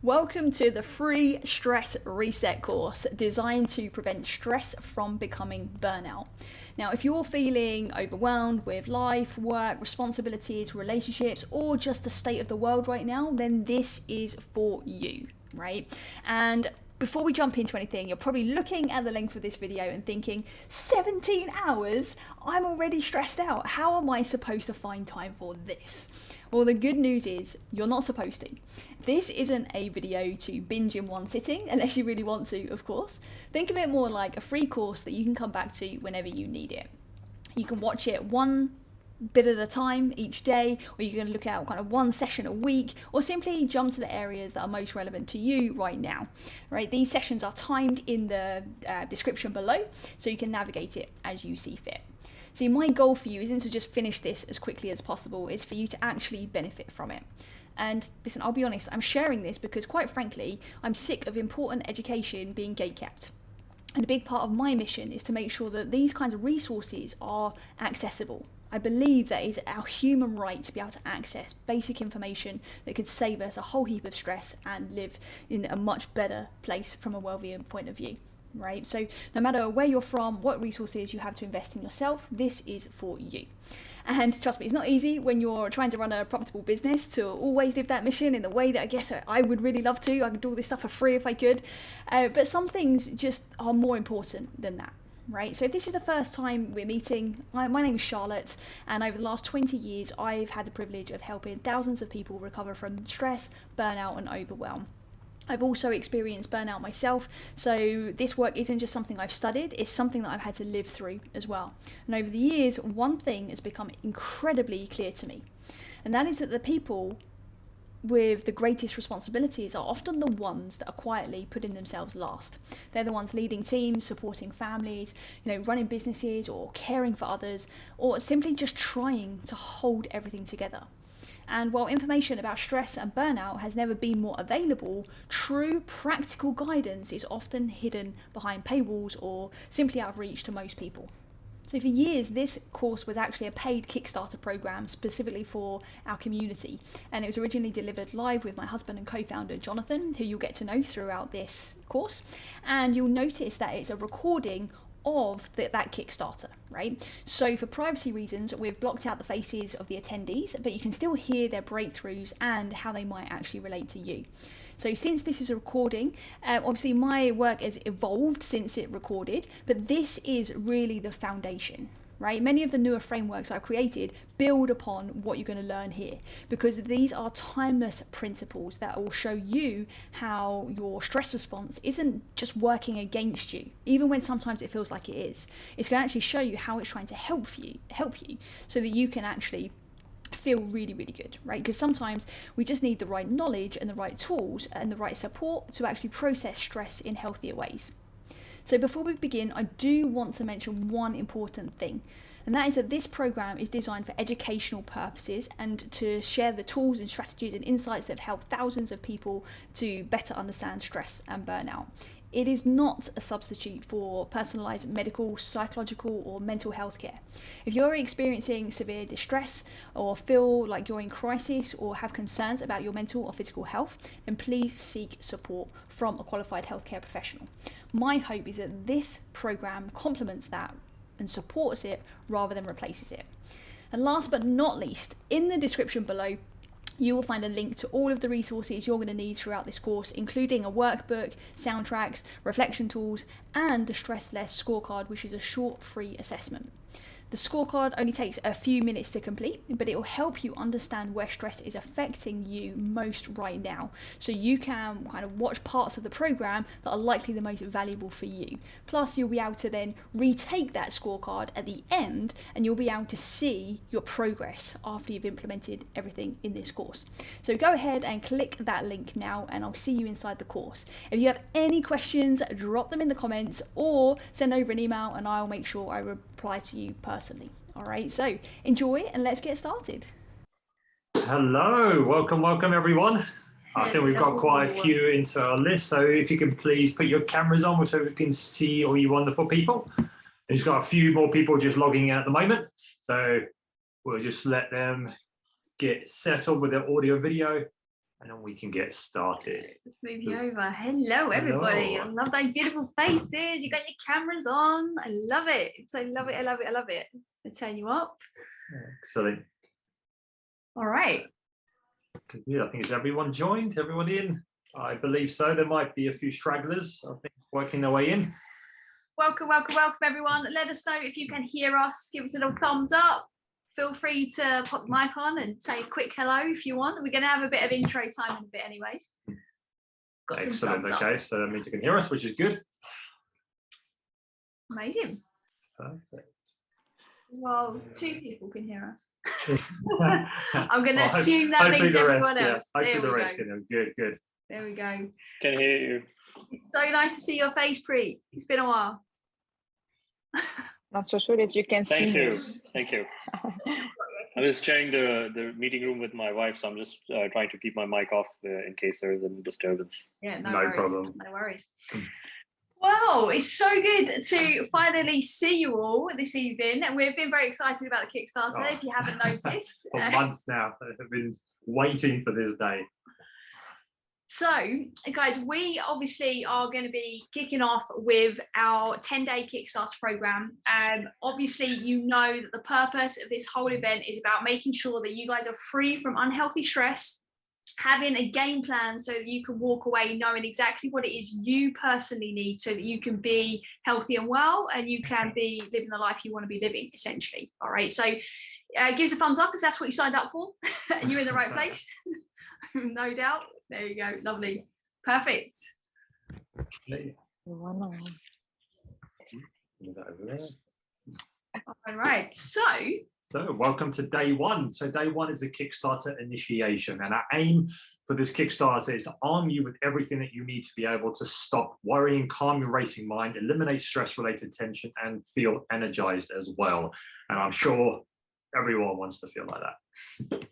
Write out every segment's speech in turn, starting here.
Welcome to the free Stress Reset course designed to prevent stress from becoming burnout. Now, if you're feeling overwhelmed with life, work, responsibilities, relationships, or just the state of the world right now, then this is for you, right? And before we jump into anything, you're probably looking at the length of this video and thinking, 17 hours? I'm already stressed out. How am I supposed to find time for this? Well, the good news is you're not supposed to. This isn't a video to binge in one sitting, unless you really want to, of course. Think of it more like a free course that you can come back to whenever you need it. You can watch it one bit at a time each day, or you can look at kind of one session a week, or simply jump to the areas that are most relevant to you right now, right? These sessions are timed in the description below, so you can navigate it as you see fit. See, my goal for you isn't to just finish this as quickly as possible, it's for you to actually benefit from it. And listen, I'll be honest, I'm sharing this because quite frankly, I'm sick of important education being gatekept. And a big part of my mission is to make sure that these kinds of resources are accessible. I believe that it's our human right to be able to access basic information that could save us a whole heap of stress and live in a much better place from a well-being point of view, right? So no matter where you're from, what resources you have to invest in yourself, this is for you. And trust me, it's not easy when you're trying to run a profitable business to always live that mission in the way that I guess I would really love to. I could do all this stuff for free if I could. But some things just are more important than that. Right, so if this is the first time we're meeting, my name is Charlotte, and over the last 20 years I've had the privilege of helping thousands of people recover from stress, burnout and overwhelm. I've also experienced burnout myself, so this work isn't just something I've studied, it's something that I've had to live through as well. And over the years, one thing has become incredibly clear to me, and that is that the people with the greatest responsibilities are often the ones that are quietly putting themselves last. They're the ones leading teams, supporting families, running businesses or caring for others, or simply just trying to hold everything together. And while information about stress and burnout has never been more available, true practical guidance is often hidden behind paywalls or simply out of reach to most people. So for years, this course was actually a paid Kickstarter program specifically for our community. And it was originally delivered live with my husband and co-founder, Jonathan, who you'll get to know throughout this course. And you'll notice that it's a recording of that Kickstarter, right? So for privacy reasons, we've blocked out the faces of the attendees, but you can still hear their breakthroughs and how they might actually relate to you. So since this is a recording, obviously my work has evolved since it recorded, but this is really the foundation, right? Many of the newer frameworks I've created build upon what you're going to learn here, because these are timeless principles that will show you how your stress response isn't just working against you, even when sometimes it feels like it is. It's going to actually show you how it's trying to help you so that you can actually feel really, really good, right? Because sometimes we just need the right knowledge and the right tools and the right support to actually process stress in healthier ways. So before we begin, I do want to mention one important thing, and that is that this program is designed for educational purposes and to share the tools and strategies and insights that have helped thousands of people to better understand stress and burnout. It is not a substitute for personalised medical, psychological or mental health care. If you're experiencing severe distress or feel like you're in crisis or have concerns about your mental or physical health, then please seek support from a qualified healthcare professional. My hope is that this program complements that and supports it rather than replaces it. And last but not least, in the description below, you will find a link to all of the resources you're going to need throughout this course, including a workbook, soundtracks, reflection tools, and the Stress Less Scorecard, which is a short free assessment. The scorecard only takes a few minutes to complete, but it will help you understand where stress is affecting you most right now. So you can kind of watch parts of the program that are likely the most valuable for you. Plus, you'll be able to then retake that scorecard at the end, and you'll be able to see your progress after you've implemented everything in this course. So go ahead and click that link now, and I'll see you inside the course. If you have any questions, drop them in the comments or send over an email and I'll make sure I reply to you personally. All right, so enjoy and let's get started. Hello, welcome everyone. I think we've got quite a few into our list, so if you can please put your cameras on so we can see all you wonderful people. There's got a few more people just logging in at the moment, so we'll just let them get settled with their audio video and then we can get started. Let's move you over. Hello, everybody. Hello. I love those beautiful faces. You got your cameras on. I love it. I love it. I love it. I love it. I'll turn you up. Excellent. All right. Good. I think, is everyone joined? Everyone in? I believe so. There might be a few stragglers, I think, working their way in. Welcome, welcome, welcome, everyone. Let us know if you can hear us. Give us a little thumbs up. Feel free to pop the mic on and say a quick hello if you want. We're going to have a bit of intro time in a bit anyways. Got some Excellent. thumbs Okay, up. so that means you can hear us, which is good. Amazing. Perfect. Well, 2 people can hear us. I'm going to assume that hopefully means the everyone rest, else. Hopefully There the we rest go. can hear. Good. There we go. Can hear you. It's so nice to see your face, Preet. It's been a while. Not so sure if you can see Thank me. you. Thank you. I was sharing the meeting room with my wife, so I'm just trying to keep my mic off in case there is any disturbance. Yeah, No worries. problem. No worries. Wow, it's so good to finally see you all this evening. And we've been very excited about the Kickstarter, if you haven't noticed. For months now, I've been waiting for this day. So, guys, we obviously are going to be kicking off with our 10-day Kickstarter program. Obviously, you know that the purpose of this whole event is about making sure that you guys are free from unhealthy stress, having a game plan so that you can walk away knowing exactly what it is you personally need so that you can be healthy and well and you can be living the life you want to be living, essentially. All right, so give us a thumbs up if that's what you signed up for and you're in the right place. No doubt. There you go. Lovely. Perfect. Wow. All right. So welcome to day one. So day one is the Kickstarter initiation, and our aim for this Kickstarter is to arm you with everything that you need to be able to stop worrying, calm your racing mind, eliminate stress-related tension, and feel energized as well. And I'm sure everyone wants to feel like that.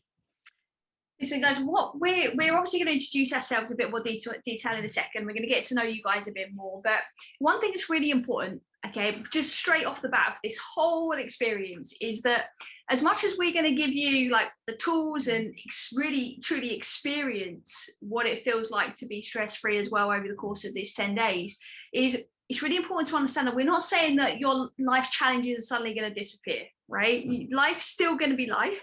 listen, guys, what we're obviously going to introduce ourselves a bit more detail in a second. We're going to get to know you guys a bit more. But one thing that's really important, okay, just straight off the bat for this whole experience is that as much as we're going to give you like the tools and really truly experience what it feels like to be stress-free as well over the course of this 10 days, it's really important to understand that we're not saying that your life challenges are suddenly going to disappear, right? Life's still going to be life.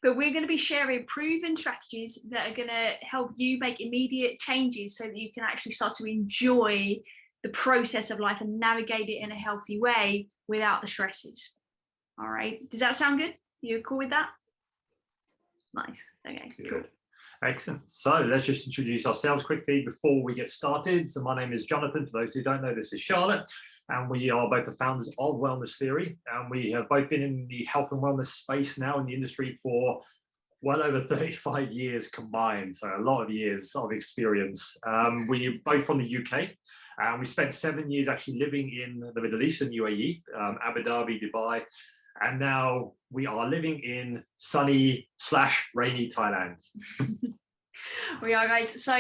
But we're going to be sharing proven strategies that are going to help you make immediate changes so that you can actually start to enjoy the process of life and navigate it in a healthy way without the stresses. All right. Does that sound good? You cool with that? Nice. Okay, Good. cool. Excellent. So let's just introduce ourselves quickly before we get started. So my name is Jonathan. For those who don't know, this is Charlotte. And we are both the founders of Wellness Theory. And we have both been in the health and wellness space now in the industry for well over 35 years combined. So a lot of years of experience. We're both from the UK. And we spent 7 years actually living in the Middle East and UAE, Abu Dhabi, Dubai. And now we are living in sunny/rainy Thailand. We are, guys. So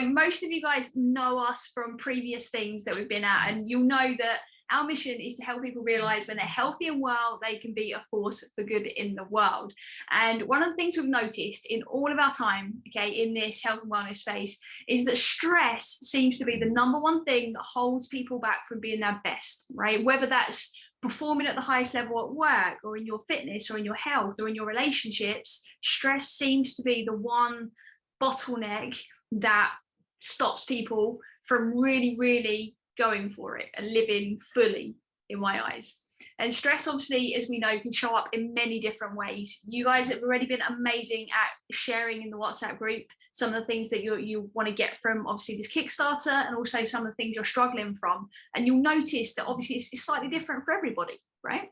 most of you guys know us from previous things that we've been at, and you'll know that our mission is to help people realize when they're healthy and well, they can be a force for good in the world. And one of the things we've noticed in all of our time, okay, in this health and wellness space is that stress seems to be the number one thing that holds people back from being their best, right? Whether that's performing at the highest level at work or in your fitness or in your health or in your relationships, stress seems to be the one bottleneck that stops people from really going for it and living fully, in my eyes. And stress, obviously, as we know, can show up in many different ways. You guys have already been amazing at sharing in the WhatsApp group some of the things that you want to get from, obviously, this Kickstarter, and also some of the things you're struggling from. And you'll notice that, obviously, it's slightly different for everybody, right?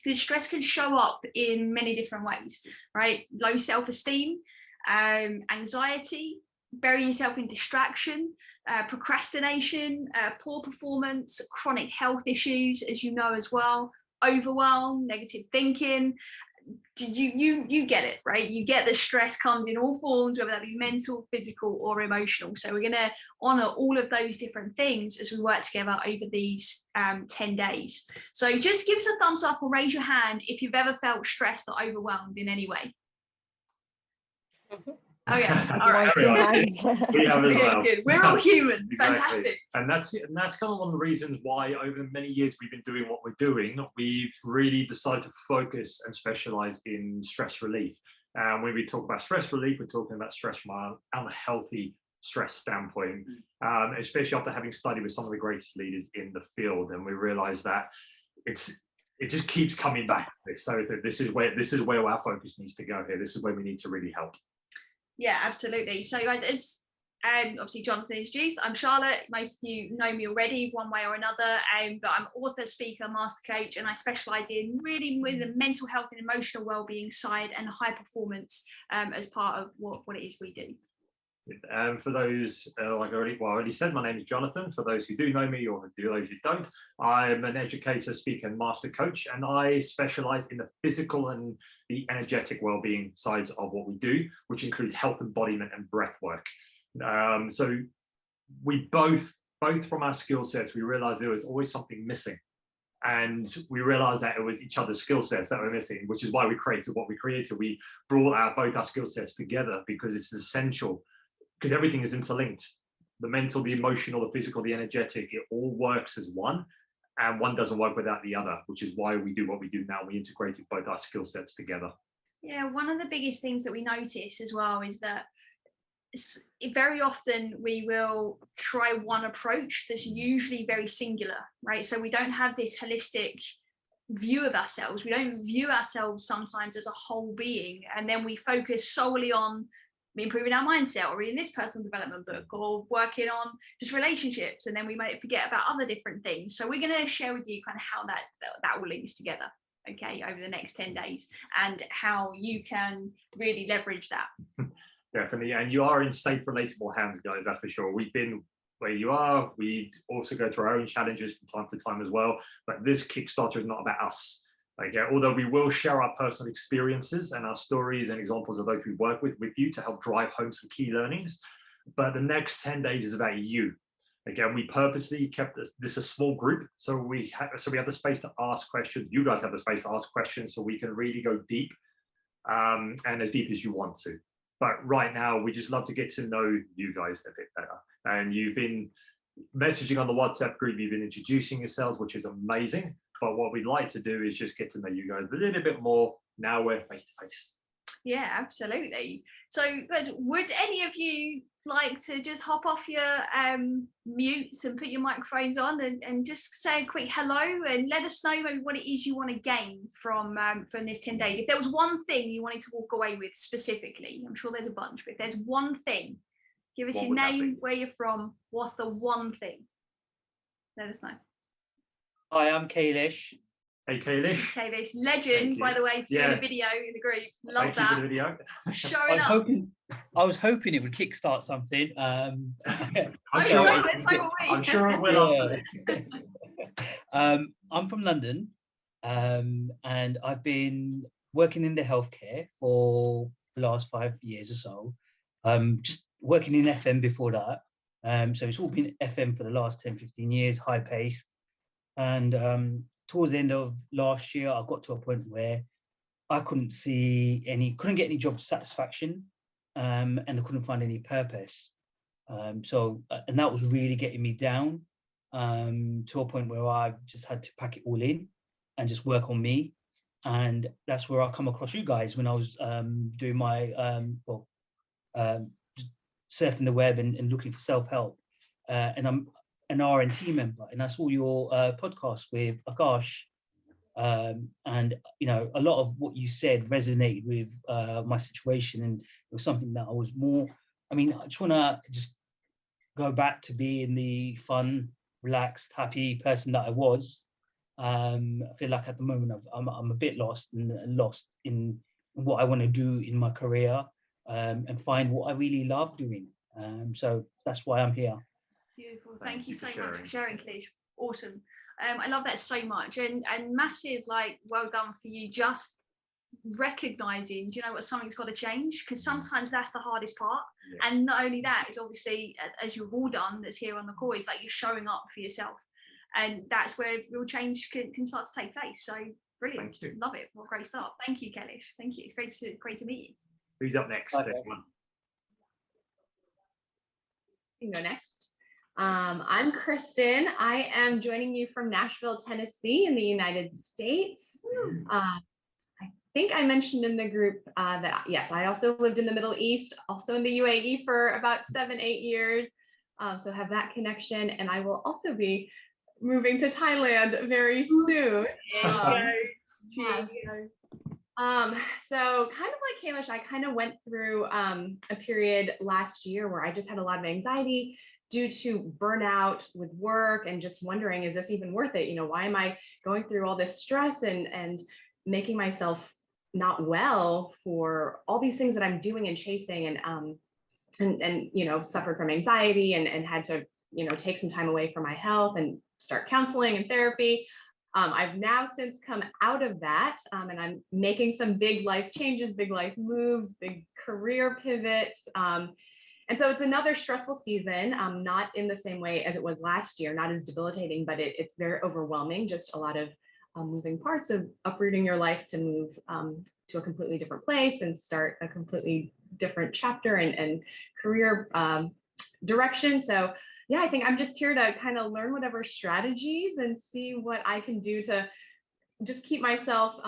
Because stress can show up in many different ways, right? Low self-esteem, anxiety, burying yourself in distraction, procrastination, poor performance, chronic health issues, as you know as well, overwhelm, negative thinking. You get it, right? You get that stress comes in all forms, whether that be mental, physical, or emotional. So we're going to honor all of those different things as we work together over these 10 days. So just give us a thumbs up or raise your hand if you've ever felt stressed or overwhelmed in any way. Oh yeah, all right. We have as well. Good. We're all human. Exactly. Fantastic. And that's kind of one of the reasons why over many years we've been doing what we're doing. We've really decided to focus and specialize in stress relief. And when we talk about stress relief, we're talking about stress from an unhealthy stress standpoint, especially after having studied with some of the greatest leaders in the field. And we realized that it just keeps coming back. So this is where our focus needs to go here. This is where we need to really help. Yeah, absolutely. So guys, as obviously Jonathan introduced, I'm Charlotte. Most of you know me already one way or another, but I'm author, speaker, master coach, and I specialize in really with the mental health and emotional well-being side and high performance as part of what it is we do. And for those, I already said, my name is Jonathan. For those who do know me or those who don't, I'm an educator, speaker, and master coach, and I specialize in the physical and the energetic well-being sides of what we do, which includes health embodiment and breath work. So we both from our skill sets, we realized there was always something missing. And we realized that it was each other's skill sets that were missing, which is why we created what we created. We brought both our skill sets together because it's essential. Because everything is interlinked. The mental, the emotional, the physical, the energetic, it all works as one, and one doesn't work without the other, which is why we do what we do now. We integrated both our skill sets together. Yeah, one of the biggest things that we notice as well is that very often we will try one approach that's usually very singular, right? So we don't have this holistic view of ourselves. We don't view ourselves sometimes as a whole being, and then we focus solely on improving our mindset or reading this personal development book or working on just relationships, and then we might forget about other different things. So we're going to share with you kind of how that all links together, okay, over the next 10 days, and how you can really leverage that. Definitely. And you are in safe, relatable hands, guys, that's for sure. We've been where you are. We also go through our own challenges from time to time as well, but this Kickstarter is not about us. Okay, although we will share our personal experiences and our stories and examples of those we work with you to help drive home some key learnings. But the next 10 days is about you. Again, we purposely kept this a small group, so we have the space to ask questions. You guys have the space to ask questions, so we can really go deep, and as deep as you want to. But right now, we just love to get to know you guys a bit better. And you've been messaging on the WhatsApp group, you've been introducing yourselves, which is amazing. But what we'd like to do is just get to know you guys a little bit more. Now we're face to face. Yeah, absolutely. So guys, would any of you like to just hop off your mutes and put your microphones on and just say a quick hello and let us know maybe what it is you want to gain from this 10 days? If there was one thing you wanted to walk away with specifically, I'm sure there's a bunch, but if there's one thing, give us your name, where you're from, what's the one thing? Let us know. Hi, I'm Kalish. Hey, Kalish. Kalish, legend, by the way, for doing a video in the group. Love that. For the video. Showing up. I was hoping it would kickstart something. I'm sure it will. Yeah. I'm from London, and I've been working in the healthcare for the last 5 years or so. Just working in FM before that. So it's all been FM for the last 10, 15 years, high paced. And towards the end of last year, I got to a point where I couldn't get any job satisfaction, and I couldn't find any purpose. And that was really getting me down, to a point where I just had to pack it all in and just work on me. And that's where I come across you guys when I was doing my surfing the web and looking for self-help. And I'm an R&T member, and I saw your podcast with Akash, and a lot of what you said resonated with my situation, and it was something that I was more. I just want to go back to being the fun, relaxed, happy person that I was. I feel like at the moment I'm a bit lost in what I want to do in my career, and find what I really love doing. So that's why I'm here. Beautiful. Thank you so much for sharing, Kalish. Awesome. I love that so much, and massive, well done for you just recognizing, do you know what, something's got to change, because sometimes that's the hardest part. Yeah. And not only that is obviously, as you've all done that's here on the call, is you're showing up for yourself, and that's where real change can start to take place. So brilliant. Love it. What a great start. Thank you, Kalish. Thank you. It's great to meet you. Who's up next? You can go next. I'm Kristen. I am joining you from Nashville, Tennessee in the United States. I think I mentioned in the group that, yes, I also lived in the Middle East, also in the UAE for about 7-8 years. So have that connection. And I will also be moving to Thailand very soon. So kind of like Kalish, I kind of went through a period last year where I just had a lot of anxiety due to burnout with work and just wondering, is this even worth it? You know, why am I going through all this stress and making myself not well for all these things that I'm doing and chasing, and you know, suffered from anxiety and had to, you know, take some time away from my health and start counseling and therapy. I've now since come out of that, and I'm making some big life changes, big life moves, big career pivots. And so it's another stressful season, not in the same way as it was last year, not as debilitating, but it's very overwhelming, just a lot of moving parts of uprooting your life to move to a completely different place and start a completely different chapter and career direction. So yeah, I think I'm just here to kind of learn whatever strategies and see what I can do to just keep myself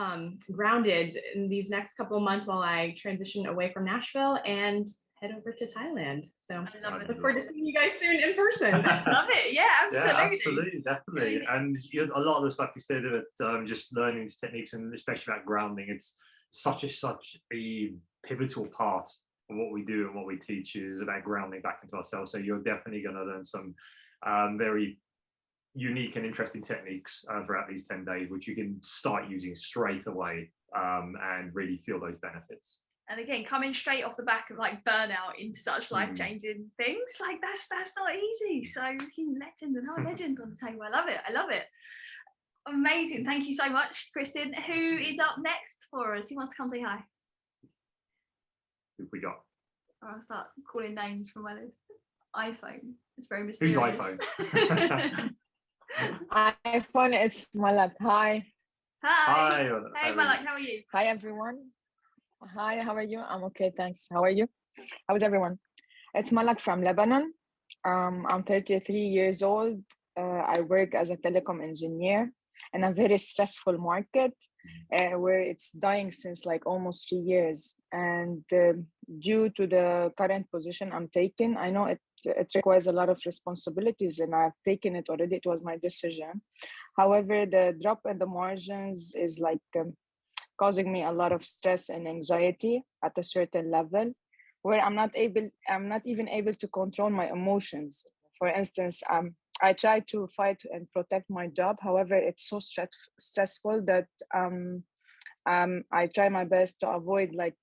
grounded in these next couple of months while I transition away from Nashville and head over to Thailand. So I look forward to seeing you guys soon in person. Love it. Yeah, absolutely. Yeah, absolutely, definitely. And a lot of the stuff you said about just learning these techniques, and especially about grounding, it's such a pivotal part of what we do and what we teach is about grounding back into ourselves. So you're definitely going to learn some very unique and interesting techniques throughout these 10 days, which you can start using straight away and really feel those benefits. And again, coming straight off the back of like burnout into such life-changing things, like that's not easy. So legend, another legend on the table. I love it. I love it. Amazing. Thank you so much, Kristen. Who is up next for us? Who wants to come say hi? Who we got? I'll start calling names from my list. iPhone. It's very mysterious. Who's iPhone? iPhone, it's Malak. Hi. Hi. Hey, Malak, how are you? Hi, everyone. Hi, how are you? I'm okay, thanks. How are you? How's everyone? It's Malak from Lebanon. I'm 33 years old. I work as a telecom engineer in a very stressful market where it's dying since like almost 3 years. And due to the current position I'm taking, I know it requires a lot of responsibilities and I've taken it already. It was my decision. However, the drop in the margins is like causing me a lot of stress and anxiety at a certain level where I'm not even able to control my emotions. For instance, I try to fight and protect my job. However, it's so stressful that I try my best to avoid like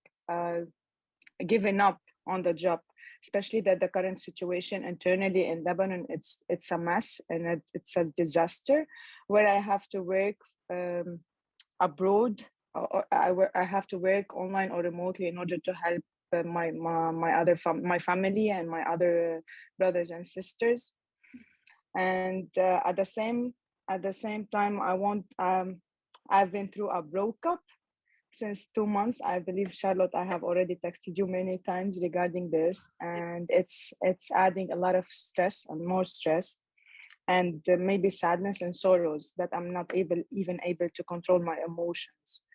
giving up on the job, especially that the current situation internally in Lebanon, it's a mess and it's a disaster where I have to work abroad. Or I have to work online or remotely in order to help my family and my other brothers and sisters. And at the same time, I've been through a breakup since 2 months. I believe, Charlotte, I have already texted you many times regarding this, and it's adding a lot of stress and more stress, and maybe sadness and sorrows that I'm not even able to control my emotions.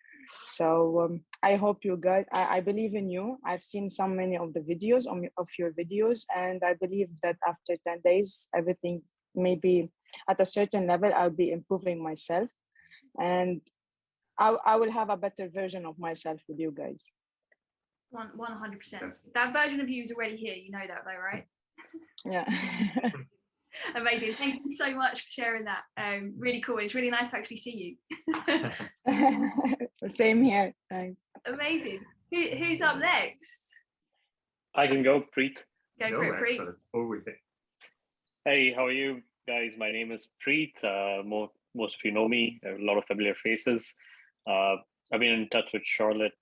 So I hope you guys, I believe in you. I've seen so many of the videos of your videos, and I believe that after 10 days, everything maybe at a certain level, I'll be improving myself, and I will have a better version of myself with you guys. 100%. That version of you is already here. You know that though, right? Yeah. Amazing. Thank you so much for sharing that. Really cool. It's really nice to actually see you. Same here. Thanks. Amazing. Who's up next? I can go, Preet. Go for it, Preet. Hey, how are you guys? My name is Preet. Most of you know me. A lot of familiar faces. I've been in touch with Charlotte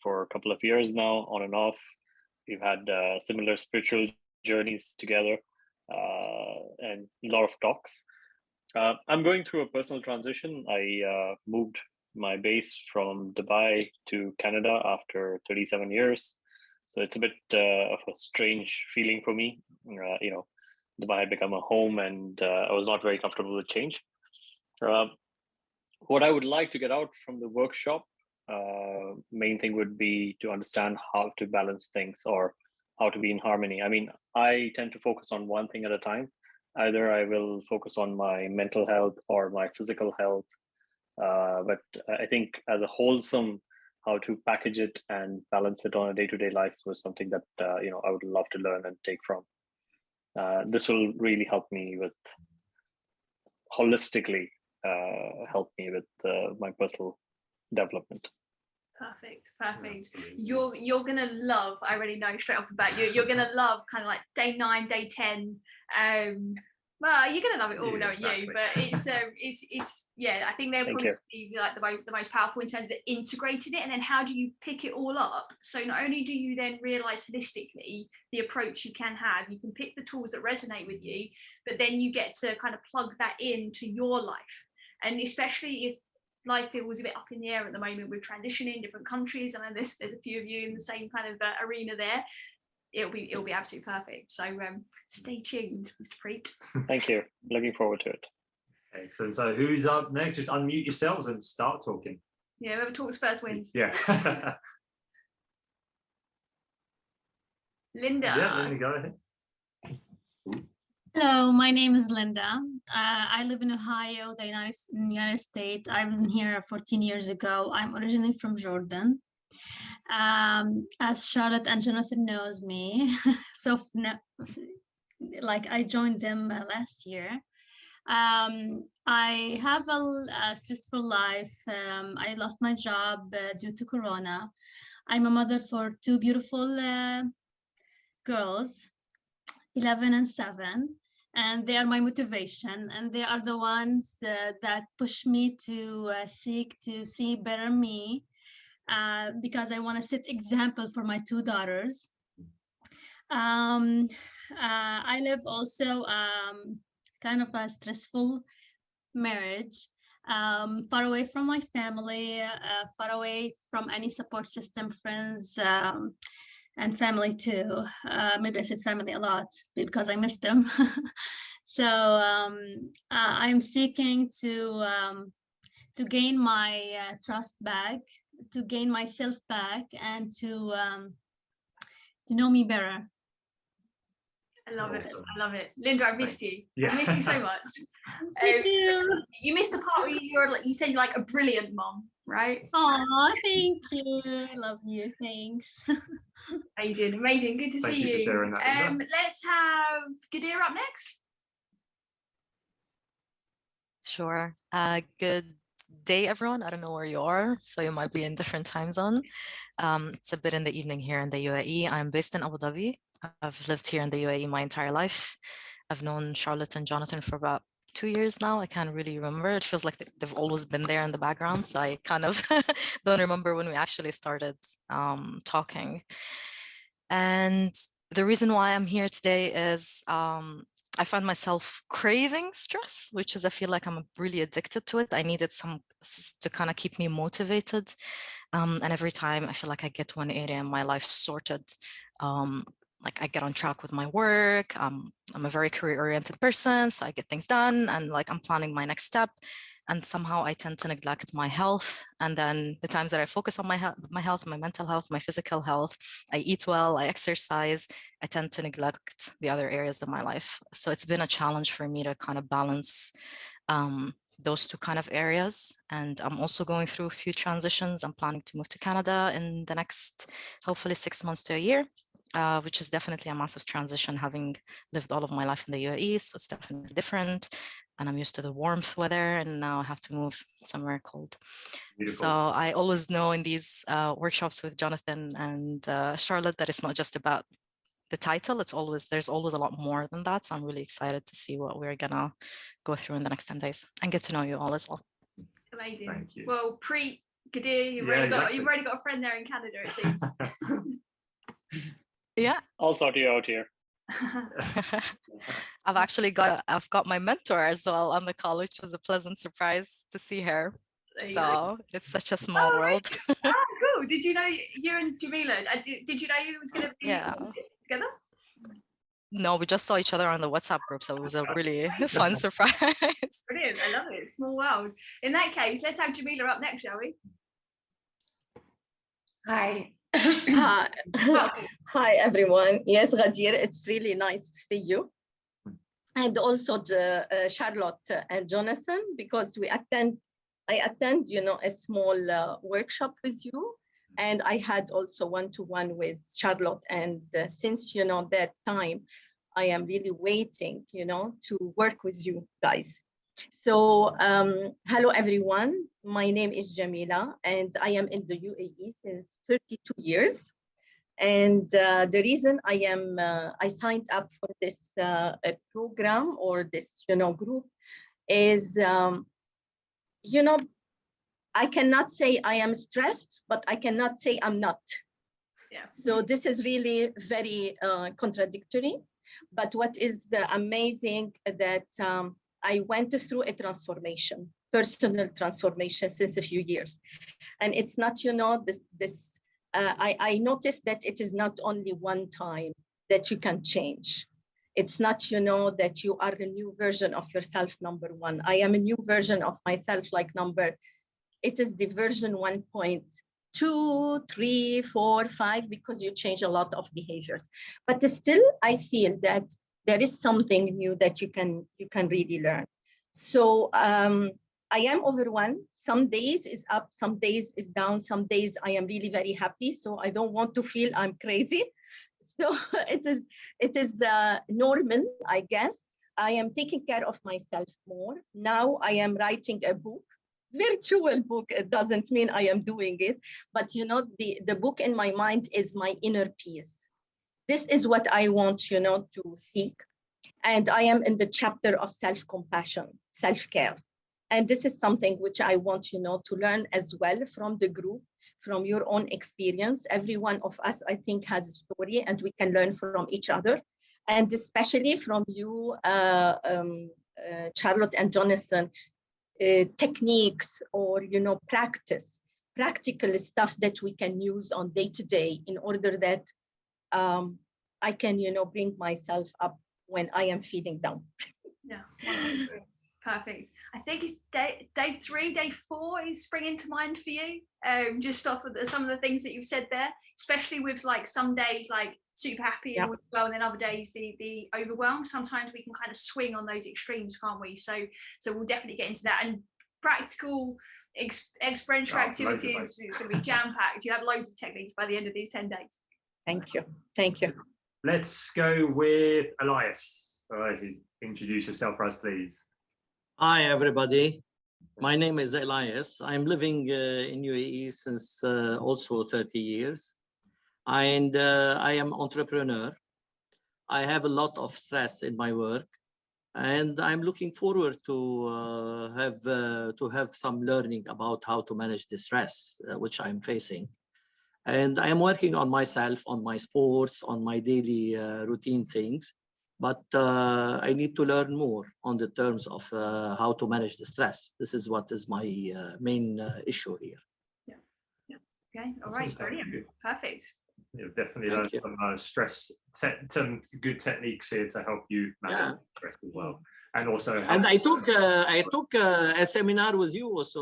for a couple of years now, on and off. We've had similar spiritual journeys together. And a lot of talks. I'm going through a personal transition. I moved my base from Dubai to Canada after 37 years. So it's a bit of a strange feeling for me. Dubai had become a home, and I was not very comfortable with change. What I would like to get out from the workshop, main thing would be to understand how to balance things or how to be in harmony. I mean, I tend to focus on one thing at a time. Either I will focus on my mental health or my physical health. But I think as a wholesome, how to package it and balance it on a day-to-day life was something that I would love to learn and take from. This will really help me with holistically help me with my personal development. Perfect. You're gonna love, I already know straight off the bat, you're gonna love kind of like day 9, day 10. Well, you're gonna love it all, knowing you, but it's I think they'll probably be like the most powerful in terms of integrating it, and then how do you pick it all up? So not only do you then realize holistically the approach you can have, you can pick the tools that resonate with you, but then you get to kind of plug that into your life. And especially if life feels a bit up in the air at the moment with transitioning different countries, and there's a few of you in the same kind of arena there, it'll be absolutely perfect. So stay tuned, Mr. Preet. Thank you. Looking forward to it. Excellent. So who's up next? Just unmute yourselves and start talking. Yeah, whoever talks first wins. Yeah. Linda. Yeah, Linda, go ahead. Hello, my name is Linda. I live in Ohio, the United States. I was in here 14 years ago. I'm originally from Jordan. As Charlotte and Jonathan knows me, I joined them last year. I have a stressful life. I lost my job due to Corona. I'm a mother for 2 beautiful girls, 11 and 7, and they are my motivation, and they are the ones that push me to seek to see better me, because I want to set example for my 2 daughters. I live also kind of a stressful marriage, far away from my family, far away from any support system, friends, and family too. Maybe I said family a lot because I miss them. So I'm seeking to gain my trust back, to gain myself back, and to know me better. I love it. Linda, I missed you. Yeah. I missed you so much. You missed the part where you said you're like a brilliant mom, right? Oh, thank you. Love you. Thanks. Amazing. Good to see you. For sharing that, Let's have Gadir up next. Sure. Good day, everyone. I don't know where you are, so you might be in different time zone. It's a bit in the evening here in the UAE. I'm based in Abu Dhabi. I've lived here in the UAE my entire life. I've known Charlotte and Jonathan for about 2 years now. I can't really remember. It feels like they've always been there in the background, so I kind of don't remember when we actually started talking. And the reason why I'm here today is I find myself craving stress, which is I feel like I'm really addicted to it. I needed some to kind of keep me motivated. And every time I feel like I get one area in my life sorted, like I get on track with my work. I'm a very career-oriented person, so I get things done, and like I'm planning my next step. And somehow I tend to neglect my health. And then the times that I focus on my health, my mental health, my physical health, I eat well, I exercise, I tend to neglect the other areas of my life. So it's been a challenge for me to kind of balance those 2 kind of areas. And I'm also going through a few transitions. I'm planning to move to Canada in the next, hopefully 6 months to a year. Which is definitely a massive transition, having lived all of my life in the UAE, so it's definitely different. And I'm used to the warmth weather, and now I have to move somewhere cold. Beautiful. So I always know in these workshops with Jonathan and Charlotte that it's not just about the title. There's always a lot more than that. So I'm really excited to see what we're gonna go through in the next 10 days and get to know you all as well. Amazing. Thank you. Well, Gadir, you've already got a friend there in Canada, it seems. Yeah, I'll sort you out here. I've got my mentor as well on the call, which was a pleasant surprise to see her. There you go. So it's such a small world. Cool. Did you know you and Jamila? Did you know you was going to be Yeah. together? No, we just saw each other on the WhatsApp group, so it was a really fun surprise. Brilliant. I love it. Small world. In that case, let's have Jamila up next, shall we? Hi. Hi, everyone. Yes, Ghadir, it's really nice to see you. And also Charlotte and Jonathan, because I attend, a small workshop with you. And I had also one-to-one with Charlotte. And since, that time, I am really waiting, to work with you guys. So hello, everyone. My name is Jamila, and I am in the UAE since 32 years. And the reason I signed up for this program or this, group is, I cannot say I am stressed, but I cannot say I'm not. Yeah. So this is really very contradictory. But what is amazing that I went through a transformation, personal transformation since a few years. And it's not, I noticed that it is not only one time that you can change. It's not, that you are a new version of yourself, number one. I am a new version of myself, it is the version 1.2, 3, 4, 5, because you change a lot of behaviors. But still, I feel that there is something new that you can really learn. So I am overwhelmed. Some days is up, some days is down, some days I am really very happy. So I don't want to feel I'm crazy. So it is normal, I guess. I am taking care of myself more. Now I am writing a book, virtual book. It doesn't mean I am doing it, but the book in my mind is my inner peace. This is what I want, to seek. And I am in the chapter of self-compassion, self-care. And this is something which I want, to learn as well from the group, from your own experience. Every one of us, I think, has a story and we can learn from each other. And especially from you, Charlotte and Jonathan, techniques or, practical stuff that we can use on day-to-day in order that I can, bring myself up when I am feeling down. Yeah, perfect. I think it's day 3, day 4 is springing to mind for you. Just off of some of the things that you've said there, especially with some days super happy and well, and then other days the overwhelm. Sometimes we can kind of swing on those extremes, can't we? So we'll definitely get into that. And practical experiential activities, it's going to be jam-packed. You have loads of techniques by the end of these 10 days. Thank you. Thank you. Let's go with Elias. Elias, introduce yourself for us, please. Hi, everybody. My name is Elias. I'm living in UAE since also 30 years. And I am entrepreneur. I have a lot of stress in my work. And I'm looking forward to have some learning about how to manage the stress which I'm facing. And I am working on myself, on my sports, on my daily routine things. But I need to learn more on the terms of how to manage the stress. This is what is my main issue here. Yeah. Okay. All right. Brilliant. Perfect. You've definitely learned some stress, some good techniques here to help you manage stress as well. And also, I took a seminar with you also,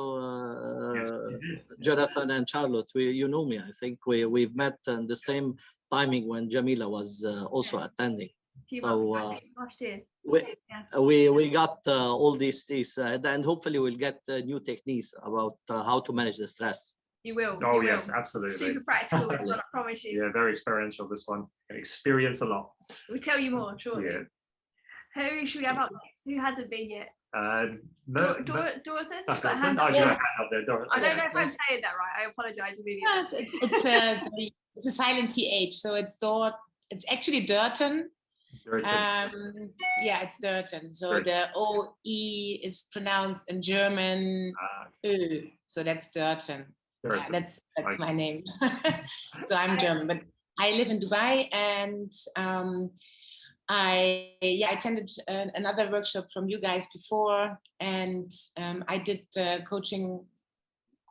Jonathan and Charlotte. You know me. I think we've met in the same timing when Jamila was also attending. So last year. We got all these things, and hopefully we'll get new techniques about how to manage the stress. You will. Oh, you yes, will. absolutely. Super practical, I promise you. Yeah, very experiential, this one. Experience a lot. We'll tell you more, sure. Yeah. Who should we have up next? Who hasn't been yet? No. Dorothy? I don't know if I'm saying that right. I apologize immediately. It's a silent TH, so it's actually Durton. Yeah, it's Durton. So the OE is pronounced in German Ö. So that's Durton. Yeah, that's my name. So I'm German, but I live in Dubai, and I attended another workshop from you guys before, and I did coaching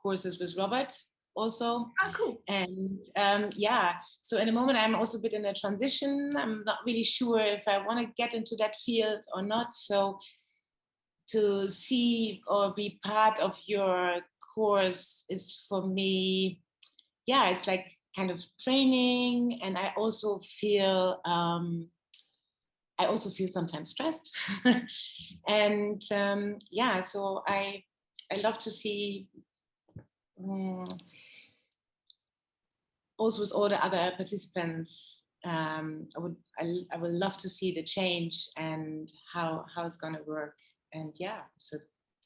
courses with Robert also. Oh, cool. And yeah, so in the moment I'm also a bit in a transition. I'm not really sure if I want to get into that field or not. So to see or be part of your course is for me, yeah, it's like kind of training. And I also feel sometimes stressed. And yeah, so I love to see also with all the other participants, I would love to see the change and how it's going to work. And yeah, so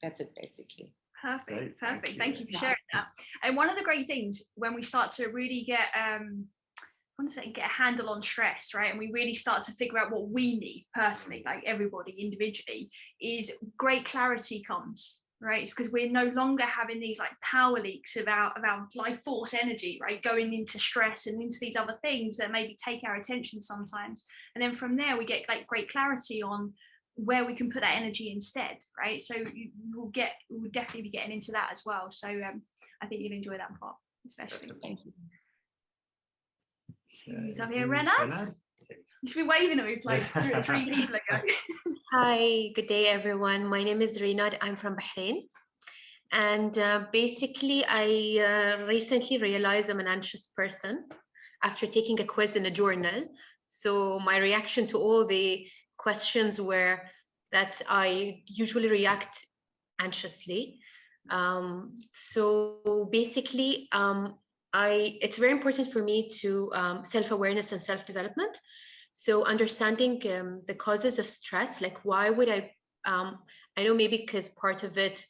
that's it basically. Perfect. Thank you for sharing that. And one of the great things when we start to really get get a handle on stress, right, and we really start to figure out what we need personally, like everybody individually, is great clarity comes, right? It's because we're no longer having these like power leaks of our life force energy, right, going into stress and into these other things that maybe take our attention sometimes. And then from there we get like great clarity on where we can put that energy instead, right? So we'll definitely be getting into that as well. So I think you'll enjoy that part especially. Thank you. Who's up here? Renat? You should be waving at me like three people ago. Hi, good day, everyone. My name is Renat. I'm from Bahrain. And basically, I recently realized I'm an anxious person after taking a quiz in a journal. So my reaction to all the questions were that I usually react anxiously. So basically, it's very important for me to self-awareness and self-development. So understanding the causes of stress, like why would I know maybe because part of it,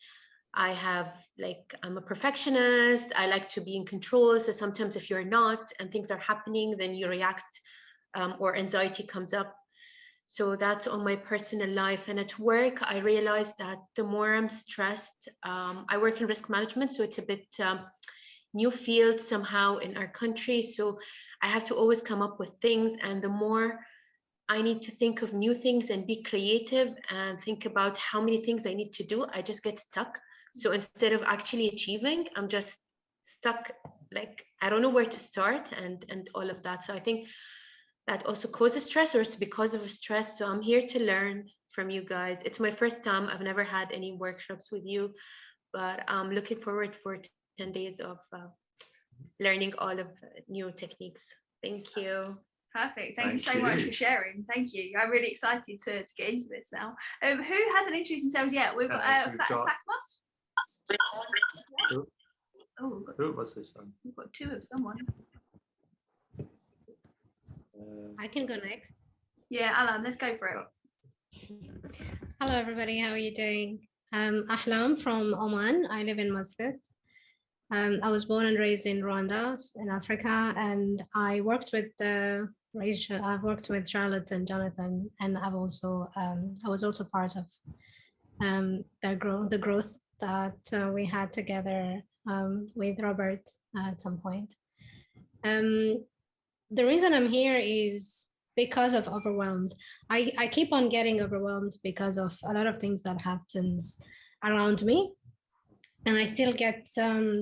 I'm a perfectionist, I like to be in control. So sometimes if you're not and things are happening, then you react or anxiety comes up. So that's on my personal life. And at work, I realized that the more I'm stressed, I work in risk management. So it's a bit new field somehow in our country. So I have to always come up with things. And the more I need to think of new things and be creative and think about how many things I need to do, I just get stuck. So instead of actually achieving, I'm just stuck. Like, I don't know where to start and all of that. So I think that also causes stress, or it's because of stress. So I'm here to learn from you guys. It's my first time. I've never had any workshops with you, but I'm looking forward for 10 days of learning all of new techniques. Thank you. Perfect. Thank you so much for sharing. Thank you. I'm really excited to get into this now. Who hasn't introduced themselves yet? We've got Fatmas. Oh, who was this one? We've got two of someone. I can go next. Yeah, Alan, let's go for it. Hello, everybody. How are you doing? Ahlam from Oman. I live in Muscat. I was born and raised in Rwanda, in Africa, and I worked with Rachel. I've worked with Charlotte and Jonathan, and I was also part of the growth that we had together with Robert at some point. The reason I'm here is because of overwhelmed. I keep on getting overwhelmed because of a lot of things that happens around me. And I still get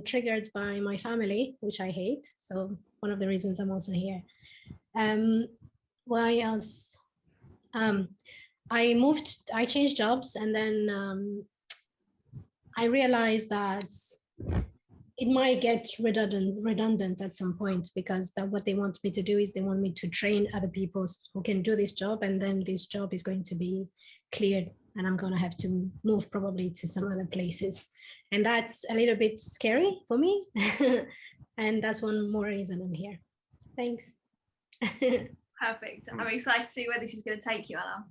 triggered by my family, which I hate. So one of the reasons I'm also here. Why else? I changed jobs, and then I realized that it might get redundant at some point, because what they want me to do is they want me to train other people who can do this job, and then this job is going to be cleared and I'm going to have to move probably to some other places. And that's a little bit scary for me. And that's one more reason I'm here. Thanks. Perfect. I'm excited to see where this is going to take you, Alan.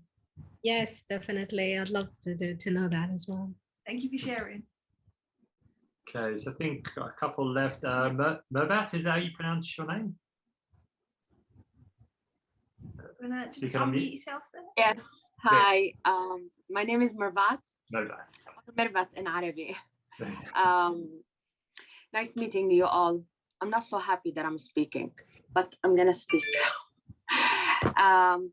Yes, definitely. I'd love to know that as well. Thank you for sharing. Okay, so I think a couple left. Mervat, is that how you pronounce your name? Just unmute yourself there. Yes. Hi. My name is Mervat. Mervat in Arabic. Nice meeting you all. I'm not so happy that I'm speaking, but I'm gonna speak. I'm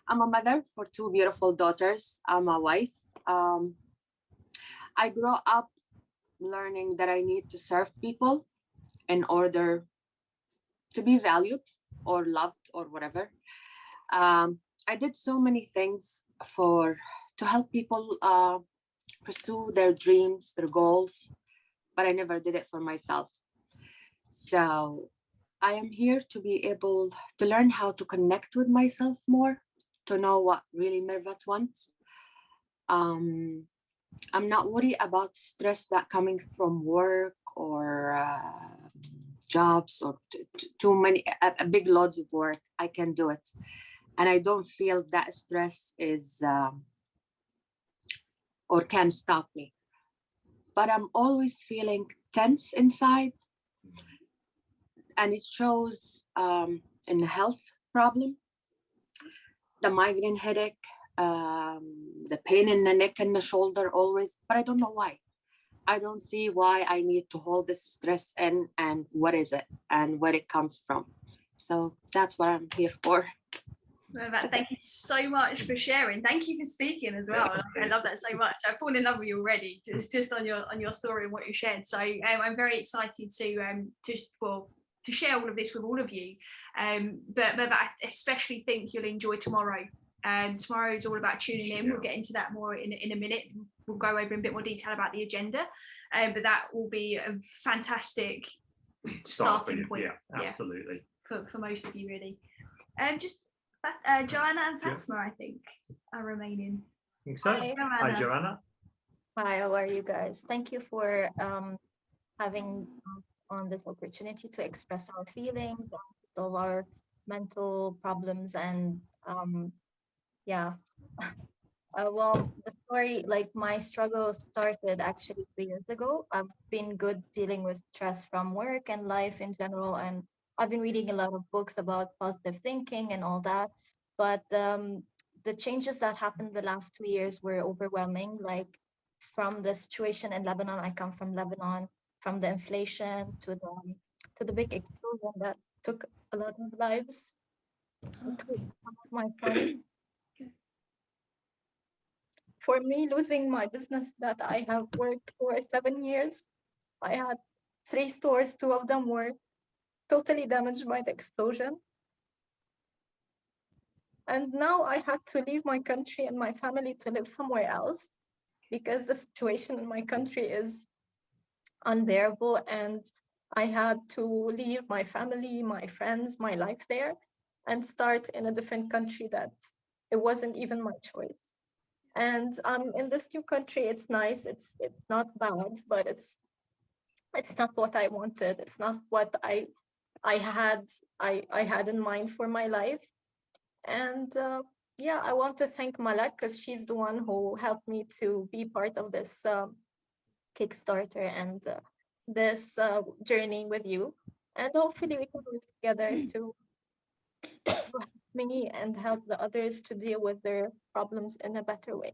a mother for two beautiful daughters. I'm a wife. I grew up learning that I need to serve people in order to be valued or loved or whatever. I did so many things to help people pursue their dreams, their goals, but I never did it for myself. So I am here to be able to learn how to connect with myself more, to know what really Mirvat wants. I'm not worried about stress that coming from work or jobs or too many, a big loads of work. I can do it. And I don't feel that stress is or can stop me. But I'm always feeling tense inside. And it shows in the health problem, the migraine headache, the pain in the neck and the shoulder always, but I don't know why. I don't see why I need to hold this stress in and what is it and where it comes from. So that's what I'm here for. Thank you so much for sharing. Thank you for speaking as well. I love that so much. I've fallen in love with you already. It's just on your story and what you shared. So I'm very excited to share all of this with all of you. But I especially think you'll enjoy tomorrow. Tomorrow is all about tuning in. We'll get into that more in a minute. We'll go over in a bit more detail about the agenda. But that will be a fantastic starting point. Yeah, absolutely. For most of you, really. Just Joanna and Fatima, I think, are remaining. I think so. Hi, Joanna. Hi, how are you guys? Thank you for having on this opportunity to express our feelings, solve our mental problems, and well, the story, like my struggle started actually 3 years ago. I've been good dealing with stress from work and life in general, and I've been reading a lot of books about positive thinking and all that. But the changes that happened the last 2 years were overwhelming. Like from the situation in Lebanon, I come from Lebanon, from the inflation to the big explosion that took a lot of lives, including some of my friends. For me, losing my business that I have worked for 7 years, I had 3 stores, 2 of them were totally damaged by the explosion. And now I had to leave my country and my family to live somewhere else because the situation in my country is unbearable, and I had to leave my family, my friends, my life there and start in a different country that it wasn't even my choice. And in this new country, it's nice, it's not bad, but it's not what I wanted. It's not what I had in mind for my life. And I want to thank Malak because she's the one who helped me to be part of this Kickstarter and this journey with you. And hopefully we can work together to help me and help the others to deal with their problems in a better way.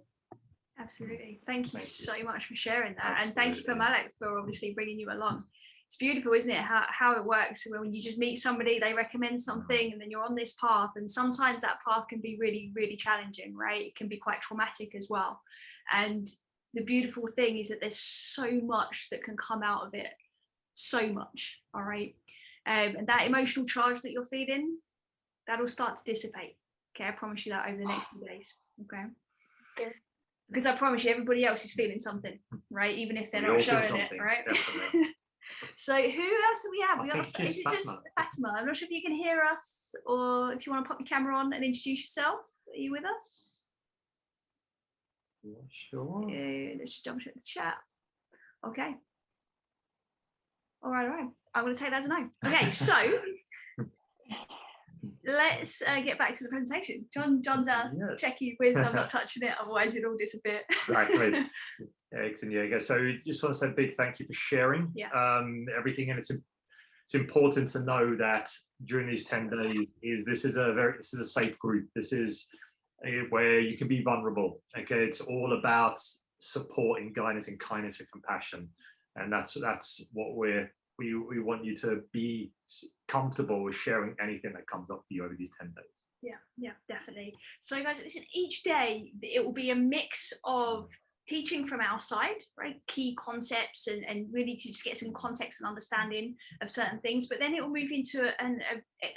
Absolutely. Thank you so much for sharing that. And thank you for Malak for obviously bringing you along. It's beautiful, isn't it, how it works when you just meet somebody, they recommend something, and then you're on this path, and sometimes that path can be really, really challenging, right? It can be quite traumatic as well. And the beautiful thing is that there's so much that can come out of it, so much, all right? And that emotional charge that you're feeling, that'll start to dissipate, okay? I promise you that over the next few days, okay? Yeah. Because I promise you, everybody else is feeling something, right? Even if they're not showing it, right? So who else do we have? Is it just Fatima? I'm not sure if you can hear us, or if you want to pop your camera on and introduce yourself. Are you with us? Sure. Let's just jump into the chat. Okay. All right. I'm going to take that as a no. Okay, so let's get back to the presentation. John's our techie whiz. I'm not touching it, otherwise it'll all disappear. Exactly. Excellent. So just want to say a big thank you for sharing everything, and it's important to know that during these 10 days this is a safe group. This is where you can be vulnerable. Okay, it's all about support and guidance and kindness and compassion, and that's what we want you to be comfortable with sharing anything that comes up for you over these 10 days. Yeah, definitely. So guys, listen, each day it will be a mix of teaching from our side, right? Key concepts and really to just get some context and understanding of certain things. But then it will move into an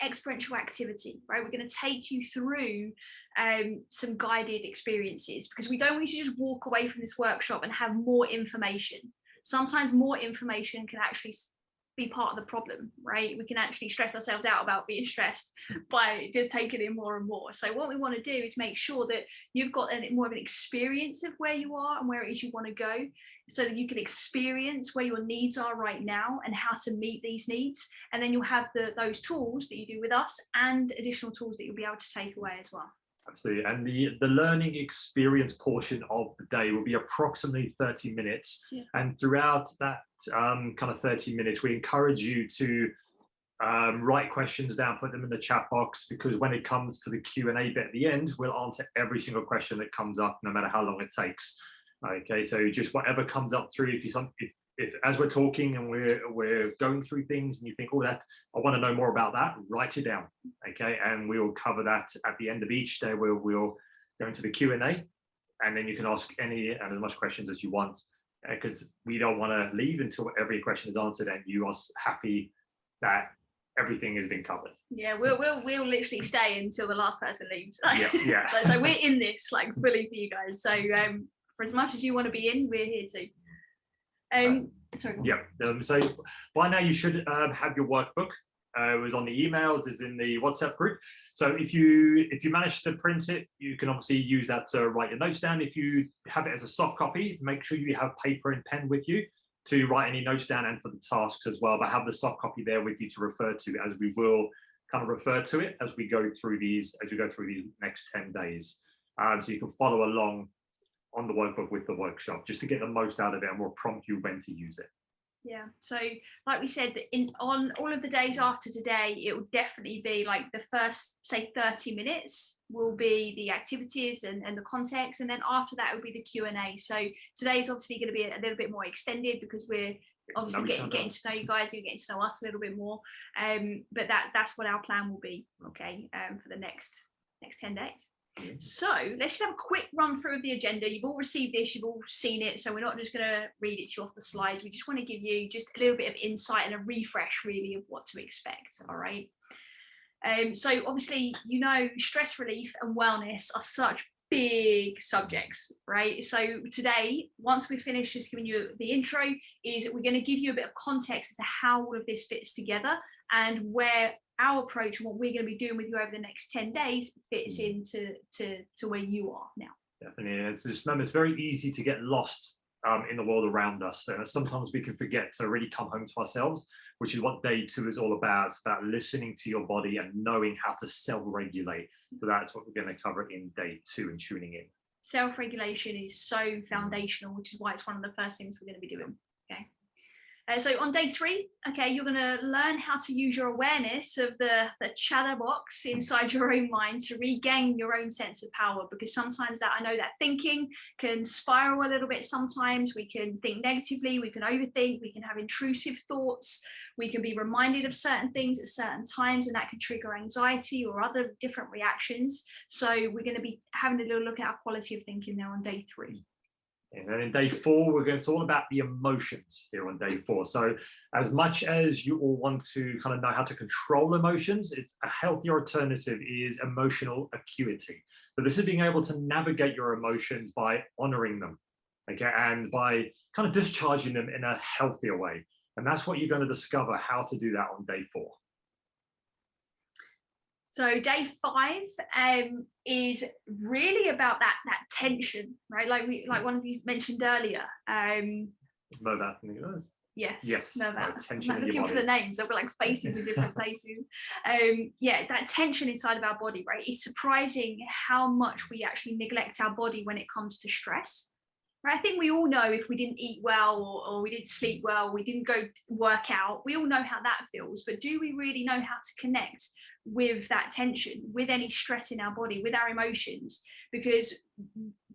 experiential activity, right? We're going to take you through some guided experiences, because we don't want you to just walk away from this workshop and have more information. Sometimes more information can actually be part of the problem, right? We can actually stress ourselves out about being stressed by just taking in more and more. So what we want to do is make sure that you've got more of an experience of where you are and where it is you want to go, so that you can experience where your needs are right now and how to meet these needs. And then you'll have those tools that you do with us and additional tools that you'll be able to take away as well. Absolutely. And the learning experience portion of the day will be approximately 30 minutes. Yeah. And throughout that kind of 30 minutes, we encourage you to write questions down, put them in the chat box, because when it comes to the Q&A bit at the end, we'll answer every single question that comes up, no matter how long it takes. Okay, so just whatever comes up through, if as we're talking and we're going through things and you think, oh, that I want to know more about that, write it down. Okay, and we will cover that at the end of each day. We'll go into the Q&A, and then you can ask any and as much questions as you want, because we don't want to leave until every question is answered and you are happy that everything has been covered. Yeah, we'll literally stay until the last person leaves. Yeah. So we're in this like fully for you guys. So for as much as you want to be in, we're here too. Sorry. Yeah. So by now you should have your workbook. It was on the emails, it's in the WhatsApp group. So if you manage to print it, you can obviously use that to write your notes down. If you have it as a soft copy, make sure you have paper and pen with you to write any notes down and for the tasks as well. But have the soft copy there with you to refer to, as we will kind of refer to it as we go through these next 10 days. So you can follow along on the workbook with the workshop, just to get the most out of it, and we'll prompt you when to use it. Yeah, so like we said, on all of the days after today, it will definitely be like the first, say, 30 minutes will be the activities and the context, and then after that it will be the Q&A. So today is obviously going to be a little bit more extended, because we're obviously getting to know you guys, you're getting to know us a little bit more, but that's what our plan will be, okay, for the next 10 days. So let's just have a quick run through of the agenda. You've all received this, you've all seen it, so we're not just going to read it to you off the slides. We just want to give you just a little bit of insight and a refresh really of what to expect. All right. So obviously, stress relief and wellness are such big subjects, right? So today, once we finish just giving you the intro, is we're going to give you a bit of context as to how all of this fits together and where our approach and what we're going to be doing with you over the next 10 days fits into where you are now. Definitely. It's very easy to get lost in the world around us. So sometimes we can forget to really come home to ourselves, which is what day 2 is all about. It's about listening to your body and knowing how to self-regulate. So that's what we're going to cover in day 2 and tuning in. Self-regulation is so foundational, which is why it's one of the first things we're going to be doing. Okay. So on day 3, okay, you're going to learn how to use your awareness of the chatter box inside your own mind to regain your own sense of power, because sometimes I know that thinking can spiral a little bit. Sometimes we can think negatively, we can overthink, we can have intrusive thoughts, we can be reminded of certain things at certain times, and that can trigger anxiety or other different reactions. So we're going to be having a little look at our quality of thinking now on day 3. And then in day 4, it's all about the emotions here on day 4. So as much as you all want to kind of know how to control emotions, it's a healthier alternative is emotional acuity. So this is being able to navigate your emotions by honoring them, okay, and by kind of discharging them in a healthier way. And that's what you're going to discover how to do that on day 4. So day 5 is really about that tension, right? Like one of you mentioned earlier. Yes. Tension I'm looking for the names. I've got like faces in different places. That tension inside of our body, right? It's surprising how much we actually neglect our body when it comes to stress. Right? I think we all know if we didn't eat well or we didn't sleep well, we didn't go work out, we all know how that feels. But do we really know how to connect with that tension, with any stress in our body, with our emotions? Because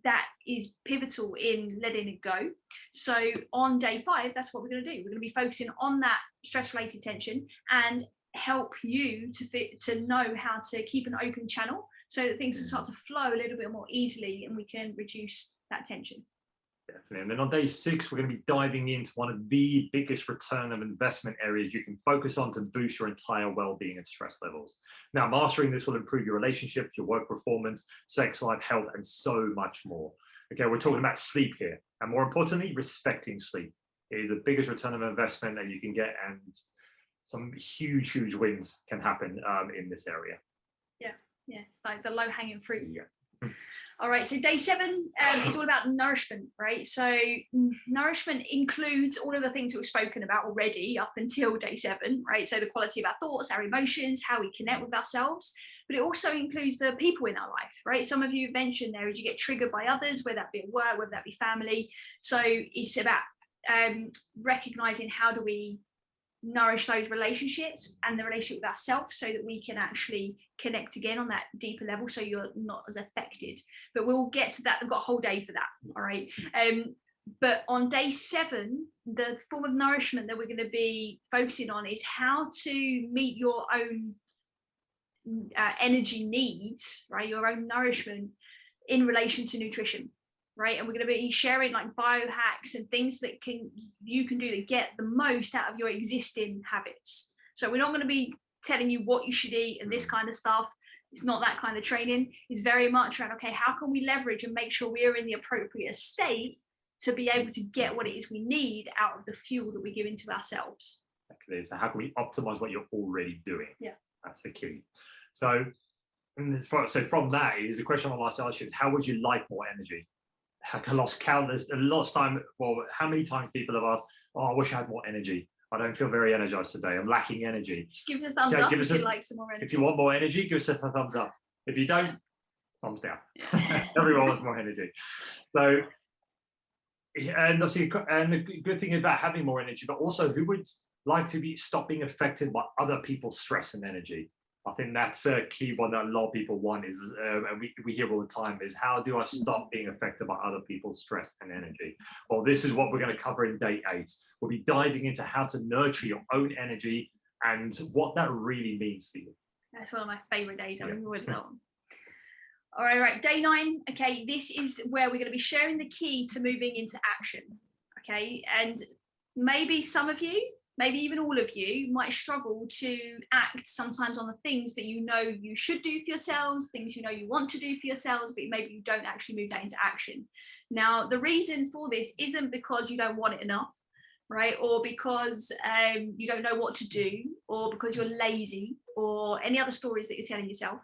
that is pivotal in letting it go. So on day 5, that's what we're going to do. We're going to be focusing on that stress-related tension and help you to know how to keep an open channel so that things can start to flow a little bit more easily and we can reduce that tension. Definitely. And then on day 6, we're going to be diving into one of the biggest return of investment areas you can focus on to boost your entire well-being and stress levels. Now, mastering this will improve your relationships, your work performance, sex life, health, and so much more. Okay, we're talking about sleep here. And more importantly, respecting sleep. It is the biggest return of investment that you can get, and some huge, huge wins can happen in this area. Yeah, it's like the low-hanging fruit. Yeah. All right, so day 7 is all about nourishment, right? So nourishment includes all of the things that we've spoken about already up until day 7, right? So the quality of our thoughts, our emotions, how we connect with ourselves, but it also includes the people in our life, right? Some of you mentioned there is you get triggered by others, whether that be at work, whether that be family. So it's about recognizing how do we nourish those relationships and the relationship with ourselves so that we can actually connect again on that deeper level, so you're not as affected. But we'll get to that. I've got a whole day for that. All right. But on day 7, the form of nourishment that we're going to be focusing on is how to meet your own energy needs, right? Your own nourishment in relation to nutrition. Right, and we're going to be sharing like biohacks and things that you can do to get the most out of your existing habits. So we're not going to be telling you what you should eat and this kind of stuff. It's not that kind of training. It's very much around, okay, how can we leverage and make sure we are in the appropriate state to be able to get what it is we need out of the fuel that we give into ourselves. Exactly. So how can we optimize what you're already doing? Yeah, that's the key. So from that is the question I'd like to ask you is, how would you like more energy? I lost countless, a lot of time. Well, how many times people have asked, "Oh, I wish I had more energy. I don't feel very energized today. I'm lacking energy." Just give us a thumbs up if you like some more energy. If you want more energy, give us a thumbs up. If you don't, thumbs down. Everyone wants more energy. So, and obviously, and the good thing about having more energy, but also who would like to stop being affected by other people's stress and energy? I think that's a key one that a lot of people want is, and we hear all the time, is how do I stop being affected by other people's stress and energy? Well, this is what we're going to cover in day 8. We'll be diving into how to nurture your own energy and what that really means for you. That's one of my favorite days. I remember that one. All right, day 9. Okay, this is where we're going to be sharing the key to moving into action. Okay, and maybe some of you, maybe even all of you, might struggle to act sometimes on the things that you know you should do for yourselves, things you know you want to do for yourselves, but maybe you don't actually move that into action. Now, the reason for this isn't because you don't want it enough, right? Or because you don't know what to do, or because you're lazy, or any other stories that you're telling yourself,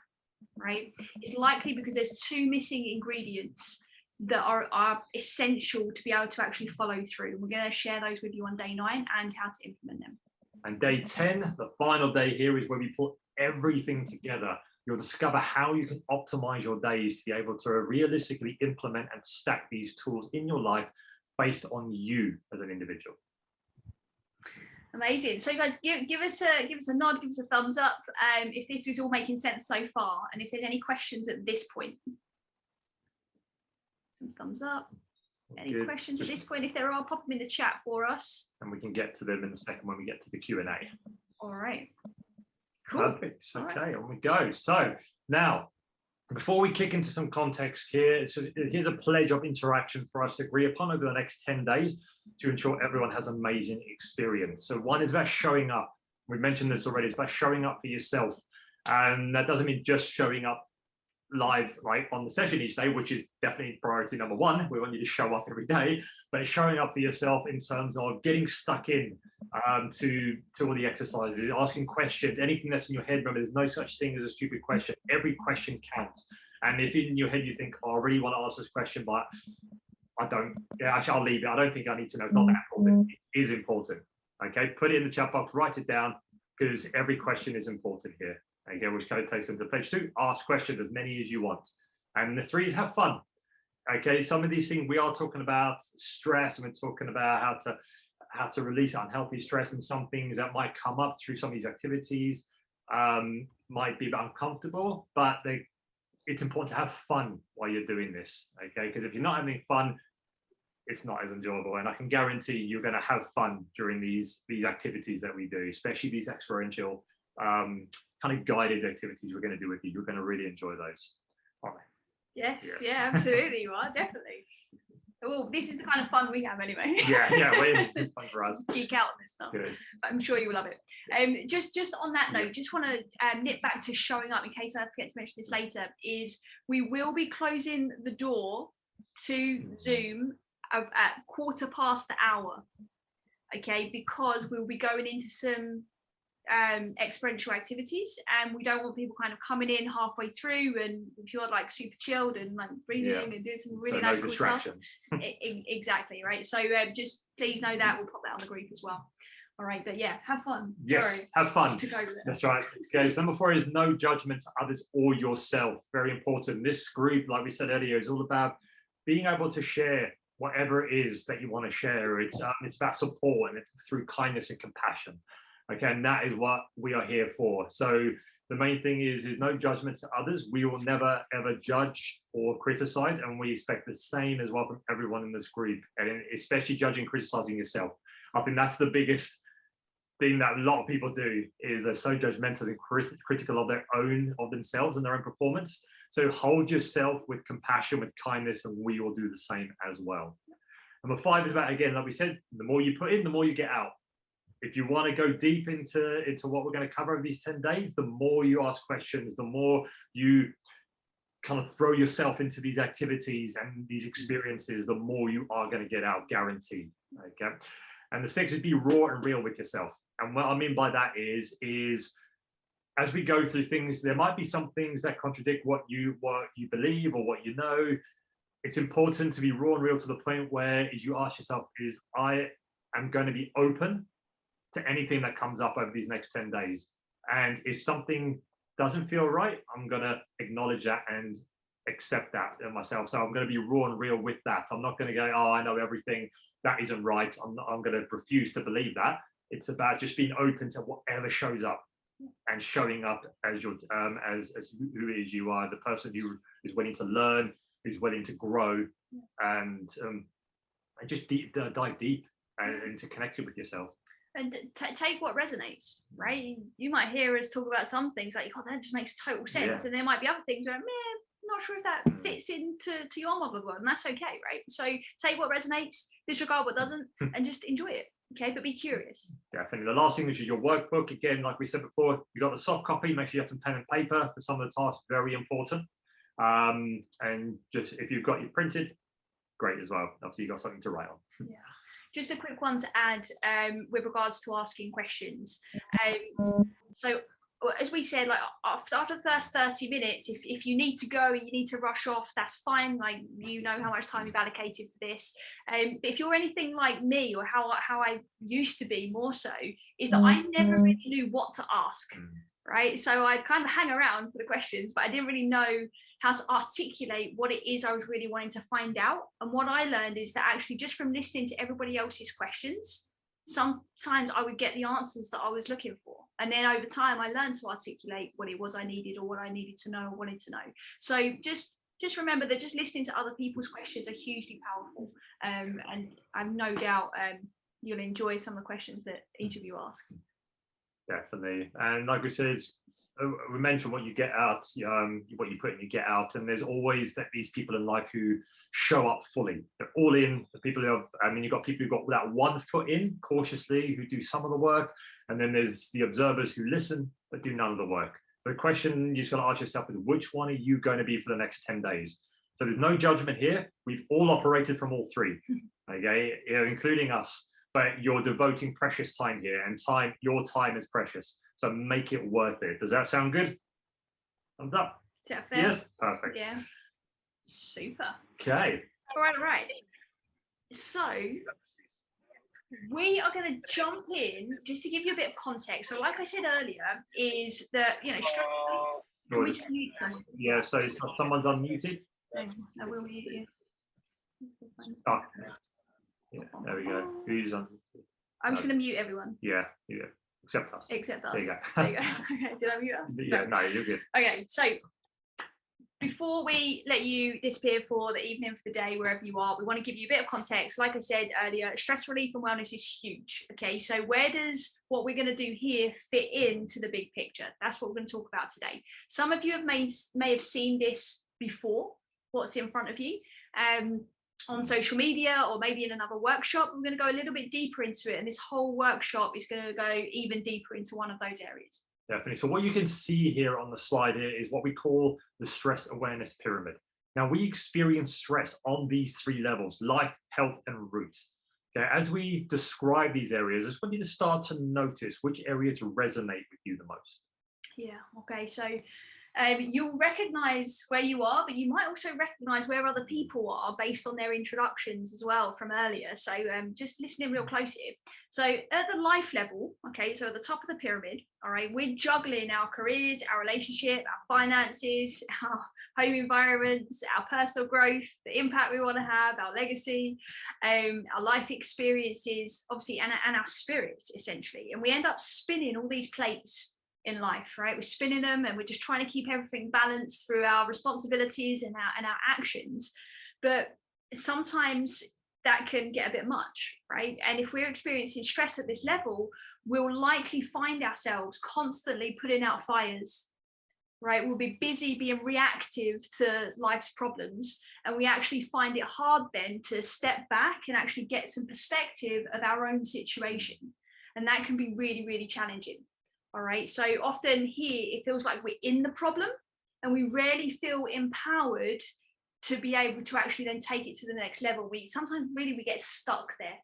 right? It's likely because there's 2 missing ingredients that are essential to be able to actually follow through. We're going to share those with you on day 9 and how to implement them. And day 10, the final day here, is where we put everything together. You'll discover how you can optimize your days to be able to realistically implement and stack these tools in your life based on you as an individual. Amazing. So guys, give us a nod, give us a thumbs up if this is all making sense so far, and if there's any questions at this point. Some thumbs up. Any Good. questions at this point? If there are, pop them in the chat for us. And we can get to them in a second when we get to the Q&A. All right. Cool. Perfect. Okay, on we go. So now, before we kick into some context here, here's a pledge of interaction for us to agree upon over the next 10 days to ensure everyone has an amazing experience. So one is about showing up. We mentioned this already. It's about showing up for yourself. And that doesn't mean just showing up live right on the session each day, which is definitely priority number 1. We want you to show up every day, but it's showing up for yourself in terms of getting stuck in to all the exercises, asking questions, anything that's in your head. Remember, there's no such thing as a stupid question. Every question counts. And if in your head you think, oh, I really want to ask this question, but I don't, yeah, actually I'll leave it. I don't think I need to know. It's not that important. It is important. Okay, put it in the chat box, write it down, because every question is important here. Again, which kind of takes into page 2, ask questions, as many as you want. And the 3 is have fun. Okay, some of these things we are talking about stress, and we're talking about how to release unhealthy stress, and some things that might come up through some of these activities might be uncomfortable, but it's important to have fun while you're doing this. Okay, because if you're not having fun, it's not as enjoyable. And I can guarantee you're going to have fun during these activities that we do, especially these experiential kind of guided activities we're going to do with you. You're going to really enjoy those. All right. Yes, yeah, absolutely. You are, definitely. Well, this is the kind of fun we have anyway. Yeah, it's fun for us. Geek out on this stuff. Good. I'm sure you will love it. Just on that note, just want to nip back to showing up in case I forget to mention this later, is we will be closing the door to Zoom at 1/4 the hour. Okay, because we'll be going into some experiential activities, and we don't want people kind of coming in halfway through and if you're like super chilled and like breathing and doing some really nice cool stuff. Exactly, right? So just please know that we'll pop that on the group as well. All right, but yeah, have fun. Yes, sorry, have fun. That's right. Okay, so number 4 is no judgment to others or yourself. Very important. This group, like we said earlier, is all about being able to share whatever it is that you want to share. It's about support, and it's through kindness and compassion. Okay, and that is what we are here for. So the main thing is no judgment to others. We will never ever judge or criticize, and we expect the same as well from everyone in this group, and especially judging, criticizing yourself. I think that's the biggest thing that a lot of people do, is they're so judgmental and critical of themselves and their own performance. So hold yourself with compassion, with kindness, and we will do the same as well. Number 5 is about, again, like we said, the more you put in, the more you get out. If you want to go deep into what we're going to cover over these 10 days, the more you ask questions, the more you kind of throw yourself into these activities and these experiences, the more you are going to get out, guaranteed. Okay. And the 6 is be raw and real with yourself. And what I mean by that is as we go through things, there might be some things that contradict what you believe or what you know. It's important to be raw and real to the point where, as you ask yourself, I am going to be open to anything that comes up over these next 10 days. And if something doesn't feel right, I'm going to acknowledge that and accept that in myself. So I'm going to be raw and real with that. I'm not going to go, oh, I know everything. That isn't right. I'm going to refuse to believe that. It's about just being open to whatever shows up and showing up as your as who it is you are, the person who is willing to learn, who's willing to grow, and just dive deep and to connect it with yourself. And take what resonates, right? You might hear us talk about some things like, oh, that just makes total sense. And there might be other things where, not sure if that fits into your model world, and that's okay, right? So take what resonates, disregard what doesn't, and just enjoy it. Okay, but be curious. Definitely. The last thing is your workbook. Again, like we said before, you got the soft copy. Make sure you have some pen and paper for some of the tasks. Very important. And just if you've got your printed, great as well. Obviously, you got something to write on. Yeah. Just a quick one to add with regards to asking questions. So as we said, like after the first 30 minutes, if you need to go and you need to rush off, that's fine. Like, you know how much time you've allocated for this. But if you're anything like me, or how I used to be more so, is that I never really knew what to ask, right? So I'd kind of hang around for the questions, but I didn't really know how to articulate what it is I was really wanting to find out. And what I learned is that actually just from listening to everybody else's questions, sometimes I would get the answers that I was looking for. And then over time, I learned to articulate what it was I needed, or what I needed to know or wanted to know. So just remember that just listening to other people's questions are hugely powerful. And I've no doubt you'll enjoy some of the questions that each of you ask. Definitely. And like we said, we mentioned what you get out, what you put in, you get out, and there's always these people in life who show up fully. They're all in. The people who have, you've got people who've got that 1 foot in cautiously, who do some of the work, and then there's the observers who listen but do none of the work. So the question you just got to ask yourself is, which one are you going to be for the next 10 days? So there's no judgment here. We've all operated from all 3, okay, including us. But you're devoting precious time here, and your time is precious. So make it worth it. Does that sound good? Thumbs up. Is that fair? Yes, perfect. Yeah. Super. Okay. All right. So we are going to jump in just to give you a bit of context. So like I said earlier, is that, stress. Can we just mute someone? Yeah, so someone's unmuted. I will mute you. Oh. Yeah, there we go. Who's on? I'm just going to mute everyone. Yeah. Except us. Except us. There you go. There you go. Okay, did I mute us? Yeah, no, you're good. Okay, so before we let you disappear for the evening, for the day, wherever you are, we want to give you a bit of context. Like I said earlier, stress relief and wellness is huge. Okay, so where does what we're going to do here fit into the big picture? That's what we're going to talk about today. Some of you may have seen this before, what's in front of you. on social media or maybe in another workshop. We're going to go a little bit deeper into it, and this whole workshop is going to go even deeper into one of those areas. Definitely. So what you can see here on the slide here is what we call the stress awareness pyramid. Now, we experience stress on these three levels: life, health, and roots. Okay, as we describe these areas, I just want you to start to notice which areas resonate with you the most. Yeah, okay, so you'll recognize where you are, but you might also recognize where other people are based on their introductions as well from earlier. So just listening real closely. So at the life level, okay, so at the top of the pyramid, all right, we're juggling our careers, our relationship, our finances, our home environments, our personal growth, the impact we want to have, our legacy, our life experiences, obviously, and our spirits, essentially. And we end up spinning all these plates in life, right? We're spinning them, and we're just trying to keep everything balanced through our responsibilities and our actions. But sometimes that can get a bit much, right? And if we're experiencing stress at this level, we'll likely find ourselves constantly putting out fires, right? We'll be busy being reactive to life's problems, and we actually find it hard then to step back and actually get some perspective of our own situation. And that can be really, really challenging. All right, so often here it feels like we're in the problem, and we rarely feel empowered to be able to actually then take it to the next level. We get stuck there,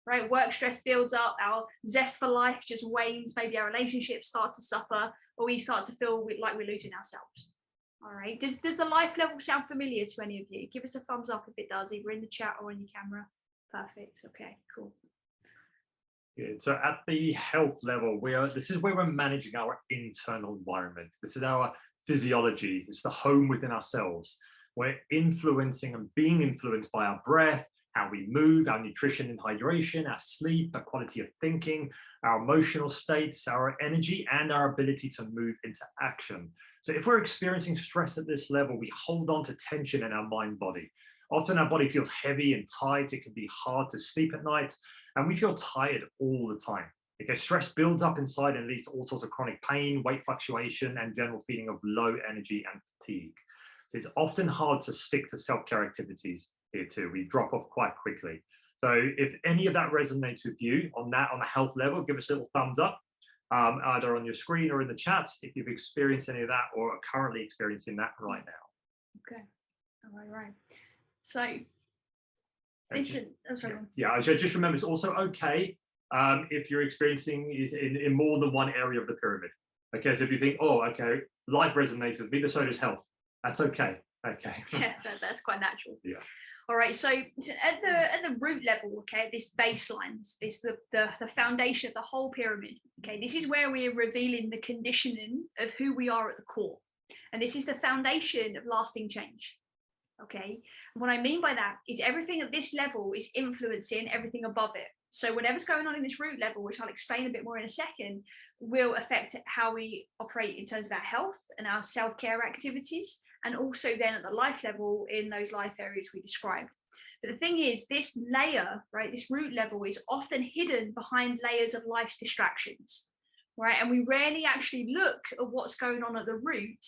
right? Work stress builds up, our zest for life just wanes, maybe our relationships start to suffer, or we start to feel like we're losing ourselves. All right, does the life level sound familiar to any of you? Give us a thumbs up if it does, either in the chat or on your camera. Perfect, okay, cool. Good. So at the health level, this is where we're managing our internal environment. This is our physiology. It's the home within ourselves. We're influencing and being influenced by our breath, how we move, our nutrition and hydration, our sleep, our quality of thinking, our emotional states, our energy, and our ability to move into action. So if we're experiencing stress at this level, we hold on to tension in our mind-body. Often our body feels heavy and tight. It can be hard to sleep at night, and we feel tired all the time. Okay, stress builds up inside and leads to all sorts of chronic pain, weight fluctuation, and general feeling of low energy and fatigue. So it's often hard to stick to self-care activities here too. We drop off quite quickly. So if any of that resonates with you on the health level, give us a little thumbs up, either on your screen or in the chat if you've experienced any of that or are currently experiencing that right now. Okay, all right. So listen, yeah, so just remember, it's also okay if you're experiencing is in more than one area of the pyramid. Okay, so if you think, oh, okay, life resonates with me, but so does health. That's okay. Okay. Yeah, that's quite natural. Yeah. All right. So at the root level, okay, this baseline, this the foundation of the whole pyramid. Okay, this is where we're revealing the conditioning of who we are at the core, and this is the foundation of lasting change. Okay, and what I mean by that is everything at this level is influencing everything above it. So whatever's going on in this root level, which I'll explain a bit more in a second, will affect how we operate in terms of our health and our self-care activities, and also then at the life level in those life areas we described. But the thing is, this layer, right, this root level is often hidden behind layers of life's distractions, right? And we rarely actually look at what's going on at the root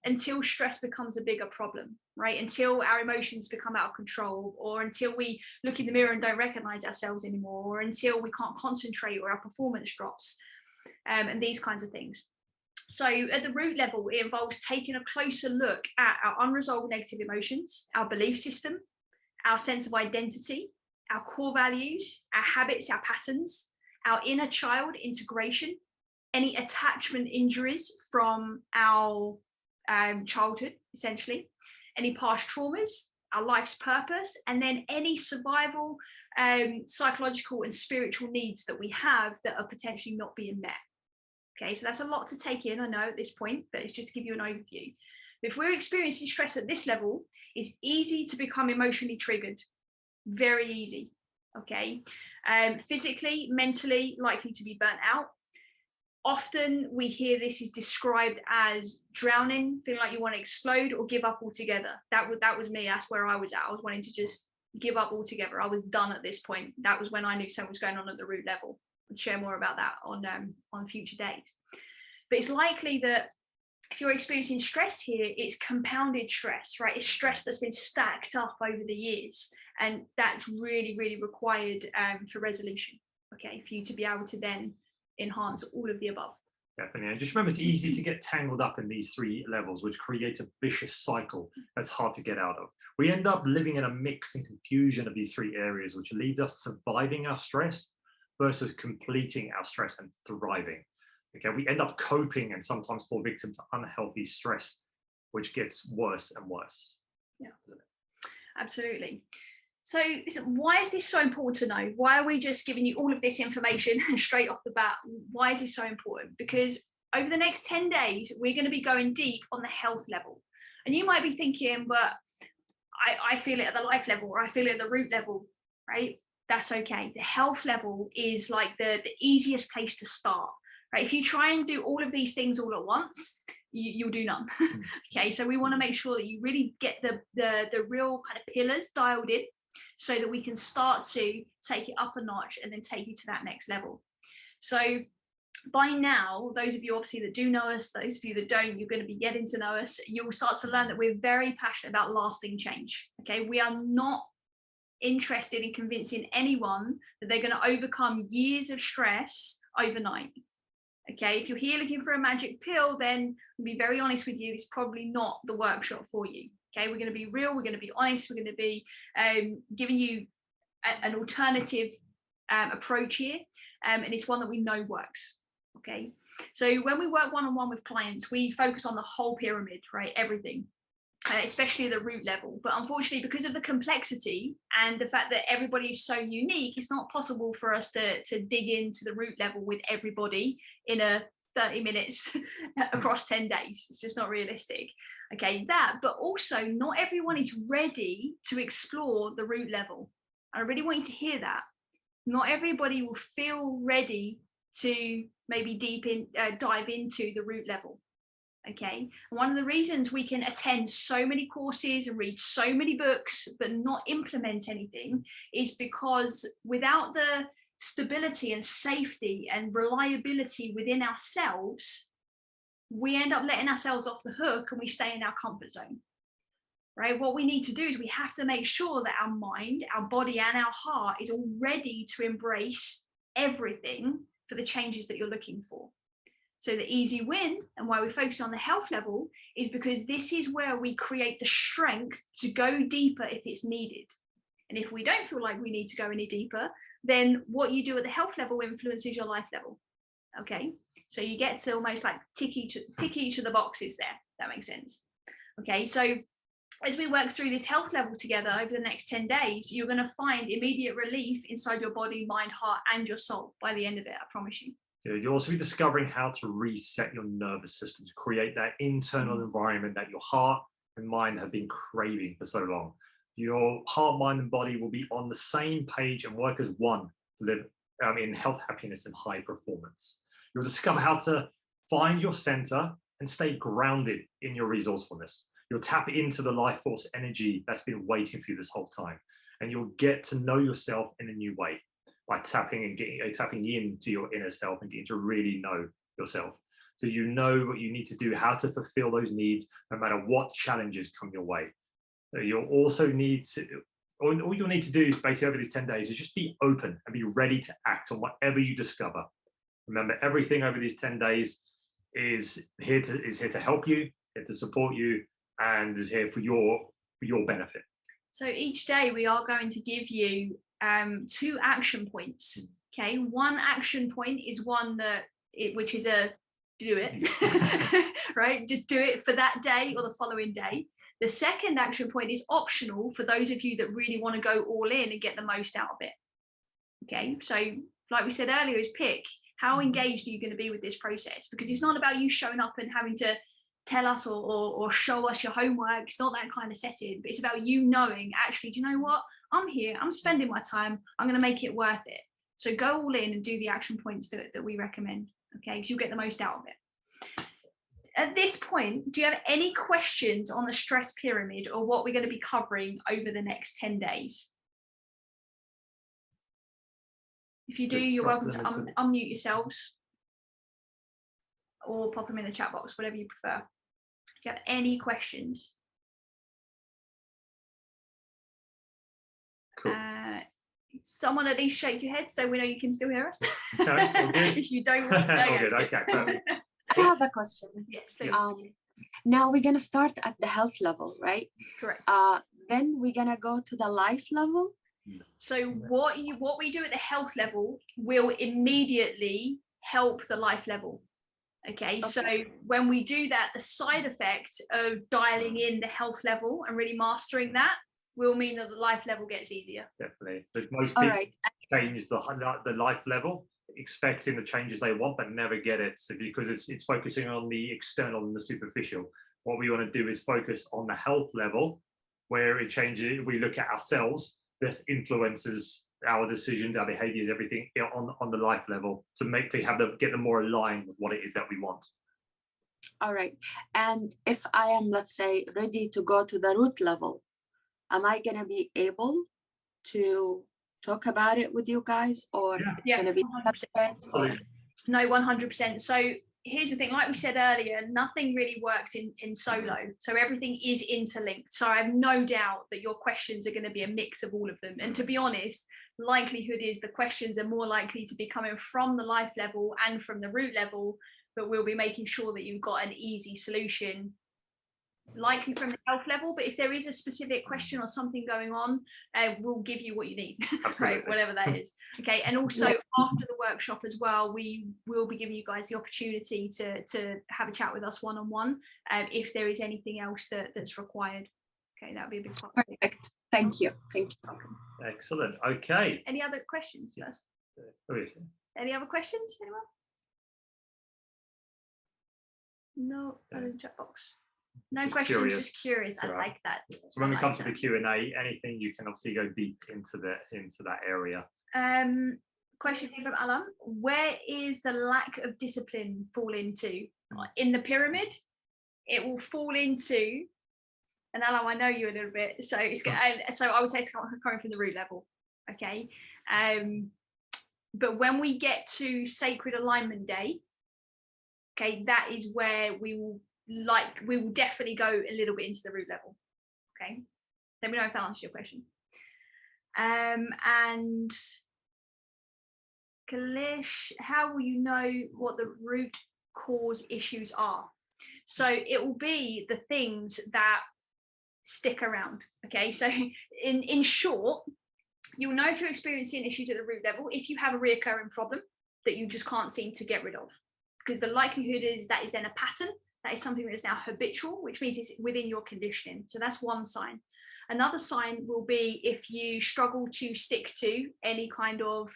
until stress becomes a bigger problem, right? Until our emotions become out of control, or until we look in the mirror and don't recognize ourselves anymore, or until we can't concentrate or our performance drops, and these kinds of things. So at the root level, it involves taking a closer look at our unresolved negative emotions, our belief system, our sense of identity, our core values, our habits, our patterns, our inner child integration, any attachment injuries from our childhood, essentially, any past traumas, our life's purpose, and then any survival, psychological and spiritual needs that we have that are potentially not being met. Okay, so that's a lot to take in, I know at this point, but it's just to give you an overview. If we're experiencing stress at this level, it's easy to become emotionally triggered, very easy, okay? Physically, mentally, likely to be burnt out. Often we hear this is described as drowning, feeling like you want to explode or give up altogether. That was me, that's where I was at. I was wanting to just give up altogether. I was done at this point. That was when I knew something was going on at the root level. I'll share more about that on future days. But it's likely that if you're experiencing stress here, it's compounded stress, right? It's stress that's been stacked up over the years. And that's really, really required for resolution, okay, for you to be able to then enhance all of the above. Definitely. And just remember, it's easy to get tangled up in these 3 levels, which creates a vicious cycle that's hard to get out of. We end up living in a mix and confusion of these 3 areas, which leads us surviving our stress versus completing our stress and thriving. Okay, we end up coping and sometimes fall victim to unhealthy stress, which gets worse and worse. Yeah, absolutely. So why is this so important to know? Why are we just giving you all of this information straight off the bat? Why is this so important? Because over the next 10 days, we're going to be going deep on the health level. And you might be thinking, but I feel it at the life level, or I feel it at the root level, right? That's okay. The health level is like the easiest place to start, right? If you try and do all of these things all at once, you'll do none. Okay, so we want to make sure that you really get the real kind of pillars dialed in, so that we can start to take it up a notch and then take you to that next level. So by now, those of you obviously that do know us, those of you that don't, you're going to be getting to know us. You'll start to learn that we're very passionate about lasting change. Okay, we are not interested in convincing anyone that they're going to overcome years of stress overnight. Okay, if you're here looking for a magic pill, then I'll be very honest with you, it's probably not the workshop for you. Okay, we're going to be real, we're going to be honest, we're going to be giving you an alternative approach here, and it's one that we know works. Okay, so when we work one-on-one with clients, we focus on the whole pyramid, right? Everything, especially the root level. But unfortunately, because of the complexity and the fact that everybody is so unique, it's not possible for us to dig into the root level with everybody in a 30 minutes across 10 days. It's just not realistic. Okay, but also not everyone is ready to explore the root level. I really want you to hear that. Not everybody will feel ready to maybe dive into the root level. Okay, and one of the reasons we can attend so many courses and read so many books but not implement anything is because without the stability and safety and reliability within ourselves, we end up letting ourselves off the hook and we stay in our comfort zone, right? What we need to do is we have to make sure that our mind, our body, and our heart is all ready to embrace everything for the changes that you're looking for. So the easy win, and why we focus on the health level, is because this is where we create the strength to go deeper if it's needed. And if we don't feel like we need to go any deeper, then what you do at the health level influences your life level. Okay, so you get to almost like tick each of the boxes there. That makes sense. Okay, so as we work through this health level together over the next 10 days, you're going to find immediate relief inside your body, mind, heart, and your soul by the end of it, I promise you. You'll also be discovering how to reset your nervous system to create that internal environment that your heart and mind have been craving for so long. Your heart, mind, and body will be on the same page and work as one to live in health, happiness, and high performance. You'll discover how to find your center and stay grounded in your resourcefulness. You'll tap into the life force energy that's been waiting for you this whole time, and you'll get to know yourself in a new way by tapping into your inner self and getting to really know yourself. So you know what you need to do, how to fulfill those needs, no matter what challenges come your way. You'll also need to, all you'll need to do is basically over these 10 days is just be open and be ready to act on whatever you discover. Remember, everything over these 10 days is here to help you, here to support you, and is here for your benefit. So each day we are going to give you 2 action points. Okay, one action point is one which is a do it, right? Just do it for that day or the following day. The second action point is optional for those of you that really want to go all in and get the most out of it. Okay, so like we said earlier, is pick how engaged are you going to be with this process, because it's not about you showing up and having to tell us or show us your homework. It's not that kind of setting, but it's about you knowing, actually, do you know what? I'm here, I'm spending my time, I'm going to make it worth it. So go all in and do the action points that we recommend, okay? Because you'll get the most out of it. At this point, do you have any questions on the stress pyramid or what we're going to be covering over the next 10 days? If you do, you're welcome to unmute yourselves or pop them in the chat box, whatever you prefer. If you have any questions. someone at least shake your head so we know you can still hear us? Okay, if you don't want to. All good. Okay, perfect. I have a question. Yes, please. Now we're gonna start at the health level, right? Correct. Then we're gonna go to the life level. So what we do at the health level will immediately help the life level. Okay, so when we do that, the side effect of dialing in the health level and really mastering that will mean that the life level gets easier. Definitely. But most people change the life level, expecting the changes they want, but never get it. So because it's focusing on the external and the superficial. What we want to do is focus on the health level, where it changes. We look at ourselves. This influences our decisions, our behaviors, everything on the life level to get them more aligned with what it is that we want. All right. And if I am, let's say, ready to go to the root level, am I going to be able to talk about it with you guys, or it's going to be separate? No, 100%. So here's the thing, like we said earlier, nothing really works in solo. So everything is interlinked. So I have no doubt that your questions are going to be a mix of all of them. And to be honest, likelihood is the questions are more likely to be coming from the life level and from the root level, but we'll be making sure that you've got an easy solution, likely from the health level. But if there is a specific question or something going on, we'll give you what you need, right, whatever that is. Okay, and also after the workshop as well, we will be giving you guys the opportunity to have a chat with us one-on-one if there is anything else that's required. Okay, that would be a big part. Perfect. Thank you. Thank you. Excellent. Okay. Any other questions first? Any other questions, anyone? No, chat box. No just questions, curious. Just curious. I like that. So when we come to the Q&A, anything you can obviously go deep into that area. Question from Alan: where is the lack of discipline fall into? In the pyramid, it will fall into. And Alan, I know you a little bit, so it's so I would say it's coming from the root level. Okay, but when we get to Sacred Alignment Day, okay, that is where we will definitely go a little bit into the root level. Okay, let me know if that answers your question. And Kalish, how will you know what the root cause issues are? So it will be the things that stick around. Okay, so in short, you'll know if you're experiencing issues at the root level if you have a reoccurring problem that you just can't seem to get rid of, because the likelihood is that is then a pattern. That is something that is now habitual, which means it's within your conditioning. So that's one sign. Another sign will be if you struggle to stick to any kind of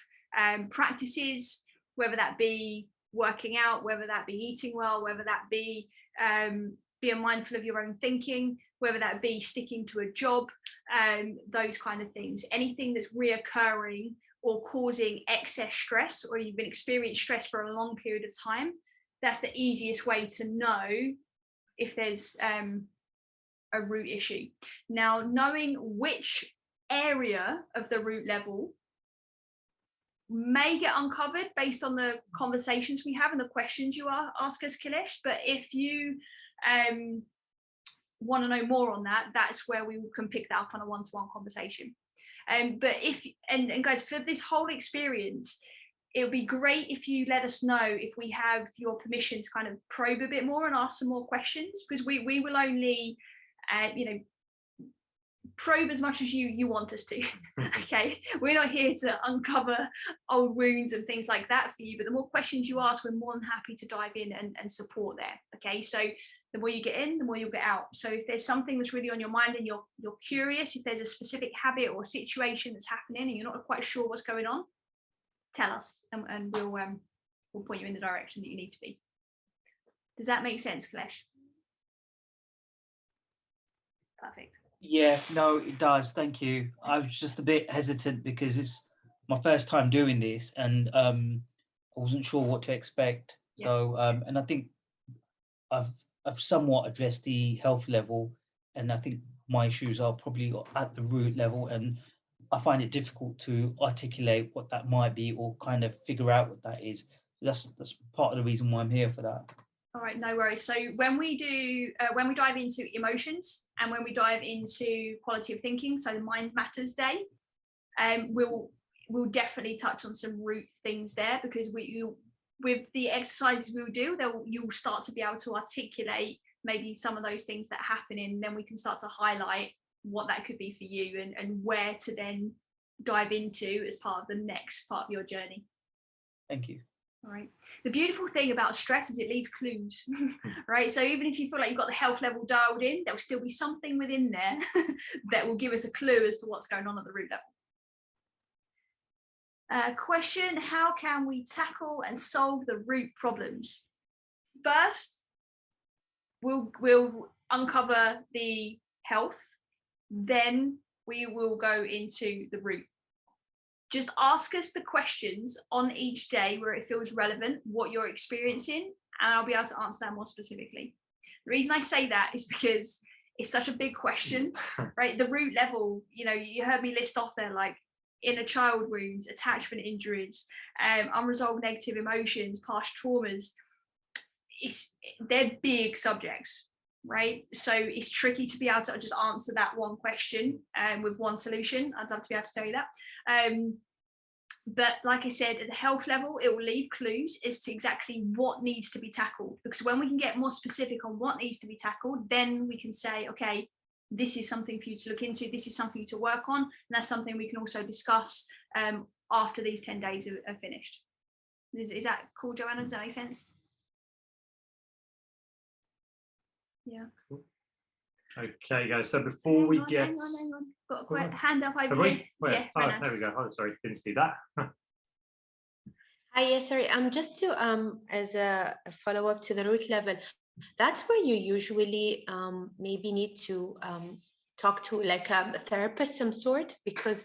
practices, whether that be working out, whether that be eating well, whether that be being mindful of your own thinking, whether that be sticking to a job, those kind of things. Anything that's reoccurring or causing excess stress, or you've been experiencing stress for a long period of time, that's the easiest way to know if there's a root issue. Now, knowing which area of the root level may get uncovered based on the conversations we have and the questions you ask us, Kailesh, but if you want to know more on that, that's where we can pick that up on a one-to-one conversation. But if and guys, for this whole experience, it would be great if you let us know if we have your permission to kind of probe a bit more and ask some more questions, because we will only probe as much as you want us to. Okay, we're not here to uncover old wounds and things like that for you, but the more questions you ask, we're more than happy to dive in and support there. Okay, so the more you get in, the more you'll get out. So if there's something that's really on your mind and you're curious, if there's a specific habit or situation that's happening and you're not quite sure what's going on, tell us, and we'll point you in the direction that you need to be. Does that make sense, Kailesh? Perfect. Yeah, no, it does. Thank you. I was just a bit hesitant because it's my first time doing this, and I wasn't sure what to expect. Yeah. So, and I think I've somewhat addressed the health level, and I think my issues are probably at the root level, and I find it difficult to articulate what that might be or kind of figure out what that is. That's part of the reason why I'm here for that. All right, no worries. So when we dive into emotions and when we dive into quality of thinking, so the Mind Matters Day, we'll definitely touch on some root things there, because with the exercises we'll do, you'll start to be able to articulate maybe some of those things that are happening, and then we can start to highlight what that could be for you, and where to then dive into as part of the next part of your journey. Thank you. All right. The beautiful thing about stress is it leaves clues, right? So even if you feel like you've got the health level dialed in, there'll still be something within there that will give us a clue as to what's going on at the root level. Question: how can we tackle and solve the root problems? First, we'll uncover the health, then we will go into the root. Just ask us the questions on each day where it feels relevant, what you're experiencing, and I'll be able to answer that more specifically. The reason I say that is because it's such a big question, right? The root level, you heard me list off there, like inner child wounds, attachment injuries, unresolved negative emotions, past traumas. They're big subjects, right? So it's tricky to be able to just answer that one question with one solution. I'd love to be able to tell you that. But like I said, at the health level, it will leave clues as to exactly what needs to be tackled, because when we can get more specific on what needs to be tackled, then we can say, okay, this is something for you to look into, this is something to work on, and that's something we can also discuss after these 10 days are finished. Is that cool, Joanna? Does that make sense? Yeah. Okay, guys. So before we get, hang on. Got a quick hand up over here. Yeah, oh, there we go. Oh, sorry, didn't see that. Hi, yes, sorry. Just to as a follow-up to the root level, that's where you usually maybe need to talk to like a therapist some sort, because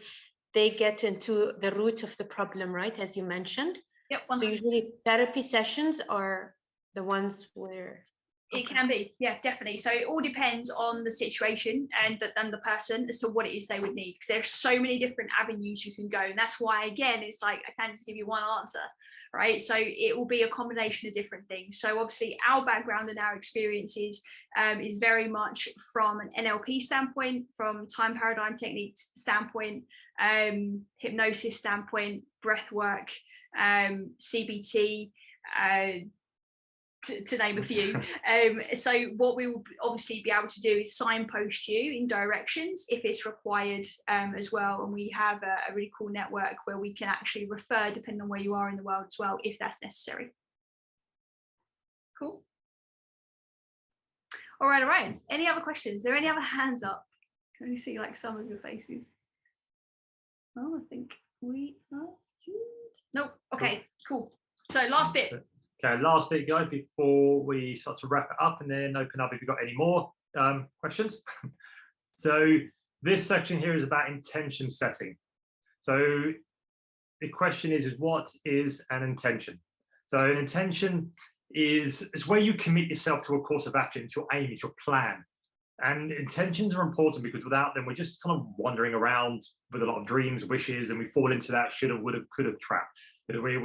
they get into the root of the problem, right? As you mentioned. Yep. So usually therapy sessions are the ones where it can be, yeah, definitely. So it all depends on the situation and the person as to what it is they would need, because there's so many different avenues you can go, and that's why, again, it's like I can't just give you one answer, right? So it will be a combination of different things. So obviously our background and our experiences is very much from an NLP standpoint, from time paradigm techniques standpoint, hypnosis standpoint, breath work, CBT, to name a few. So what we will obviously be able to do is signpost you in directions if it's required as well. And we have a really cool network where we can actually refer depending on where you are in the world as well, if that's necessary. Cool. All right. Any other questions? Are there any other hands up? Can you see like some of your faces? Oh, I think we are. Nope. Okay, cool. So last bit. Okay, last bit, guys, before we start to wrap it up and then open up if you've got any more questions. So this section here is about intention setting. So the question is what is an intention? So an intention is where you commit yourself to a course of action. It's your aim, it's your plan. And intentions are important because without them, we're just kind of wandering around with a lot of dreams, wishes, and we fall into that shoulda, woulda, coulda trap. Where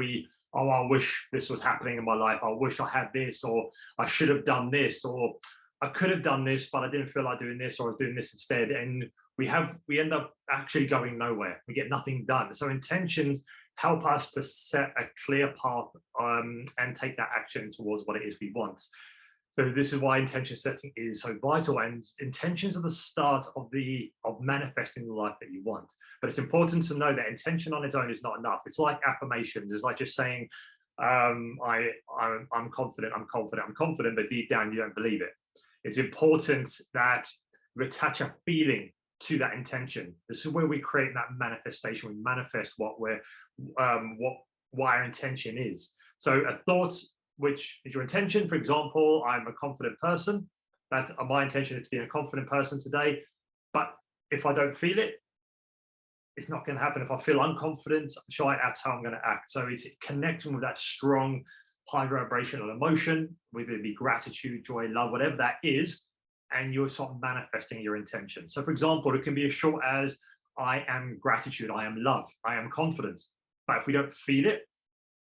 oh, I wish this was happening in my life. I wish I had this, or I should have done this, or I could have done this, but I didn't feel like doing this, or I was doing this instead. And we end up actually going nowhere. We get nothing done. So intentions help us to set a clear path and take that action towards what it is we want. So this is why intention setting is so vital, and intentions are the start of manifesting the life that you want. But it's important to know that intention on its own is not enough. It's like affirmations. It's like just saying, I'm confident, but deep down you don't believe it. It's important that we attach a feeling to that intention. This is where we create that manifestation. We manifest what our intention is. So a thought, which is your intention. For example, I'm a confident person. That's my intention is to be a confident person today. But if I don't feel it, it's not going to happen. If I feel unconfident, shy, that's how I'm going to act. So it's connecting with that strong, high vibrational emotion, whether it be gratitude, joy, love, whatever that is, and you're sort of manifesting your intention. So for example, it can be as short as I am gratitude, I am love, I am confidence. But if we don't feel it,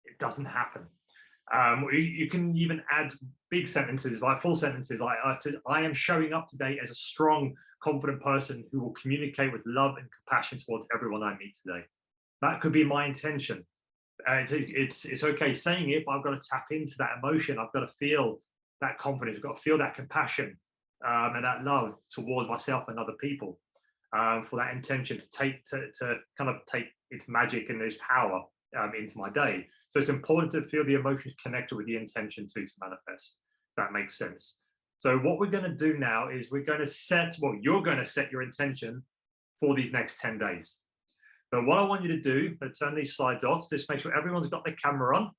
it doesn't happen. You can even add big sentences, like full sentences, like I am showing up today as a strong, confident person who will communicate with love and compassion towards everyone I meet today. That could be my intention. It's okay saying it, but I've got to tap into that emotion. I've got to feel that confidence. I've got to feel that compassion and that love towards myself and other people, for that intention to kind of take its magic and its power into my day. So it's important to feel the emotions connected with the intention to manifest. If that makes sense. So what we're going to do now is you're going to set your intention for these next 10 days. But what I want you to do, let's turn these slides off, just make sure everyone's got their camera on.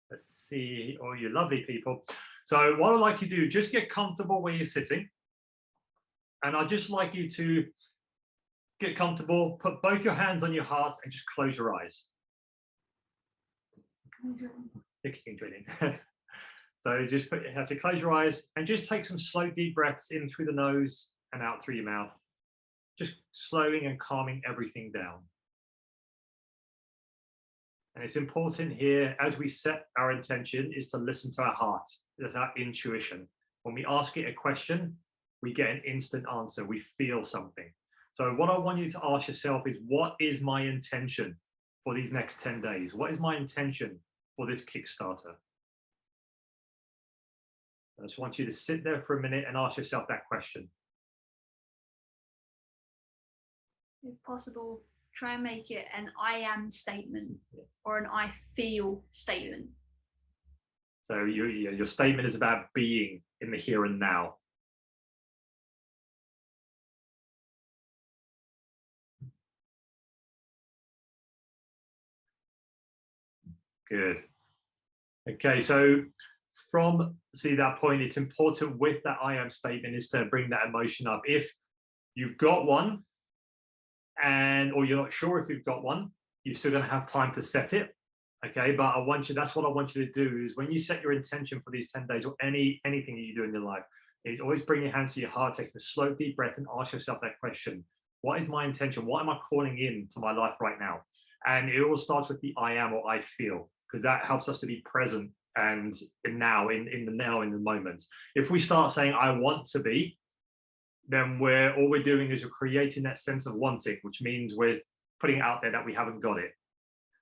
Let's see all you lovely people. So what I'd like you to do, just get comfortable where you're sitting. And I'd just like you to get comfortable, put both your hands on your heart and just close your eyes. So just have to close your eyes and just take some slow, deep breaths in through the nose and out through your mouth. Just slowing and calming everything down. And it's important here, as we set our intention, is to listen to our heart. That's our intuition. When we ask it a question, we get an instant answer. We feel something. So what I want you to ask yourself is, what is my intention for these next 10 days? What is my intention for this Kickstarter? I just want you to sit there for a minute and ask yourself that question. If possible, try and make it an I am statement or an I feel statement. So your statement is about being in the here and now. Good. Okay, so from that point, it's important with that I am statement is to bring that emotion up. If you've got one, or you're not sure if you've got one, you're still going to have time to set it. Okay, but that's what I want you to do, is when you set your intention for these 10 days or anything that you do in your life, is always bring your hands to your heart, take a slow, deep breath and ask yourself that question. What is my intention? What am I calling in to my life right now? And it all starts with the I am or I feel, because that helps us to be present and in the moment. If we start saying I want to be, then all we're doing is we're creating that sense of wanting, which means we're putting it out there that we haven't got it.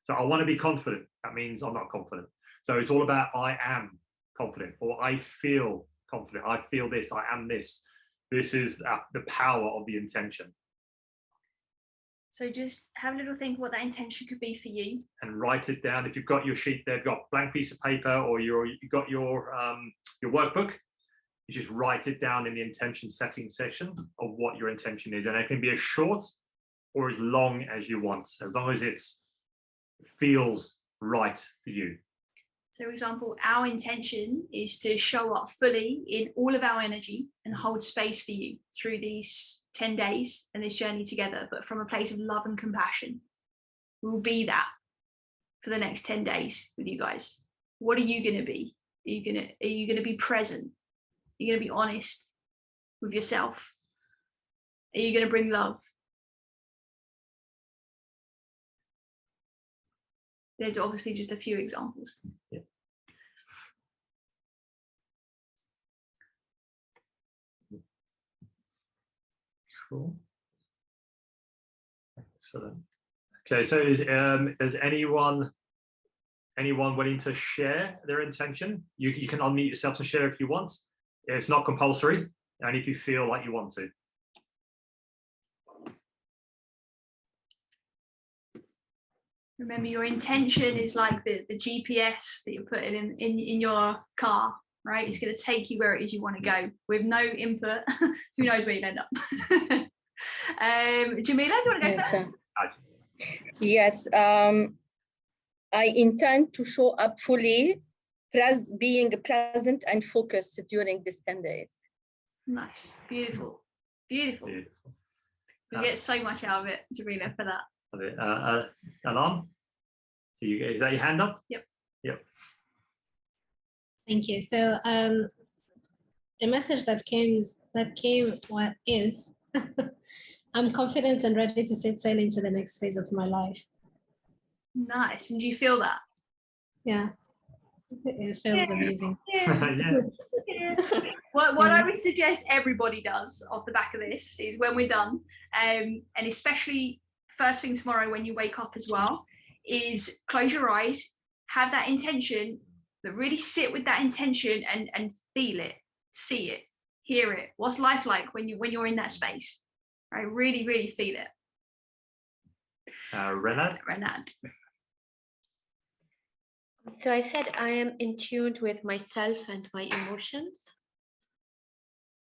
So I want to be confident. That means I'm not confident. So it's all about I am confident, or I feel confident. I feel this, I am this. This is the power of the intention. So just have a little think what that intention could be for you. And write it down. If you've got your sheet there, got a blank piece of paper, or you've got your workbook, you just write it down in the intention setting section of what your intention is. And it can be as short or as long as you want, as long as it feels right for you. So for example, our intention is to show up fully in all of our energy and hold space for you through these 10 days and this journey together, but from a place of love and compassion. We will be that for the next 10 days with you guys. What are you going to be? Are you going to be present? Are you going to be honest with yourself? Are you going to bring love? There's obviously just a few examples. Yeah. Cool. Excellent. Okay, so is anyone willing to share their intention? You can unmute yourself and share if you want. It's not compulsory, and if you feel like you want to. Remember, your intention is like the GPS that you're putting in your car, right? It's going to take you where it is you want to go with no input. Who knows where you'll end up? Jamila, do you want to go first? Yes, I intend to show up fully, being present and focused during these 10 days. Nice, beautiful, beautiful. You get so much out of it, Jamila, for that. Alam, so is that your hand up? Yep. Thank you. So the message that came is I'm confident and ready to set sail into the next phase of my life. Nice. And do you feel that? Yeah. It feels amazing. Yeah. What I would suggest everybody does off the back of this is when we're done, and especially first thing tomorrow when you wake up as well, is close your eyes, have that intention, but really sit with that intention and feel it, see it, hear it. What's life like when you're in that space? Right, really, really feel it. Renad? So I said I am in tune with myself and my emotions.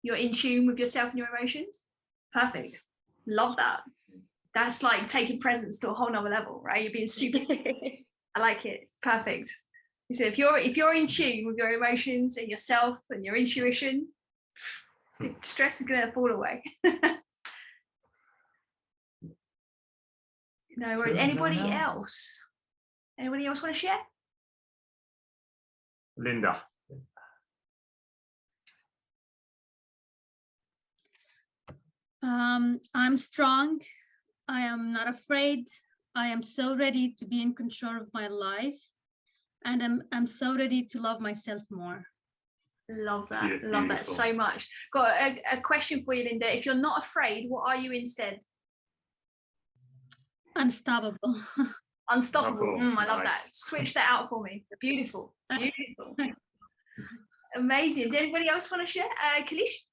You're in tune with yourself and your emotions? Perfect. Love that. That's like taking presence to a whole nother level, right? You're being super I like it. Perfect. So if you're in tune with your emotions and yourself and your intuition, stress is gonna fall away. No worries. Anybody else? Anybody else want to share? Linda. I'm strong. I am not afraid. I am so ready to be in control of my life. And I'm so ready to love myself more. Love that. Love that so much. Got a question for you, Linda. If you're not afraid, what are you instead? Unstoppable. Unstoppable. I love that. Switch that out for me. Beautiful. Beautiful. Amazing. Does anybody else want to share? Kalish?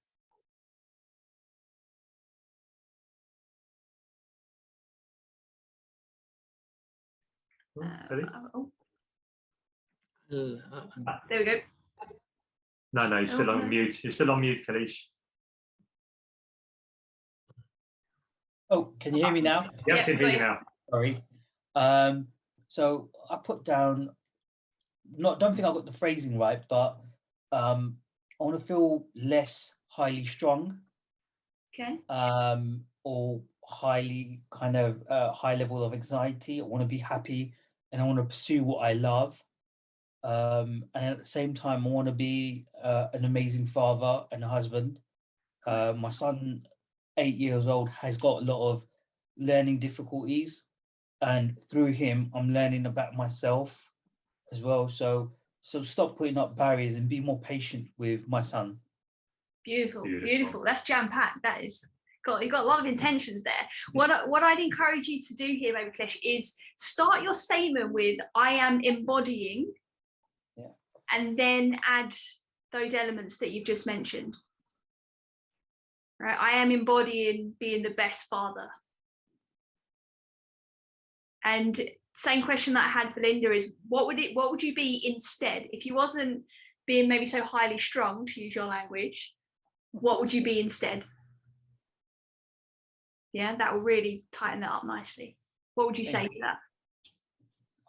There we go. No, you're still on mute. You're still on mute, Kalish. Oh, can you hear me now? Yep, can hear you now. Sorry. So I put down, don't think I got the phrasing right, but I want to feel less highly strung. Okay. Or highly high level of anxiety. I want to be happy and I want to pursue what I love. And at the same time, I want to be an amazing father and a husband. My son, 8 years old, has got a lot of learning difficulties, and through him, I'm learning about myself as well. So stop putting up barriers and be more patient with my son. Beautiful, beautiful. That's jam-packed. That is. You've got a lot of intentions there. What I'd encourage you to do here, maybe, Klesh, is start your statement with "I am embodying," and then add those elements that you've just mentioned. Right? I am embodying being the best father. And same question that I had for Linda is, what would you be instead if you wasn't being maybe so highly strung, to use your language? What would you be instead? Yeah, that will really tighten that up nicely. What would you say to that?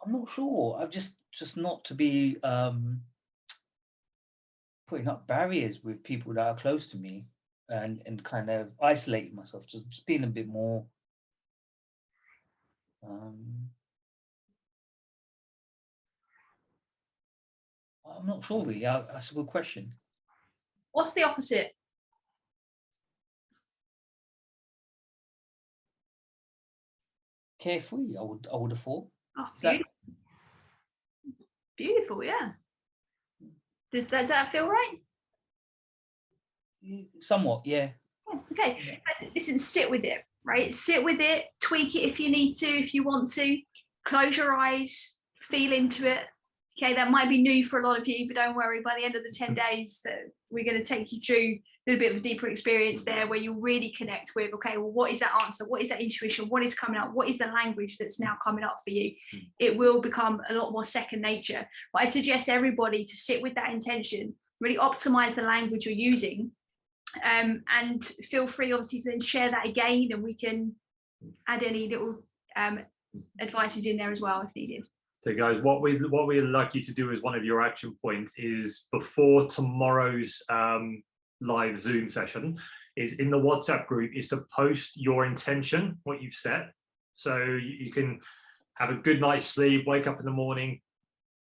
I'm not sure. I've just not to be putting up barriers with people that are close to me and kind of isolating myself, just being a bit more I'm not sure really. That's a good question. What's the opposite? Carefree, I would have thought. Oh, beautiful. Beautiful, yeah. Does that feel right? Somewhat, yeah. Okay, listen, sit with it, right? Sit with it, tweak it if you need to, if you want to. Close your eyes, feel into it. Okay, that might be new for a lot of you, but don't worry, by the end of the 10 days that we're going to take you through a little bit of a deeper experience there where you'll really connect with, okay, well, what is that answer? What is that intuition? What is coming up? What is the language that's now coming up for you? It will become a lot more second nature. But I'd suggest everybody to sit with that intention, really optimize the language you're using, and feel free, obviously, to then share that again, and we can add any little advices in there as well if needed. So guys, what we'd like you to do as one of your action points is before tomorrow's live Zoom session is in the WhatsApp group is to post your intention, what you've set. So you can have a good night's sleep, wake up in the morning,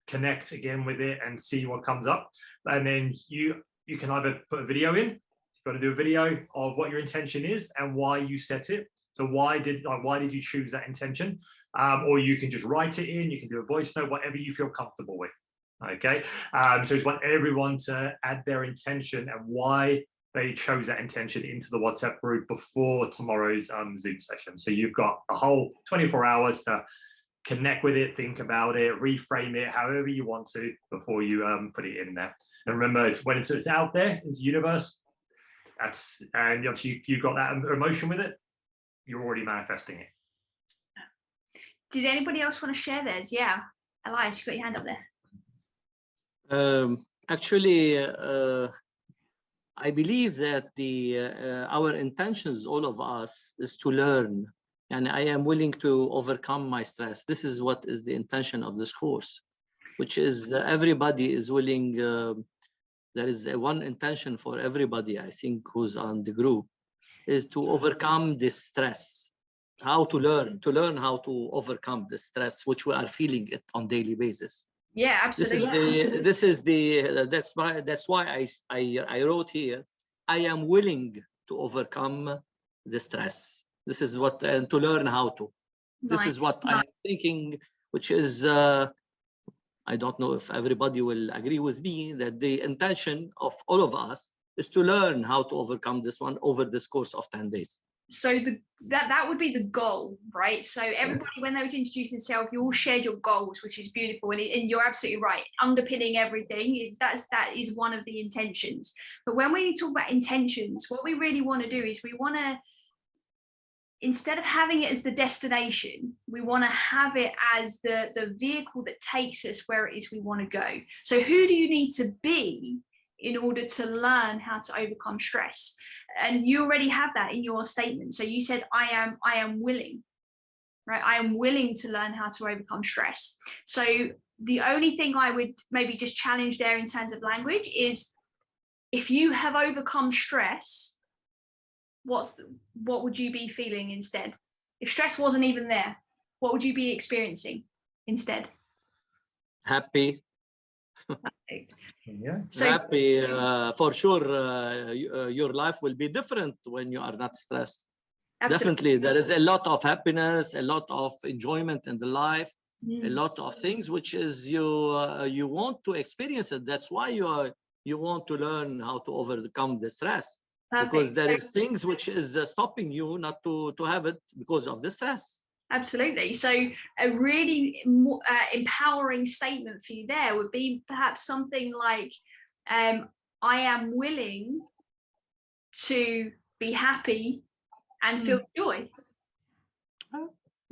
connect again with it and see what comes up. And then you can either put a video in, you've got to do a video of what your intention is and why you set it. So why did you choose that intention? Or you can just write it in, you can do a voice note, whatever you feel comfortable with. Okay, so we want everyone to add their intention and why they chose that intention into the WhatsApp group before tomorrow's Zoom session. So you've got a whole 24 hours to connect with it, think about it, reframe it however you want to before you put it in there. And remember, when it's out there into the universe, and once you've got that emotion with it, you're already manifesting it. Did anybody else want to share theirs? Yeah, Elias, you got your hand up there. Actually, I believe that our intentions, all of us, is to learn, and I am willing to overcome my stress. This is what is the intention of this course, which is everybody is willing. There is one intention for everybody, I think, who's on the group, is to overcome this stress. How to learn how to overcome the stress, which we are feeling it on daily basis. Yeah, absolutely. That's why I wrote here, I am willing to overcome the stress. This is what, and to learn how to. This is what I'm thinking, which is, I don't know if everybody will agree with me, that the intention of all of us is to learn how to overcome this one over this course of 10 days. So that would be the goal, right? So everybody, when they was introducing themselves, you all shared your goals, which is beautiful, and you're absolutely right. Underpinning everything, that is one of the intentions. But when we talk about intentions, what we really want to do is we want to, instead of having it as the destination, we want to have it as the vehicle that takes us where it is we want to go. So who do you need to be in order to learn how to overcome stress? And you already have that in your statement. So you said, I am willing, right? I am willing to learn how to overcome stress. So the only thing I would maybe just challenge there in terms of language is, if you have overcome stress, what would you be feeling instead? If stress wasn't even there, what would you be experiencing instead? Happy. Yeah. So happy, for sure. Your life will be different when you are not stressed. Absolutely. Definitely, there is a lot of happiness, a lot of enjoyment in the life, a lot of things which is you want to experience it. That's why you want to learn how to overcome the stress. Perfect. Because there is things which is stopping you not to have it because of the stress. Absolutely. So a really empowering statement for you there would be perhaps something like, I am willing to be happy and feel joy.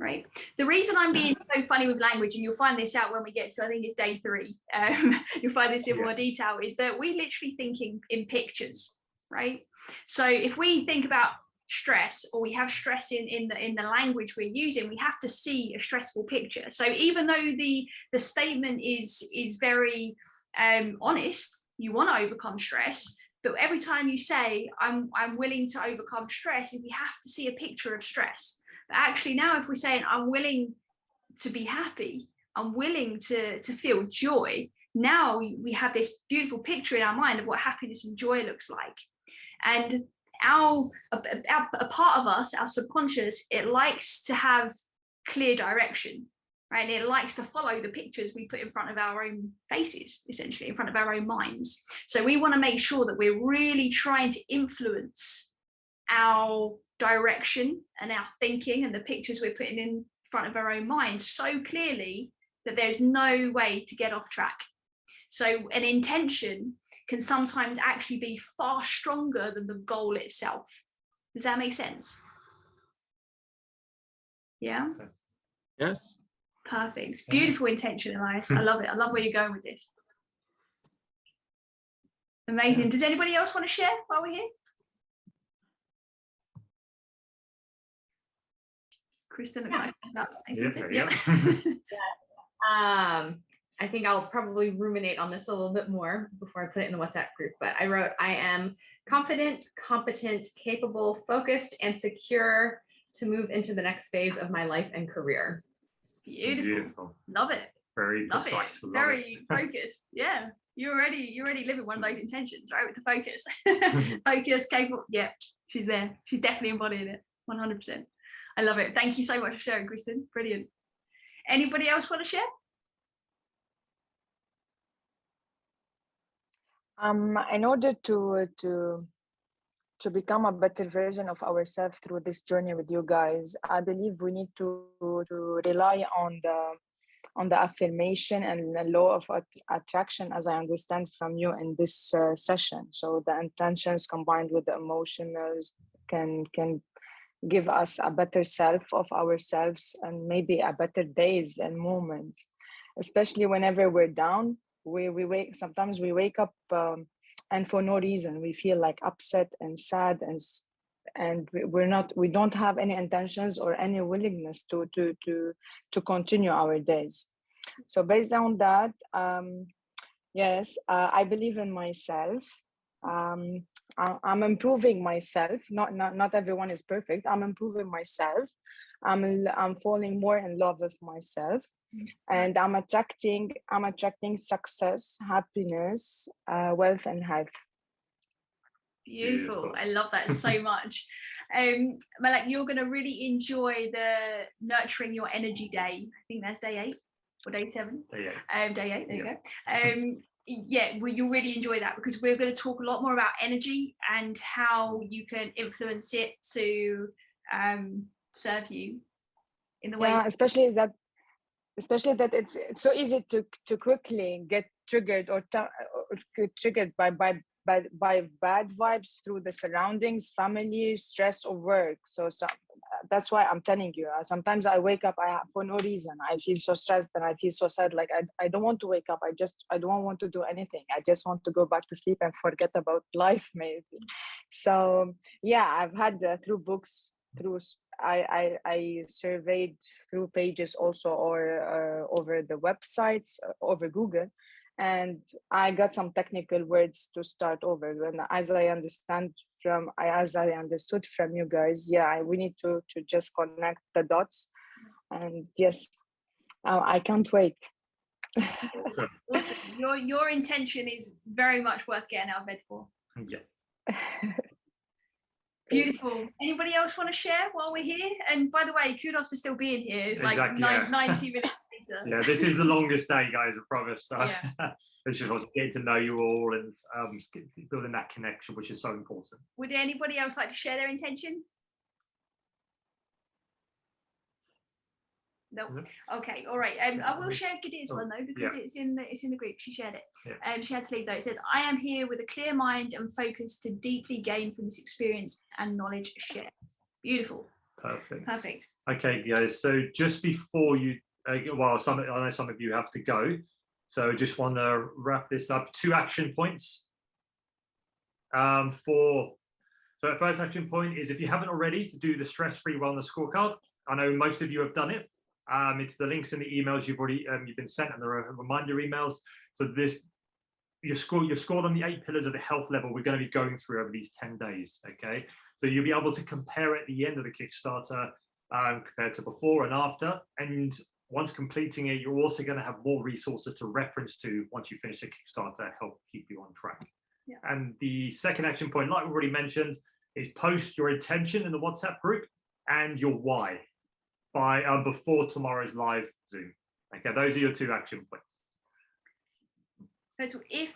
Right. The reason I'm being so funny with language, and you'll find this out when we get to, I think it's day 3, you'll find this in more detail, is that we literally think in pictures, right? So if we think about stress, or we have stress in the language we're using, we have to see a stressful picture. So even though the statement is very honest, you want to overcome stress, but every time you say I'm willing to overcome stress, we have to see a picture of stress. But actually now, if we're saying I'm willing to be happy, I'm willing to feel joy, now we have this beautiful picture in our mind of what happiness and joy looks like. And a part of us, our subconscious, it likes to have clear direction, right? And it likes to follow the pictures we put in front of our own faces, essentially in front of our own minds. So we want to make sure that we're really trying to influence our direction and our thinking and the pictures we're putting in front of our own minds so clearly that there's no way to get off track. So an intention can sometimes actually be far stronger than the goal itself. Does that make sense? Yeah? Yes. Perfect. Beautiful intention, Elias. I love it. I love where you're going with this. Amazing. Does anybody else want to share while we're here? Kristen looks like that's I think I'll probably ruminate on this a little bit more before I put it in the WhatsApp group, but I wrote, I am confident, competent, capable, focused, and secure to move into the next phase of my life and career. Beautiful. Love it. Very precise. Very focused. Yeah. You're already living one of those intentions, right? With the focus. Focus, capable. Yeah, she's there. She's definitely embodying it. 100%. I love it. Thank you so much for sharing, Kristen. Brilliant. Anybody else want to share? In order to to become a better version of ourselves through this journey with you guys, I believe we need to rely on the affirmation and the law of attraction, as I understand from you in this session. So the intentions combined with the emotionals can give us a better self of ourselves and maybe a better days and moments, especially whenever we're down. Sometimes we wake up and for no reason we feel like upset and sad, and we don't have any intentions or any willingness to continue our days. So based on that, yes, I believe in myself. I'm improving myself. Not everyone is perfect. I'm improving myself. I'm falling more in love with myself, and I'm attracting success, happiness, wealth, and health. Beautiful. I love that so much. Malak, you're going to really enjoy the Nurturing Your Energy Day. I think that's day 8 or day 7. Day 8. Day 8, there you go. Yeah, well, you'll really enjoy that, because we're going to talk a lot more about energy and how you can influence it to serve you in the way. Yeah, especially that it's so easy to quickly get triggered or get triggered by bad vibes through the surroundings, family, stress, or work. So that's why I'm telling you, sometimes I wake up for no reason. I feel so stressed and I feel so sad. Like I don't want to wake up. I don't want to do anything. I just want to go back to sleep and forget about life, maybe. So yeah, I've had through books, I surveyed through pages also, or over the websites, over Google, and I got some technical words to start over. And as I understood from you guys, yeah, we need to just connect the dots. And yes, I can't wait. Awesome. Your intention is very much worth getting out of bed for. Yeah. Beautiful. Anybody else want to share while we're here? And by the way, kudos for still being here. It's like exactly, 90 minutes later. Yeah, this is the longest day, guys, I promise. Yeah. It's just getting to know you all and building that connection, which is so important. Would anybody else like to share their intention? No. Okay. All right. I will share Gadir's one though, because it's in the group. She shared it. Yeah. She had to leave though. It said, "I am here with a clear mind and focus to deeply gain from this experience and knowledge shared." Beautiful. Perfect. Okay, guys. So just before you, I know some of you have to go, so just want to wrap this up. 2 action points. So the first action point is, if you haven't already, to do the stress-free wellness scorecard. I know most of you have done it. It's the links in the emails you've been sent, and the reminder emails. So you're scored on the 8 pillars of the health level we're going to be going through over these 10 days. Okay, so you'll be able to compare at the end of the Kickstarter compared to before and after. And once completing it, you're also going to have more resources to reference to once you finish the Kickstarter to help keep you on track. Yeah. And the second action point, like we already mentioned, is post your intention in the WhatsApp group and your why by before tomorrow's live Zoom. Okay, those are your 2 action points. So if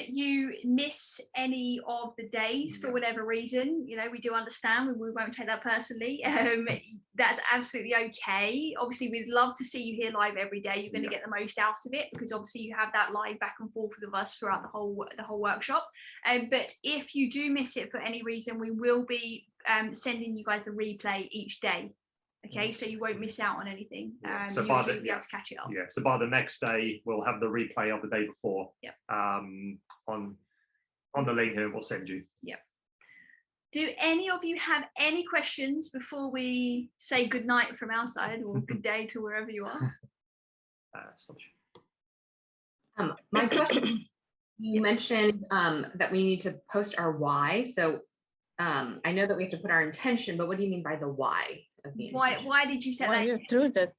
you miss any of the days for whatever reason, we do understand. We won't take that personally. That's absolutely okay. Obviously, we'd love to see you here live every day. You're going to get the most out of it, because obviously you have that live back and forth with us throughout the whole workshop. But if you do miss it for any reason, we will be sending you guys the replay each day. Okay, so you won't miss out on anything. So you'll be able to catch it up. Yeah, so by the next day, we'll have the replay of the day before. Yep. On the link here, we'll send you. Yeah. Do any of you have any questions before we say good night from our side, or good day to wherever you are? My question, you mentioned that we need to post our why. So I know that we have to put our intention, but what do you mean by the why? Why did you set that? Through that.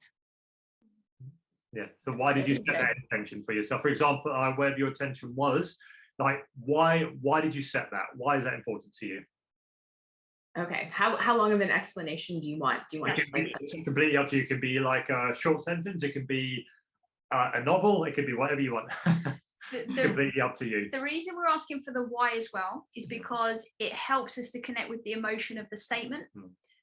Yeah. So why did you set that intention for yourself? For example, where your intention was, like why did you set that? Why is that important to you? Okay. How long of an explanation do you want? It's completely up to you. It can be like a short sentence. It can be a novel. It could be whatever you want. It's completely up to you. The reason we're asking for the why as well is because it helps us to connect with the emotion of the statement.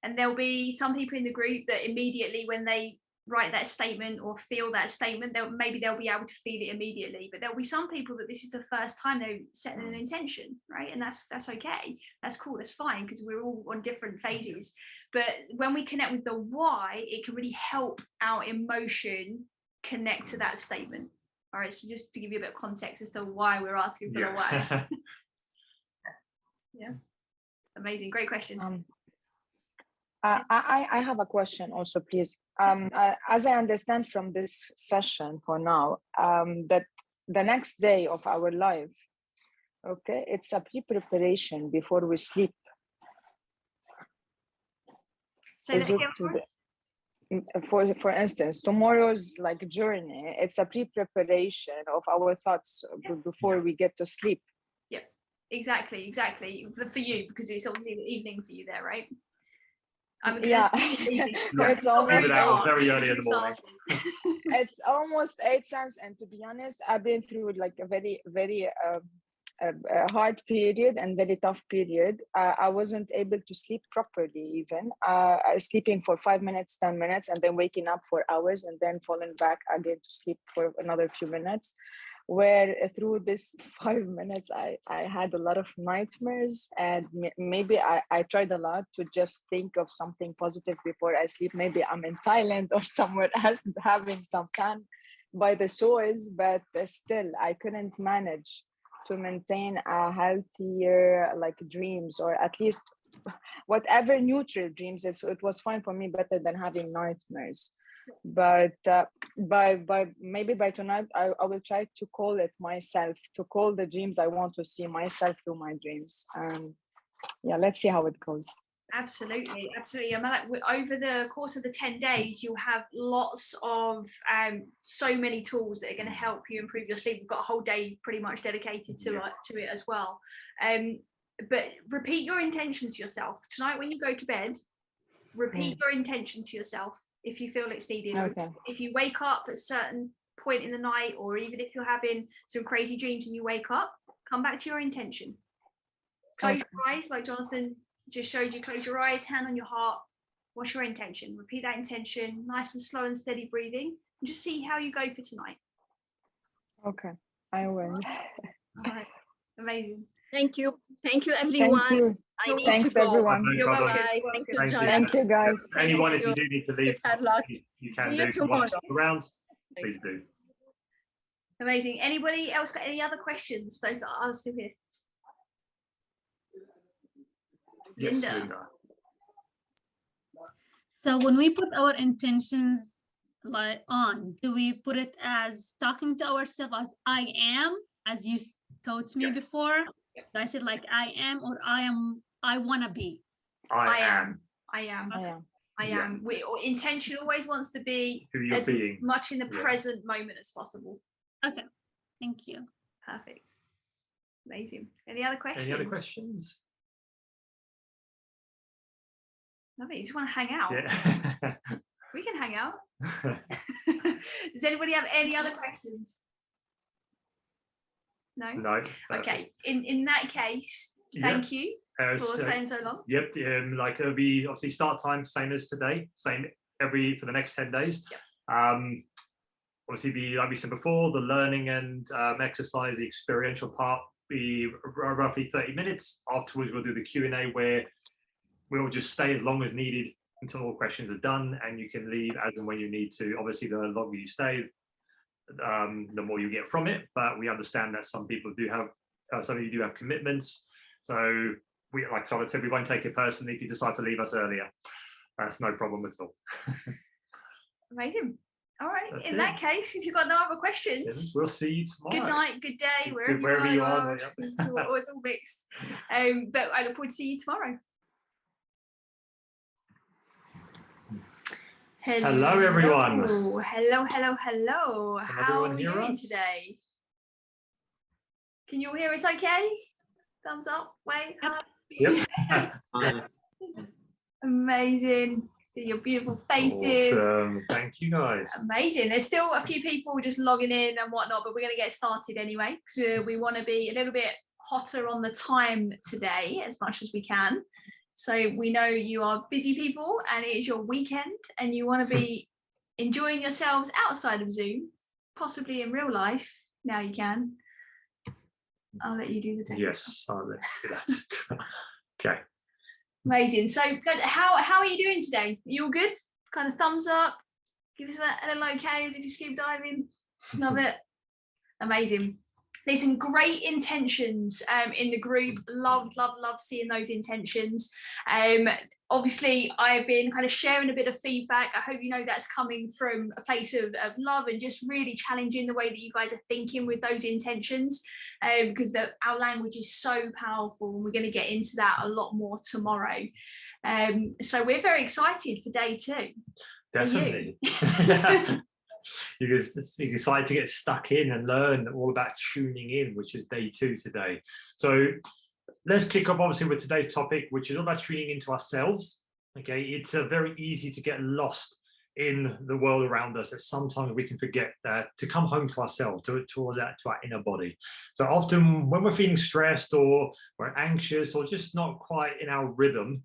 And there'll be some people in the group that immediately when they write that statement or feel that statement, maybe they'll be able to feel it immediately, but there'll be some people that this is the first time they're setting an intention, right? And that's okay, that's cool, that's fine, because we're all on different phases. But when we connect with the why, it can really help our emotion connect to that statement. All right, so just to give you a bit of context as to why we're asking for the why. Yeah, amazing, great question. I have a question also, please. As I understand from this session for now, that the next day of our life, okay, it's a pre-preparation before we sleep. Say that again, for instance, tomorrow's like journey, it's a pre-preparation of our thoughts before we get to sleep. Yeah, exactly. For you, because it's obviously the evening for you there, right? Yeah, so it's almost very early in the morning. It's almost 8 cents, and to be honest, I've been through like a very a hard period and very tough period. I wasn't able to sleep properly even. I was sleeping for 5 minutes, 10 minutes, and then waking up for hours, and then falling back again to sleep for another few minutes. Where through this 5 minutes, I had a lot of nightmares, and maybe I tried a lot to just think of something positive before I sleep. Maybe I'm in Thailand or somewhere else having some fun by the shores, but still I couldn't manage to maintain a healthier like dreams, or at least whatever neutral dreams. It was fine for me, better than having nightmares. But maybe by tonight I will try to call it myself, to call the dreams I want to see myself through my dreams. Yeah, let's see how it goes. Absolutely. And like, over the course of the 10 days, you'll have lots of so many tools that are going to help you improve your sleep. We've got a whole day pretty much dedicated to it as well. But repeat your intention to yourself tonight when you go to bed. Repeat your intention to yourself if you feel it's needed. Okay. If you wake up at a certain point in the night, or even if you're having some crazy dreams and you wake up, come back to your intention. Close your eyes, like Jonathan just showed you. Close your eyes, hand on your heart. What's your intention? Repeat that intention, nice and slow and steady breathing, and just see how you go for tonight. Okay, I will. All right, amazing. Thank you everyone. Thank you. Thanks everyone. You're welcome. Thank you, John. Thank you guys. Anyone, if you do need to leave, you can do. If you want to stick around, please do. Amazing. Anybody else got any other questions? Those that are still here. Yes, Linda. So when we put our intentions on, do we put it as talking to ourselves as I am, as you taught me before? Do I said like I am, or I want to be? I am. Intention always wants to be who you're as being. much in the present moment as possible. Okay, thank you. Perfect. Amazing. Any other questions? Any other questions? Lovely. You just want to hang out? Yeah. We can hang out. Does anybody have any other questions? No? No. Okay. In that case, thank you for staying so long. Yep. Like it'll be obviously start time same as today, same for the next 10 days. Yep. Obviously, like we said before, the learning and exercise, the experiential part, be roughly 30 minutes. Afterwards, we'll do the Q&A where we'll just stay as long as needed until all questions are done, and you can leave as and when you need to. Obviously, the longer you stay, the more you get from it. But we understand that some people do have, some of you do have commitments. So we, like Charlotte said, we won't take it personally if you decide to leave us earlier. That's no problem at all. Amazing. All right. That's in that case, if you've got no other questions, yes, we'll see you tomorrow. Good night, good day, wherever you are. It's all mixed. But I look forward to seeing you tomorrow. Hello, everyone. Hello. How are we doing today? Can you all hear us okay? Thumbs up, wave, hi. Yep. Amazing. See your beautiful faces. Awesome. Thank you, guys. Amazing. There's still a few people just logging in and whatnot, but we're going to get started anyway, because we want to be a little bit hotter on the time today as much as we can. So we know you are busy people and it is your weekend and you want to be enjoying yourselves outside of Zoom, possibly in real life. Now you can. I'll let you do the technical. Yes, I'll let you do that. Okay. Amazing. So guys, how are you doing today? Are you all good? Kind of thumbs up. Give us a little okay as if you're scuba diving. Love it. Amazing. There's some great intentions in the group. Love seeing those intentions. Obviously, I've been kind of sharing a bit of feedback. I hope you know that's coming from a place of love and just really challenging the way that you guys are thinking with those intentions, because our language is so powerful, and we're going to get into that a lot more tomorrow. So we're very excited for day 2. Definitely. You're excited to get stuck in and learn all about tuning in, which is day 2 today. So let's kick off obviously with today's topic, which is all about tuning into ourselves. Okay, it's very easy to get lost in the world around us, that sometimes we can forget that to come home to ourselves, to our inner body. So often when we're feeling stressed or we're anxious or just not quite in our rhythm,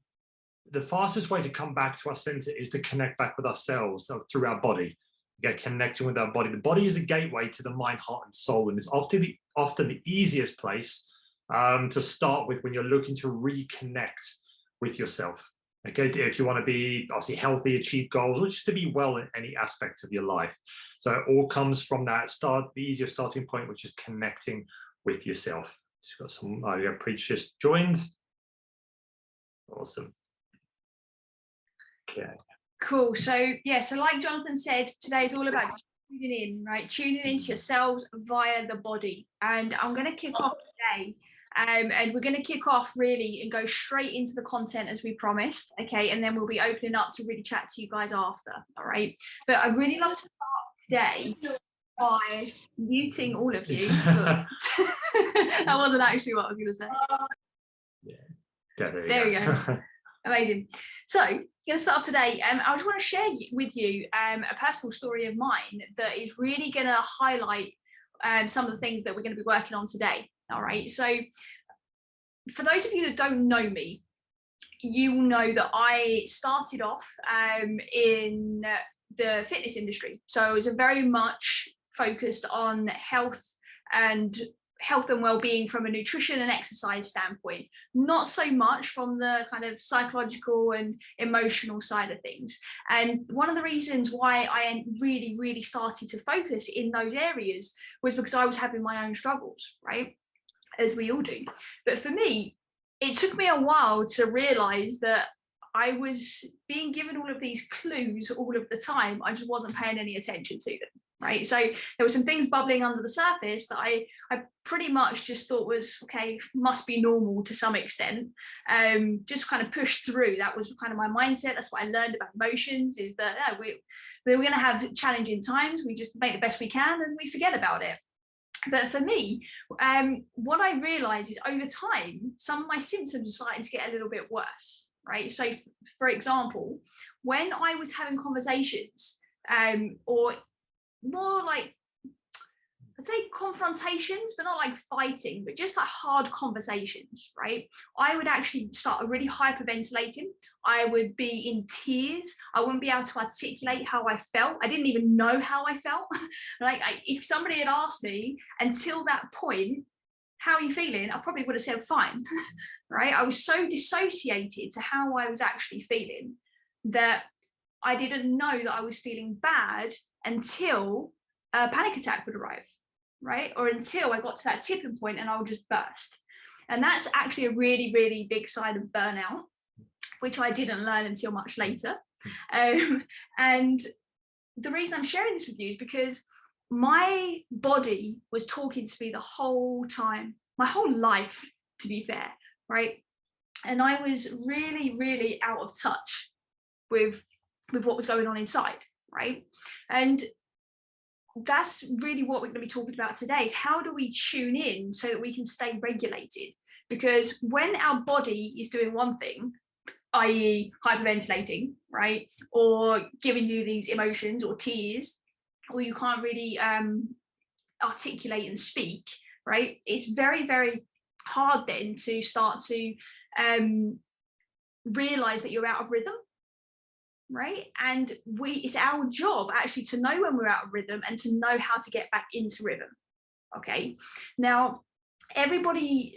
the fastest way to come back to our center is to connect back with ourselves through our body. Okay, connecting with our body. The body is a gateway to the mind, heart, and soul, and it's often the easiest place to start with when you're looking to reconnect with yourself. Okay, if you want to be obviously healthy, achieve goals, or just to be well in any aspect of your life. So it all comes from that the easier starting point, which is connecting with yourself. Just got some Preach just joined. Awesome. Okay. Cool. So yeah, so like Jonathan said, today is all about tuning in, right? Tuning into yourselves via the body. And I'm going to kick off today. And we're going to kick off really and go straight into the content as we promised. Okay. And then we'll be opening up to really chat to you guys after. All right. But I'd really love to start today by muting all of you. That wasn't actually what I was going to say. Yeah. There we go. Amazing. So, going to start off today. I just want to share with you a personal story of mine that is really going to highlight some of the things that we're going to be working on today. All right. So, for those of you that don't know me, you will know that I started off in the fitness industry. So, I was very much focused on health and well-being from a nutrition and exercise standpoint, not so much from the kind of psychological and emotional side of things. And one of the reasons why I really started to focus in those areas was because I was having my own struggles, right? As we all do. But for me, it took me a while to realize that I was being given all of these clues all of the time. I just wasn't paying any attention to them. Right, so there were some things bubbling under the surface that I pretty much just thought was okay, must be normal to some extent. Just kind of pushed through. That was kind of my mindset. That's what I learned about emotions, is that we're going to have challenging times. We just make the best we can and we forget about it. But for me, what I realized is over time, some of my symptoms are starting to get a little bit worse. Right, so for example, when I was having conversations, or more like, I'd say confrontations, but not like fighting, but just like hard conversations, right? I would actually start really hyperventilating. I would be in tears. I wouldn't be able to articulate how I felt. I didn't even know how I felt. If somebody had asked me until that point, how are you feeling? I probably would have said fine, right? I was so dissociated to how I was actually feeling that I didn't know that I was feeling bad until a panic attack would arrive, right? Or until I got to that tipping point and I would just burst. And that's actually a really big sign of burnout, which I didn't learn until much later. And the reason I'm sharing this with you is because my body was talking to me the whole time, my whole life, to be fair, right? And I was really out of touch with what was going on inside, right? And that's really what we're going to be talking about today, is how do we tune in so that we can stay regulated? Because when our body is doing one thing, i.e. hyperventilating, right? Or giving you these emotions or tears, or you can't really articulate and speak, right? It's very, very hard then to start to realize that you're out of rhythm, right? And it's our job actually to know when we're out of rhythm and to know how to get back into rhythm. Okay, now everybody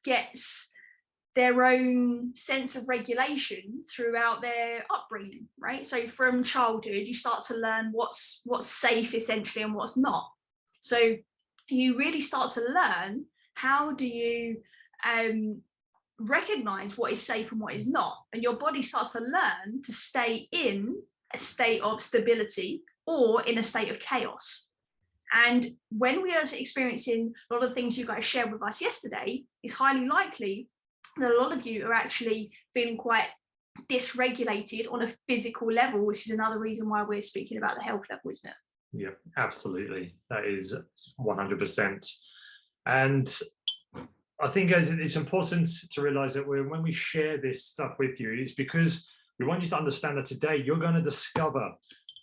gets their own sense of regulation throughout their upbringing, right? So from childhood, you start to learn what's safe essentially and what's not. So you really start to learn how do you recognize what is safe and what is not, and your body starts to learn to stay in a state of stability or in a state of chaos. And when we are experiencing a lot of things you guys shared with us yesterday, it's highly likely that a lot of you are actually feeling quite dysregulated on a physical level, which is another reason why we're speaking about the health level, isn't it? Yeah, absolutely. That is 100%. And I think it's important to realize that when we share this stuff with you, it's because we want you to understand that today you're going to discover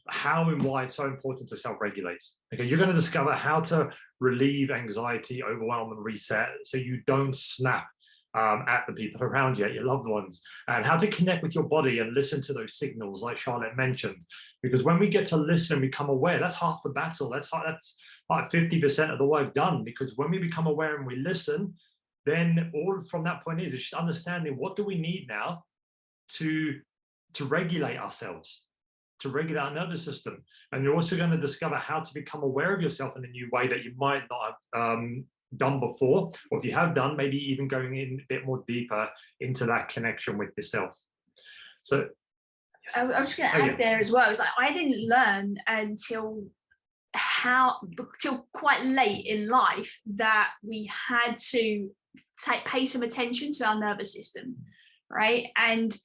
how and why it's so important to self-regulate. Okay, you're going to discover how to relieve anxiety, overwhelm, and reset so you don't snap at the people around you, at your loved ones, and how to connect with your body and listen to those signals like Charlotte mentioned. Because when we get to listen and become aware, that's half the battle. That's like 50% of the work done. Because when we become aware and we listen, then all from that point is just understanding what do we need now to regulate ourselves, to regulate our nervous system. And you're also going to discover how to become aware of yourself in a new way that you might not have done before, or if you have done, maybe even going in a bit more deeper into that connection with yourself. So I was just going to add there as well. It's like I didn't learn until quite late in life that we had to pay some attention to our nervous system, right? And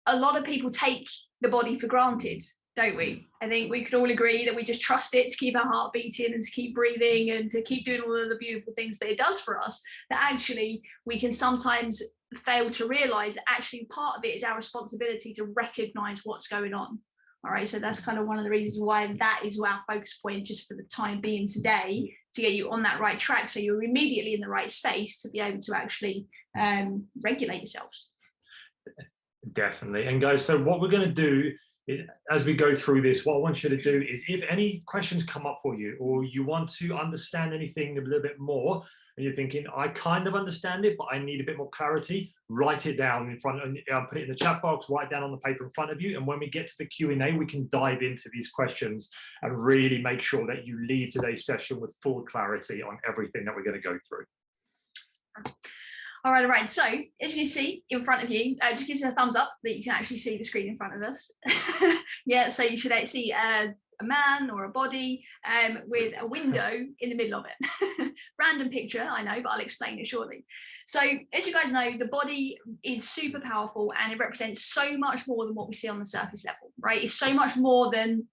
a lot of people take the body for granted, don't we? I think we could all agree that we just trust it to keep our heart beating and to keep breathing and to keep doing all of the beautiful things that it does for us, that actually we can sometimes fail to realize actually part of it is our responsibility to recognize what's going on. All right, so that's kind of one of the reasons why that is our focus point just for the time being today, to get you on that right track so you're immediately in the right space to be able to actually regulate yourselves. Definitely. And guys, so what we're going to do is, as we go through this, what I want you to do is, if any questions come up for you, or you want to understand anything a little bit more, and you're thinking, I kind of understand it, but I need a bit more clarity, write it down in front, and put it in the chat box, write down on the paper in front of you. And when we get to the Q&A, we can dive into these questions and really make sure that you leave today's session with full clarity on everything that we're going to go through. All right. So as you can see in front of you, just gives us a thumbs up that you can actually see the screen in front of us. Yeah, so you should see a man or a body with a window in the middle of it. Random picture, I know, but I'll explain it shortly. So as you guys know, the body is super powerful and it represents so much more than what we see on the surface level, right? It's so much more than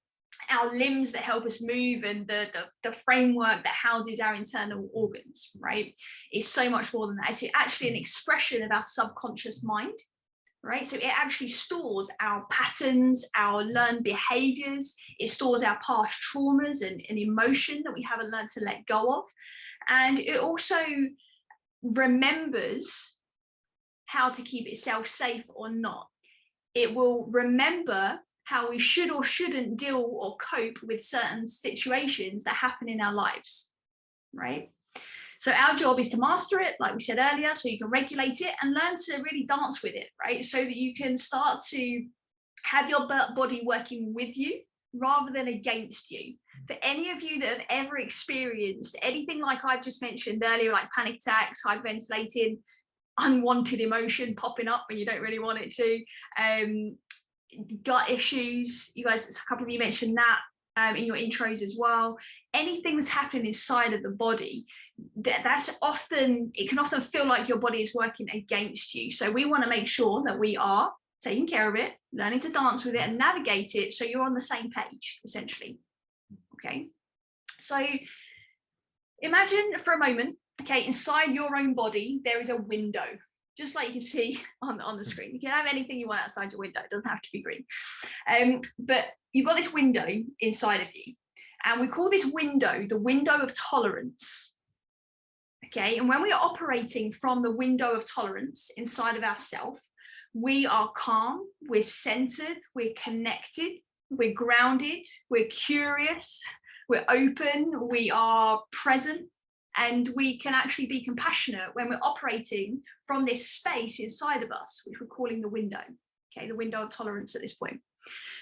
our limbs that help us move and the framework that houses our internal organs, right? It's so much more than that. It's actually an expression of our subconscious mind, right? So it actually stores our patterns, our learned behaviors. It stores our past traumas and emotion that we haven't learned to let go of. And it also remembers how to keep itself safe or not. It will remember how we should or shouldn't deal or cope with certain situations that happen in our lives, right? So our job is to master it, like we said earlier, so you can regulate it and learn to really dance with it, right? So that you can start to have your body working with you rather than against you. For any of you that have ever experienced anything like I've just mentioned earlier, like panic attacks, hyperventilating, unwanted emotion popping up when you don't really want it to, gut issues, you guys, a couple of you mentioned that in your intros as well. Anything that's happening inside of the body, it can often feel like your body is working against you. So we want to make sure that we are taking care of it, learning to dance with it and navigate it so you're on the same page, essentially. Okay, so imagine for a moment, okay, inside your own body there is a window. just like you can see on the screen. You can have anything you want outside your window. It doesn't have to be green. But you've got this window inside of you. And we call this window the window of tolerance. Okay, and when we are operating from the window of tolerance inside of ourselves, we are calm, we're centered, we're connected, we're grounded, we're curious, we're open, we are present, and we can actually be compassionate when we're operating from this space inside of us, which we're calling the window, okay, the window of tolerance at this point.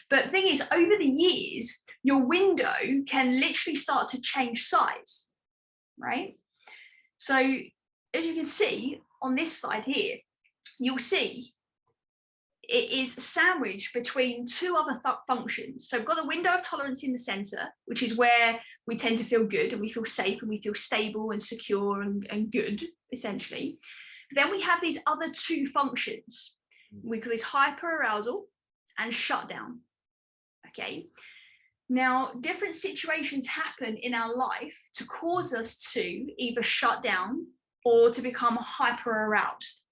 But the thing is, over the years, your window can literally start to change size, right? So as you can see on this slide here, you'll see it is sandwiched between two other functions. So we've got the window of tolerance in the center, which is where we tend to feel good and we feel safe and we feel stable and secure and good, essentially. Then we have these other two functions. We call this hyperarousal and shutdown. Okay. Now, different situations happen in our life to cause us to either shut down or to become hyper aroused.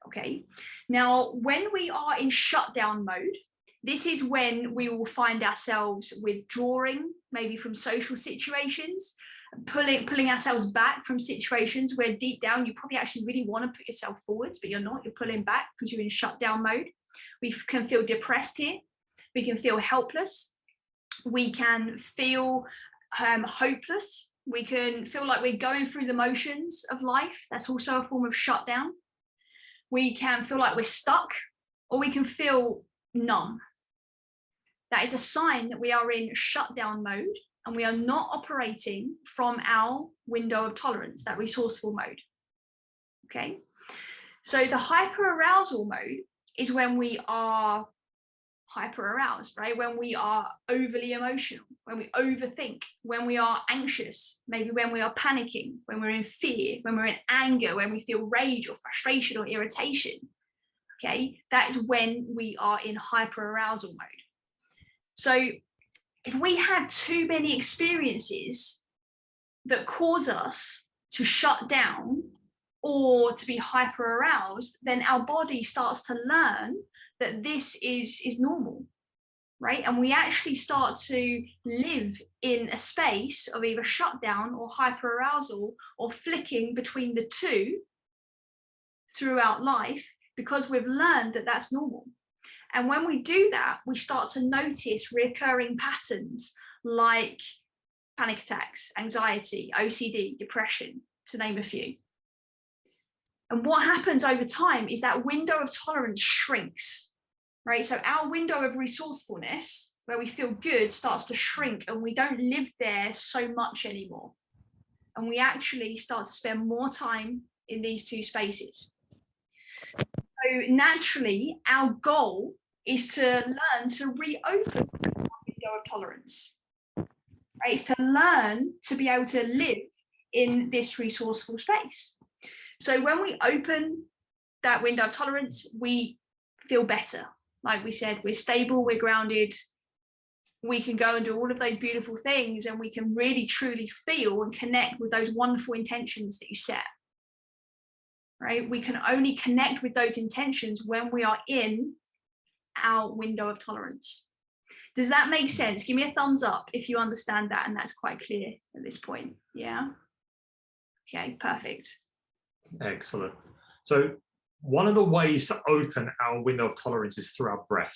Okay. Now, when we are in shutdown mode, this is when we will find ourselves withdrawing, maybe from social situations, pulling ourselves back from situations where deep down you probably actually really want to put yourself forwards, but you're not, you're pulling back because you're in shutdown mode. We can feel depressed here. We can feel helpless. We can feel hopeless. We can feel like we're going through the motions of life. That's also a form of shutdown. We can feel like we're stuck, or we can feel numb. That is a sign that we are in shutdown mode and we are not operating from our window of tolerance, that resourceful mode. Okay, so the hyperarousal mode is when we are hyper aroused, right? When we are overly emotional, when we overthink, when we are anxious, maybe when we are panicking, when we're in fear, when we're in anger, when we feel rage or frustration or irritation. Okay, that is when we are in hyper arousal mode. So if we have too many experiences that cause us to shut down or to be hyper aroused, then our body starts to learn that this is normal, right? And we actually start to live in a space of either shutdown or hyper arousal or flicking between the two throughout life, because we've learned that that's normal. And when we do that, we start to notice recurring patterns like panic attacks, anxiety, OCD, depression, to name a few. And what happens over time is that window of tolerance shrinks, right? So our window of resourcefulness, where we feel good, starts to shrink, and we don't live there so much anymore. And we actually start to spend more time in these two spaces. So naturally, our goal is to learn to reopen the window of tolerance, right? It's to learn to be able to live in this resourceful space. So when we open that window of tolerance, we feel better. Like we said, we're stable, we're grounded, we can go and do all of those beautiful things, and we can really truly feel and connect with those wonderful intentions that you set, right? We can only connect with those intentions when we are in our window of tolerance. Does that make sense? Give me a thumbs up if you understand that and that's quite clear at this point. Yeah? Okay, perfect. Excellent. So one of the ways to open our window of tolerance is through our breath.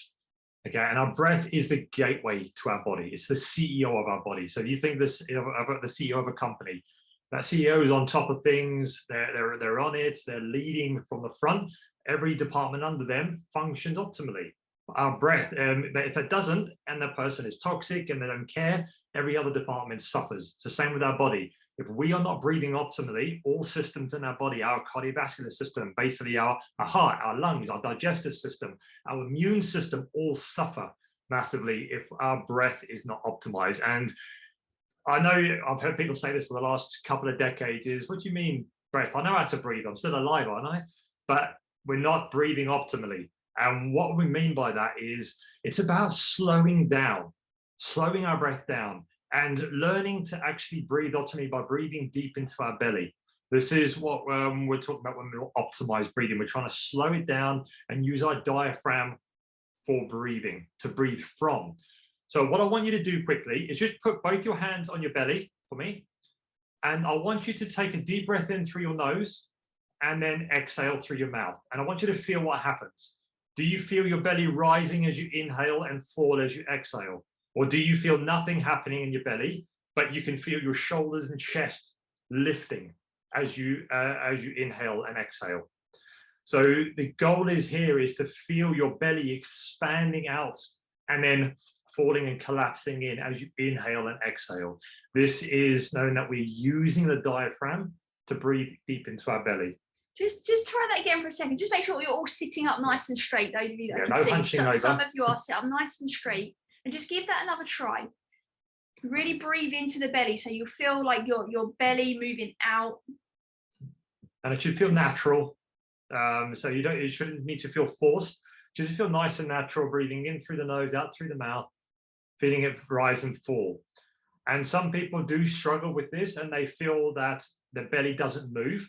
Okay, and our breath is the gateway to our body. It's the CEO of our body. So you think this about the CEO of a company, that CEO is on top of things, they're on it, they're leading from the front. Every department under them functions optimally. Our breath, if it doesn't, and the person is toxic and they don't care, every other department suffers. It's the same with our body. If we are not breathing optimally, all systems in our body, our cardiovascular system, basically our heart, our lungs, our digestive system, our immune system, all suffer massively if our breath is not optimized. And I know I've heard people say this for the last couple of decades is, what do you mean breath? I know how to breathe, I'm still alive, aren't I? But we're not breathing optimally. And what we mean by that is it's about slowing down, slowing our breath down, and learning to actually breathe optimally by breathing deep into our belly. This is what we're talking about when we optimize breathing. We're trying to slow it down and use our diaphragm for breathing, to breathe from. So what I want you to do quickly is just put both your hands on your belly for me. And I want you to take a deep breath in through your nose and then exhale through your mouth. And I want you to feel what happens. Do you feel your belly rising as you inhale and fall as you exhale? Or do you feel nothing happening in your belly, but you can feel your shoulders and chest lifting as you inhale and exhale? So the goal is to feel your belly expanding out and then falling and collapsing in as you inhale and exhale. This is knowing that we're using the diaphragm to breathe deep into our belly. Just try that again for a second. Just make sure you're all sitting up nice and straight, those of you that can see. Some of you are sit up nice and straight. And just give that another try. Really breathe into the belly so you feel like your belly moving out. And it should feel natural. So it shouldn't need to feel forced. Just feel nice and natural, breathing in through the nose, out through the mouth, feeling it rise and fall. And some people do struggle with this and they feel that the belly doesn't move.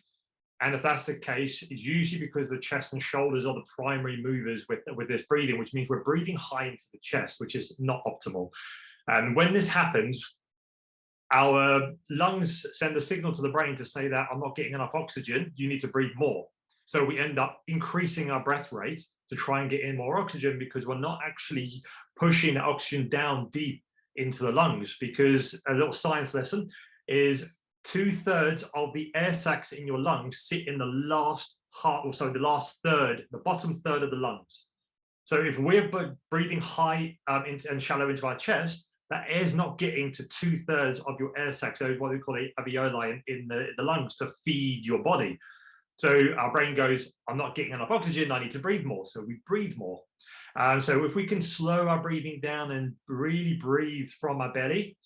And if that's the case, it's usually because the chest and shoulders are the primary movers with this breathing, which means we're breathing high into the chest, which is not optimal. And when this happens, our lungs send a signal to the brain to say that I'm not getting enough oxygen, you need to breathe more. So we end up increasing our breath rate to try and get in more oxygen because we're not actually pushing the oxygen down deep into the lungs. Because a little science lesson is 2/3 of the air sacs in your lungs sit in the last the last third, the bottom third of the lungs. So if we're breathing high and shallow into our chest, that air is not getting to 2/3 of your air sacs, so what we call the alveoli in the lungs to feed your body. So our brain goes, I'm not getting enough oxygen, I need to breathe more. So we breathe more. So if we can slow our breathing down and really breathe from our belly,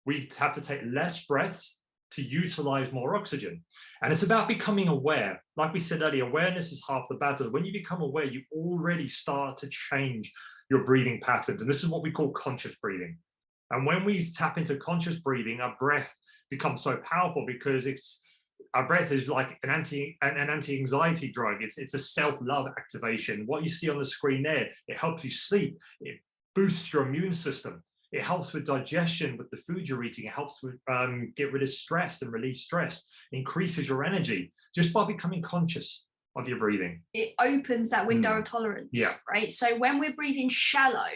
we have to take less breaths to utilize more oxygen. And it's about becoming aware. Like we said earlier, awareness is half the battle. When you become aware, you already start to change your breathing patterns. And this is what we call conscious breathing. And when we tap into conscious breathing, our breath becomes so powerful because our breath is like an anti-anxiety drug. It's a self-love activation. What you see on the screen there, it helps you sleep. It boosts your immune system. It helps with digestion with the food you're eating. It helps with get rid of stress and release stress. It increases your energy just by becoming conscious of your breathing. It opens that window of tolerance, right? So when we're breathing shallow,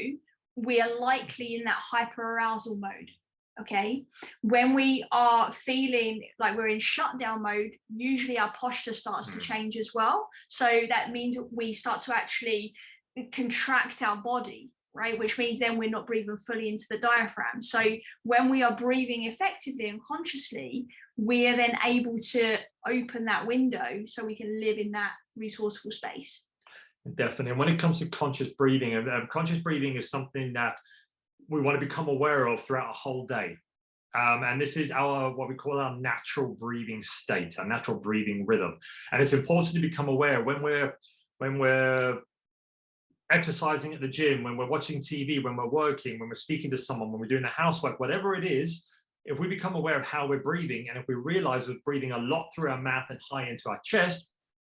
we are likely in that hyperarousal mode, okay? When we are feeling like we're in shutdown mode, usually our posture starts to change as well. So that means we start to actually contract our body, right? Which means then we're not breathing fully into the diaphragm. So when we are breathing effectively and consciously, we are then able to open that window so we can live in that resourceful space. Definitely. And when it comes to conscious breathing is something that we want to become aware of throughout a whole day. And this is what we call our natural breathing state, our natural breathing rhythm. And it's important to become aware when we're exercising at the gym, when we're watching TV, when we're working, when we're speaking to someone, when we're doing the housework, whatever it is, if we become aware of how we're breathing, and if we realize we're breathing a lot through our mouth and high into our chest,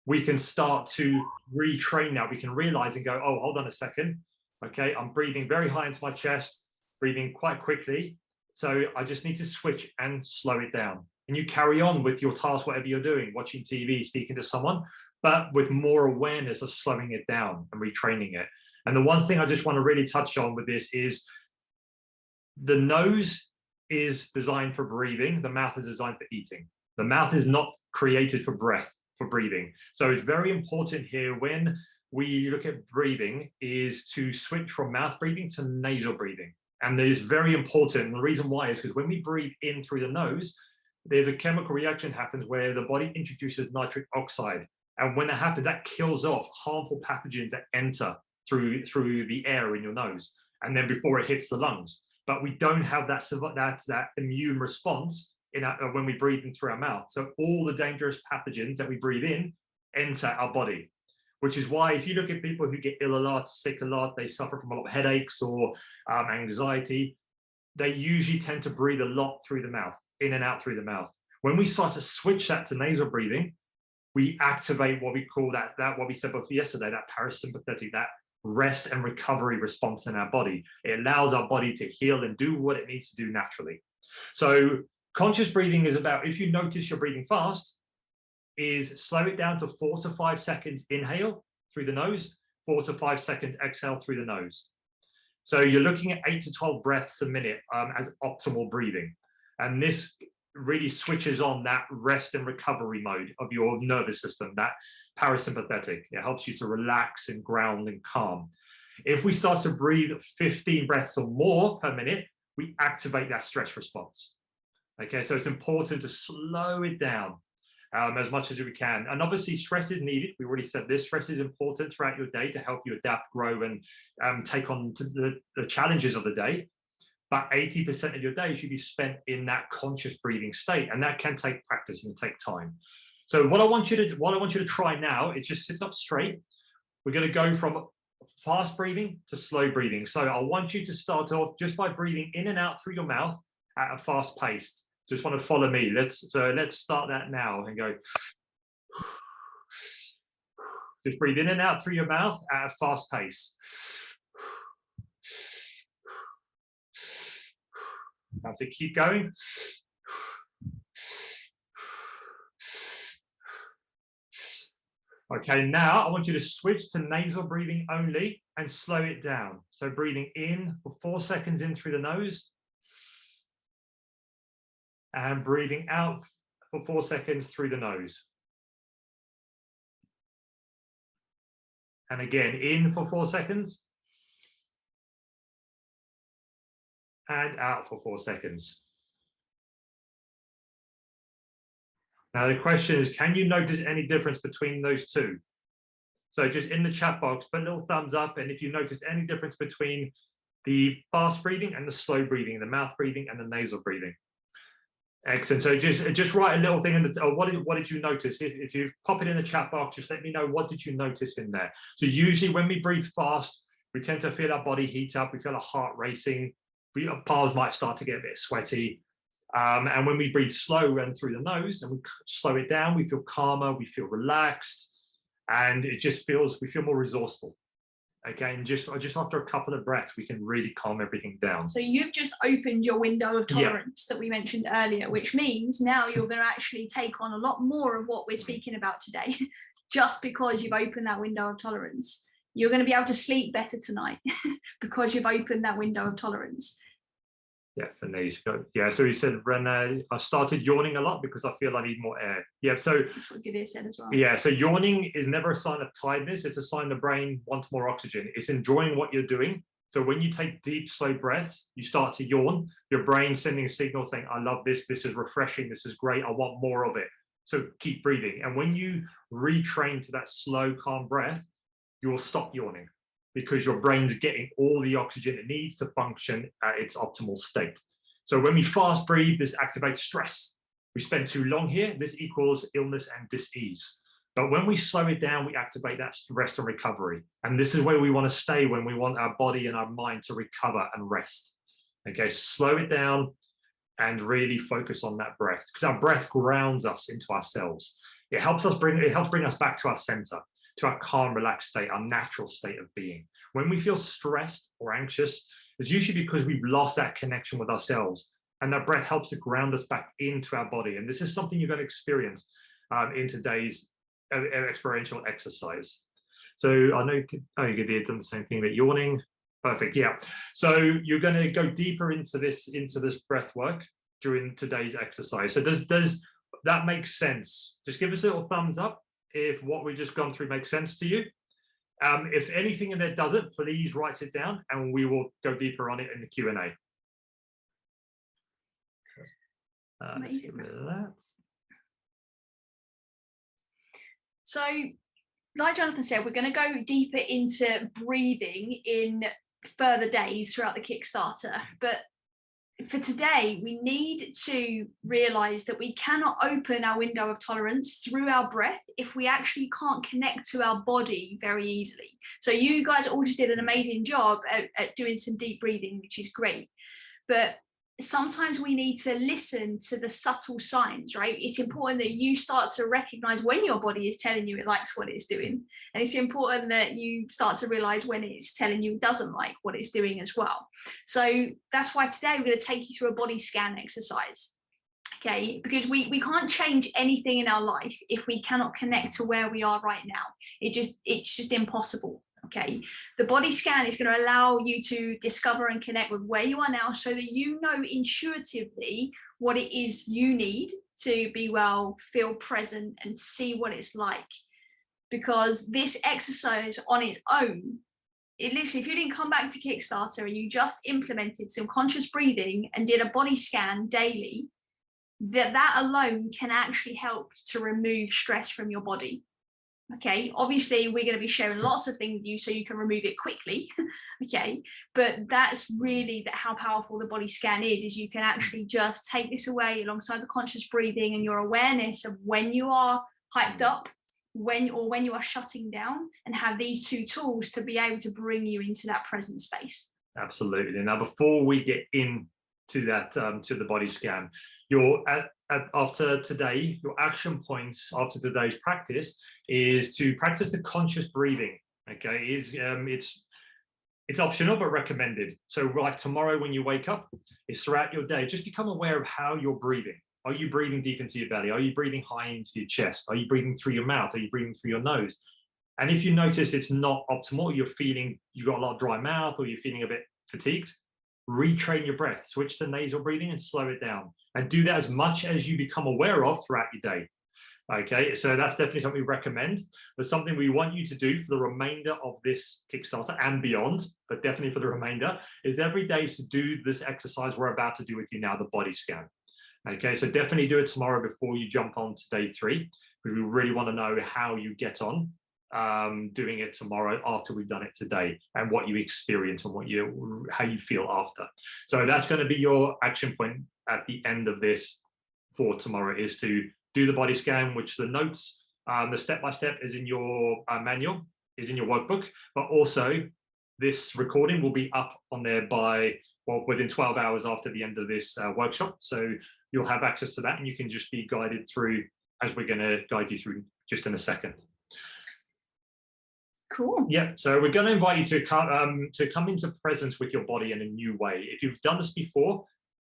we can start to retrain that. We can realize and go, oh, hold on a second. Okay, I'm breathing very high into my chest, breathing quite quickly. So I just need to switch and slow it down. And you carry on with your task, whatever you're doing, watching TV, speaking to someone, but with more awareness of slowing it down and retraining it. And the one thing I just want to really touch on with this is the nose is designed for breathing. The mouth is designed for eating. The mouth is not created for breathing. So it's very important here when we look at breathing is to switch from mouth breathing to nasal breathing. And it is very important. And the reason why is because when we breathe in through the nose, there's a chemical reaction happens where the body introduces nitric oxide. And when that happens, that kills off harmful pathogens that enter through the air in your nose, and then before it hits the lungs. But we don't have that immune response when we breathe in through our mouth. So all the dangerous pathogens that we breathe in enter our body, which is why if you look at people who get ill a lot, sick a lot, they suffer from a lot of headaches or anxiety, they usually tend to breathe a lot through the mouth, in and out through the mouth, When we start to switch that to nasal breathing, we activate what we call that what we said before yesterday, that parasympathetic, that rest and recovery response in our body. It allows our body to heal and do what it needs to do naturally. So conscious breathing is about, if you notice you're breathing fast, is slow it down to 4 to 5 seconds inhale through the nose, 4 to 5 seconds exhale through the nose. So you're looking at 8 to 12 breaths a minute as optimal breathing. And this really switches on that rest and recovery mode of your nervous system, that parasympathetic. It helps you to relax and ground and calm. If we start to breathe 15 breaths or more per minute, we activate that stress response. Okay, so it's important to slow it down as much as we can. And obviously stress is needed. We already said this, stress is important throughout your day to help you adapt, grow, and take on the challenges of the day. But 80% of your day should be spent in that conscious breathing state, and that can take practice and take time. So what I want you to try now is just sit up straight. We're going to go from fast breathing to slow breathing. So I want you to start off just by breathing in and out through your mouth at a fast pace. Just want to follow me. Let's start that now and go. Just breathe in and out through your mouth at a fast pace. That's it, keep going. Okay, now I want you to switch to nasal breathing only and slow it down. So breathing in for 4 seconds in through the nose and breathing out for 4 seconds through the nose. And again, in for 4 seconds and out for 4 seconds. Now the question is, can you notice any difference between those two? So just in the chat box, put a little thumbs up, and if you notice any difference between the fast breathing and the slow breathing, the mouth breathing and the nasal breathing. Excellent. So just write a little thing in the, what did you notice? If you pop it in the chat box, just let me know, what did you notice in there? So usually when we breathe fast, we tend to feel our body heat up, we feel our heart racing, our palms might start to get a bit sweaty. And when we breathe slow and through the nose and we slow it down, we feel calmer, we feel relaxed, and it just feels, we feel more resourceful. Okay, and just after a couple of breaths, we can really calm everything down. So you've just opened your window of tolerance that we mentioned earlier, which means now you're going to actually take on a lot more of what we're speaking about today, just because you've opened that window of tolerance. You're going to be able to sleep better tonight because you've opened that window of tolerance. Yeah, for knees. Yeah, so he said, Renee, I started yawning a lot because I feel I need more air. Yeah, so that's what Gideon said as well. Yeah, so yawning is never a sign of tiredness. It's a sign the brain wants more oxygen. It's enjoying what you're doing. So when you take deep, slow breaths, you start to yawn. Your brain's sending a signal saying, I love this. This is refreshing. This is great. I want more of it. So keep breathing. And when you retrain to that slow, calm breath, you will stop yawning, because your brain's getting all the oxygen it needs to function at its optimal state. So when we fast breathe, this activates stress. We spend too long here, this equals illness and dis-ease. But when we slow it down, we activate that rest and recovery. And this is where we want to stay when we want our body and our mind to recover and rest. Okay, slow it down and really focus on that breath, because our breath grounds us into ourselves. It helps bring us back to our center, to our calm, relaxed state, our natural state of being. When we feel stressed or anxious, it's usually because we've lost that connection with ourselves, and that breath helps to ground us back into our body. And this is something you're going to experience in today's experiential exercise. So I know, you did the same thing, that yawning. Perfect, yeah. So you're going to go deeper into this breath work during today's exercise. So does that make sense? Just give us a little thumbs up if what we've just gone through makes sense to you. If anything in there doesn't, please write it down and we will go deeper on it in the Q&A. Let's get rid of that. So, like Jonathan said, we're going to go deeper into breathing in further days throughout the Kickstarter. But for today, we need to realize that we cannot open our window of tolerance through our breath if we actually can't connect to our body very easily. So you guys all just did an amazing job at doing some deep breathing, which is great. But sometimes we need to listen to the subtle signs, right? It's important that you start to recognize when your body is telling you it likes what it's doing. And it's important that you start to realize when it's telling you it doesn't like what it's doing as well. So that's why today we're going to take you through a body scan exercise. Okay, because we can't change anything in our life if we cannot connect to where we are right now. It's just impossible. Okay, the body scan is going to allow you to discover and connect with where you are now, so that you know intuitively what it is you need to be well, feel present, and see what it's like. Because this exercise on its own, it literally, if you didn't come back to Kickstarter and you just implemented some conscious breathing and did a body scan daily, that alone can actually help to remove stress from your body. Okay, obviously we're going to be sharing lots of things with you so you can remove it quickly. Okay, but that's really how powerful the body scan is you can actually just take this away alongside the conscious breathing and your awareness of when you are hyped up, when you are shutting down, and have these two tools to be able to bring you into that present space. Absolutely. Now, before we get into that, to the body scan, after today, your action points after today's practice is to practice the conscious breathing. Okay, it's optional but recommended. So like tomorrow when you wake up, is throughout your day, just become aware of how you're breathing. Are you breathing deep into your belly? Are you breathing high into your chest? Are you breathing through your mouth? Are you breathing through your nose? And if you notice it's not optimal, you're feeling you got a lot of dry mouth, or you're feeling a bit fatigued, retrain your breath, switch to nasal breathing and slow it down, and do that as much as you become aware of throughout your day. Okay, so that's definitely something we recommend, but something we want you to do for the remainder of this Kickstarter and beyond, but definitely for the remainder, is every day to do this exercise we're about to do with you now, the body scan. Okay, so definitely do it tomorrow before you jump on to day 3, because we really want to know how you get on doing it tomorrow after we've done it today, and what you experience and how you feel after. So that's going to be your action point at the end of this for tomorrow, is to do the body scan, which the notes, the step-by-step is in your manual, is in your workbook, but also this recording will be up on there within 12 hours after the end of this workshop. So you'll have access to that, and you can just be guided through, as we're going to guide you through just in a second. Cool. Yeah, so we're going to invite you to come into presence with your body in a new way. If you've done this before,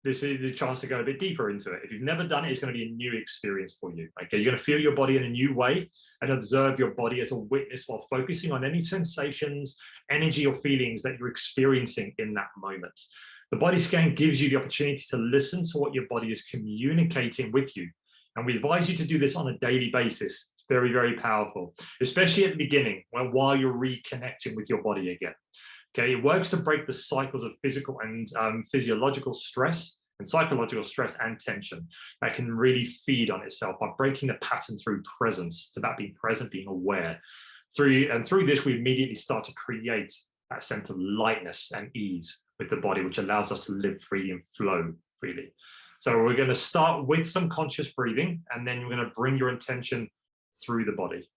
this is the chance to go a bit deeper into it. If you've never done it, it's going to be a new experience for you. Okay, you're going to feel your body in a new way and observe your body as a witness while focusing on any sensations, energy, or feelings that you're experiencing in that moment. The body scan gives you the opportunity to listen to what your body is communicating with you. And we advise you to do this on a daily basis. It's very, very powerful, especially at the beginning, while you're reconnecting with your body again. Okay, it works to break the cycles of physical and physiological stress and psychological stress and tension that can really feed on itself by breaking the pattern through presence. It's about being present, being aware. Through this, we immediately start to create that sense of lightness and ease with the body, which allows us to live freely and flow freely. So we're going to start with some conscious breathing, and then we're going to bring your intention through the body.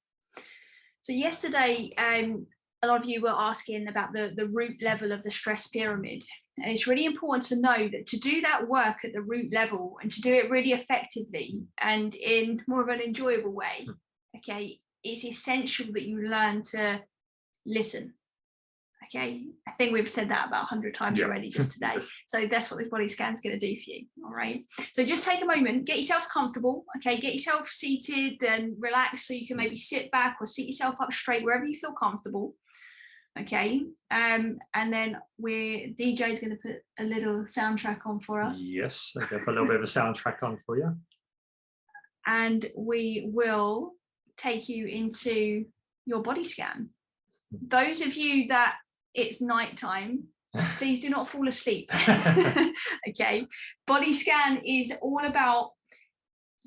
So yesterday, a lot of you were asking about the root level of the stress pyramid. And it's really important to know that to do that work at the root level and to do it really effectively and in more of an enjoyable way, okay, it's essential that you learn to listen. Okay, I think we've said that about 100 times already just today. So that's what this body scan is going to do for you. All right. So just take a moment, get yourself comfortable. Okay, get yourself seated and relax, so you can maybe sit back or sit yourself up straight wherever you feel comfortable. Okay, and then DJ is going to put a little soundtrack on for us. Yes, I'll put a little bit of a soundtrack on for you. And we will take you into your body scan. Those of you that it's nighttime, please do not fall asleep. Okay, body scan is all about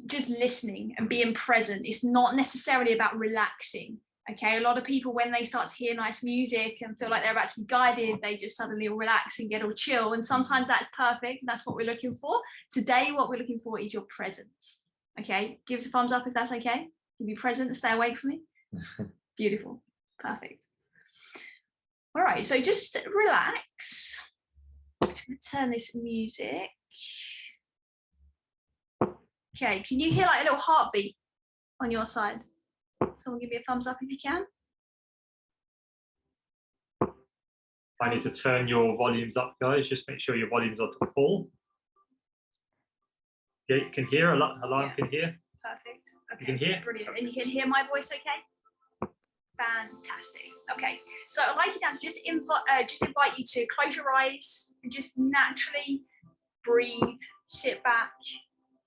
just listening and being present. It's not necessarily about relaxing. Okay, a lot of people, when they start to hear nice music and feel like they're about to be guided, they just suddenly relax and get all chill. And sometimes that's perfect. And that's what we're looking for. Today, what we're looking for is your presence. Okay, give us a thumbs up if that's okay. You be present and stay awake for me. Beautiful. Perfect. All right, so just relax. I'm going to turn this music Okay, can you hear like a little heartbeat on your side? Someone give me a thumbs up if you can. I need to turn your volumes up, guys. Just make sure your volumes are to full. Yeah, you can hear. Alarm can hear. Perfect. Okay, You can hear? brilliant. And you can hear my voice okay? Fantastic. Okay, so I'd like you now to just invite you to close your eyes and just naturally breathe, sit back,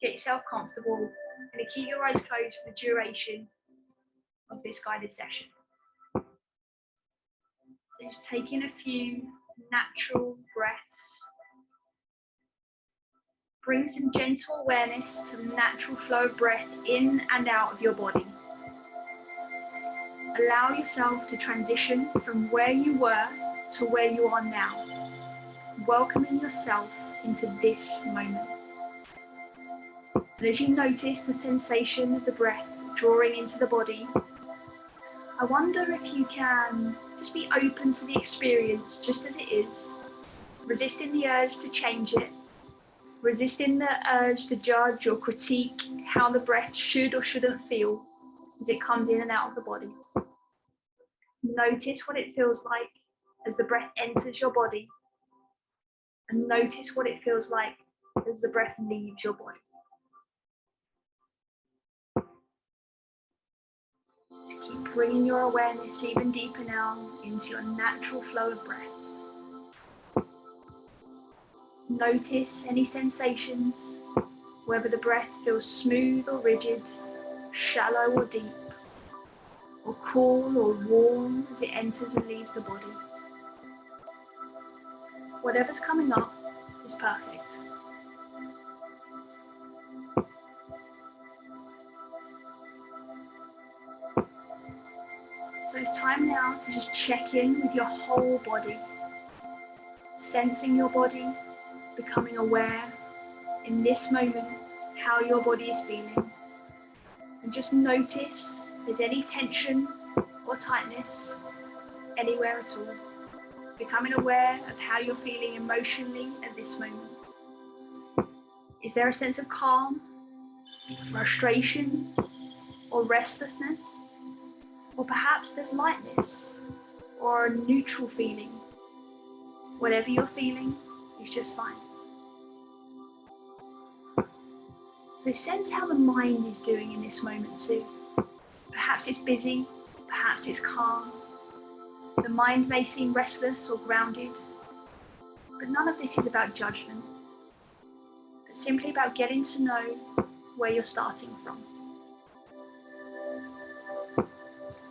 get yourself comfortable, and keep your eyes closed for the duration of this guided session. So just taking a few natural breaths. Bring some gentle awareness to the natural flow of breath in and out of your body. Allow yourself to transition from where you were to where you are now, welcoming yourself into this moment. And as you notice the sensation of the breath drawing into the body, I wonder if you can just be open to the experience just as it is, resisting the urge to change it, resisting the urge to judge or critique how the breath should or shouldn't feel as it comes in and out of the body. Notice what it feels like as the breath enters your body, and notice what it feels like as the breath leaves your body. So keep bringing your awareness even deeper now into your natural flow of breath. Notice any sensations, whether the breath feels smooth or rigid, shallow or deep, or cool or warm as it enters and leaves the body. Whatever's coming up is perfect. So it's time now to just check in with your whole body, sensing your body, becoming aware in this moment how your body is feeling. And just notice if there's any tension or tightness anywhere at all. Becoming aware of how you're feeling emotionally at this moment. Is there a sense of calm, frustration, or restlessness? Or perhaps there's lightness or a neutral feeling. Whatever you're feeling is just fine. So sense how the mind is doing in this moment too. Perhaps it's busy, perhaps it's calm. The mind may seem restless or grounded, but none of this is about judgment, but simply about getting to know where you're starting from.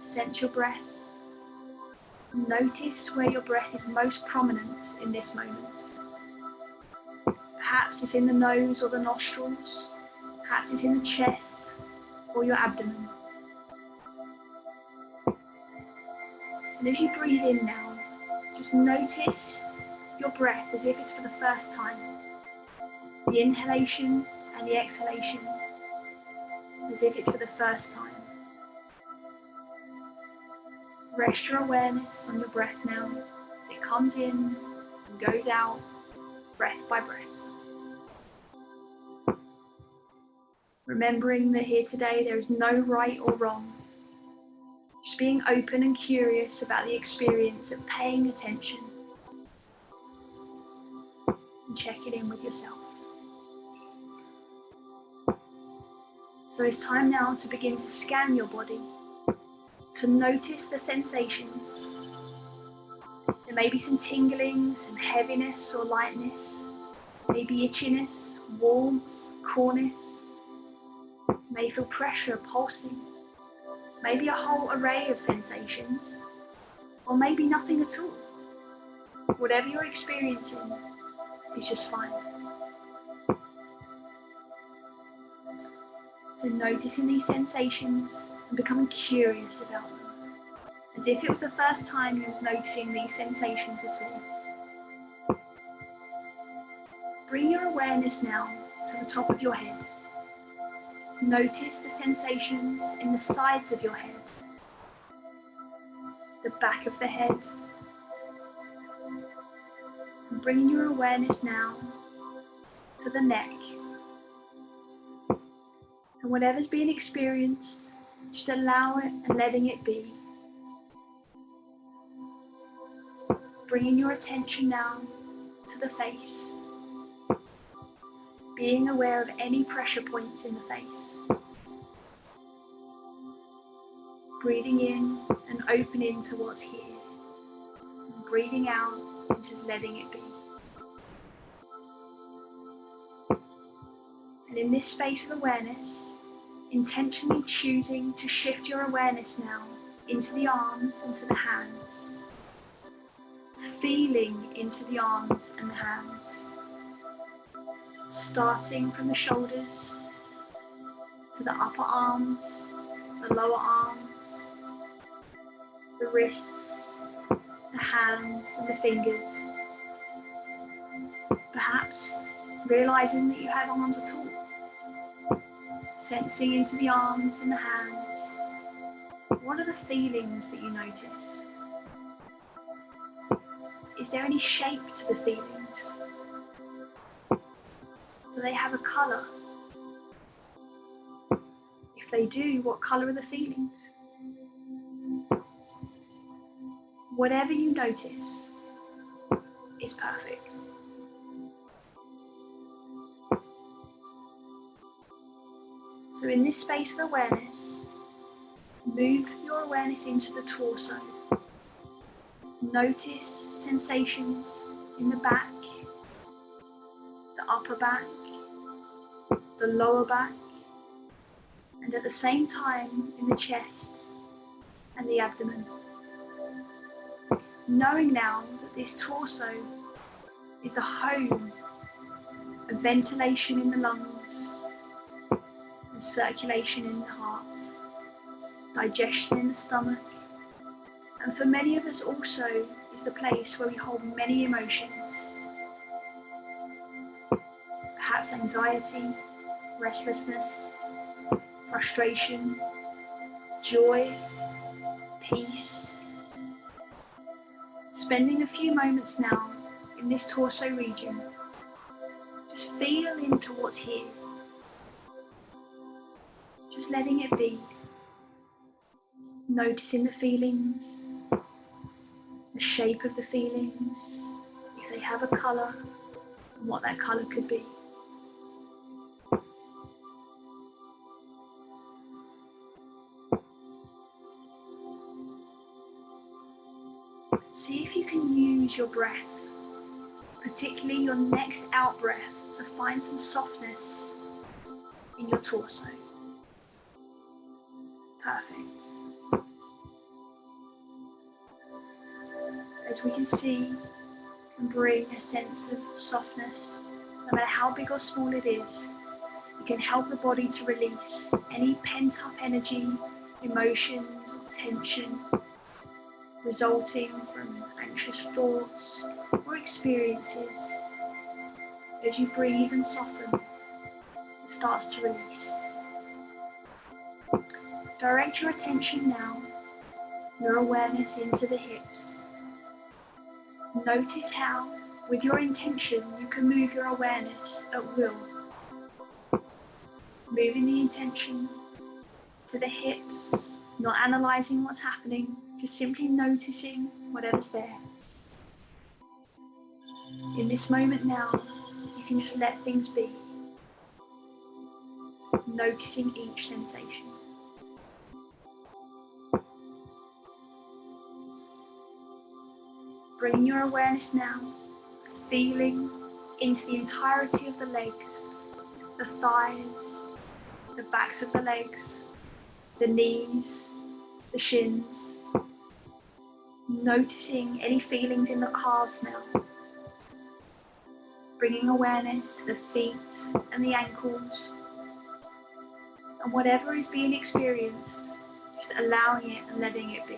Sense your breath. Notice where your breath is most prominent in this moment. Perhaps it's in the nose or the nostrils. Perhaps it's in the chest or your abdomen. And as you breathe in now, just notice your breath as if it's for the first time. The inhalation and the exhalation as if it's for the first time. Rest your awareness on your breath now as it comes in and goes out, breath by breath. Remembering that here today there is no right or wrong. Just being open and curious about the experience of paying attention and checking in with yourself. So it's time now to begin to scan your body, to notice the sensations. There may be some tingling, some heaviness or lightness, maybe itchiness, warmth, coolness. You may feel pressure pulsing. Maybe a whole array of sensations, or maybe nothing at all. Whatever you're experiencing is just fine. So noticing these sensations and becoming curious about them, as if it was the first time you was noticing these sensations at all. Bring your awareness now to the top of your head. Notice the sensations in the sides of your head, the back of the head, and bringing your awareness now to the neck. And whatever's being experienced, just allow it and letting it be. Bringing your attention now to the face, being aware of any pressure points in the face. Breathing in and opening to what's here. And breathing out and just letting it be. And in this space of awareness, intentionally choosing to shift your awareness now into the arms and to the hands. Feeling into the arms and the hands. Starting from the shoulders to the upper arms, the lower arms, the wrists, the hands and the fingers. Perhaps realizing that you have arms at all. Sensing into the arms and the hands. What are the feelings that you notice? Is there any shape to the feelings? Do they have a colour? If they do, what colour are the feelings? Whatever you notice is perfect. So in this space of awareness, move your awareness into the torso. Notice sensations in the back, the upper back, the lower back, and at the same time in the chest and the abdomen. Knowing now that this torso is the home of ventilation in the lungs, and circulation in the heart, digestion in the stomach, and for many of us also is the place where we hold many emotions. Perhaps anxiety, restlessness, frustration, joy, peace. Spending a few moments now in this torso region, just feel into what's here. Just letting it be. Noticing the feelings, the shape of the feelings, if they have a colour, and what that colour could be. See if you can use your breath, particularly your next out breath, to find some softness in your torso. Perfect. As we can see and bring a sense of softness, no matter how big or small it is, it can help the body to release any pent up energy, emotions or tension resulting from anxious thoughts or experiences. As you breathe and soften, it starts to release. Direct your attention now, your awareness into the hips. Notice how, with your intention, you can move your awareness at will. Moving the intention to the hips, not analysing what's happening, just simply noticing whatever's there. In this moment now, you can just let things be, noticing each sensation. Bringing your awareness now, feeling into the entirety of the legs, the thighs, the backs of the legs, the knees, the shins. Noticing any feelings in the calves now. Bringing awareness to the feet and the ankles. And whatever is being experienced, just allowing it and letting it be.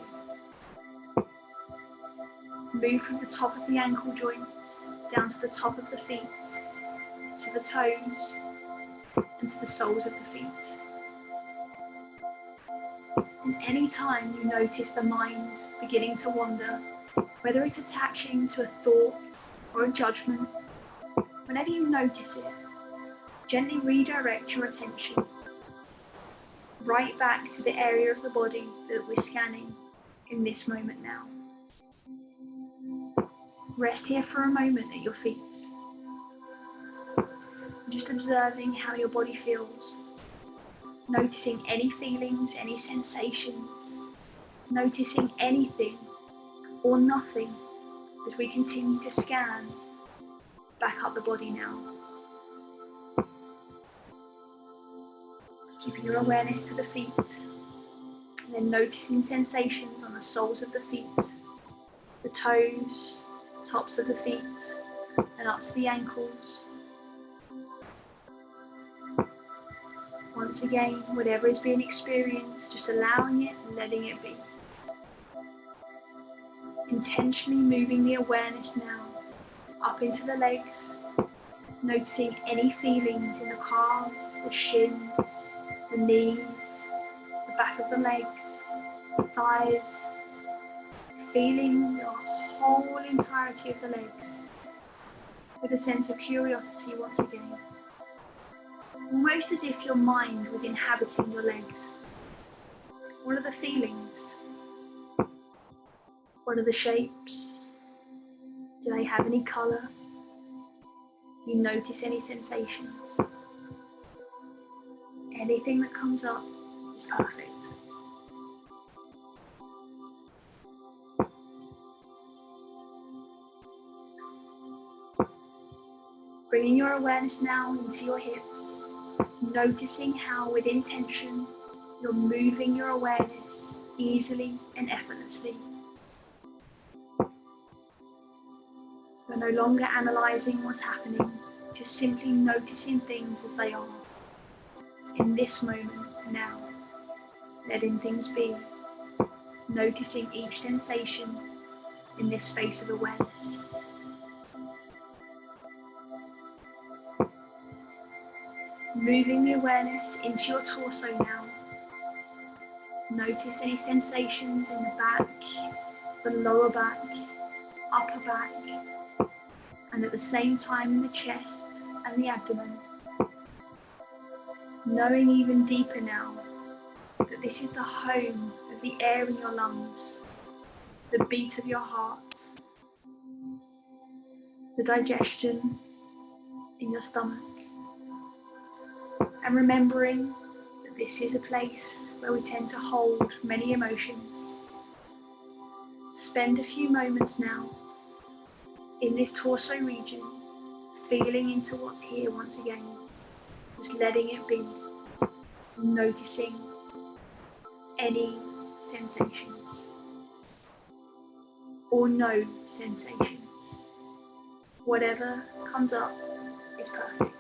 Move from the top of the ankle joints down to the top of the feet, to the toes, and to the soles of the feet. And any time you notice the mind beginning to wander, whether it's attaching to a thought or a judgment, whenever you notice it, Gently redirect your attention right back to the area of the body that we're scanning in this moment now. Rest here for a moment at your feet, just observing how your body feels, noticing any feelings, any sensations, noticing anything or nothing as we continue to scan back up the body now. Keeping your awareness to the feet, and then noticing sensations on the soles of the feet, the toes, tops of the feet, and up to the ankles. Once again, whatever is being experienced, just allowing it and letting it be. Intentionally moving the awareness now up into the legs, noticing any feelings in the calves, the shins, the knees, the back of the legs, the thighs, feeling the whole entirety of the legs with a sense of curiosity once again. Almost as if your mind was inhabiting your legs. What are the feelings? What are the shapes? Do they have any colour? Do you notice any sensations? Anything that comes up is perfect. Bringing your awareness now into your hips, noticing how with intention you're moving your awareness easily and effortlessly. You're no longer analysing what's happening, just simply noticing things as they are. In this moment, now, letting things be, noticing each sensation in this space of awareness. Moving the awareness into your torso now. Notice any sensations in the back, the lower back, upper back, and at the same time in the chest and the abdomen. Knowing even deeper now that this is the home of the air in your lungs, the beat of your heart, the digestion in your stomach. And remembering that this is a place where we tend to hold many emotions. Spend a few moments now in this torso region, feeling into what's here once again, just letting it be, noticing any sensations or no sensations. Whatever comes up is perfect.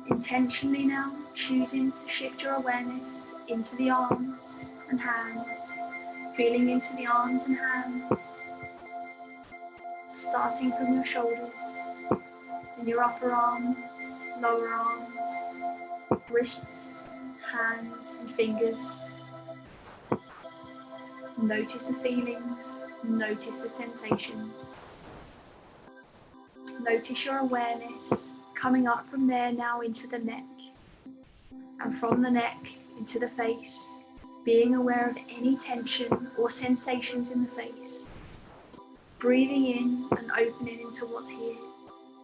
Intentionally now choosing to shift your awareness into the arms and hands, feeling into the arms and hands, starting from your shoulders, in your upper arms, lower arms, wrists, hands and fingers. Notice the feelings, notice the sensations. Notice your awareness coming up from there now into the neck, and from the neck into the face, being aware of any tension or sensations in the face. Breathing in and opening into what's here,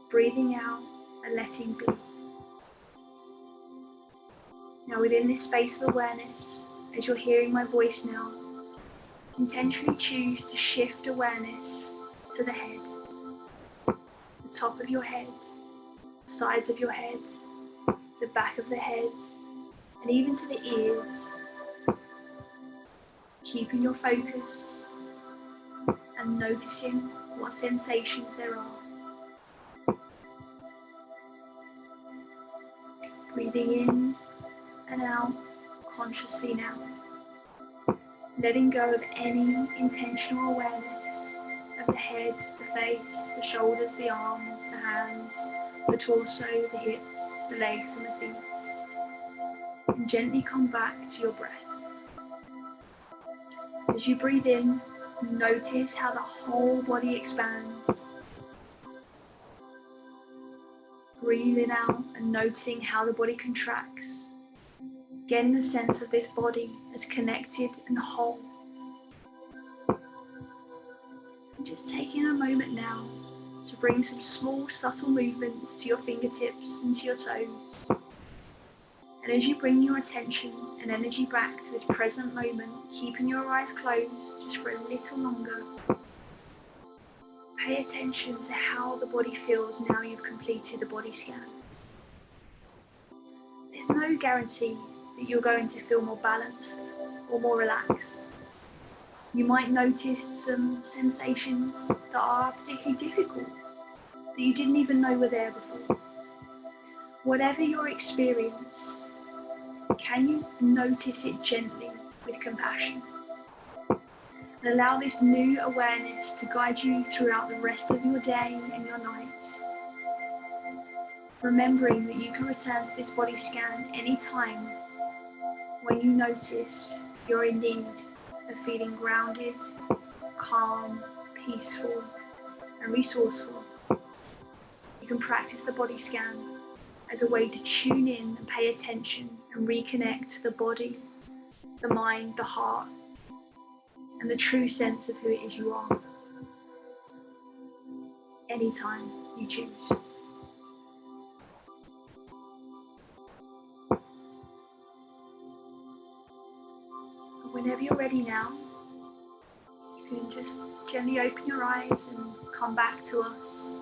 breathing out and letting be. Now within this space of awareness, as you're hearing my voice now, intentionally choose to shift awareness to the head, the top of your head, sides of your head, the back of the head, and even to the ears. Keeping your focus and noticing what sensations there are. Breathing in and out consciously now. Letting go of any intentional awareness of the head, the face, the shoulders, the arms, the hands, the torso, the hips, the legs and the feet. And gently come back to your breath. As you breathe in, notice how the whole body expands. Breathing out and noticing how the body contracts. Getting the sense of this body as connected and whole. And just taking a moment now to bring some small, subtle movements to your fingertips and to your toes. And as you bring your attention and energy back to this present moment, keeping your eyes closed just for a little longer, pay attention to how the body feels now you've completed the body scan. There's no guarantee that you're going to feel more balanced or more relaxed. You might notice some sensations that are particularly difficult, that you didn't even know were there before. Whatever your experience, can you notice it gently with compassion? And allow this new awareness to guide you throughout the rest of your day and your night. Remembering that you can return to this body scan anytime when you notice you're in need of feeling grounded, calm, peaceful, and resourceful. You can practice the body scan as a way to tune in and pay attention and reconnect to the body, the mind, the heart, and the true sense of who it is you are. Anytime you choose. Whenever you're ready now, you can just gently open your eyes and come back to us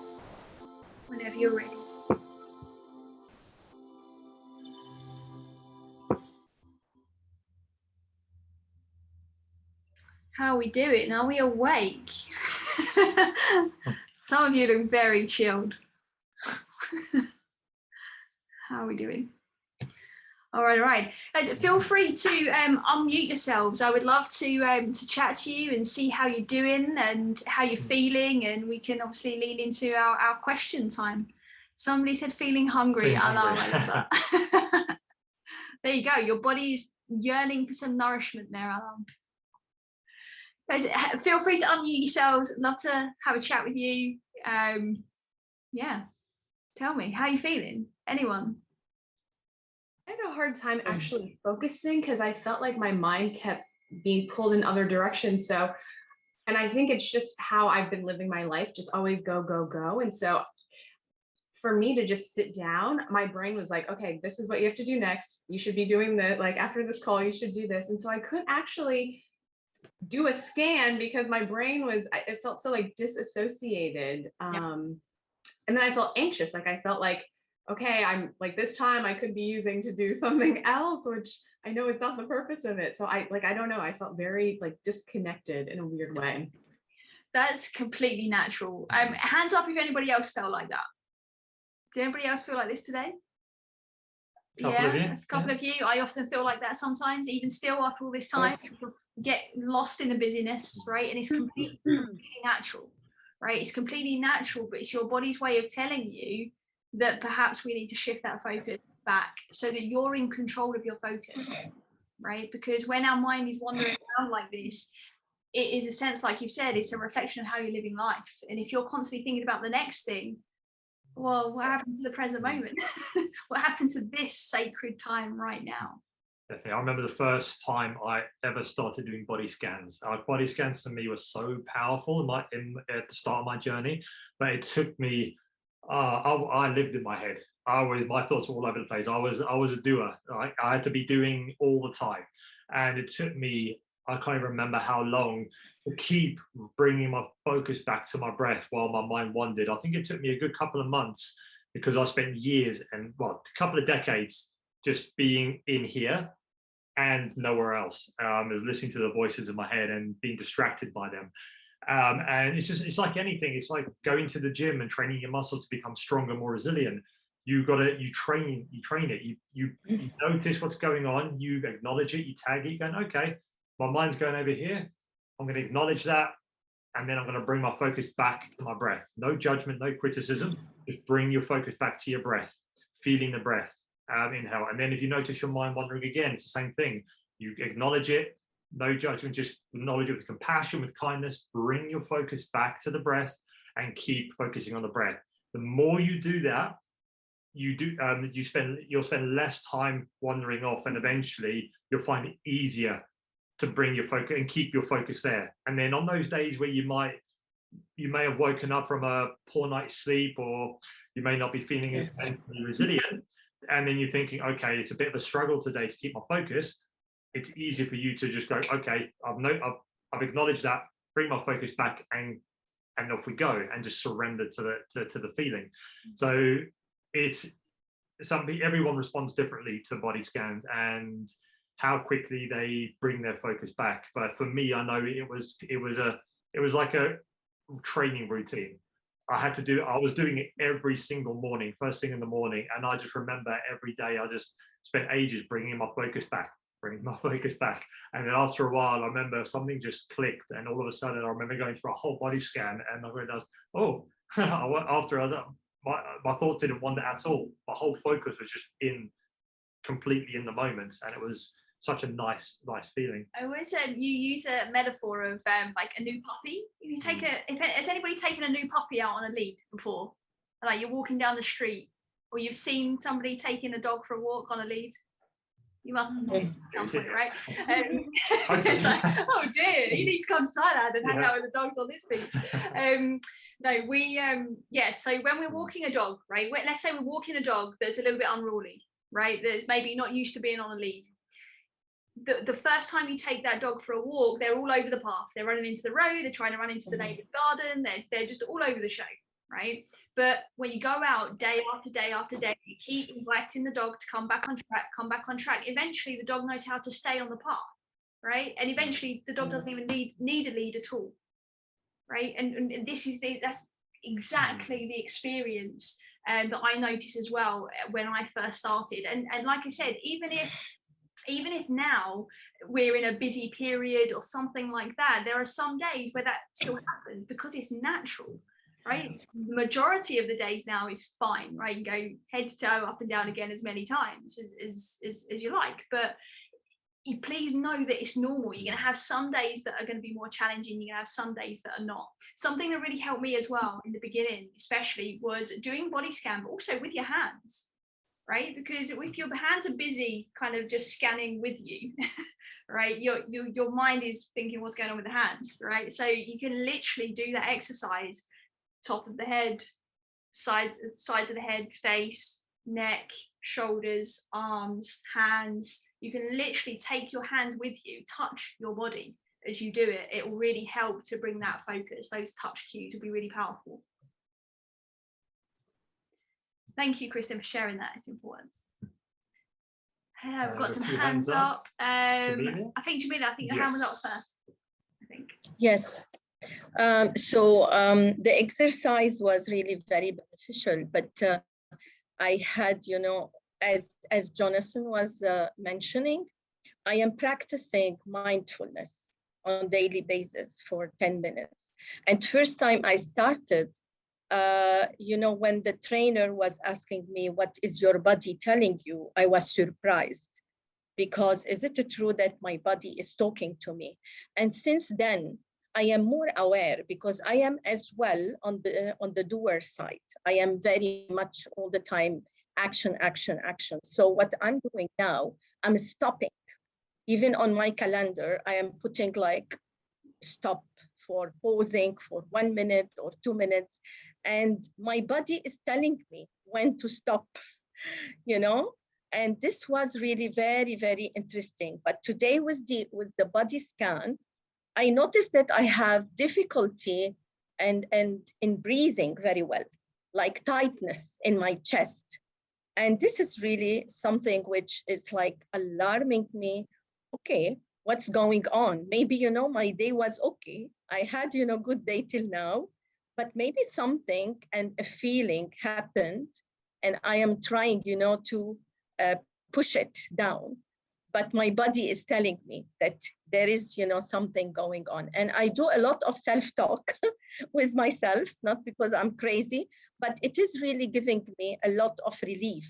whenever you're ready. How are we doing? Are we awake? Some of you look very chilled. How are we doing? All right. Guys, feel free to unmute yourselves. I would love to chat to you and see how you're doing and how you're feeling, and we can obviously lean into our question time. Somebody said feeling hungry. I love that. There you go. Your body's yearning for some nourishment there, Alan. Guys, feel free to unmute yourselves. I'd love to have a chat with you. Yeah, tell me, how are you feeling? Anyone? I had a hard time actually focusing because I felt like my mind kept being pulled in other directions. So, and I think it's just how I've been living my life, just always go, go, go. And so for me to just sit down, my brain was like, okay, this is what you have to do next. You should be doing that. Like after this call, you should do this. And so I couldn't actually do a scan because my brain was, it felt so like disassociated. And then I felt anxious. Like I felt like, okay, I'm like this time I could be using to do something else, which I know is not the purpose of it. So I don't know. I felt very like disconnected in a weird way. That's completely natural. Hands up if anybody else felt like that. Did anybody else feel like this today? A couple of you. I often feel like that sometimes, even still after all this time, get lost in the busyness, right? And it's completely natural, right? It's completely natural, but it's your body's way of telling you that perhaps we need to shift that focus back so that you're in control of your focus, right? Because when our mind is wandering around like this, it is a sense, like you've said, it's a reflection of how you're living life. And if you're constantly thinking about the next thing, well, what happened to the present moment? What happened to this sacred time right now? Definitely. I remember the first time I ever started doing body scans. Body scans to me were so powerful at the start of my journey, but it took me, I lived in my head. My thoughts were all over the place. I was a doer. I had to be doing all the time. And it took me, I can't even remember how long, to keep bringing my focus back to my breath while my mind wandered. I think it took me a good couple of months because I spent years and a couple of decades just being in here and nowhere else. I was listening to the voices in my head and being distracted by them. And it's like anything. It's like going to the gym and training your muscle to become stronger, more resilient. You train it. You notice what's going on. You acknowledge it. You tag it. You're going, okay, my mind's going over here. I'm going to acknowledge that, and then I'm going to bring my focus back to my breath. No judgment, no criticism. Just bring your focus back to your breath, feeling the breath. Inhale, and then if you notice your mind wandering again, it's the same thing. You acknowledge it, no judgment, just acknowledge it with compassion, with kindness, bring your focus back to the breath and keep focusing on the breath. The more you do that, you'll spend less time wandering off, and eventually you'll find it easier to bring your focus and keep your focus there. And then on those days where you may have woken up from a poor night's sleep, or you may not be feeling as mentally resilient, and then you're thinking, okay, it's a bit of a struggle today to keep my focus. It's easier for you to just go, okay, I've acknowledged that, bring my focus back, and off we go, and just surrender to the feeling. So everyone responds differently to body scans and how quickly they bring their focus back. But for me, I know it was like a training routine. I was doing it every single morning, first thing in the morning. And I just remember every day I just spent ages bringing my focus back. And then after a while, I remember something just clicked. And all of a sudden, I remember going through a whole body scan, and I realized, my thoughts didn't wander at all. My whole focus was just completely in the moment. And it was such a nice feeling. I always said you use a metaphor of like a new puppy. If you take has anybody taken a new puppy out on a lead before? Like you're walking down the street, or you've seen somebody taking a dog for a walk on a lead? You must have at some point, right? It's like, oh dear, you need to come to Thailand and hang out with the dogs on this beach. No, so when we're walking a dog, right? Let's say we're walking a dog that's a little bit unruly, right? That's maybe not used to being on a lead. The first time you take that dog for a walk, they're all over the path. They're running into the road, they're trying to run into the neighbour's garden, they're just all over the show, right? But when you go out day after day after day, you keep inviting the dog to come back on track. Eventually the dog knows how to stay on the path, right? And eventually the dog doesn't even need a lead at all, right? And that's exactly the experience that I noticed as well when I first started. And like I said, even if now we're in a busy period or something like that, there are some days where that still happens because it's natural, right? The majority of the days now is fine, right? You go head to toe, up and down again as many times as you like, but you please know that it's normal. You're going to have some days that are going to be more challenging. You're going to have some days that are not. Something that really helped me as well in the beginning, especially, was doing body scan, but also with your hands. Right? Because if your hands are busy kind of just scanning with you, right, your mind is thinking what's going on with the hands, right? So you can literally do that exercise, top of the head, sides of the head, face, neck, shoulders, arms, hands. You can literally take your hands with you, touch your body as you do it. It will really help to bring that focus. Those touch cues will be really powerful. Thank you, Kristen, for sharing that. It's important. We've got some hands up. I think Jamila, your hand was up first. I think. Yes. The exercise was really very beneficial, but I had, as Jonathan was mentioning, I am practicing mindfulness on a daily basis for 10 minutes. And first time I started, when the trainer was asking me, what is your body telling you? I was surprised, because is it true that my body is talking to me? And since then, I am more aware, because I am as well on the doer side. I am very much all the time action, action, action. So what I'm doing now, I'm stopping. Even on my calendar, I am putting like stop, for pausing for 1 minute or 2 minutes. And my body is telling me when to stop, and this was really very, very interesting. But today with the body scan, I noticed that I have difficulty and in breathing very well, like tightness in my chest. And this is really something which is like alarming me. Okay, what's going on? Maybe, my day was okay. I had, good day till now, but maybe something and a feeling happened, and I am trying, to push it down. But my body is telling me that there is, something going on. And I do a lot of self-talk with myself, not because I'm crazy, but it is really giving me a lot of relief,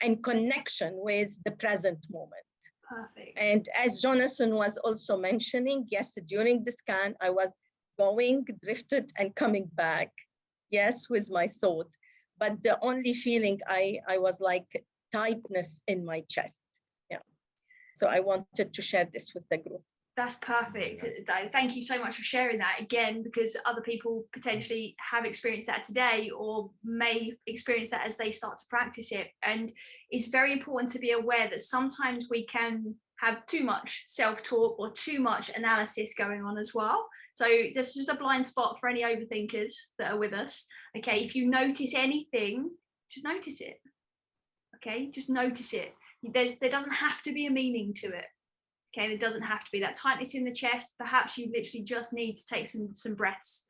and connection with the present moment. Perfect. And as Jonathan was also mentioning, yes, during the scan, I was going, drifted, and coming back, yes, with my thought. But the only feeling I was like tightness in my chest. Yeah. So I wanted to share this with the group. That's perfect. Thank you so much for sharing that again, because other people potentially have experienced that today or may experience that as they start to practice it. And it's very important to be aware that sometimes we can have too much self-talk or too much analysis going on as well. So this is just a blind spot for any overthinkers that are with us. Okay, if you notice anything, just notice it. Okay, just notice it. There doesn't have to be a meaning to it. Okay, there doesn't have to be that tightness in the chest. Perhaps you literally just need to take some breaths.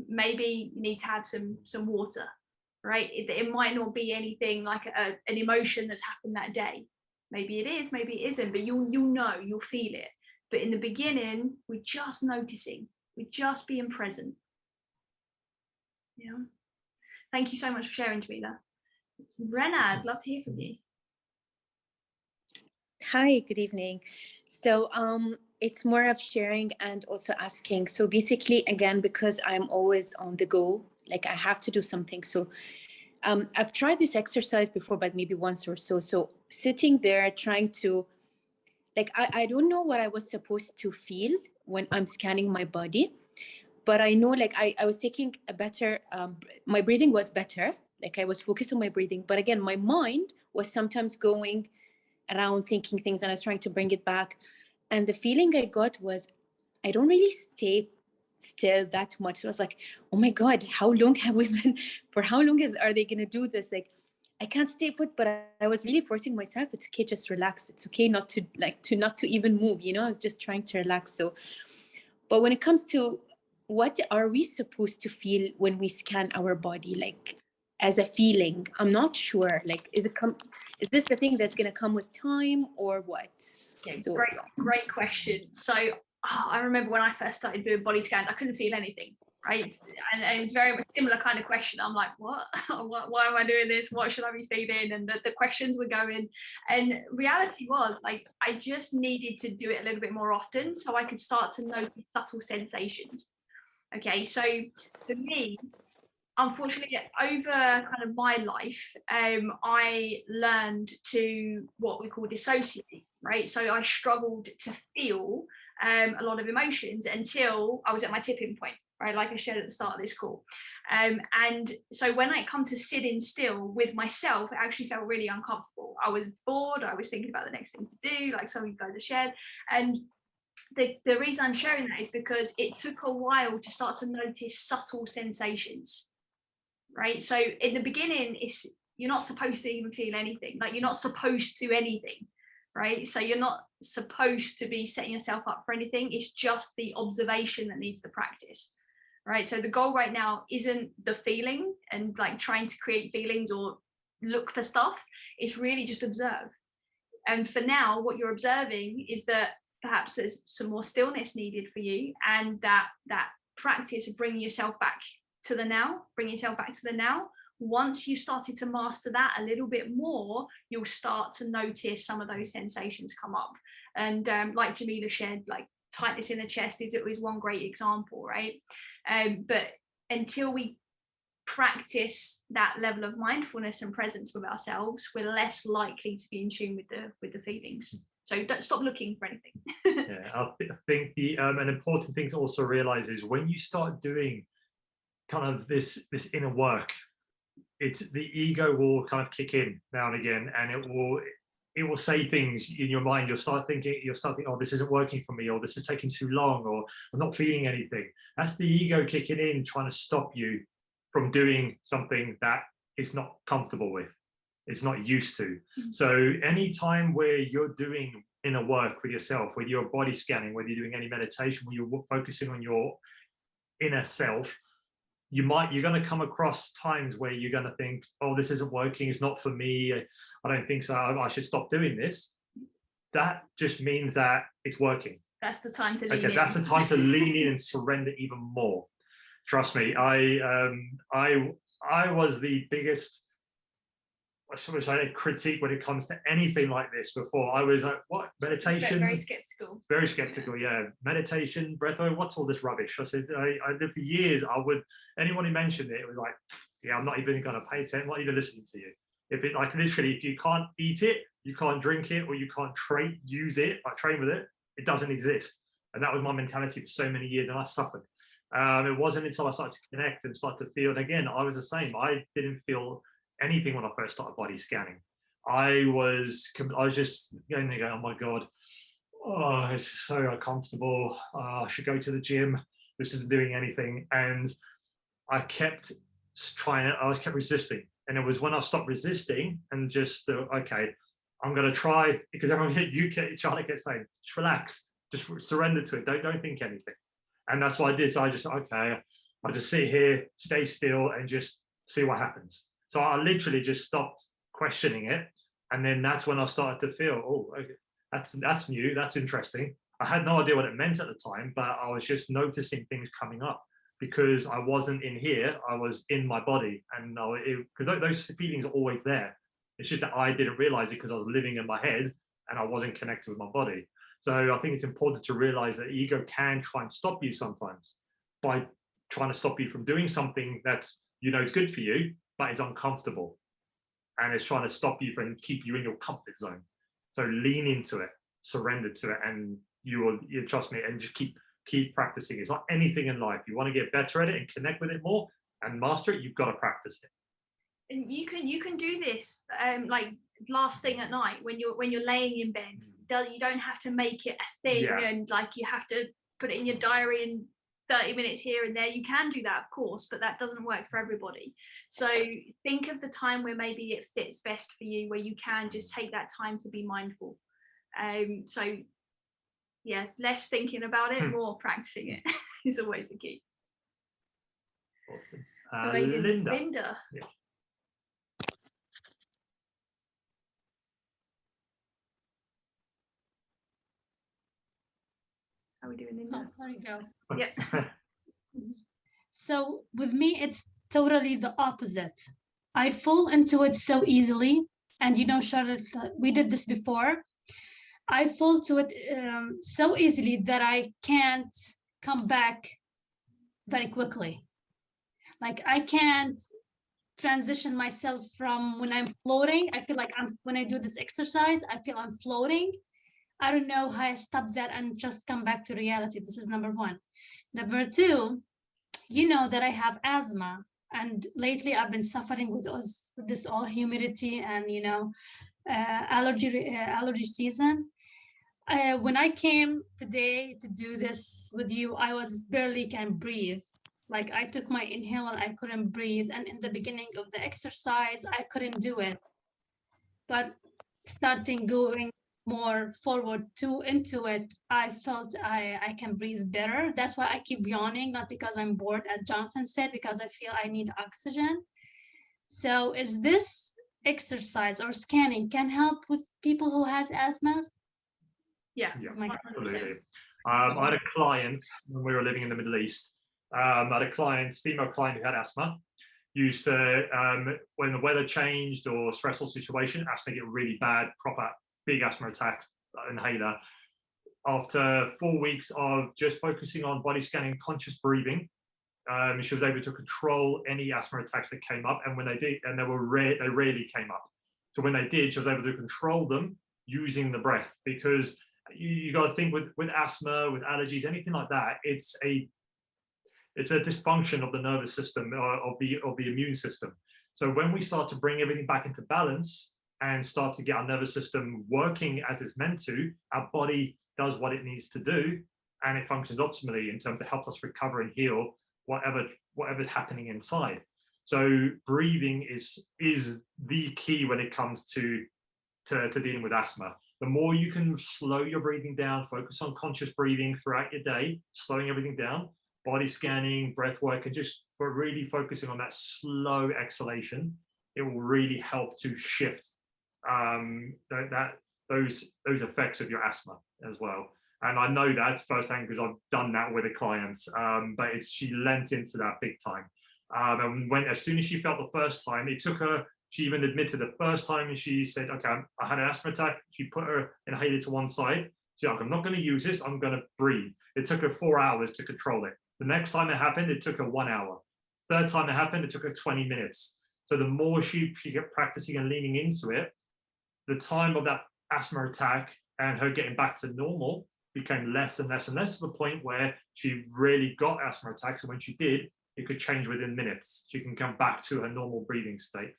Maybe you need to have some water, right? It might not be anything like an emotion that's happened that day. Maybe it is, maybe it isn't, but you'll know, you'll feel it. But in the beginning, we're just noticing, we're just being present. Yeah. Thank you so much for sharing, Jamila. Rena, I'd love to hear from you. Hi, good evening. So it's more of sharing and also asking. So basically, again, because I'm always on the go, like I have to do something. So I've tried this exercise before, but maybe once or so. So sitting there trying to, like, I don't know what I was supposed to feel when I'm scanning my body, but I know like I was taking a better, my breathing was better. Like I was focused on my breathing, but again, my mind was sometimes going around thinking things and I was trying to bring it back. And the feeling I got was, I don't really stay still that much. So I was like, oh my God, how long have we been, for how long are they going to do this? Like, I can't stay put, but I was really forcing myself. It's okay, just relax. It's okay not to not to even move, you know, I was just trying to relax. So, but when it comes to what are we supposed to feel when we scan our body, like as a feeling, I'm not sure. Like, is this the thing that's going to come with time or what? Yeah, so, great question. So I remember when I first started doing body scans, I couldn't feel anything, right? And it's very much similar kind of question. I'm like, what? Why am I doing this? What should I be feeling? And the questions were going. And reality was like, I just needed to do it a little bit more often so I could start to notice subtle sensations. Okay, so for me, unfortunately, over kind of my life, I learned to what we call dissociate, right? So I struggled to feel a lot of emotions until I was at my tipping point, right? Like I shared at the start of this call. And so when I come to sitting still with myself, it actually felt really uncomfortable. I was bored. I was thinking about the next thing to do, like some of you guys have shared. And the reason I'm sharing that is because it took a while to start to notice subtle sensations. Right, so in the beginning, you're not supposed to even feel anything. Like you're not supposed to anything, right? So you're not supposed to be setting yourself up for anything. It's just the observation that needs the practice, right? So the goal right now isn't the feeling and like trying to create feelings or look for stuff. It's really just observe. And for now, what you're observing is that perhaps there's some more stillness needed for you, and that practice of bringing yourself back to the now, bring yourself back to the now. Once you've started to master that a little bit more, you'll start to notice some of those sensations come up. And like Jamila shared, like tightness in the chest is one great example, right? But until we practice that level of mindfulness and presence with ourselves, we're less likely to be in tune with the feelings. So don't stop looking for anything. Yeah, I think an important thing to also realize is when you start doing kind of this inner work, it's the ego will kind of kick in now and again, and it will say things in your mind. You'll start thinking, oh, this isn't working for me, or this is taking too long, or I'm not feeling anything. That's the ego kicking in, trying to stop you from doing something that it's not comfortable with, it's not used to. So anytime where you're doing inner work with yourself, whether you're body scanning, whether you're doing any meditation, where you're focusing on your inner self, you're going to come across times where you're going to think, oh, this isn't working, it's not for me, I don't think so, I should stop doing this. That just means that it's working. That's the time to lean in. That's the time to lean in and surrender even more. Trust me, I was the biggest I say a critique when it comes to anything like this before. I was like, what, meditation? Very skeptical. Very skeptical, yeah. Meditation, breathwork, what's all this rubbish? I said, I did for years, anyone who mentioned it, it was like, yeah, I'm not even going to pay attention, I'm not even listening to you. If it, like, literally, if you can't eat it, you can't drink it, or you can't use it, like train with it, it doesn't exist. And that was my mentality for so many years, and I suffered. It wasn't until I started to connect and start to feel, and again, I was the same. I didn't feel anything when I first started body scanning. I was just going there going, oh my God, oh, it's so uncomfortable. I should go to the gym. This isn't doing anything. And I kept resisting. And it was when I stopped resisting and just, okay, I'm going to try, because everyone, Charlotte kept saying, just relax, just surrender to it. Don't think anything. And that's what I did. So I just, okay, I just sit here, stay still, and just see what happens. So I literally just stopped questioning it. And then that's when I started to feel, oh, okay, that's new, that's interesting. I had no idea what it meant at the time, but I was just noticing things coming up because I wasn't in here, I was in my body. And because those feelings are always there. It's just that I didn't realize it because I was living in my head and I wasn't connected with my body. So I think it's important to realize that ego can try and stop you sometimes by trying to stop you from doing something that's, it's good for you, but it's uncomfortable. And it's trying to stop you from keep you in your comfort zone. So lean into it, surrender to it, and you trust me, and just keep practicing. It's like anything in life. You want to get better at it and connect with it more and master it, you've got to practice it. And you can do this like last thing at night when you're laying in bed. You don't have to make it a thing and like you have to put it in your diary and 30 minutes here and there. You can do that, of course, but that doesn't work for everybody. So think of the time where maybe it fits best for you, where you can just take that time to be mindful. So yeah, less thinking about it, more practicing it is always the key. Awesome. Amazing. Linda. Yeah. How are we doing, Linda? Oh, there you go. Yeah. So with me, it's totally the opposite. I fall into it so easily. And Charlotte, we did this before. I fall to it so easily that I can't come back very quickly. Like I can't transition myself from when I'm floating. I feel like when I do this exercise, I feel I'm floating. I don't know how I stop that and just come back to reality. This is number one. Number two, that I have asthma, and lately I've been suffering with this all humidity and allergy season. When I came today to do this with you, I was barely can breathe. Like I took my inhaler, I couldn't breathe, and in the beginning of the exercise, I couldn't do it. But starting going more forward into it, I felt I can breathe better. That's why I keep yawning, not because I'm bored, as Jonathan said, because I feel I need oxygen. So is this exercise or scanning can help with people who has asthma? Yeah, absolutely. I had a client when we were living in the Middle East. I had a female client who had asthma. Used to, when the weather changed or stressful situation, asthma get really bad, proper big asthma attack, inhaler. After 4 weeks of just focusing on body scanning, conscious breathing, she was able to control any asthma attacks that came up. And when they did, and they rarely came up. So when they did, she was able to control them using the breath, because you got to think with asthma, with allergies, anything like that, it's a dysfunction of the nervous system, of the immune system. So when we start to bring everything back into balance and start to get our nervous system working as it's meant to, our body does what it needs to do, and it functions optimally in terms of helps us recover and heal whatever's happening inside. So breathing is the key when it comes to dealing with asthma. The more you can slow your breathing down, focus on conscious breathing throughout your day, slowing everything down, body scanning, breath work, and just for really focusing on that slow exhalation, it will really help to shift those effects of your asthma as well. And I know that firsthand because I've done that with a client, but she lent into that big time. And as soon as she felt the first time, it took her She even admitted the first time she said, okay, I had an asthma attack. She put her inhaler to one side. She's like, I'm not going to use this. I'm going to breathe. It took her 4 hours to control it. The next time it happened, it took her 1 hour. Third time it happened, it took her 20 minutes. So the more she kept practicing and leaning into it, the time of that asthma attack and her getting back to normal became less and less and less, to the point where she really got asthma attacks. And when she did, it could change within minutes. She can come back to her normal breathing state.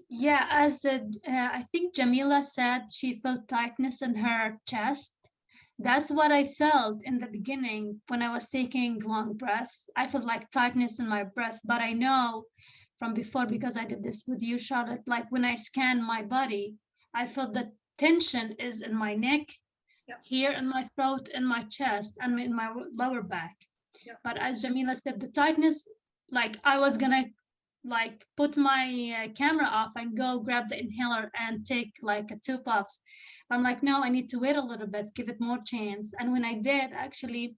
Yeah, as I think Jamila said, she felt tightness in her chest. That's what I felt in the beginning when I was taking long breaths. I felt like tightness in my breath, but I know from before, because I did this with you, Charlotte, like when I scanned my body, I felt the tension is in my neck, here in my throat, in my chest, and in my lower back. But as Jamila said, the tightness, like I was gonna like put my camera off and go grab the inhaler and take like 2 puffs. I'm like, no, I need to wait a little bit, give it more chance. And when I did, actually,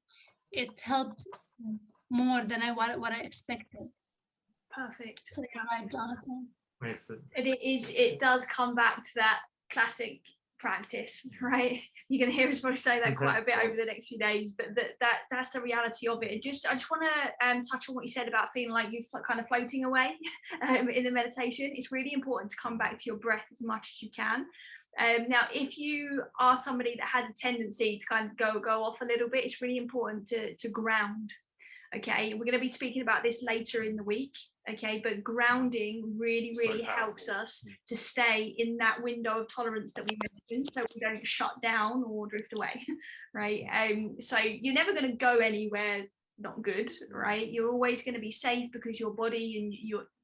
it helped more than what I expected. Perfect. So you're right, Jonathan. It does come back to that classic practice, right? You're going to hear us probably say that quite a bit over the next few days, but that's the reality of it. I just want to touch on what you said about feeling like you're kind of floating away in the meditation. It's really important to come back to your breath as much as you can. Now, if you are somebody that has a tendency to kind of go off a little bit, it's really important to ground. Okay, we're going to be speaking about this later in the week. Okay, but grounding really helps us to stay in that window of tolerance that we mentioned, so we don't shut down or drift away, right? So you're never going to go anywhere not good, right? You're always going to be safe because your body and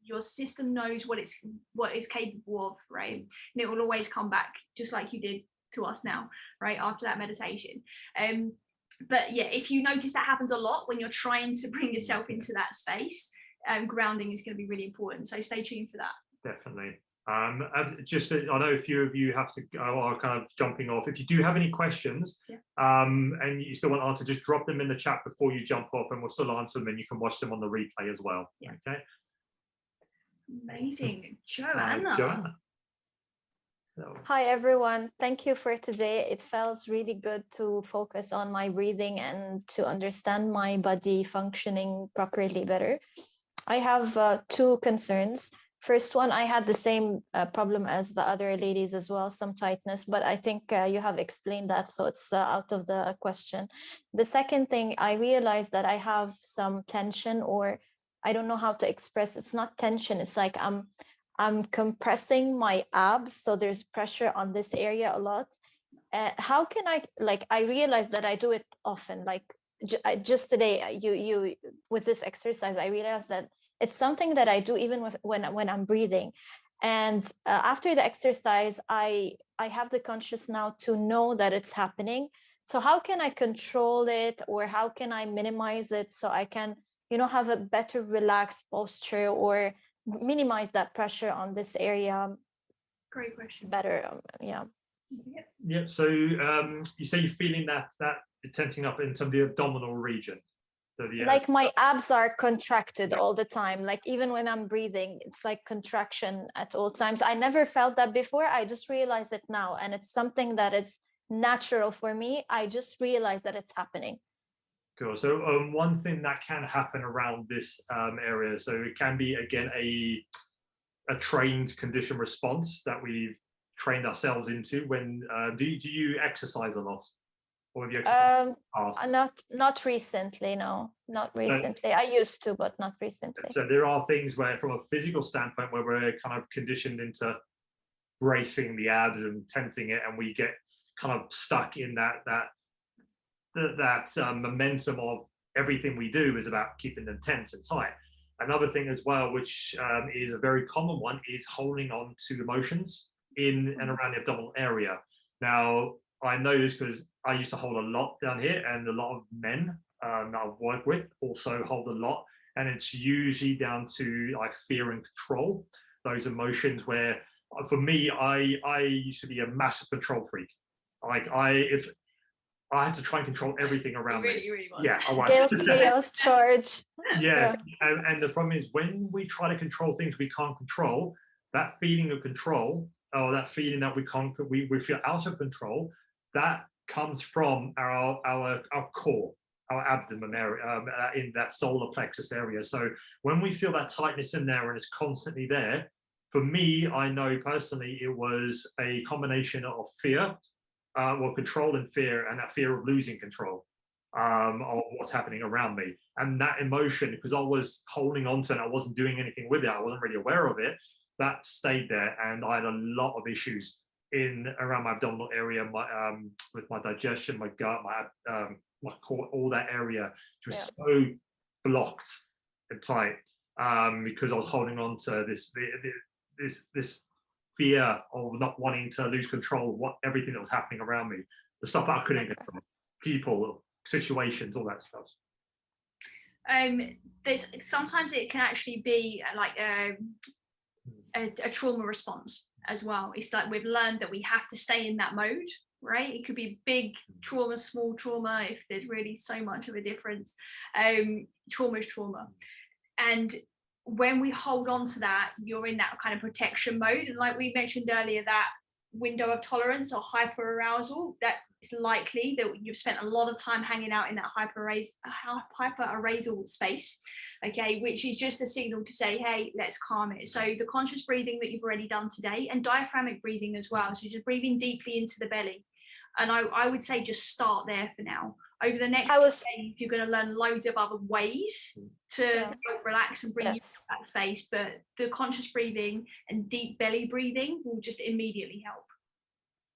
your system knows what it's capable of, right? And it will always come back, just like you did to us now, right, after that meditation. But yeah, if you notice that happens a lot when you're trying to bring yourself into that space, grounding is going to be really important. So stay tuned for that. Definitely. I know a few of you have to are kind of jumping off. If you do have any questions, and you still want to answer, just drop them in the chat before you jump off, and we'll still answer them, and you can watch them on the replay as well. Okay. Amazing. Joanna. Joanna. Hi everyone, thank you for today. It feels really good to focus on my breathing and to understand my body functioning properly better. I have 2 concerns. First one, I had the same problem as the other ladies as well, some tightness, but I think you have explained that, so it's out of the question. The second thing, I realized that I have some tension, or I don't know how to express. It's not tension, it's like I'm compressing my abs, so there's pressure on this area a lot. How can I realized that I do it often, like just today, you with this exercise, I realized that it's something that I do even when I'm breathing. And after the exercise, I have the conscious now to know that it's happening. So how can I control it, or how can I minimize it so I can, have a better relaxed posture, or minimize that pressure on this area? Great question. Better, yeah. Yeah. So you say you're feeling that tensing up into the abdominal region. So like my abs are contracted all the time. Like even when I'm breathing, it's like contraction at all times. I never felt that before. I just realized it now, and it's something that is natural for me. I just realized that it's happening. Cool. So one thing that can happen around this area, so it can be, again, a trained condition response that we've trained ourselves into. When do you exercise a lot, or have you exercised? Not recently. No, not recently. I used to, but not recently. So there are things where, from a physical standpoint, where we're kind of conditioned into bracing the abs and tensing it, and we get kind of stuck in that momentum of everything we do is about keeping them tense and tight. Another thing as well, which is a very common one, is holding on to emotions in and around the abdominal area. Now, I know this because I used to hold a lot down here, and a lot of men that I've worked with also hold a lot, and it's usually down to like fear and control, those emotions where, for me, I used to be a massive control freak. Like if I had to try and control everything around me. Really was. Yeah, I was. Guilty of charge. Yes, and the problem is, when we try to control things we can't control, that feeling of control, or that feeling that we feel out of control, that comes from our core, our abdomen area, in that solar plexus area. So when we feel that tightness in there and it's constantly there, for me, I know personally it was a combination of fear, control and fear, and that fear of losing control of what's happening around me. And that emotion, because I was holding on to it and I wasn't doing anything with it, I wasn't really aware of it, that stayed there. And I had a lot of issues around my abdominal area, with my digestion, my gut, my core, all that area. It was so blocked and tight, because I was holding on to this fear of not wanting to lose control of everything that was happening around me, the stuff that I couldn't control, people, situations, all that stuff. Sometimes it can actually be like a trauma response as well. It's like we've learned that we have to stay in that mode, right? It could be big trauma, small trauma, if there's really so much of a difference. Trauma is trauma. And when we hold on to that, you're in that kind of protection mode. And like we mentioned earlier, that window of tolerance or hyperarousal, that it's likely that you've spent a lot of time hanging out in that hyperarousal space, okay, which is just a signal to say, hey, let's calm it. So the conscious breathing that you've already done today, and diaphragmatic breathing as well, so just breathing deeply into the belly. And I would say just start there for now. Over the next days, you're going to learn loads of other ways to help relax and bring you to that space, but the conscious breathing and deep belly breathing will just immediately help.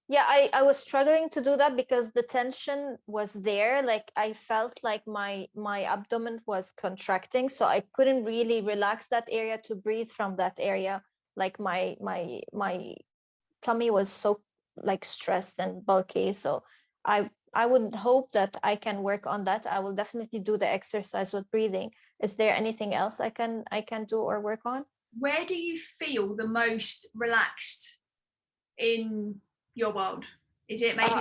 Yeah, I was struggling to do that because the tension was there. Like I felt like my abdomen was contracting, so I couldn't really relax that area to breathe from that area. Like my tummy was so like stressed and bulky. So I would hope that I can work on that. I will definitely do the exercise with breathing. Is there anything else I can do or work on? Where do you feel the most relaxed in your world? Is it maybe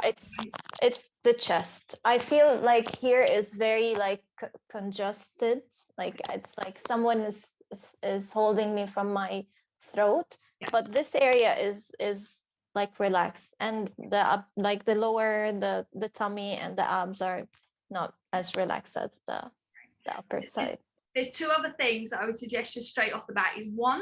it's the chest. I feel like here is very like congested, like it's like someone is holding me from my throat, but this area is like relaxed, and the like the lower the tummy and the abs are not as relaxed as the upper side. There's two other things that I would suggest just straight off the bat. Is one,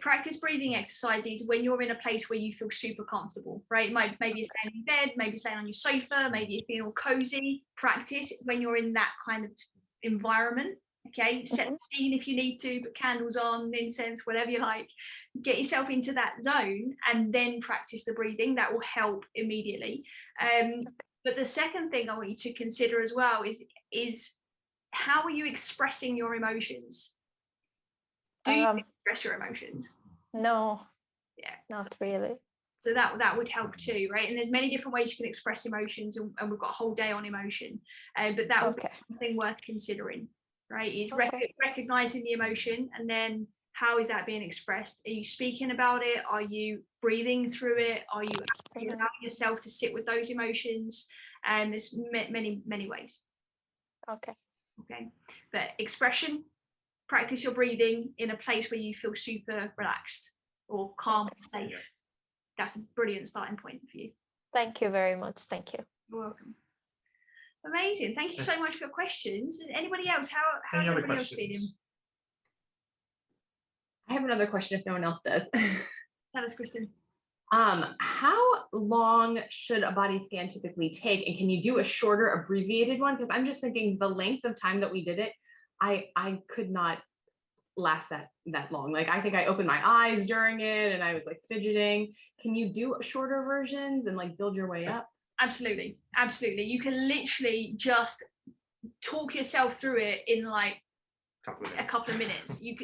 practice breathing exercises when you're in a place where you feel super comfortable, right? Maybe you're staying in bed, maybe staying on your sofa, maybe you feel cozy. Practice when you're in that kind of environment. Okay, set the scene if you need to, put candles on, incense, whatever you like. Get yourself into that zone and then practice the breathing. That will help immediately. But the second thing I want you to consider as well is how are you expressing your emotions? Do you express your emotions? No. Yeah, not really. So that would help too, right? And there's many different ways you can express emotions, and we've got a whole day on emotion. But that would be something worth considering. Right, is recognizing the emotion, and then how is that being expressed? Are you speaking about it? Are you breathing through it? Are you allowing yourself to sit with those emotions? And there's many ways. Okay, but expression, practice your breathing in a place where you feel super relaxed or calm and safe. That's a brilliant starting point for you. Thank you very much. Thank you. You're welcome. Amazing. Thank you so much for your questions. Anybody else? How's everybody else feeling? I have another question if no one else does. Tell us, Kristen. How long should a body scan typically take? And can you do a shorter abbreviated one? Because I'm just thinking the length of time that we did it, I could not last that long. Like I think I opened my eyes during it and I was like fidgeting. Can you do shorter versions and like build your way up? Absolutely. You can literally just talk yourself through it in like a couple of minutes. You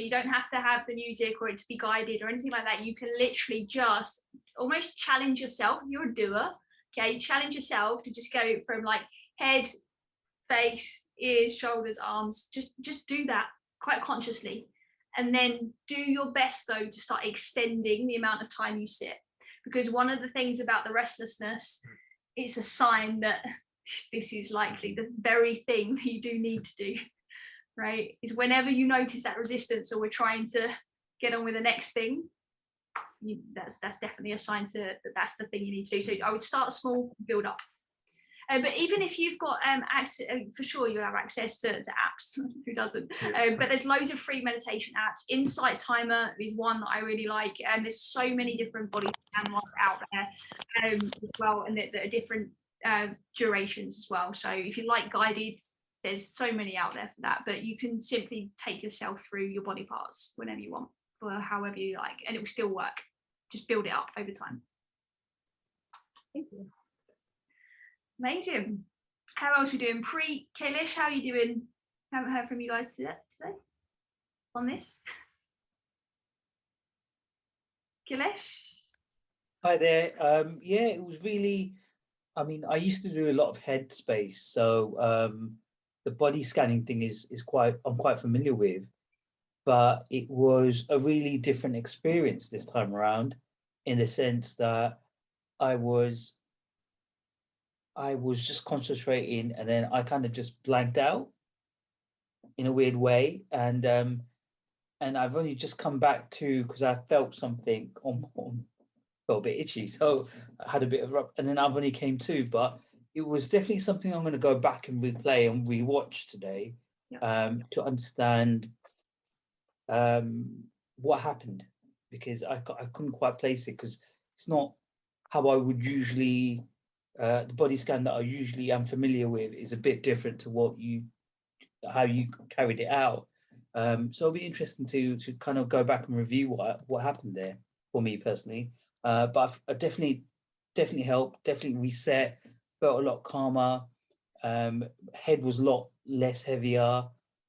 don't have to have the music or it to be guided or anything like that. You can literally just almost challenge yourself. You're a doer, okay? Challenge yourself to just go from like head, face, ears, shoulders, arms. Just do that quite consciously, and then do your best though to start extending the amount of time you sit. Because one of the things about the restlessness, it's a sign that this is likely the very thing that you do need to do, right? Is whenever you notice that resistance or we're trying to get on with the next thing, that's definitely a sign that's the thing you need to do. So I would start small, build up. But even if you've got access, for sure you'll have access to apps. Who doesn't? But there's loads of free meditation apps. Insight Timer is one that I really like, and there's so many different body scan ones out there as well, and that are different durations as well. So if you like guided, there's so many out there for that. But you can simply take yourself through your body parts whenever you want, or however you like, and it will still work. Just build it up over time. Thank you. Amazing. How else are we doing? Kailesh, how are you doing? Haven't heard from you guys today on this. Kailesh? Hi there. Yeah, it was really, I mean, I used to do a lot of headspace, so the body scanning thing is I'm quite familiar with, but it was a really different experience this time around, in the sense that I was just concentrating, and then I kind of just blanked out in a weird way, and I've only just come back to, because I felt something felt a bit itchy, so I had a bit of rub, and then I've only came to, but it was definitely something I'm going to go back and replay and rewatch today, to understand what happened, because I couldn't quite place it, because it's not how I would usually. The body scan that I usually am familiar with is a bit different to how you carried it out. So it'll be interesting to kind of go back and review what happened there for me personally. But I definitely helped, definitely reset, felt a lot calmer. Head was a lot less heavier,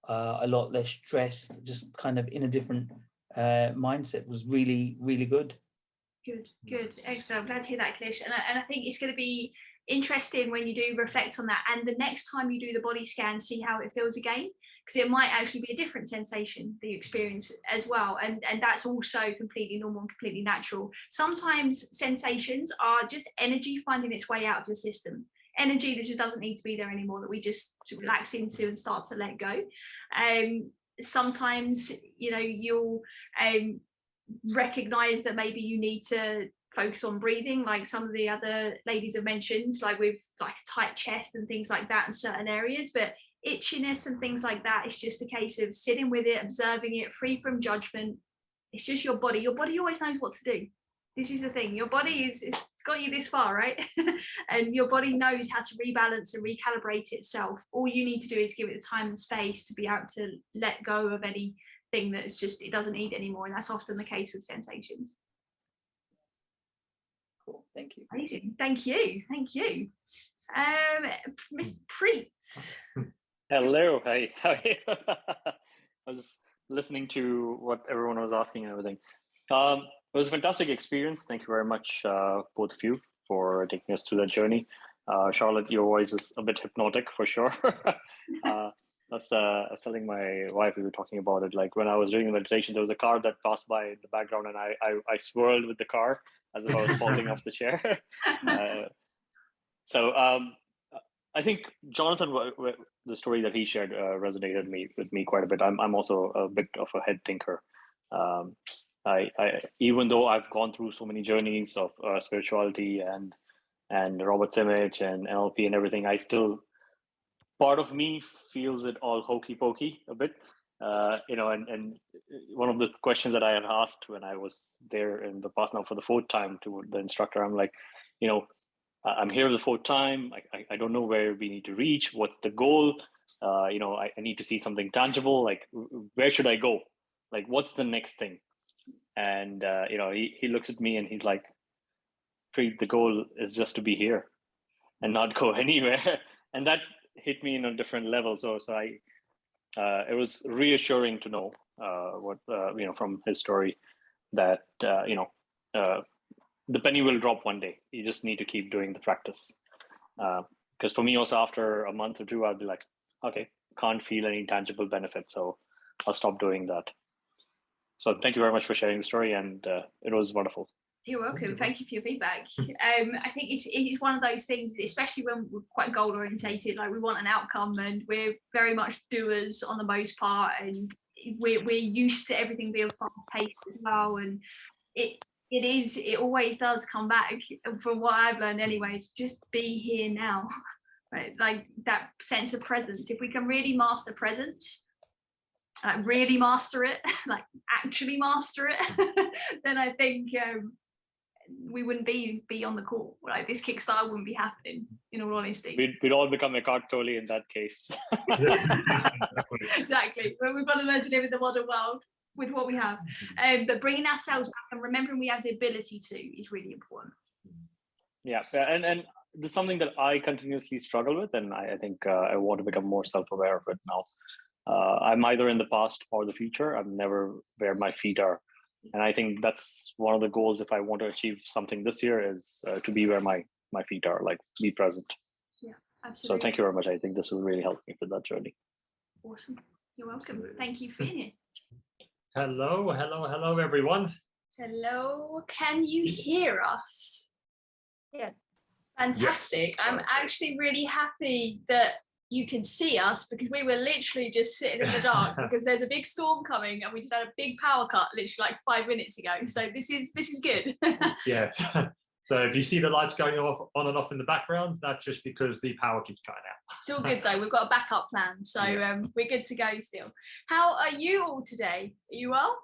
a lot less stressed, just kind of in a different mindset. It was really, really good. Good, excellent. I'm glad to hear that, Kailesh. And I think it's going to be interesting when you do reflect on that, and the next time you do the body scan, see how it feels again, because it might actually be a different sensation that you experience as well, and that's also completely normal and completely natural. Sometimes sensations are just energy finding its way out of your system, energy that just doesn't need to be there anymore, that we just relax into and start to let go. Sometimes, you know, you'll recognize that maybe you need to focus on breathing, like some of the other ladies have mentioned, like with like a tight chest and things like that in certain areas. But itchiness and things like that, it's just a case of sitting with it, observing it, free from judgment. It's just your body always knows what to do. This is the thing, your body it's got you this far, right? And your body knows how to rebalance and recalibrate itself. All you need to do is give it the time and space to be able to let go of anything that's just, it doesn't need anymore. And that's often the case with sensations. Cool, thank you. Amazing, thank you. Miss Preet. Hello, hi. I was listening to what everyone was asking and everything. It was a fantastic experience. Thank you very much, both of you, for taking us through that journey. Charlotte, your voice is a bit hypnotic for sure. I was telling my wife, we were talking about it, like when I was doing the meditation, there was a car that passed by in the background, and I swirled with the car as if I was falling off the chair. So I think Jonathan, the story that he shared resonated with me quite a bit. I'm also a bit of a head thinker. I even though I've gone through so many journeys of spirituality and Robert's image and NLP and everything, I still, part of me feels it all hokey pokey a bit. You know, and one of the questions that I had asked when I was there in the past now for the fourth time to the instructor, I'm like, you know, I'm here the fourth time. I don't know where we need to reach. What's the goal? You know, I need to see something tangible. Like, where should I go? Like, what's the next thing? And, you know, he looks at me and he's like, Preet, the goal is just to be here and not go anywhere. And that hit me in a different level. So it was reassuring to know what, you know, from his story that, you know, the penny will drop one day. You just need to keep doing the practice. Because for me also, after a month or two, I'll be like, okay, can't feel any tangible benefit. So I'll stop doing that. So thank you very much for sharing the story. And it was wonderful. You're welcome. Thank you for your feedback. I think it's one of those things, especially when we're quite goal orientated, like we want an outcome and we're very much doers on the most part. And we're used to everything being fast paced as well, and it always does come back. From what I've learned anyway, is just be here now, right? Like that sense of presence. If we can really master presence, like really master it, like actually master it, then I think we wouldn't be on the call. Like this Kickstarter wouldn't be happening, in all honesty. We'd all become Eckhart Tolle in that case. Exactly. Well, we've got to learn to live in the modern world with what we have. But bringing ourselves back and remembering we have the ability to is really important. Yeah, and there's something that I continuously struggle with, and I think I want to become more self-aware of it now. I'm either in the past or the future. I'm never where my feet are. And I think that's one of the goals if I want to achieve something this year is to be where my feet are, like be present. Yeah, absolutely. So thank you very much. I think this will really help me with that journey. Awesome. You're welcome. Thank you for being here. Hello, everyone. Hello, can you hear us? Yes. Fantastic. Yes. I'm actually really happy that you can see us, because we were literally just sitting in the dark because there's a big storm coming and we just had a big power cut literally like 5 minutes ago. So this is good. Yes. So if you see the lights going off on and off in the background, that's just because the power keeps cutting out. It's all good though. We've got a backup plan. So Yeah. We're good to go still. How are you all today? Are you well?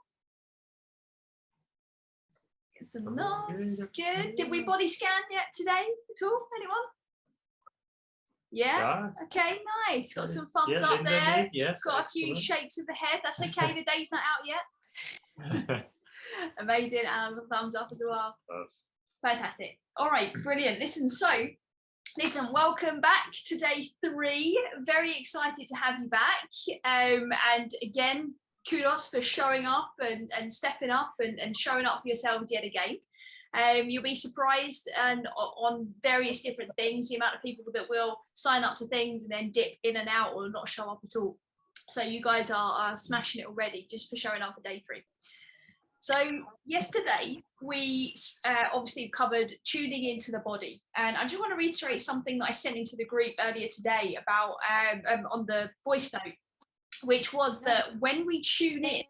Get some nods. Good. Did we body scan yet today at all? Anyone? Yeah. Okay, nice. Got some thumbs up Linda there. did, yes, Got a few excellent. shakes of the head. That's okay. The day's not out yet. Amazing. And a thumbs up as well. Fantastic. All right, brilliant. Listen, welcome back to day 3. Very excited to have you back. And again, kudos for showing up and stepping up and showing up for yourselves yet again. You'll be surprised and on various different things, the amount of people that will sign up to things and then dip in and out or not show up at all. So you guys are smashing it already just for showing up for day 3. So yesterday we obviously covered tuning into the body, and I just want to reiterate something that I sent into the group earlier today about on the voice note, which was that when we tune in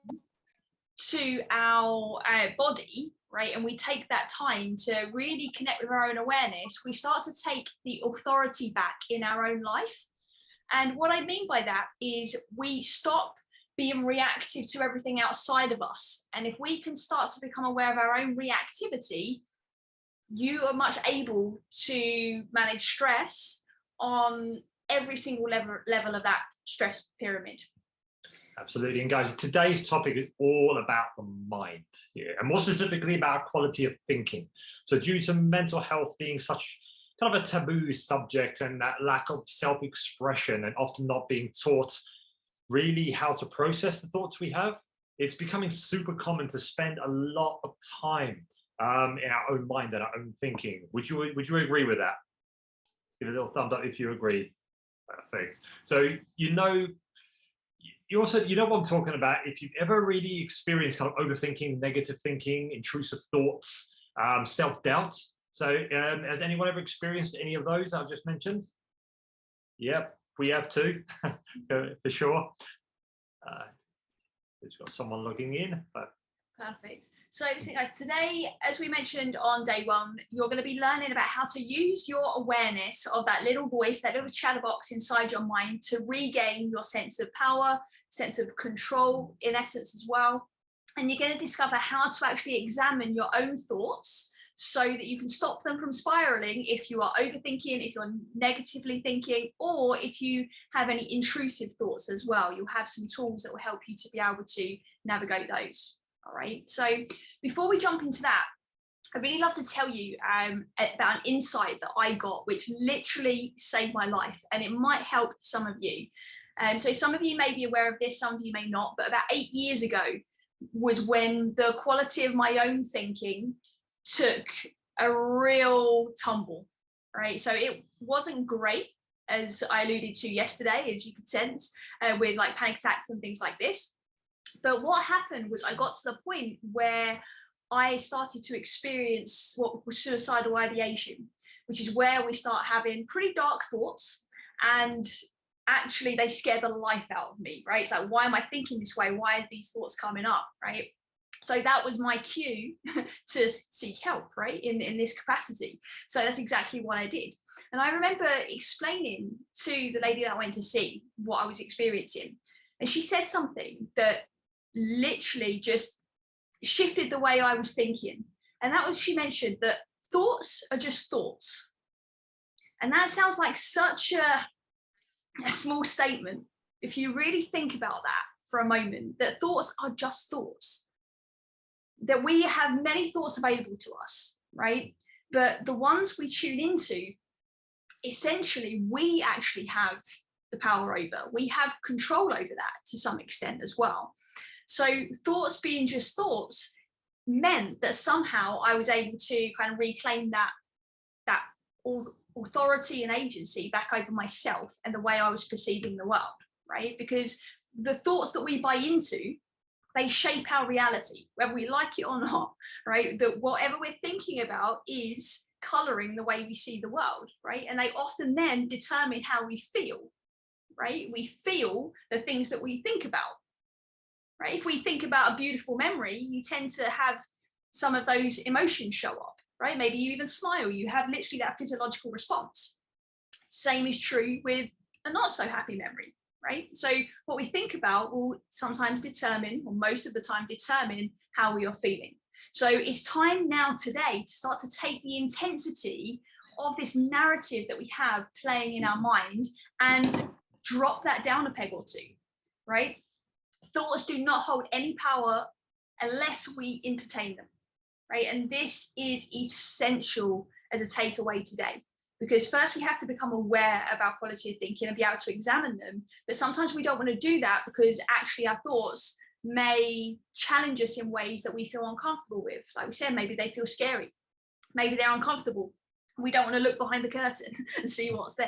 to our body, right, and we take that time to really connect with our own awareness, we start to take the authority back in our own life. And what I mean by that is we stop being reactive to everything outside of us. And if we can start to become aware of our own reactivity, you are much able to manage stress on every single level of that stress pyramid. Absolutely. And guys, today's topic is all about the mind here, and more specifically about quality of thinking. So due to mental health being such kind of a taboo subject and that lack of self-expression and often not being taught really how to process the thoughts we have, it's becoming super common to spend a lot of time in our own mind and our own thinking. Would you agree with that? Give a little thumbs up if you agree. Perfect. So you know what I'm talking about. If you've ever really experienced kind of overthinking, negative thinking, intrusive thoughts, self-doubt. So has anyone ever experienced any of those I've just mentioned? Yep, we have too, for sure. We've got someone logging in. But... Perfect. So guys, today, as we mentioned on day 1, you're going to be learning about how to use your awareness of that little voice, that little chatterbox inside your mind to regain your sense of power, sense of control in essence as well. And you're going to discover how to actually examine your own thoughts so that you can stop them from spiraling if you are overthinking, if you're negatively thinking, or if you have any intrusive thoughts as well. You'll have some tools that will help you to be able to navigate those. All right, so before we jump into that, I'd really love to tell you about an insight that I got, which literally saved my life, and it might help some of you. So some of you may be aware of this, some of you may not, but about 8 years ago was when the quality of my own thinking took a real tumble, right? So it wasn't great, as I alluded to yesterday, as you could sense, with like panic attacks and things like this. But what happened was I got to the point where I started to experience what was suicidal ideation, which is where we start having pretty dark thoughts. And actually they scare the life out of me, right? It's like, why am I thinking this way? Why are these thoughts coming up, right? So that was my cue to seek help, right, in this capacity. So that's exactly what I did. And I remember explaining to the lady that I went to see what I was experiencing. And she said something that literally just shifted the way I was thinking. And that was, she mentioned that thoughts are just thoughts. And that sounds like such a small statement. If you really think about that for a moment, that thoughts are just thoughts. That we have many thoughts available to us, right? But the ones we tune into, essentially, we actually have the power over. We have control over that to some extent as well. So thoughts being just thoughts meant that somehow I was able to kind of reclaim that authority and agency back over myself and the way I was perceiving the world, right? Because the thoughts that we buy into, they shape our reality, whether we like it or not, right? That whatever we're thinking about is coloring the way we see the world, right? And they often then determine how we feel, right? We feel the things that we think about, right? If we think about a beautiful memory, you tend to have some of those emotions show up, right? Maybe you even smile, you have literally that physiological response. Same is true with a not so happy memory, right? So what we think about will sometimes determine, or most of the time determine, how we are feeling. So it's time now today to start to take the intensity of this narrative that we have playing in our mind and drop that down a peg or two, right? Thoughts do not hold any power unless we entertain them, right? And this is essential as a takeaway today. Because first we have to become aware of our quality of thinking and be able to examine them. But sometimes we don't want to do that because actually our thoughts may challenge us in ways that we feel uncomfortable with. Like we said, maybe they feel scary. Maybe they're uncomfortable. We don't want to look behind the curtain and see what's there.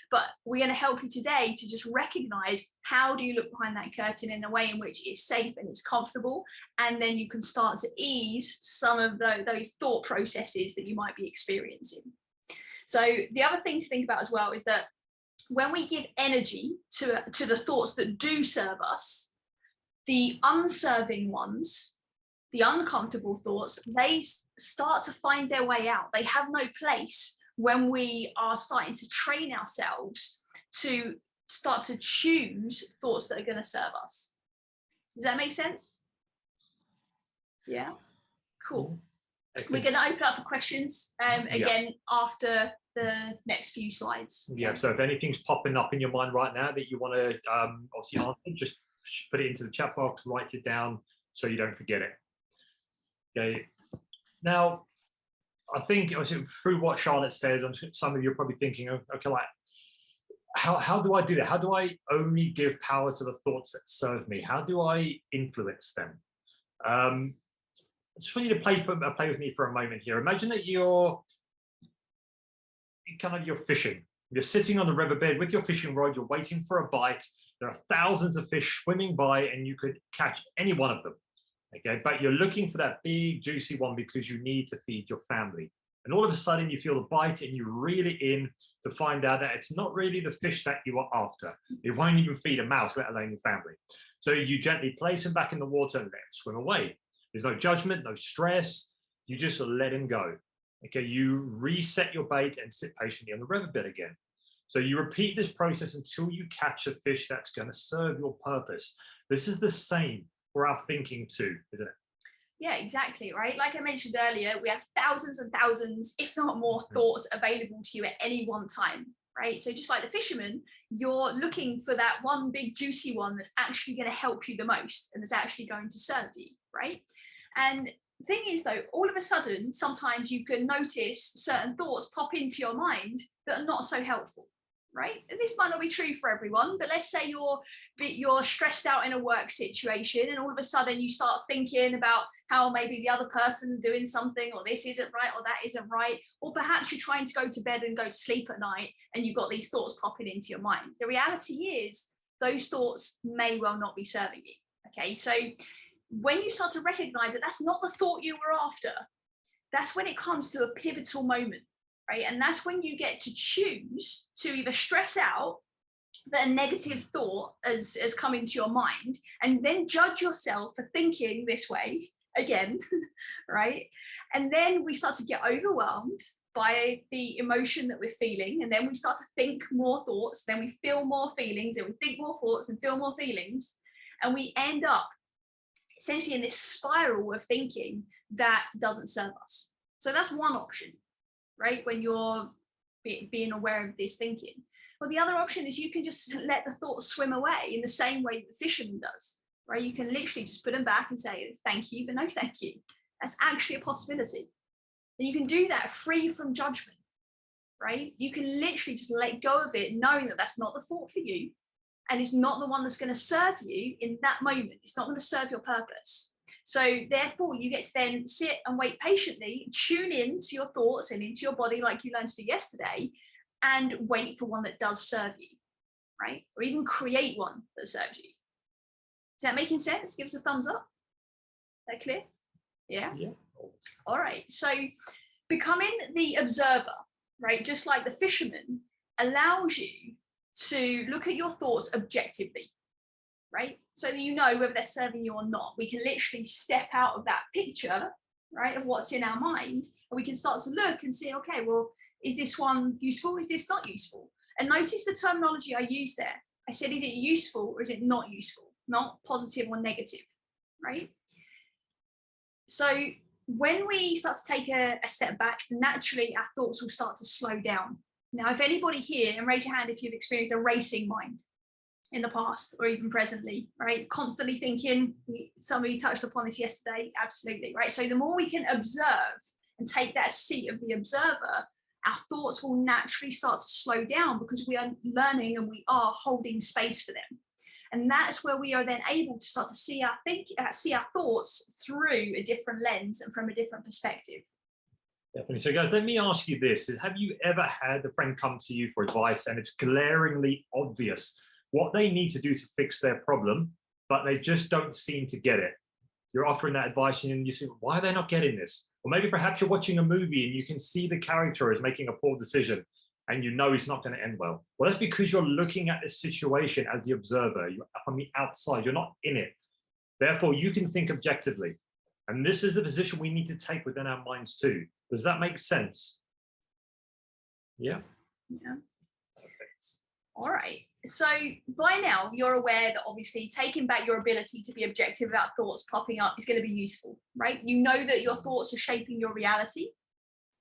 But we're going to help you today to just recognize, how do you look behind that curtain in a way in which it's safe and it's comfortable, and then you can start to ease some of those thought processes that you might be experiencing. So the other thing to think about as well is that when we give energy to the thoughts that do serve us, the unserving ones, the uncomfortable thoughts, they start to find their way out. They have no place when we are starting to train ourselves to start to choose thoughts that are going to serve us. Does that make sense? Yeah. Cool. We're going to open up for questions again after the next few slides. Yeah, so if anything's popping up in your mind right now that you want to obviously answer, just put it into the chat box, write it down so you don't forget it. Okay. Now, I think through what Charlotte says, some of you are probably thinking, okay, like, how do I do that? How do I only give power to the thoughts that serve me? How do I influence them? I just want you to play with me for a moment here. Imagine that you're fishing. You're sitting on the riverbed with your fishing rod. You're waiting for a bite. There are thousands of fish swimming by, and you could catch any one of them. Okay, but you're looking for that big juicy one because you need to feed your family. And all of a sudden you feel the bite and you reel it in to find out that it's not really the fish that you are after. It won't even feed a mouse, let alone your family. So you gently place him back in the water and let him swim away. There's no judgment, no stress. You just let him go. Okay, you reset your bait and sit patiently on the riverbed again. So you repeat this process until you catch a fish that's going to serve your purpose. This is the same for our thinking too, isn't it? Yeah, exactly, right? Like I mentioned earlier, we have thousands and thousands, if not more, thoughts available to you at any one time, right? So just like the fisherman, you're looking for that one big juicy one that's actually going to help you the most and that's actually going to serve you, right? And the thing is though, all of a sudden, sometimes you can notice certain thoughts pop into your mind that are not so helpful, right? And this might not be true for everyone, but let's say you're stressed out in a work situation and all of a sudden you start thinking about how maybe the other person's doing something, or this isn't right, or that isn't right, or perhaps you're trying to go to bed and go to sleep at night and you've got these thoughts popping into your mind. The reality is those thoughts may well not be serving you, okay? So when you start to recognize that that's not the thought you were after, that's when it comes to a pivotal moment, right? And that's when you get to choose to either stress out that a negative thought has come into your mind, and then judge yourself for thinking this way again, right? And then we start to get overwhelmed by the emotion that we're feeling, and then we start to think more thoughts, then we feel more feelings, and we think more thoughts and feel more feelings, and we end up essentially in this spiral of thinking that doesn't serve us. So that's one option, right? When you're being aware of this thinking. Well, the other option is you can just let the thoughts swim away in the same way the fisherman does, right? You can literally just put them back and say, thank you, but no thank you. That's actually a possibility. And you can do that free from judgment, right? You can literally just let go of it, knowing that that's not the thought for you, and it's not the one that's going to serve you in that moment. It's not going to serve your purpose. So therefore, you get to then sit and wait patiently, tune in to your thoughts and into your body like you learned to do yesterday, and wait for one that does serve you, right? Or even create one that serves you. Is that making sense? Give us a thumbs up. Is that clear? Yeah? Yeah. All right. So becoming the observer, right, just like the fisherman, allows you to look at your thoughts objectively, right? So that you know whether they're serving you or not. We can literally step out of that picture, right, of what's in our mind, and we can start to look and see, okay, well, is this one useful? Is this not useful? And notice the terminology I used there. I said, is it useful or is it not useful? Not positive or negative, right? So when we start to take a step back, naturally our thoughts will start to slow down. Now, if anybody here, and raise your hand if you've experienced a racing mind in the past or even presently, right? Constantly thinking, somebody touched upon this yesterday, absolutely, right? So the more we can observe and take that seat of the observer, our thoughts will naturally start to slow down because we are learning and we are holding space for them. And that's where we are then able to start to see our thoughts through a different lens and from a different perspective. Definitely. So guys, let me ask you this. Have you ever had a friend come to you for advice and it's glaringly obvious what they need to do to fix their problem, but they just don't seem to get it? You're offering that advice and you say, why are they not getting this? Or maybe perhaps you're watching a movie and you can see the character is making a poor decision and you know it's not going to end well. Well, that's because you're looking at the situation as the observer. You're from the outside, you're not in it. Therefore, you can think objectively. And this is the position we need to take within our minds too. Does that make sense? Yeah? Yeah. Perfect. All right. So by now, you're aware that obviously taking back your ability to be objective about thoughts popping up is going to be useful, right? You know that your thoughts are shaping your reality.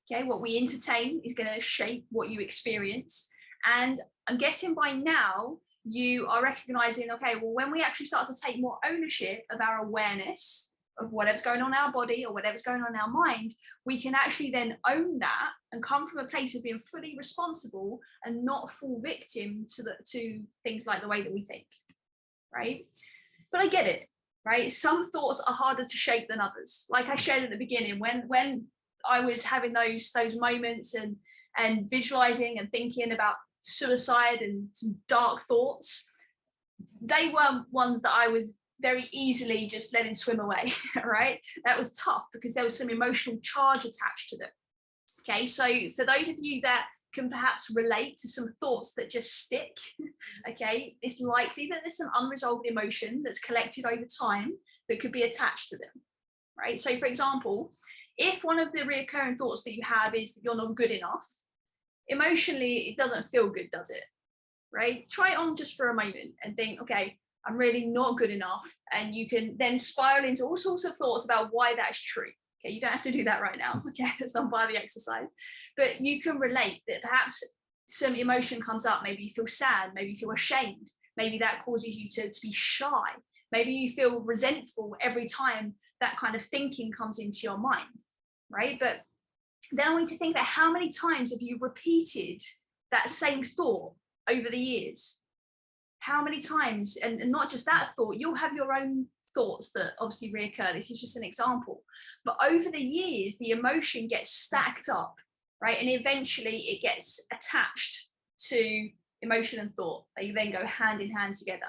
Okay, what we entertain is going to shape what you experience. And I'm guessing by now, you are recognizing, okay, well, when we actually start to take more ownership of our awareness of whatever's going on in our body or whatever's going on in our mind, we can actually then own that and come from a place of being fully responsible and not fall victim to things like the way that we think, right? But I get it, right? Some thoughts are harder to shape than others. Like I shared at the beginning, when I was having those moments and visualizing and thinking about suicide and some dark thoughts, they were ones that I was very easily just letting swim away, right? That was tough because there was some emotional charge attached to them. Okay, so for those of you that can perhaps relate to some thoughts that just stick, okay, it's likely that there's some unresolved emotion that's collected over time that could be attached to them, right? So for example, if one of the recurring thoughts that you have is that you're not good enough, emotionally, it doesn't feel good, does it? Right? Try it on just for a moment and think, okay, I'm really not good enough. And you can then spiral into all sorts of thoughts about why that's true. Okay, you don't have to do that right now. Okay, that's not part of the exercise. But you can relate that perhaps some emotion comes up. Maybe you feel sad, maybe you feel ashamed. Maybe that causes you to be shy. Maybe you feel resentful every time that kind of thinking comes into your mind, right? But then I want you to think about how many times have you repeated that same thought over the years? How many times, and not just that thought, you'll have your own thoughts that obviously reoccur. This is just an example. But over the years, the emotion gets stacked up, right? And eventually it gets attached to emotion and thought. They then go hand in hand together.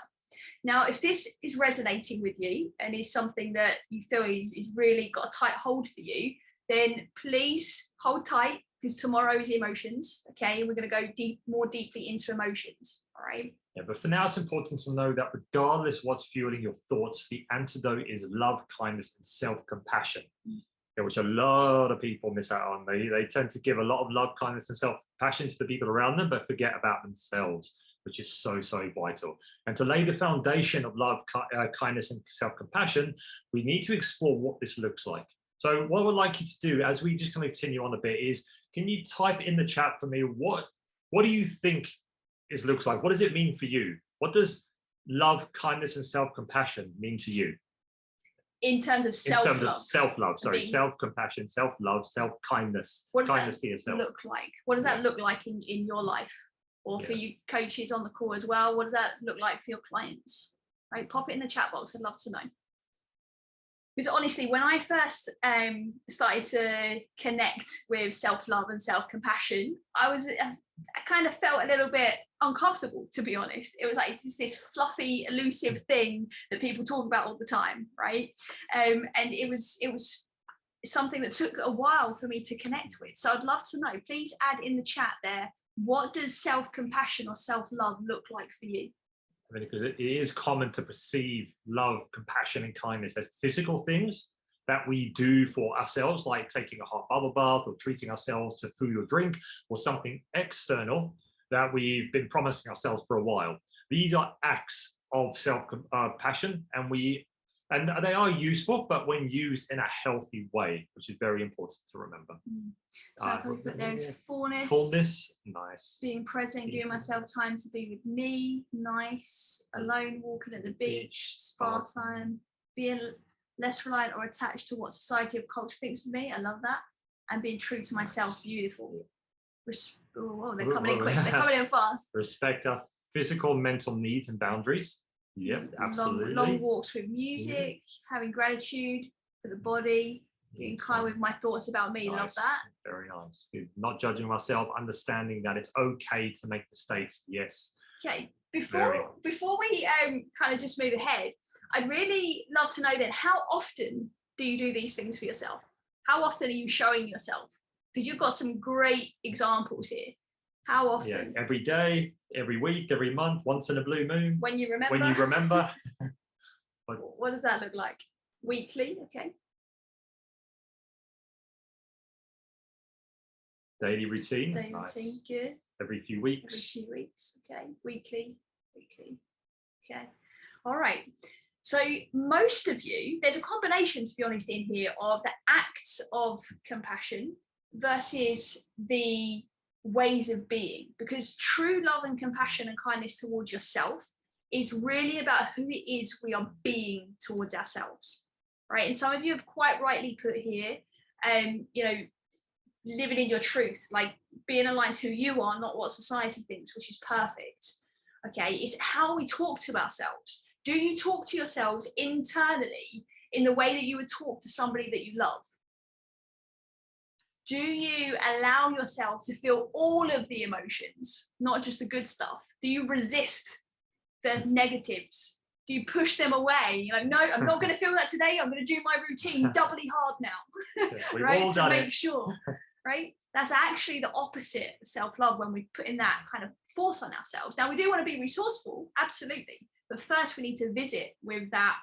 Now, if this is resonating with you and is something that you feel is really got a tight hold for you, then please hold tight because tomorrow is emotions. Okay, we're going to go more deeply into emotions. All right. Yeah, but for now, it's important to know that regardless what's fueling your thoughts, the antidote is love, kindness, and self-compassion, which a lot of people miss out on. They tend to give a lot of love, kindness, and self-compassion to the people around them, but forget about themselves, which is so, so vital. And to lay the foundation of love, kindness, and self-compassion, we need to explore what this looks like. So what I would like you to do, as we just continue on a bit, is can you type in the chat for me, what do you think it looks like? What does it mean for you? What does love, kindness, and self-compassion mean to you? In terms of self-love. In terms of self-love, sorry, self-compassion, self-love, self-kindness, kindness to yourself. Look like? What does that look like in your life? Or for you coaches on the call as well, what does that look like for your clients? Right, pop it in the chat box, I'd love to know. Because honestly, when I first started to connect with self-love and self-compassion, I kind of felt a little bit uncomfortable, to be honest. It was like, it's just this fluffy, elusive thing that people talk about all the time, right? And it was something that took a while for me to connect with. So I'd love to know, please add in the chat there, what does self-compassion or self-love look like for you? I mean, because it is common to perceive love, compassion, and kindness as physical things that we do for ourselves, like taking a hot bubble bath or treating ourselves to food or drink, or something external that we've been promising ourselves for a while. These are acts of self-compassion, and they are useful, but when used in a healthy way, which is very important to remember. So there's fullness. Fullness, nice. Being present, giving myself time to be with me, nice. Alone, walking at the beach, spa time. Being less reliant or attached to what society or culture thinks of me, I love that. And being true to myself, beautiful. They're coming in quick, they're coming in fast. Respect our physical, mental needs and boundaries. Yep, absolutely. Long walks with music, having gratitude for the body, being kind with my thoughts about me. Nice. Love that. Very nice. Good. Not judging myself, understanding that it's okay to make mistakes. Yes. Okay. Before we kind of just move ahead, I'd really love to know then, how often do you do these things for yourself? How often are you showing yourself? Because you've got some great examples here. How often? Yeah, every day, every week, every month, once in a blue moon. When you remember. When you remember. What does that look like? Weekly, okay. Daily routine. Daily routine, good. Every few weeks. Every few weeks, okay. Weekly, okay. All right. So most of you, there's a combination, to be honest, in here of the acts of compassion versus the ways of being, because true love and compassion and kindness towards yourself is really about who it is we are being towards ourselves, right? And some of you have quite rightly put here, living in your truth, like being aligned to who you are, not what society thinks, which is perfect. Okay, it's how we talk to ourselves. Do you talk to yourselves internally in the way that you would talk to somebody that you love? Do you allow yourself to feel all of the emotions, not just the good stuff? Do you resist the negatives? Do you push them away? You're like, no, I'm not going to feel that today. I'm going to do my routine doubly hard now, right? To make sure, right? That's actually the opposite of self-love when we put in that kind of force on ourselves. Now, we do want to be resourceful, absolutely. But first, we need to visit with that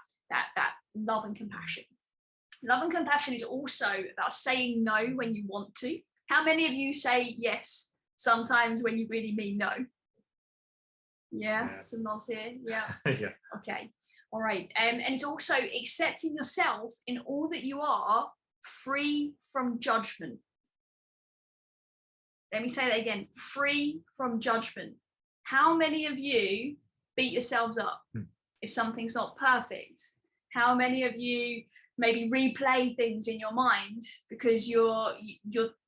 love and compassion. Love and compassion is also about saying no when you want to. How many of you say yes sometimes when you really mean no? Yeah. Some nods here. Yeah. Yeah. Okay. All right. And it's also accepting yourself in all that you are, free from judgment. Let me say that again, free from judgment. How many of you beat yourselves up if something's not perfect? How many of you maybe replay things in your mind because you're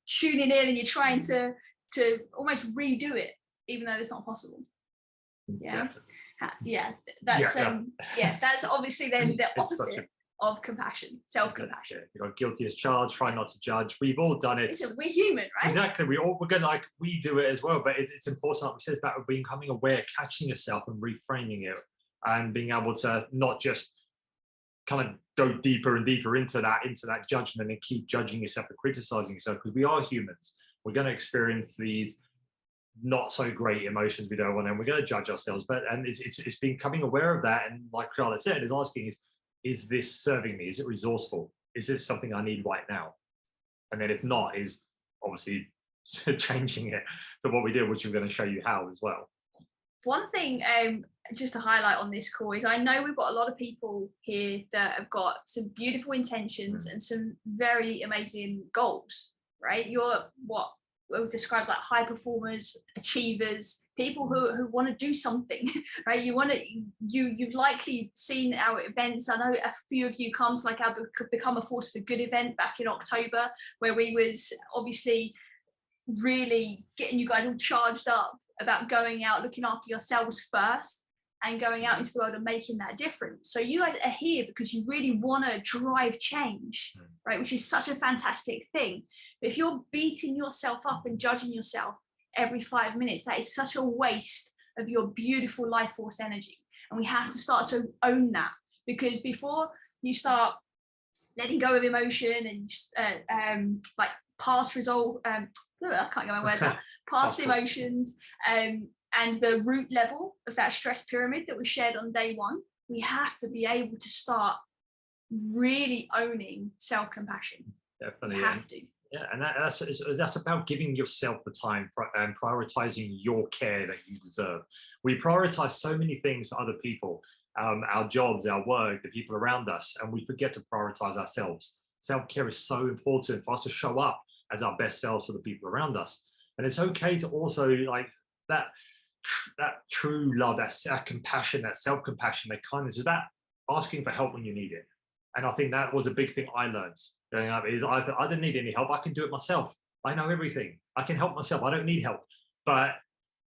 tuning in and you're trying to almost redo it, even though it's not possible? Yeah. Yeah. That's that's obviously then the opposite of compassion, self-compassion. You know, guilty as charged, try not to judge. We've all done it. Listen, we're human, right? Exactly. We're gonna we do it as well, but it's important, like we said, about becoming aware, catching yourself and reframing it, and being able to not just kind of go deeper and deeper into that judgment and keep judging yourself and criticizing yourself, because we are humans. We're going to experience these not so great emotions we don't want, and we're going to judge ourselves. And it's becoming aware of that, and like Charlotte said, is asking is this serving me? Is it resourceful? Is this something I need right now? And then if not, is obviously changing it to what we did, which we're going to show you how as well. One thing just to highlight on this call is I know we've got a lot of people here that have got some beautiful intentions and some very amazing goals, right? You're what describes like high performers, achievers, people who want to do something, right? You've likely seen our events. I know a few of you come to like our Become a Force for Good event back in October, where we was obviously really getting you guys all charged up about going out, looking after yourselves first, and going out into the world and making that difference. So you guys are here because you really want to drive change, right? Which is such a fantastic thing. But if you're beating yourself up and judging yourself every 5 minutes, that is such a waste of your beautiful life force energy. And we have to start to own that, because before you start letting go of emotion and like past result, I can't get my words out, past emotions, and the root level of that stress pyramid that we shared on day one, we have to be able to start really owning self-compassion. Definitely. We have to. Yeah, and that's about giving yourself the time and prioritizing your care that you deserve. We prioritize so many things for other people, our jobs, our work, the people around us, and we forget to prioritize ourselves. Self-care is so important for us to show up as our best selves for the people around us. And it's okay to also like that true love, that compassion, that self-compassion, that kindness, is that asking for help when you need it. And I think that was a big thing I learned growing up, is I didn't need any help. I can do it myself. I know everything. I can help myself. I don't need help. But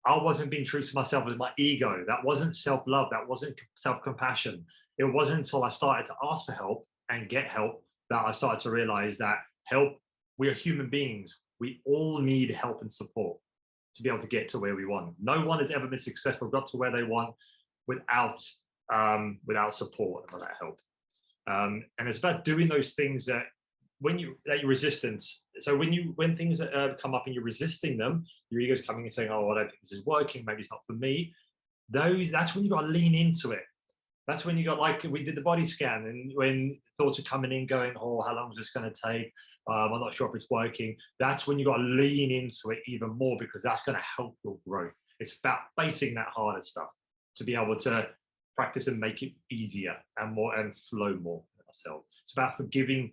I wasn't being true to myself with my ego. That wasn't self-love. That wasn't self-compassion. It wasn't until I started to ask for help and get help that I started to realize that we are human beings. We all need help and support to be able to get to where we want. No one has ever been successful, got to where they want without support and without help. And it's about doing those things that you're resistant. So when things come up and you're resisting them, your ego's coming and saying, "Oh, I don't think this is working. Maybe it's not for me." That's when you got to lean into it. That's when you got, like we did the body scan, and when thoughts are coming in going, "Oh, how long is this going to take? I'm not sure if it's working." That's when you got to lean into it even more, because that's going to help your growth. It's about facing that harder stuff to be able to practice and make it easier and more and flow more ourselves. It's about forgiving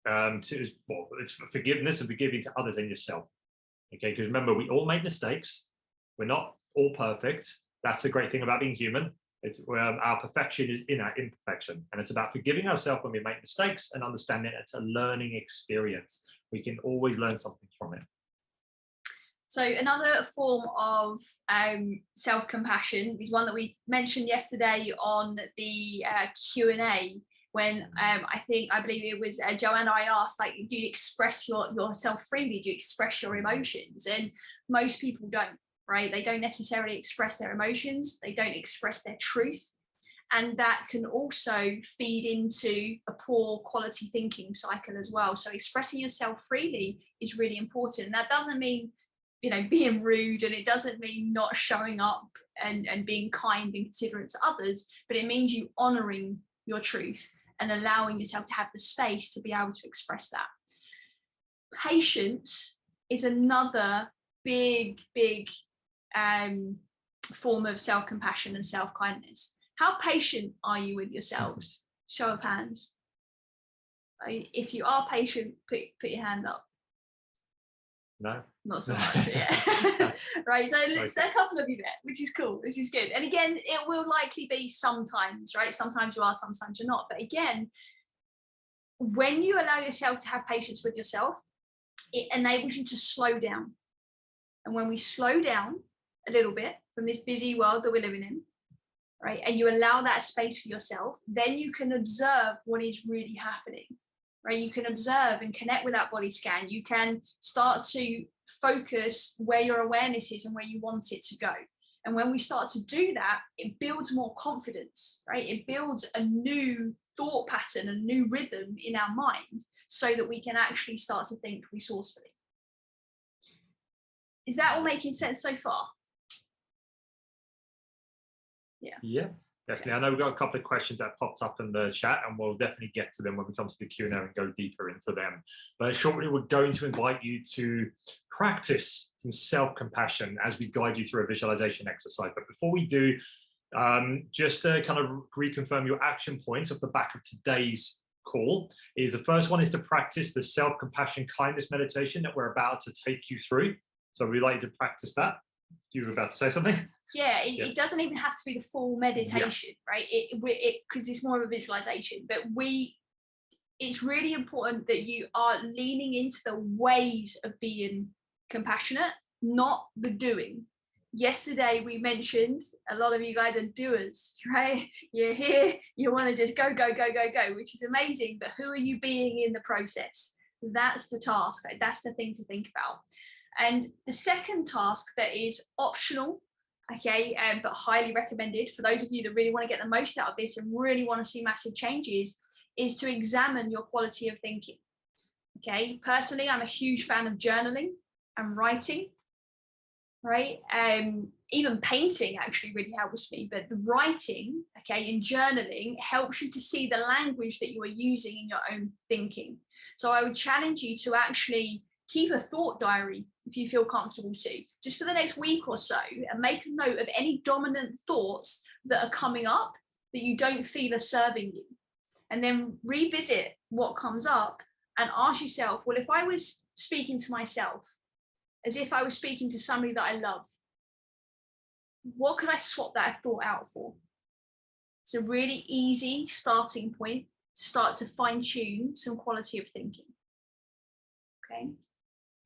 it's forgiveness and forgiving to others and yourself. Okay, because remember, we all make mistakes. We're not all perfect. That's the great thing about being human. It's our perfection is in our imperfection, and it's about forgiving ourselves when we make mistakes and understanding it's a learning experience. We can always learn something from it. So another form of self-compassion is one that we mentioned yesterday on the Q&A, when I believe it was Joanna, I asked, like, do you express yourself freely? Do you express your emotions? And most people don't, right? They don't necessarily express their emotions. They don't express their truth. And that can also feed into a poor quality thinking cycle as well. So expressing yourself freely is really important. And that doesn't mean, being rude, and it doesn't mean not showing up and being kind and considerate to others, but it means you honoring your truth and allowing yourself to have the space to be able to express that. Patience is another big form of self-compassion and self-kindness. How patient are you with yourselves? Show of hands. If you are patient, put your hand up. No, not so much. Yeah. Right, so let's a couple of you there, which is cool. This is good. And again, it will likely be sometimes, right? Sometimes you are, sometimes you're not. But again, when you allow yourself to have patience with yourself, it enables you to slow down. And when we slow down a little bit from this busy world that we're living in, right, and you allow that space for yourself, then you can observe what is really happening. Right, you can observe and connect with that body scan. You can start to focus where your awareness is and where you want it to go. And when we start to do that, it builds more confidence, right? It builds a new thought pattern, a new rhythm in our mind, so that we can actually start to think resourcefully. Is that all making sense so far? Yeah, definitely. I know we've got a couple of questions that popped up in the chat, and we'll definitely get to them when we come to the Q&A and go deeper into them. But shortly, we're going to invite you to practice some self-compassion as we guide you through a visualization exercise. But before we do, just to kind of reconfirm your action points off the back of today's call, is the first one is to practice the self-compassion kindness meditation that we're about to take you through. So we'd like you to practice that. You were about to say something? Yeah, it doesn't even have to be the full meditation, right? Because it's more of a visualization, but it's really important that you are leaning into the ways of being compassionate, not the doing. Yesterday we mentioned a lot of you guys are doers, right? You're here, you want to just go, which is amazing, but who are you being in the process? That's the task, right? That's the thing to think about. And the second task that is optional, okay, but highly recommended for those of you that really want to get the most out of this and really want to see massive changes, is to examine your quality of thinking. Okay, personally, I'm a huge fan of journaling and writing, right? Even painting actually really helps me, but the writing, okay, and journaling helps you to see the language that you are using in your own thinking. So I would challenge you to actually keep a thought diary if you feel comfortable to, just for the next week or so, and make a note of any dominant thoughts that are coming up that you don't feel are serving you. And then revisit what comes up and ask yourself, well, if I was speaking to myself as if I was speaking to somebody that I love, what could I swap that thought out for? It's a really easy starting point to start to fine tune some quality of thinking. Okay.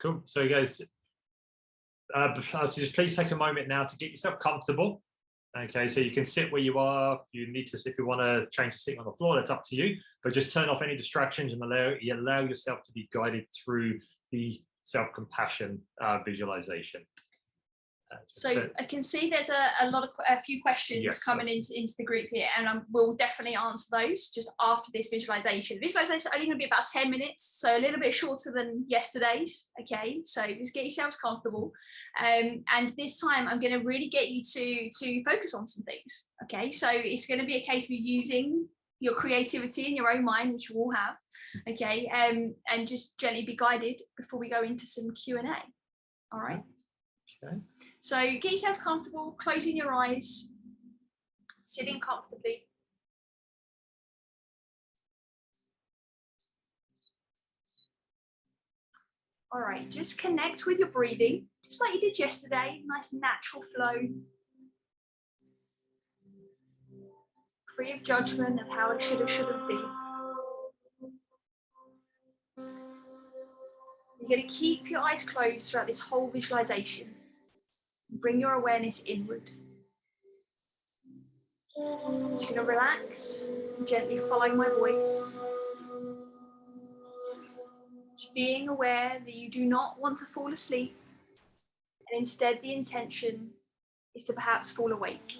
Cool. So guys, so just please take a moment now to get yourself comfortable. Okay, so you can sit where you are. If you want to change to sitting on the floor, that's up to you. But just turn off any distractions and allow yourself to be guided through the self-compassion visualization. So I can see there's a few questions coming into the group here, and we'll definitely answer those just after this visualization. Visualization is only going to be about 10 minutes, so a little bit shorter than yesterday's. Okay, so just get yourselves comfortable, and this time I'm going to really get you to focus on some things. Okay, so it's going to be a case of you using your creativity in your own mind, which you all have. Okay, and just gently be guided before we go into some Q&A. All right. Okay. So get yourselves comfortable, closing your eyes, sitting comfortably. All right, just connect with your breathing, just like you did yesterday, nice natural flow. Free of judgment of how it should or shouldn't be. You're going to keep your eyes closed throughout this whole visualization. Bring your awareness inward. You're going to relax and gently follow my voice. Just being aware that you do not want to fall asleep, and instead the intention is to perhaps fall awake.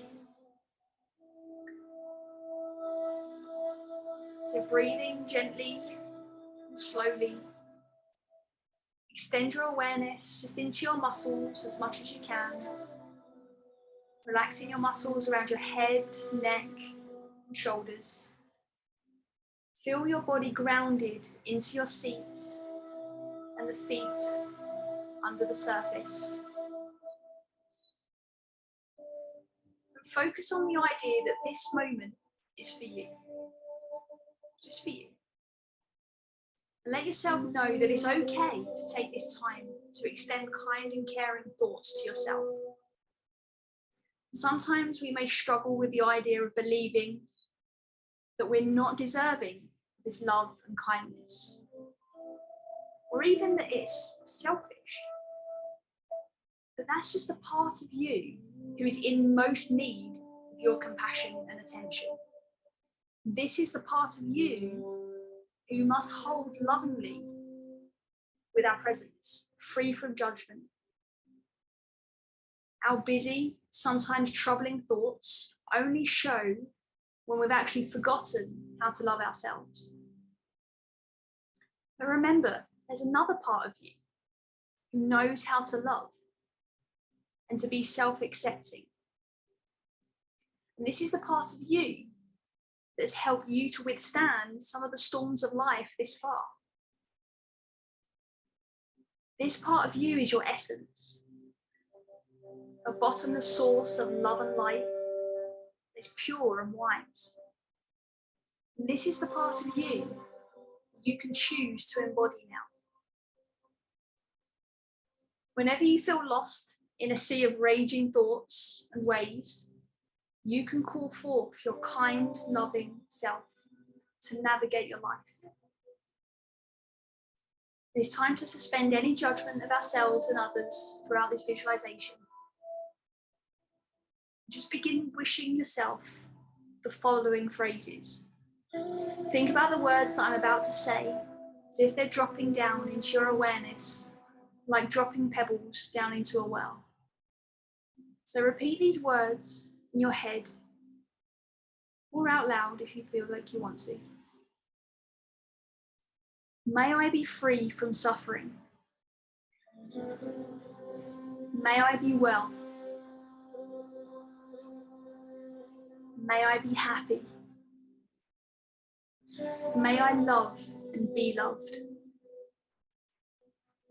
So breathing gently and slowly. Extend your awareness just into your muscles as much as you can. Relaxing your muscles around your head, neck, and shoulders. Feel your body grounded into your seat and the feet under the surface. And focus on the idea that this moment is for you. Just for you. Let yourself know that it's okay to take this time to extend kind and caring thoughts to yourself. Sometimes we may struggle with the idea of believing that we're not deserving of this love and kindness, or even that it's selfish. But that's just a part of you who is in most need of your compassion and attention. This is the part of you who must hold lovingly with our presence, free from judgment. Our busy, sometimes troubling thoughts only show when we've actually forgotten how to love ourselves. But remember, there's another part of you who knows how to love and to be self-accepting. And this is the part of you that's helped you to withstand some of the storms of life this far. This part of you is your essence, a bottomless source of love and light that's pure and wise. And this is the part of you can choose to embody now. Whenever you feel lost in a sea of raging thoughts and ways, you can call forth your kind, loving self to navigate your life. It's time to suspend any judgment of ourselves and others throughout this visualization. Just begin wishing yourself the following phrases. Think about the words that I'm about to say as if they're dropping down into your awareness, like dropping pebbles down into a well. So repeat these words in your head or out loud if you feel like you want to. May I be free from suffering. May I be well. May I be happy. May I love and be loved.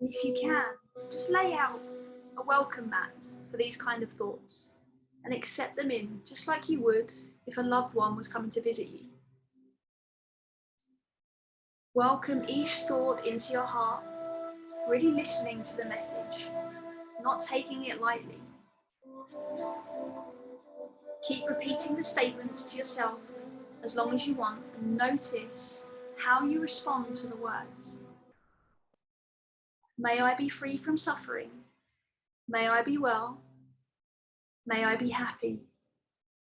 And if you can, just lay out a welcome mat for these kind of thoughts and accept them in just like you would if a loved one was coming to visit you. Welcome each thought into your heart, really listening to the message, not taking it lightly. Keep repeating the statements to yourself as long as you want, and notice how you respond to the words. May I be free from suffering. May I be well. May I be happy.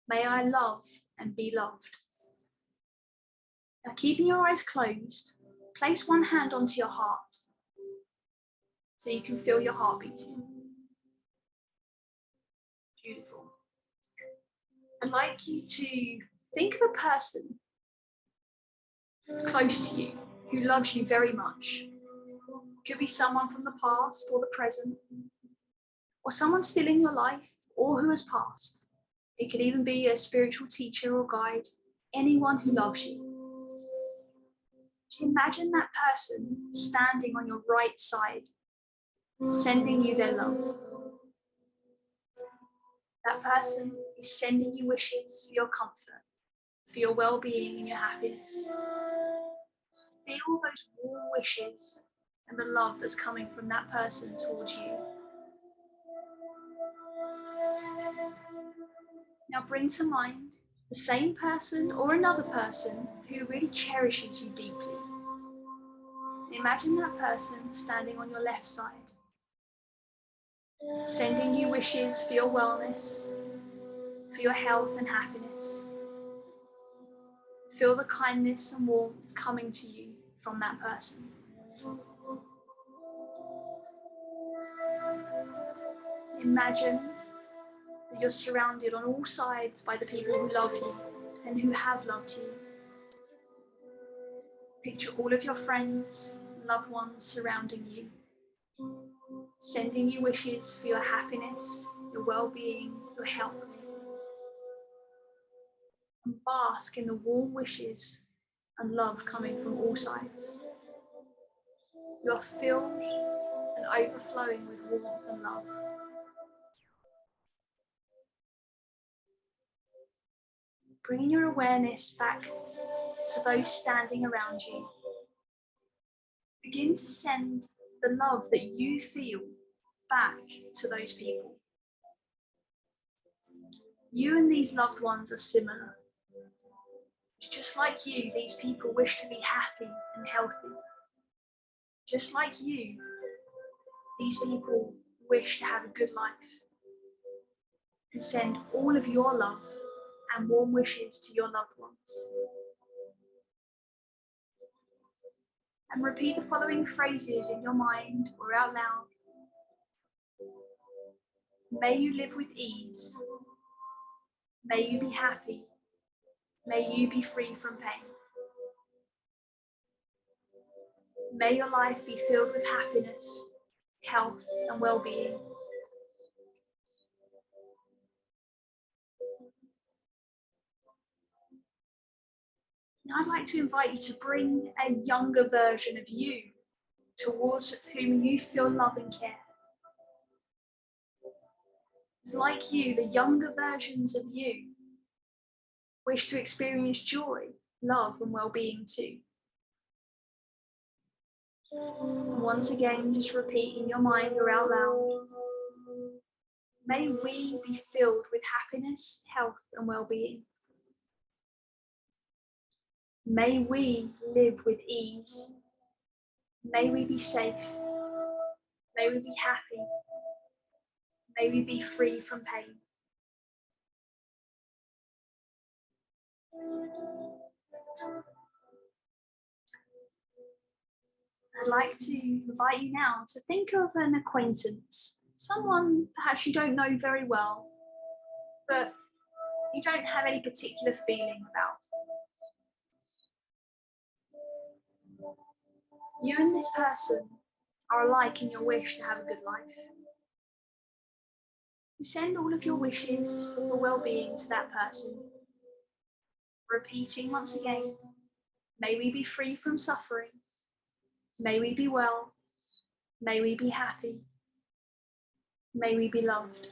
May I love and be loved. Now, keeping your eyes closed, place one hand onto your heart so you can feel your heart beating. Beautiful. I'd like you to think of a person close to you who loves you very much. It could be someone from the past or the present, or someone still in your life or who has passed. It could even be a spiritual teacher or guide, anyone who loves you. Just imagine that person standing on your right side, sending you their love. That person is sending you wishes for your comfort, for your well-being and your happiness. Feel those warm wishes and the love that's coming from that person towards you. Now bring to mind the same person or another person who really cherishes you deeply. Imagine that person standing on your left side, sending you wishes for your wellness, for your health and happiness. Feel the kindness and warmth coming to you from that person. Imagine that you're surrounded on all sides by the people who love you and who have loved you. Picture all of your friends, loved ones surrounding you, sending you wishes for your happiness, your well-being, your health. And bask in the warm wishes and love coming from all sides. You are filled and overflowing with warmth and love. Bringing your awareness back to those standing around you. Begin to send the love that you feel back to those people. You and these loved ones are similar. Just like you, these people wish to be happy and healthy. Just like you, these people wish to have a good life. And send all of your love and warm wishes to your loved ones. And repeat the following phrases in your mind or out loud. May you live with ease. May you be happy. May you be free from pain. May your life be filled with happiness, health, and well-being. Now I'd like to invite you to bring a younger version of you towards whom you feel love and care. It's like you, the younger versions of you wish to experience joy, love, and well-being too. And once again, just repeat in your mind or out loud. May we be filled with happiness, health, and well-being. May we live with ease. May we be safe. May we be happy. May we be free from pain. I'd like to invite you now to think of an acquaintance, someone perhaps you don't know very well, but you don't have any particular feeling about. You and this person are alike in your wish to have a good life. You send all of your wishes for well-being to that person, repeating once again, may we be free from suffering, may we be well, may we be happy, may we be loved.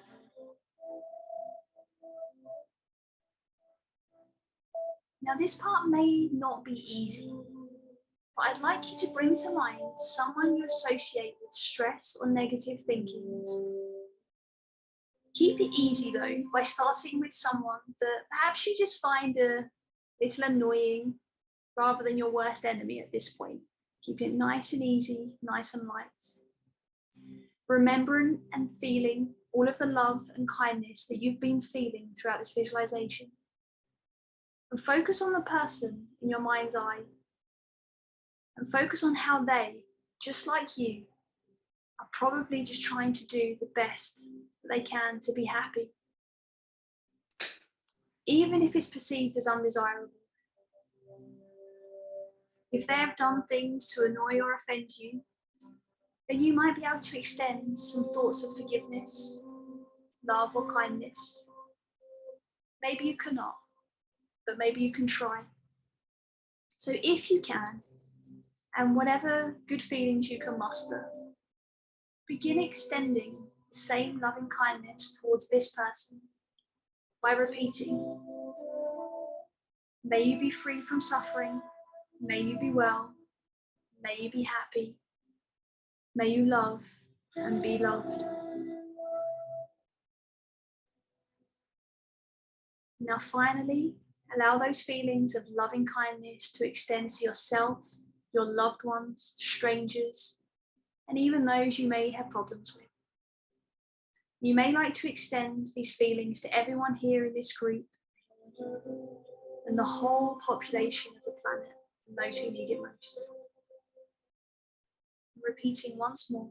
Now this part may not be easy, but I'd like you to bring to mind someone you associate with stress or negative thinkings. Keep it easy though, by starting with someone that perhaps you just find a little annoying rather than your worst enemy at this point. Keep it nice and easy, nice and light. Remembering and feeling all of the love and kindness that you've been feeling throughout this visualization. And focus on the person in your mind's eye. And focus on how they, just like you, are probably just trying to do the best that they can to be happy. Even if it's perceived as undesirable. If they have done things to annoy or offend you, then you might be able to extend some thoughts of forgiveness, love or kindness. Maybe you cannot, but maybe you can try. So if you can, and whatever good feelings you can muster, begin extending the same loving kindness towards this person by repeating, may you be free from suffering, may you be well, may you be happy, may you love and be loved. Now finally, allow those feelings of loving kindness to extend to yourself, your loved ones, strangers, and even those you may have problems with. You may like to extend these feelings to everyone here in this group and the whole population of the planet and those who need it most. Repeating once more,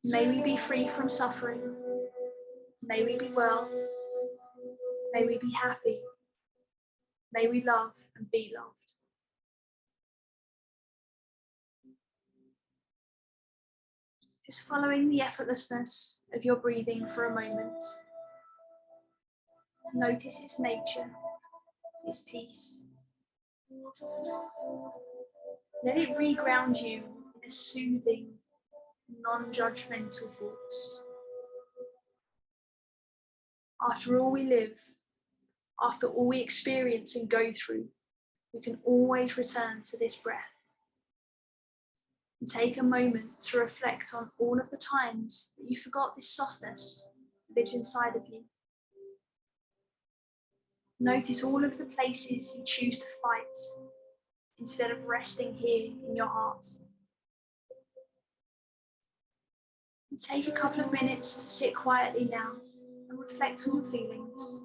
may we be free from suffering, may we be well, may we be happy, may we love and be loved. Just following the effortlessness of your breathing for a moment. Notice its nature, its peace. Let it reground you in a soothing, non-judgmental force. After all we live, after all we experience and go through, we can always return to this breath. And take a moment to reflect on all of the times that you forgot this softness that lives inside of you. Notice all of the places you choose to fight instead of resting here in your heart. And take a couple of minutes to sit quietly now and reflect on your feelings.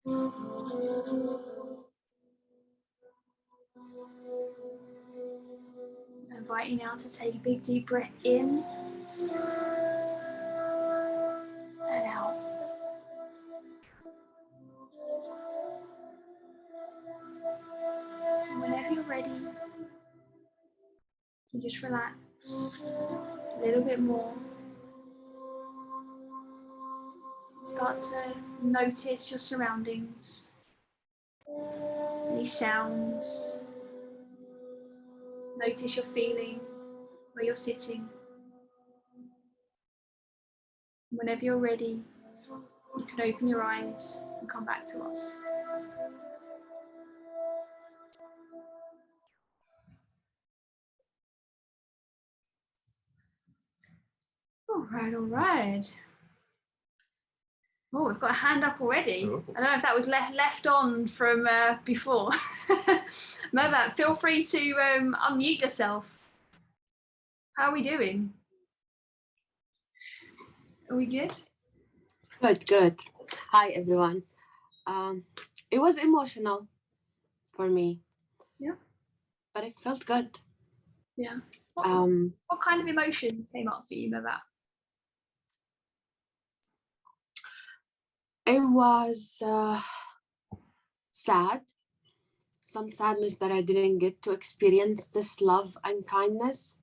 I invite you now to take a big deep breath in and out. ready, you just relax a little bit more. Start to notice your surroundings, any sounds. Notice your feeling where you're sitting. Whenever you're ready, you can open your eyes and come back to us. All right. Oh, we've got a hand up already. Oh. I don't know if that was left on from before. Mervat, feel free to unmute yourself. How are we doing? Are we good? Good. Hi, everyone. It was emotional for me. Yeah. But it felt good. Yeah. What kind of emotions came up for you, Mervat? It was sad. Some sadness that I didn't get to experience this love and kindness.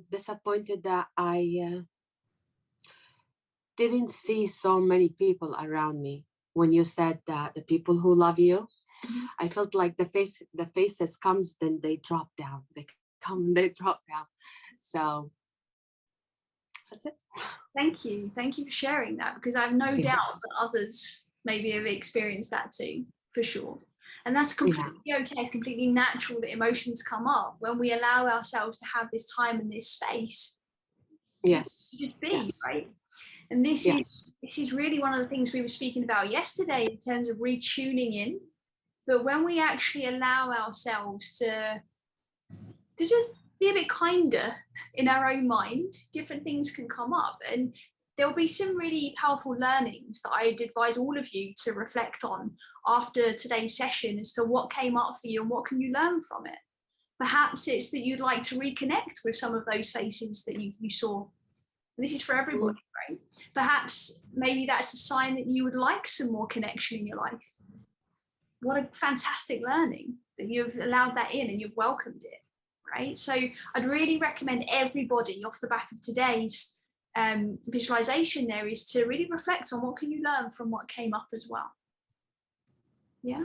Disappointed that I didn't see so many people around me. When you said that the people who love you, I felt like the faces comes, then they drop down. They come, they drop down. So that's it. Thank you for sharing that, because I have no doubt that others maybe have experienced that too, for sure. And that's completely okay. It's completely natural that emotions come up when we allow ourselves to have this time and this space. Yes. Should be right. And this is really one of the things we were speaking about yesterday in terms of retuning in. But when we actually allow ourselves to just be a bit kinder in our own mind, different things can come up, and there'll be some really powerful learnings that I'd advise all of you to reflect on after today's session as to what came up for you and what can you learn from it. Perhaps it's that you'd like to reconnect with some of those faces that you saw. And this is for everybody, right? Perhaps maybe that's a sign that you would like some more connection in your life. What a fantastic learning that you've allowed that in and you've welcomed it, right? So I'd really recommend everybody off the back of today's visualization there is to really reflect on what can you learn from what came up as well. Yeah.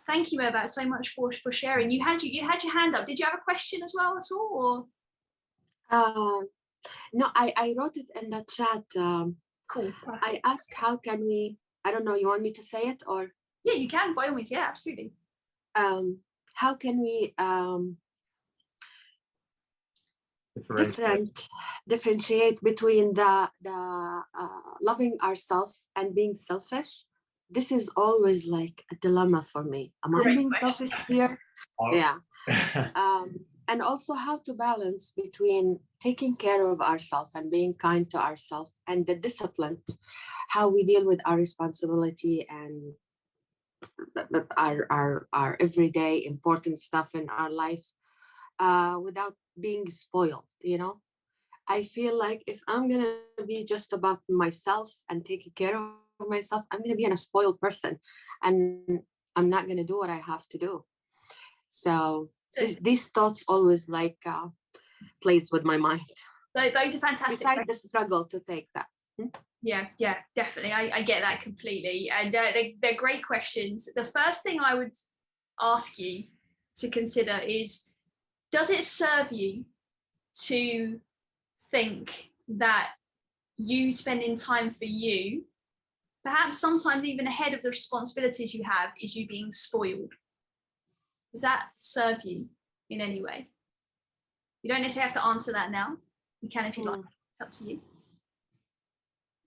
Thank you, Mervat, so much for sharing. You had your hand up. Did you have a question as well at all? Or? No, I wrote it in the chat. Cool. Perfect. I asked how can we, I don't know, you want me to say it or? Yeah, you can, by all means. Yeah, absolutely. How can we differentiate between the loving ourselves and being selfish? This is always like a dilemma for me. Am I being selfish here? Yeah. And also how to balance between taking care of ourselves and being kind to ourselves and the discipline, how we deal with our responsibility and our everyday important stuff in our life without being spoiled, you know? I feel like if I'm gonna be just about myself and taking care of myself, I'm gonna be a spoiled person and I'm not gonna do what I have to do. So these thoughts always like plays with my mind. Those are fantastic. Besides the struggle to take that. Yeah, definitely. I get that completely. And they're great questions. The first thing I would ask you to consider is, does it serve you to think that you spending time for you, perhaps sometimes even ahead of the responsibilities you have, is you being spoiled? Does that serve you in any way? You don't necessarily have to answer that now. You can if you like. It's up to you.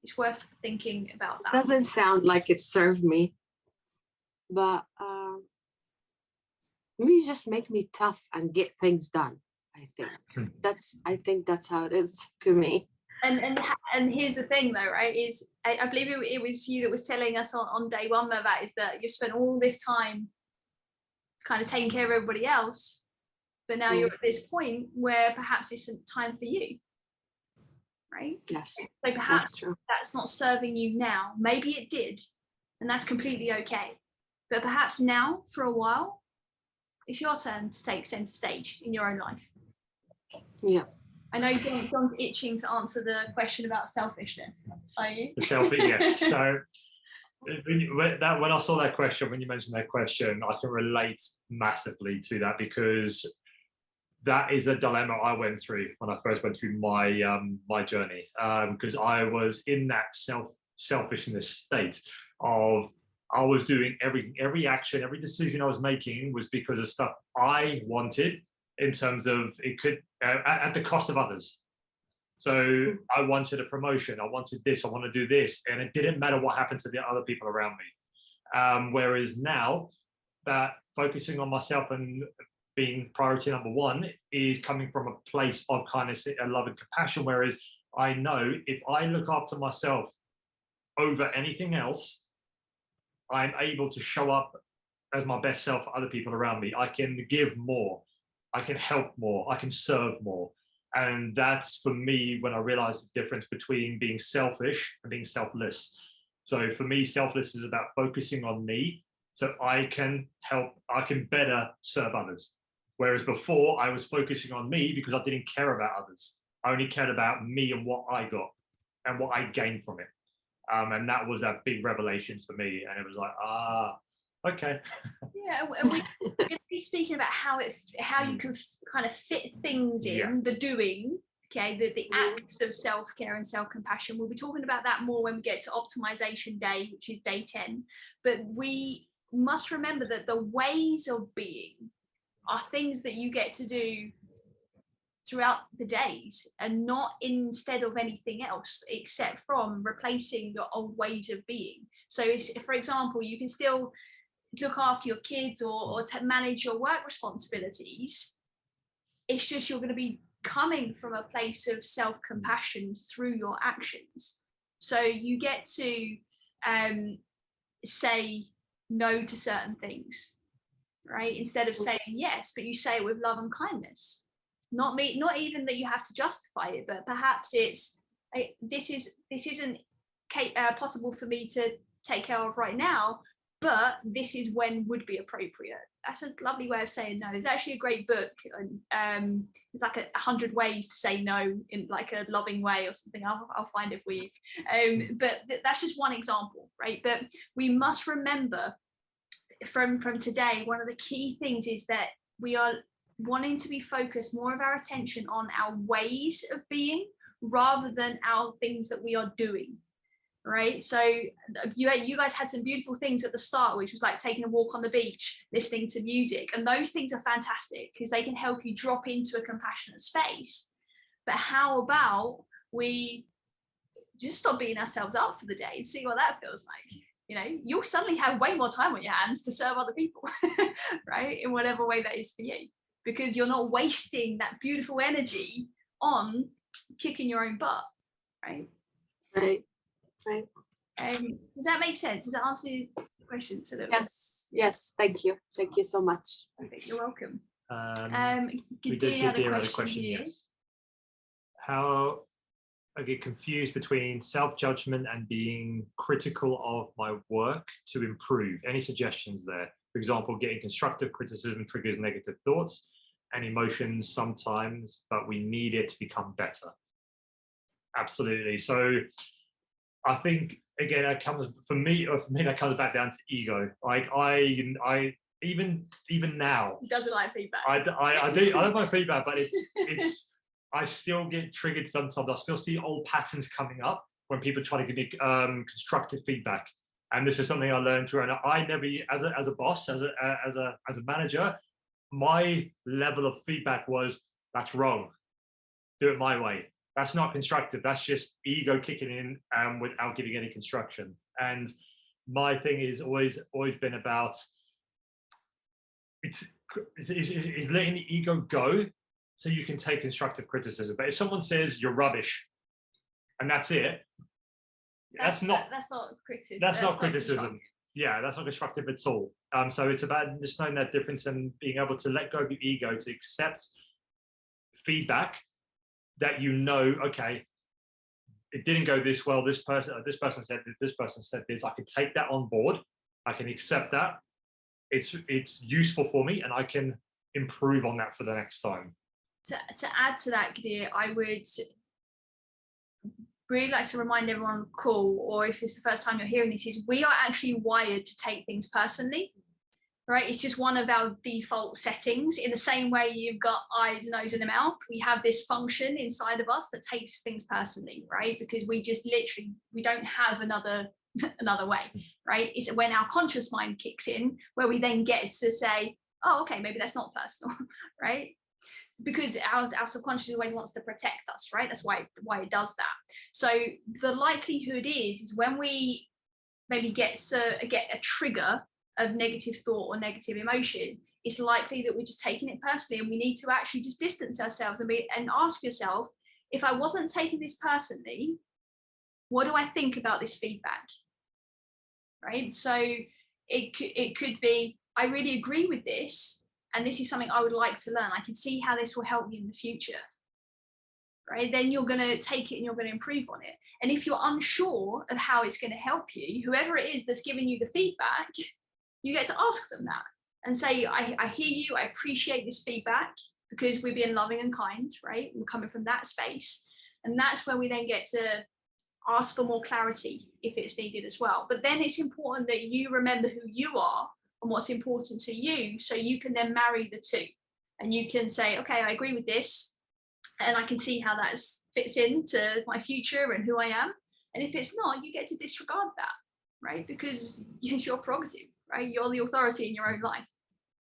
It's worth thinking about that. Doesn't sound like it served me, but maybe just make me tough and get things done. I think that's how it is to me. And here's the thing though, right, is I believe it was you that was telling us on day one, Mervat, is that you spent all this time kind of taking care of everybody else, but now you're at this point where perhaps it's time for you, right? Yes. So perhaps that's not serving you now. Maybe it did, and that's completely okay. But perhaps now, for a while, it's your turn to take centre stage in your own life. Yeah. I know John's itching to answer the question about selfishness. Are you? The selfish, yes. So when I saw that question, when you mentioned that question, I can relate massively to that, because that is a dilemma I went through when I first went through my my journey, because I was in that selfishness state of I was doing everything, every action, every decision I was making was because of stuff I wanted, in terms of it could at the cost of others. So I wanted a promotion, I wanted this, I want to do this, and it didn't matter what happened to the other people around me. Whereas now that focusing on myself and being priority number one is coming from a place of kindness and love and compassion. Whereas I know if I look after myself over anything else, I'm able to show up as my best self for other people around me. I can give more, I can help more, I can serve more. And that's for me when I realized the difference between being selfish and being selfless. So for me, selfless is about focusing on me so I can help, I can better serve others. Whereas before I was focusing on me because I didn't care about others. I only cared about me and what I got and what I gained from it. And that was that big revelation for me. And it was like, okay. Yeah, and we're be speaking about how you can kind of fit things in, the doing, okay, the acts of self-care and self-compassion. We'll be talking about that more when we get to optimization day, which is day 10. But we must remember that the ways of being are things that you get to do throughout the days, and not instead of anything else except from replacing your old ways of being. So for example, you can still look after your kids or to manage your work responsibilities. It's just you're going to be coming from a place of self-compassion through your actions. So you get to say no to certain things, right? Instead of saying yes, but you say it with love and kindness. Not even that you have to justify it, but perhaps it's this isn't possible for me to take care of right now, but this is when would be appropriate. That's a lovely way of saying no. There's actually a great book, it's like 100 ways to say no in like a loving way or something. I'll find it for you. But that's just one example, right? But we must remember from today, one of the key things is that we are wanting to be focused more of our attention on our ways of being rather than our things that we are doing. Right, so you guys had some beautiful things at the start, which was like taking a walk on the beach, listening to music, and those things are fantastic because they can help you drop into a compassionate space. But how about we just stop beating ourselves up for the day and see what that feels like? You know, you'll suddenly have way more time on your hands to serve other people, right, in whatever way that is for you, because you're not wasting that beautiful energy on kicking your own butt, right? Right. Right. Does that make sense? Does that answer your question? Yes. Thank you so much. Okay, you're welcome. Gadir had a question. Yes. How I get confused between self-judgment and being critical of my work to improve. Any suggestions there? For example, getting constructive criticism triggers negative thoughts and emotions sometimes, but we need it to become better. Absolutely. So I think again, that comes for me that comes back down to ego. Like I even now. He doesn't like feedback. I don't like feedback, but it's I still get triggered sometimes. I still see old patterns coming up when people try to give me constructive feedback. And this is something I learned through. And I never, as a boss, as a manager, my level of feedback was, that's wrong. Do it my way. That's not constructive. That's just ego kicking in without giving any construction. And my thing is always been about it's letting the ego go so you can take constructive criticism. But if someone says you're rubbish and that's it, that's not criticism. That's not criticism. Yeah, that's not constructive at all. So it's about just knowing that difference and being able to let go of your ego to accept feedback that okay, it didn't go this well. This person said this. This person said this. I can take that on board. I can accept that, it's useful for me and I can improve on that for the next time. To add to that, Gadir, I would really like to remind everyone on the call, or if it's the first time you're hearing this, is we are actually wired to take things personally, right? It's just one of our default settings. In the same way you've got eyes, nose, and a mouth, we have this function inside of us that takes things personally, right? Because we just literally, we don't have another way, right? It's when our conscious mind kicks in, where we then get to say, oh, okay, maybe that's not personal, right? Because our subconscious always wants to protect us, right? That's why it does that. So the likelihood is when we maybe get a trigger of negative thought or negative emotion, it's likely that we're just taking it personally, and we need to actually just distance ourselves and ask yourself, if I wasn't taking this personally, what do I think about this feedback, right? So it could be, I really agree with this, and this is something I would like to learn. I can see how this will help me in the future, right? Then you're going to take it and you're going to improve on it. And if you're unsure of how it's going to help you, whoever it is that's giving you the feedback, you get to ask them that and say, I hear you, I appreciate this feedback, because we're being loving and kind, right? We're coming from that space. And that's where we then get to ask for more clarity if it's needed as well. But then it's important that you remember who you are and what's important to you, so you can then marry the two, and you can say, okay, I agree with this, and I can see how that fits into my future and who I am. And if it's not, you get to disregard that, right? Because it's your prerogative, right? You're the authority in your own life.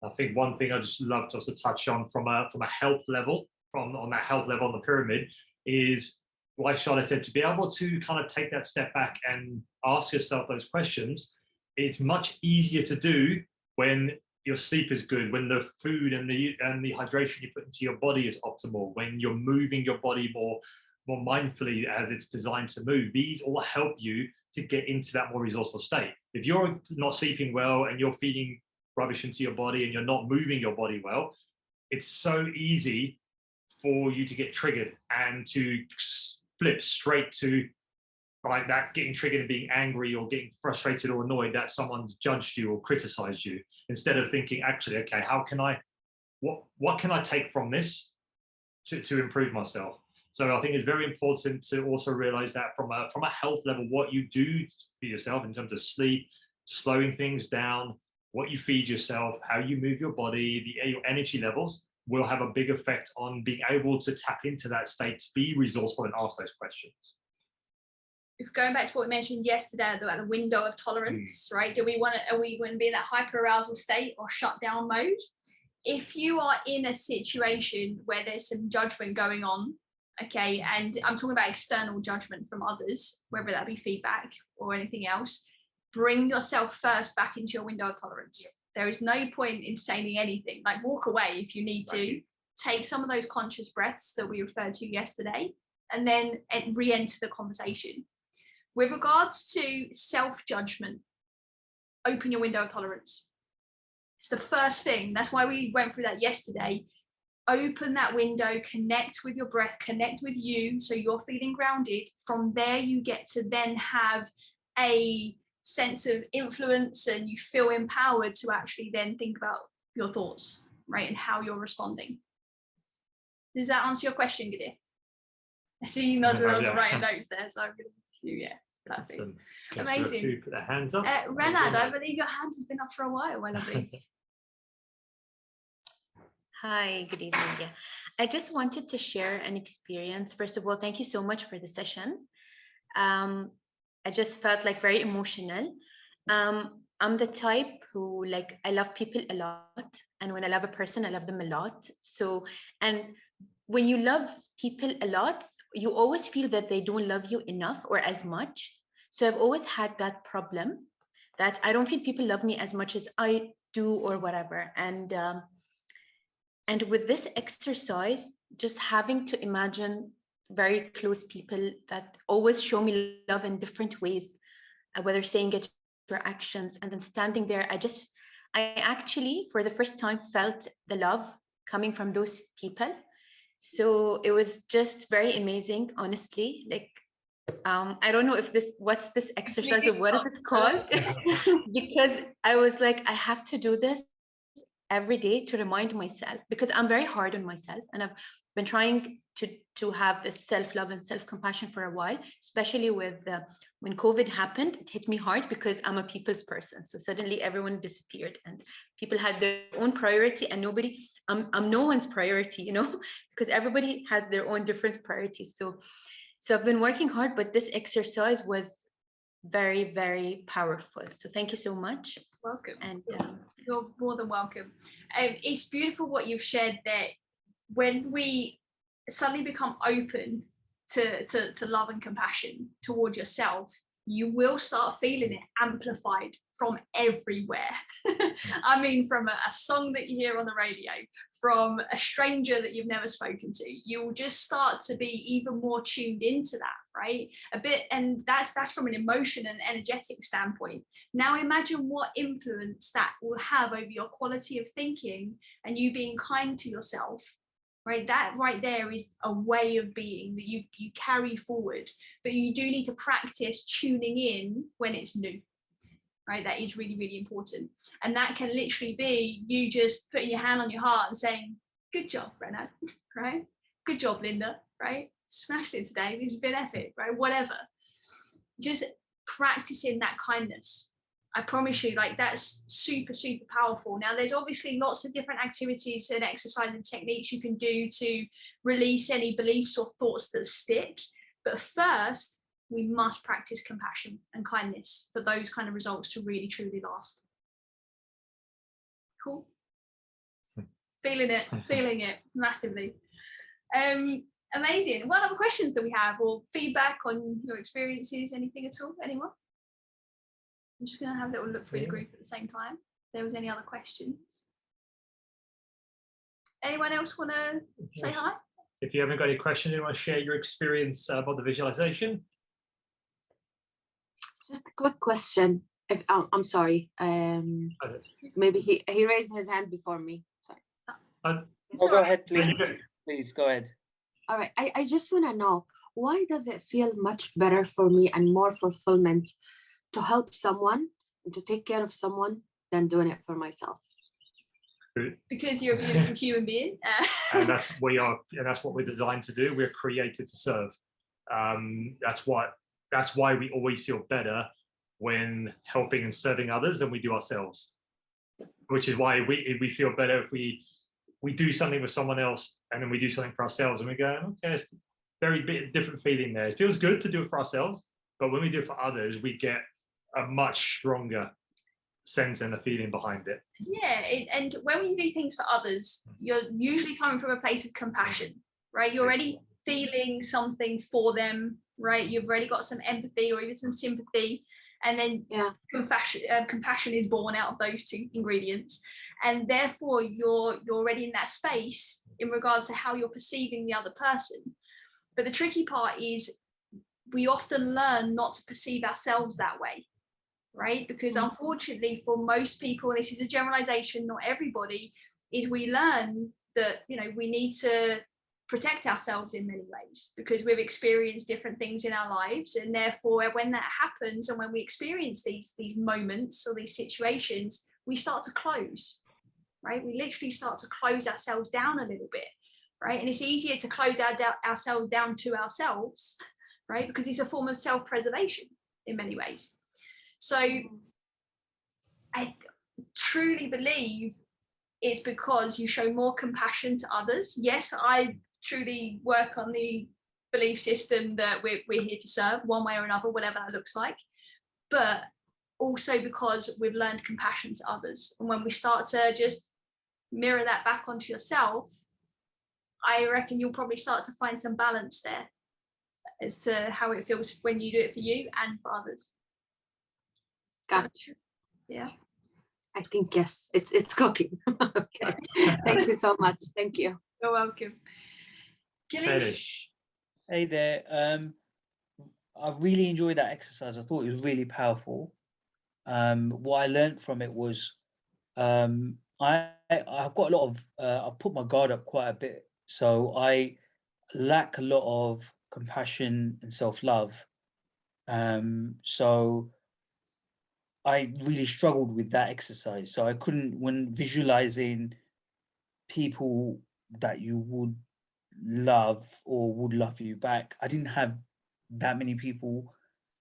I think one thing I just love to also touch on from a health level, on that health level on the pyramid, is, like Charlotte said, to be able to kind of take that step back and ask yourself those questions. It's much easier to do when your sleep is good, when the food and the hydration you put into your body is optimal, when you're moving your body more mindfully as it's designed to move. These all help you to get into that more resourceful state. If you're not sleeping well and you're feeding rubbish into your body and you're not moving your body well, it's so easy for you to get triggered and to flip straight to like that, getting triggered and being angry or getting frustrated or annoyed that someone's judged you or criticized you, instead of thinking, actually, okay, what can I take from this to improve myself? So I think it's very important to also realize that from a health level, what you do for yourself in terms of sleep, slowing things down, what you feed yourself, how you move your body, your energy levels will have a big effect on being able to tap into that state, to be resourceful and ask those questions. If going back to what we mentioned yesterday about the window of tolerance, right? Are we want to be in that hyperarousal state or shut down mode? If you are in a situation where there's some judgment going on, okay, and I'm talking about external judgment from others, whether that be feedback or anything else, bring yourself first back into your window of tolerance. There is no point in saying anything. Like, walk away if you need to. Take some of those conscious breaths that we referred to yesterday, and then re-enter the conversation. With regards to self-judgment, open your window of tolerance. It's the first thing. That's why we went through that yesterday. Open that window, connect with your breath, connect with you, so you're feeling grounded. From there, you get to then have a sense of influence, and you feel empowered to actually then think about your thoughts, right, and how you're responding. Does that answer your question, Gadir? I see you nodding on the right notes there, so I'm going to, yeah. Perfect. Awesome. Amazing. To put their hands up. Renad, I believe your hand has been up for a while, my lovely. Hi, good evening. Yeah, I just wanted to share an experience. First of all, thank you so much for the session. I just felt like very emotional. I'm the type who, like, I love people a lot, and when I love a person, I love them a lot. So, and when you love people a lot, you always feel that they don't love you enough or as much. So I've always had that problem, that I don't feel people love me as much as I do or whatever. And with this exercise, just having to imagine very close people that always show me love in different ways, whether saying it or actions, and then standing there, I actually, for the first time, felt the love coming from those people. So it was just very amazing, honestly. Like, I don't know if what's this exercise or what is it called? Because I was like, I have to do this every day to remind myself, because I'm very hard on myself, and I've been trying to have this self-love and self-compassion for a while, especially with when COVID happened. It hit me hard because I'm a people's person. So suddenly everyone disappeared and people had their own priority, and I'm no one's priority, you know, because everybody has their own different priorities. So I've been working hard, but this exercise was very, very powerful. So thank you so much. Welcome. And you're more than welcome. It's beautiful what you've shared there. When we suddenly become open to love and compassion toward yourself, you will start feeling it amplified from everywhere. I mean, from a song that you hear on the radio, from a stranger that you've never spoken to, you will just start to be even more tuned into that, right? A bit, and that's from an emotion and energetic standpoint. Now imagine what influence that will have over your quality of thinking and you being kind to yourself, right? That right there is a way of being that you carry forward, but you do need to practice tuning in when it's new, right? That is really, really important. And that can literally be you just putting your hand on your heart and saying, good job, Brenna, right? Good job, Linda, right? Smashed it today. This has been epic, right? Whatever. Just practicing that kindness. I promise you, like, that's super, super powerful. Now, there's obviously lots of different activities and exercise and techniques you can do to release any beliefs or thoughts that stick. But first, we must practice compassion and kindness for those kind of results to really, truly last. Cool. Feeling it massively. Amazing. What other questions do we have, or feedback on your experiences? Anything at all? Anyone? I'm just going to have a little look through the group at the same time. If there was any other questions. Anyone else want to say hi? If you haven't got any questions, you want to share your experience about the visualization? Just a quick question. If I'm sorry. Maybe he raised his hand before me. Sorry. Go ahead, please. Please go ahead. All right. I just want to know, why does it feel much better for me and more fulfillment to help someone and to take care of someone than doing it for myself? Because you're a beautiful human being. And that's what we're designed to do. We're created to serve. That's why we always feel better when helping and serving others than we do ourselves. Which is why we feel better if we do something with someone else and then we do something for ourselves and we go, okay, it's very different feeling there. It feels good to do it for ourselves, but when we do it for others, we get a much stronger sense and a feeling behind it. Yeah, and when you do things for others, you're usually coming from a place of compassion, right? You're already feeling something for them, right? You've already got some empathy or even some sympathy, and then compassion is born out of those two ingredients, and therefore you're already in that space in regards to how you're perceiving the other person. But the tricky part is we often learn not to perceive ourselves that way, right? Because unfortunately for most people, and this is a generalization, not everybody, is we learn that, you know, we need to protect ourselves in many ways because we've experienced different things in our lives, and therefore when that happens and when we experience these moments or these situations, we start to close, right? We literally start to close ourselves down a little bit, right? And it's easier to close ourselves down to ourselves, right? Because it's a form of self-preservation in many ways. So I truly believe it's because you show more compassion to others. Yes, I truly work on the belief system that we're here to serve one way or another, whatever that looks like, but also because we've learned compassion to others. And when we start to just mirror that back onto yourself, I reckon you'll probably start to find some balance there as to how it feels when you do it for you and for others. Gotcha. Yeah. I think yes, it's cooking. Okay. Thank you so much. Thank you. You're welcome. Gilish. Hey there. I really enjoyed that exercise. I thought it was really powerful. What I learned from it was I've got a lot of I've put my guard up quite a bit. So I lack a lot of compassion and self-love. So I really struggled with that exercise. So I couldn't, when visualizing people that you would love or would love you back, I didn't have that many people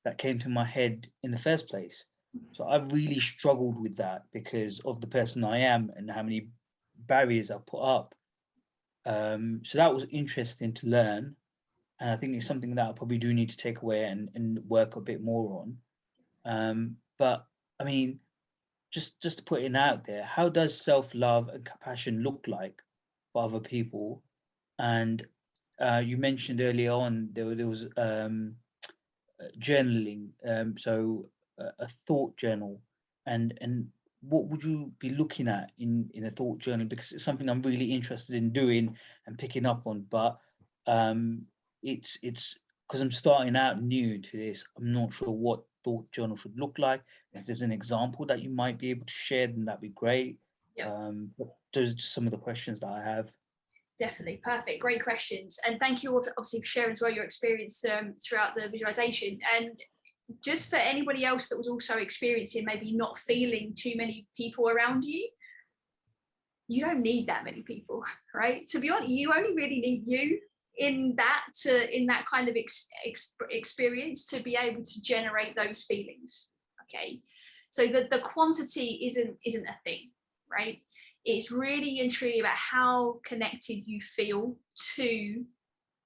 that came to my head in the first place. So I really struggled with that because of the person I am and how many barriers I put up. So that was interesting to learn. And I think it's something that I probably do need to take away and work a bit more on. But I mean, just to put it out there, how does self-love and compassion look like for other people? And you mentioned earlier on there was journaling, so a thought journal, and what would you be looking at in a thought journal? Because it's something I'm really interested in doing and picking up on, but it's because I'm starting out new to this. I'm not sure what thought journal should look like. If there's an example that you might be able to share, then that'd be great. But those are just some of the questions that I have. Definitely. Perfect. Great questions. And thank you all for, obviously, for sharing as well your experience throughout the visualization. And just for anybody else that was also experiencing maybe not feeling too many people around you, you don't need that many people, right? To be honest, you only really need you in that kind of experience to be able to generate those feelings. Okay. So the quantity isn't a thing, right? It's really and truly about how connected you feel to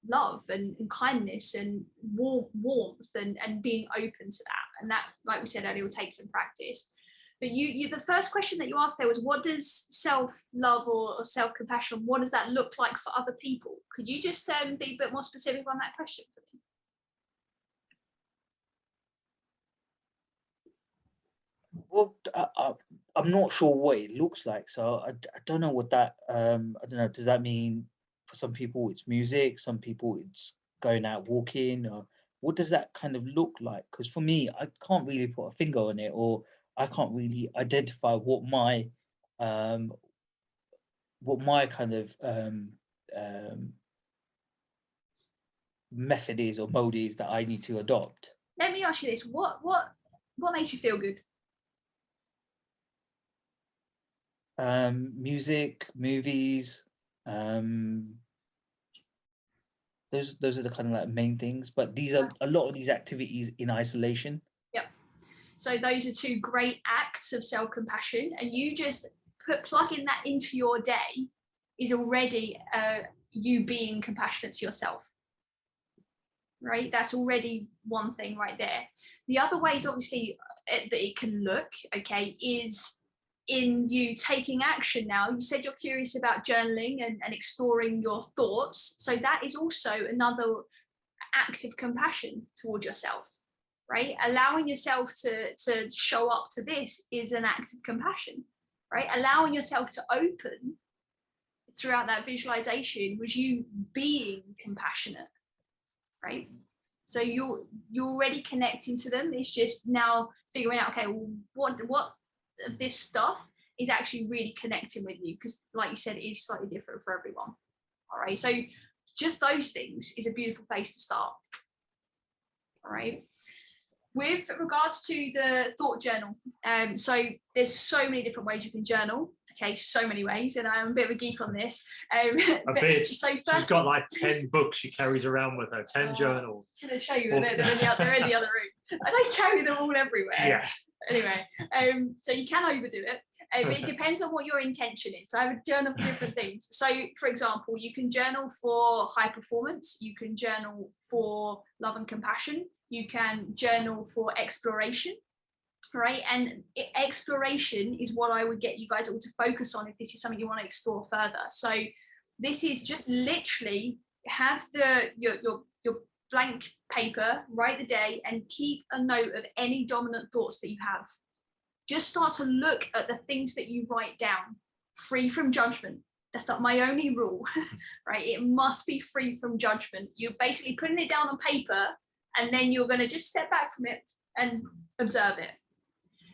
love and kindness and warmth and being open to that. And that, like we said earlier, will take some practice. But you the first question that you asked there was, what does self-love or self-compassion, what does that look like for other people? Could you just be a bit more specific on that question for me? Well, I'm not sure what it looks like, so I don't know what that. I don't know. Does that mean for some people it's music, some people it's going out walking, or what does that kind of look like? Because for me, I can't really put a finger on it, or I can't really identify what my kind of method is or mode is that I need to adopt. Let me ask you this: what makes you feel good? Music, movies, those are the kind of like main things, but these are a lot of these activities in isolation. Yep. So those are two great acts of self-compassion, and you just plugging that into your day is already you being compassionate to yourself, right? That's already one thing right there. The other ways, obviously, that it can look, okay, is in you taking action. Now, you said you're curious about journaling and exploring your thoughts. So that is also another act of compassion towards yourself, right? Allowing yourself to show up to this is an act of compassion, right? Allowing yourself to open throughout that visualization was you being compassionate, right? So you're already connecting to them. It's just now figuring out, okay, what of this stuff is actually really connecting with you, because like you said, it is slightly different for everyone. All right, so just those things is a beautiful place to start. All right, with regards to the thought journal, so there's so many different ways you can journal. Okay, so many ways, and I'm a bit of a geek on this. So she's got like 10 books she carries around with her, 10 journals. I'm going to show you, they're in the other room. I don't carry them all everywhere. Yeah. Anyway, so you can overdo it, but it depends on what your intention is. So I would journal for different things. So, for example, you can journal for high performance. You can journal for love and compassion. You can journal for exploration. Right, and exploration is what I would get you guys all to focus on if this is something you want to explore further. So this is just literally have your blank paper, write the day, and keep a note of any dominant thoughts that you have. Just start to look at the things that you write down, free from judgment. That's not my only rule, right? It must be free from judgment. You're basically putting it down on paper, and then you're going to just step back from it and observe it.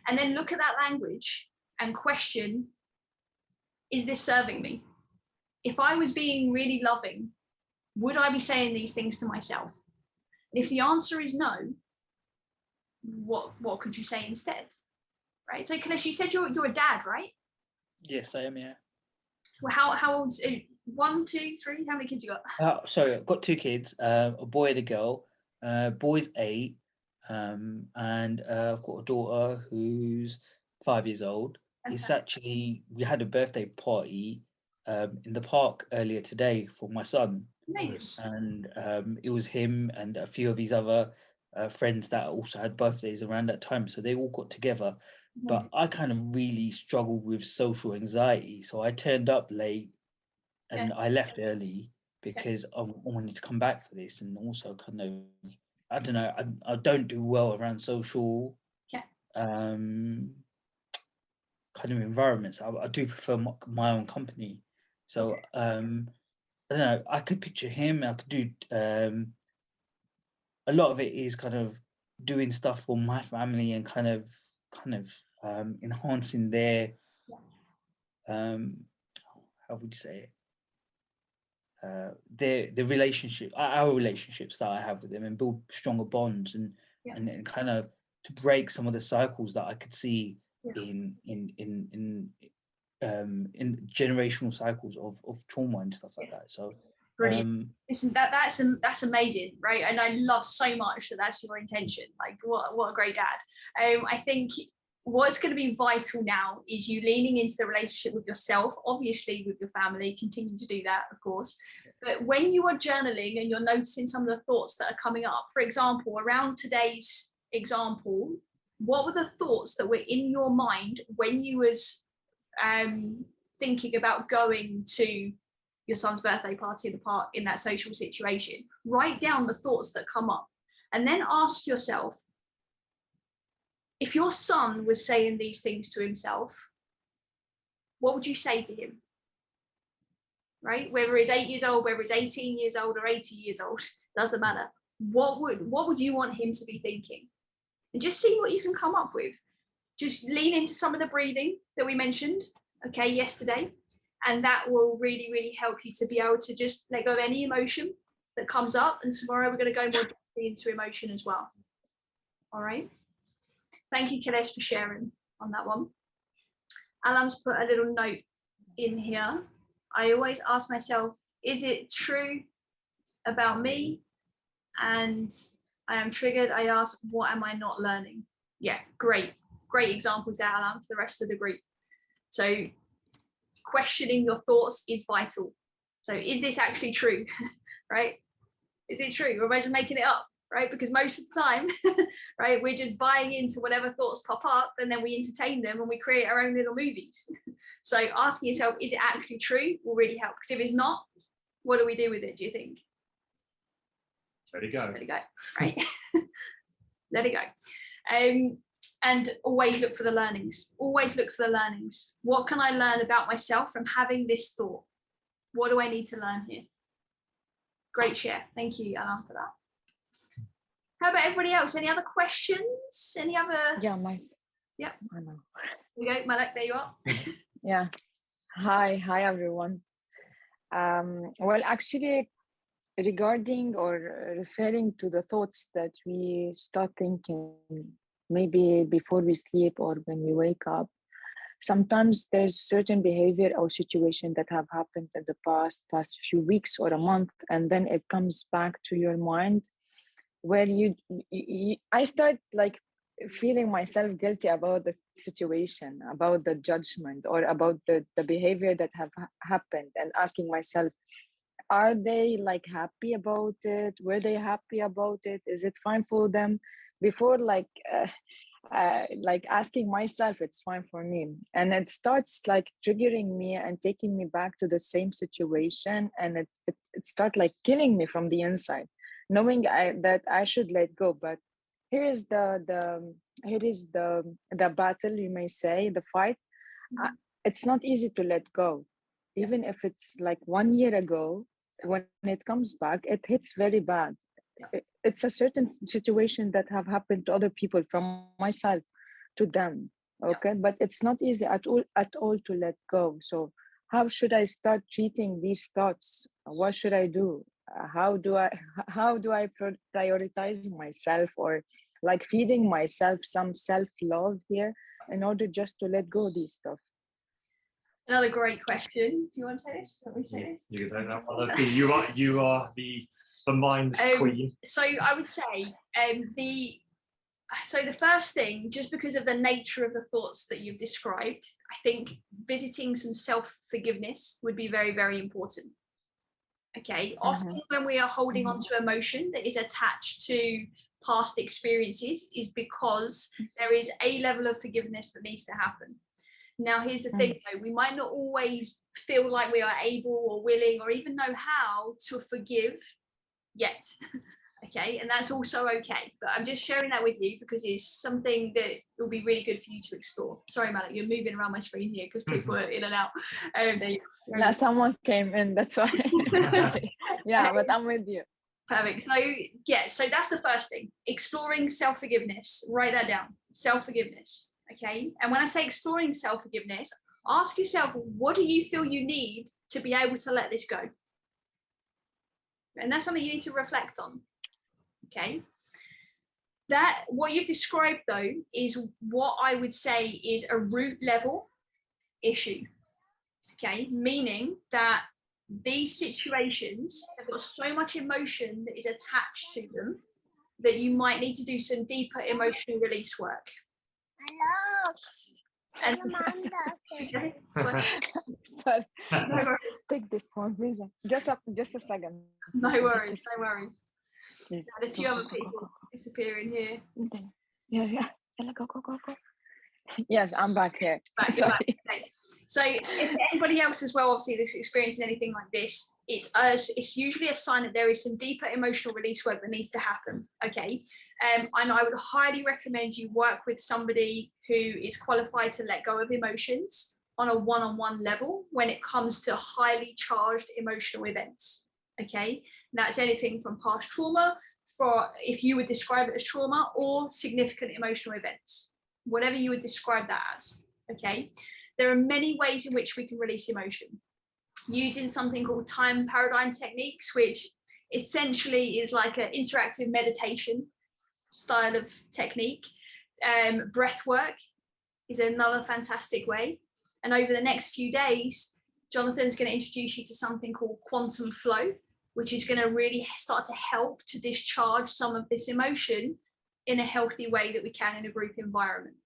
And then look at that language and question, is this serving me? If I was being really loving, would I be saying these things to myself? And if the answer is no, what could you say instead? Right. So Kalesh, you said you're a dad, right? Yes, I am. Yeah. Well, how old? 1, 2, 3. How many kids you got? So I've got 2 kids, a boy and a girl. Boy's 8, and I've got a daughter who's 5 years old. It's actually, we had a birthday party in the park earlier today for my son. Nice. And it was him and a few of his other friends that also had birthdays around that time. So they all got together. But I kind of really struggled with social anxiety. So I turned up late and I left early because I wanted to come back for this. And also kind of, I don't know, I don't do well around social kind of environments. I do prefer my own company. So I don't know, I could picture him, I could do a lot of it is kind of doing stuff for my family and kind of enhancing their how would you say it, the relationship, our relationships that I have with them, and build stronger bonds and kind of to break some of the cycles that I could see in generational cycles of trauma and stuff like that. So brilliant. Listen, that's amazing, right? And I love so much that that's your intention. Like, what a great dad. I think what's going to be vital now is you leaning into the relationship with yourself, obviously with your family, continue to do that, of course. But when you are journaling and you're noticing some of the thoughts that are coming up, for example, around today's example, what were the thoughts that were in your mind when you was thinking about going to your son's birthday party in the park in that social situation? Write down the thoughts that come up and then ask yourself, if your son was saying these things to himself, what would you say to him? Right? Whether he's 8 years old, whether he's 18 years old or 80 years old, doesn't matter. What would you want him to be thinking? And just see what you can come up with. Just lean into some of the breathing that we mentioned, yesterday. And that will really, really help you to be able to just let go of any emotion that comes up. And tomorrow we're going to go more deeply into emotion as well. All right. Thank you, Kalesh, for sharing on that one. Alam's put a little note in here. I always ask myself, is it true about me? And I am triggered. I ask, what am I not learning? Yeah, great examples there, Alam, for the rest of the group. So questioning your thoughts is vital. So is this actually true? Right? Is it true? Or am I just making it up? Right? Because most of the time, right, we're just buying into whatever thoughts pop up and then we entertain them and we create our own little movies. So asking yourself, is it actually true, will really help. Because if it's not, what do we do with it, do you think? Let it go. Let it go. Right. Let it go. And always look for the learnings. Always look for the learnings. What can I learn about myself from having this thought? What do I need to learn here? Great share. Thank you, Alan, for that. How about everybody else? Any other questions? Any other? Yeah, nice. Yeah. I know. There you go, Malak, there you are. Yeah. Hi everyone. Well, actually, regarding or referring to the thoughts that we start thinking maybe before we sleep or when we wake up, sometimes there's certain behavior or situation that have happened in the past few weeks or a month, and then it comes back to your mind where I start like feeling myself guilty about the situation, about the judgment, or about the behavior that have happened, and asking myself, are they like happy about it? Were they happy about it? Is it fine for them? Before like asking myself, it's fine for me. And it starts like triggering me and taking me back to the same situation, and it starts like killing me from the inside, knowing that I should let go. But here is the battle, you may say, the fight. It's not easy to let go, even if it's like 1 year ago. When it comes back, it hits very bad. It's a certain situation that have happened to other people, from myself to them. Okay, but it's not easy at all to let go. So how should I start treating these thoughts? What should I do? How do I prioritize myself, or like feeding myself some self-love here in order just to let go of these stuff. Another great question. Do you want to take this? Let me say this. You can take that one. You are the mind's queen. So I would say the first thing, just because of the nature of the thoughts that you've described, I think visiting some self-forgiveness would be very, very important. Okay, often when we are holding on to emotion that is attached to past experiences is because there is a level of forgiveness that needs to happen. Now, here's the thing though, we might not always feel like we are able or willing or even know how to forgive yet. Okay, and that's also okay, but I'm just sharing that with you because it's something that will be really good for you to explore. Sorry, Malik, you're moving around my screen here because people are in and out. Now someone came in, that's why. Yeah, but I'm with you. Perfect. So yeah, so that's the first thing, exploring self-forgiveness. Write that down, self-forgiveness. Okay, and when I say exploring self-forgiveness, ask yourself, what do you feel you need to be able to let this go? And that's something you need to reflect on. Okay, that what you've described though is what I would say is a root level issue. Okay, meaning that these situations have got so much emotion that is attached to them that you might need to do some deeper emotional release work. And okay, sorry. No worries. Take this one, please. Just a second. No worries, no worries. There's a few other people disappearing here. Yeah. Go. Yes, I'm back here. Back. Okay. So if anybody else as well, obviously, this experiencing anything like this, it's usually a sign that there is some deeper emotional release work that needs to happen. Okay, and I would highly recommend you work with somebody who is qualified to let go of emotions on a one-on-one level when it comes to highly charged emotional events. Okay, and that's anything from past trauma, for if you would describe it as trauma, or significant emotional events, whatever you would describe that as. Okay, there are many ways in which we can release emotion using something called time paradigm techniques, which essentially is like an interactive meditation style of technique. Breath work is another fantastic way, and over the next few days Jonathan's going to introduce you to something called quantum flow, which is going to really start to help to discharge some of this emotion in a healthy way that we can in a group environment.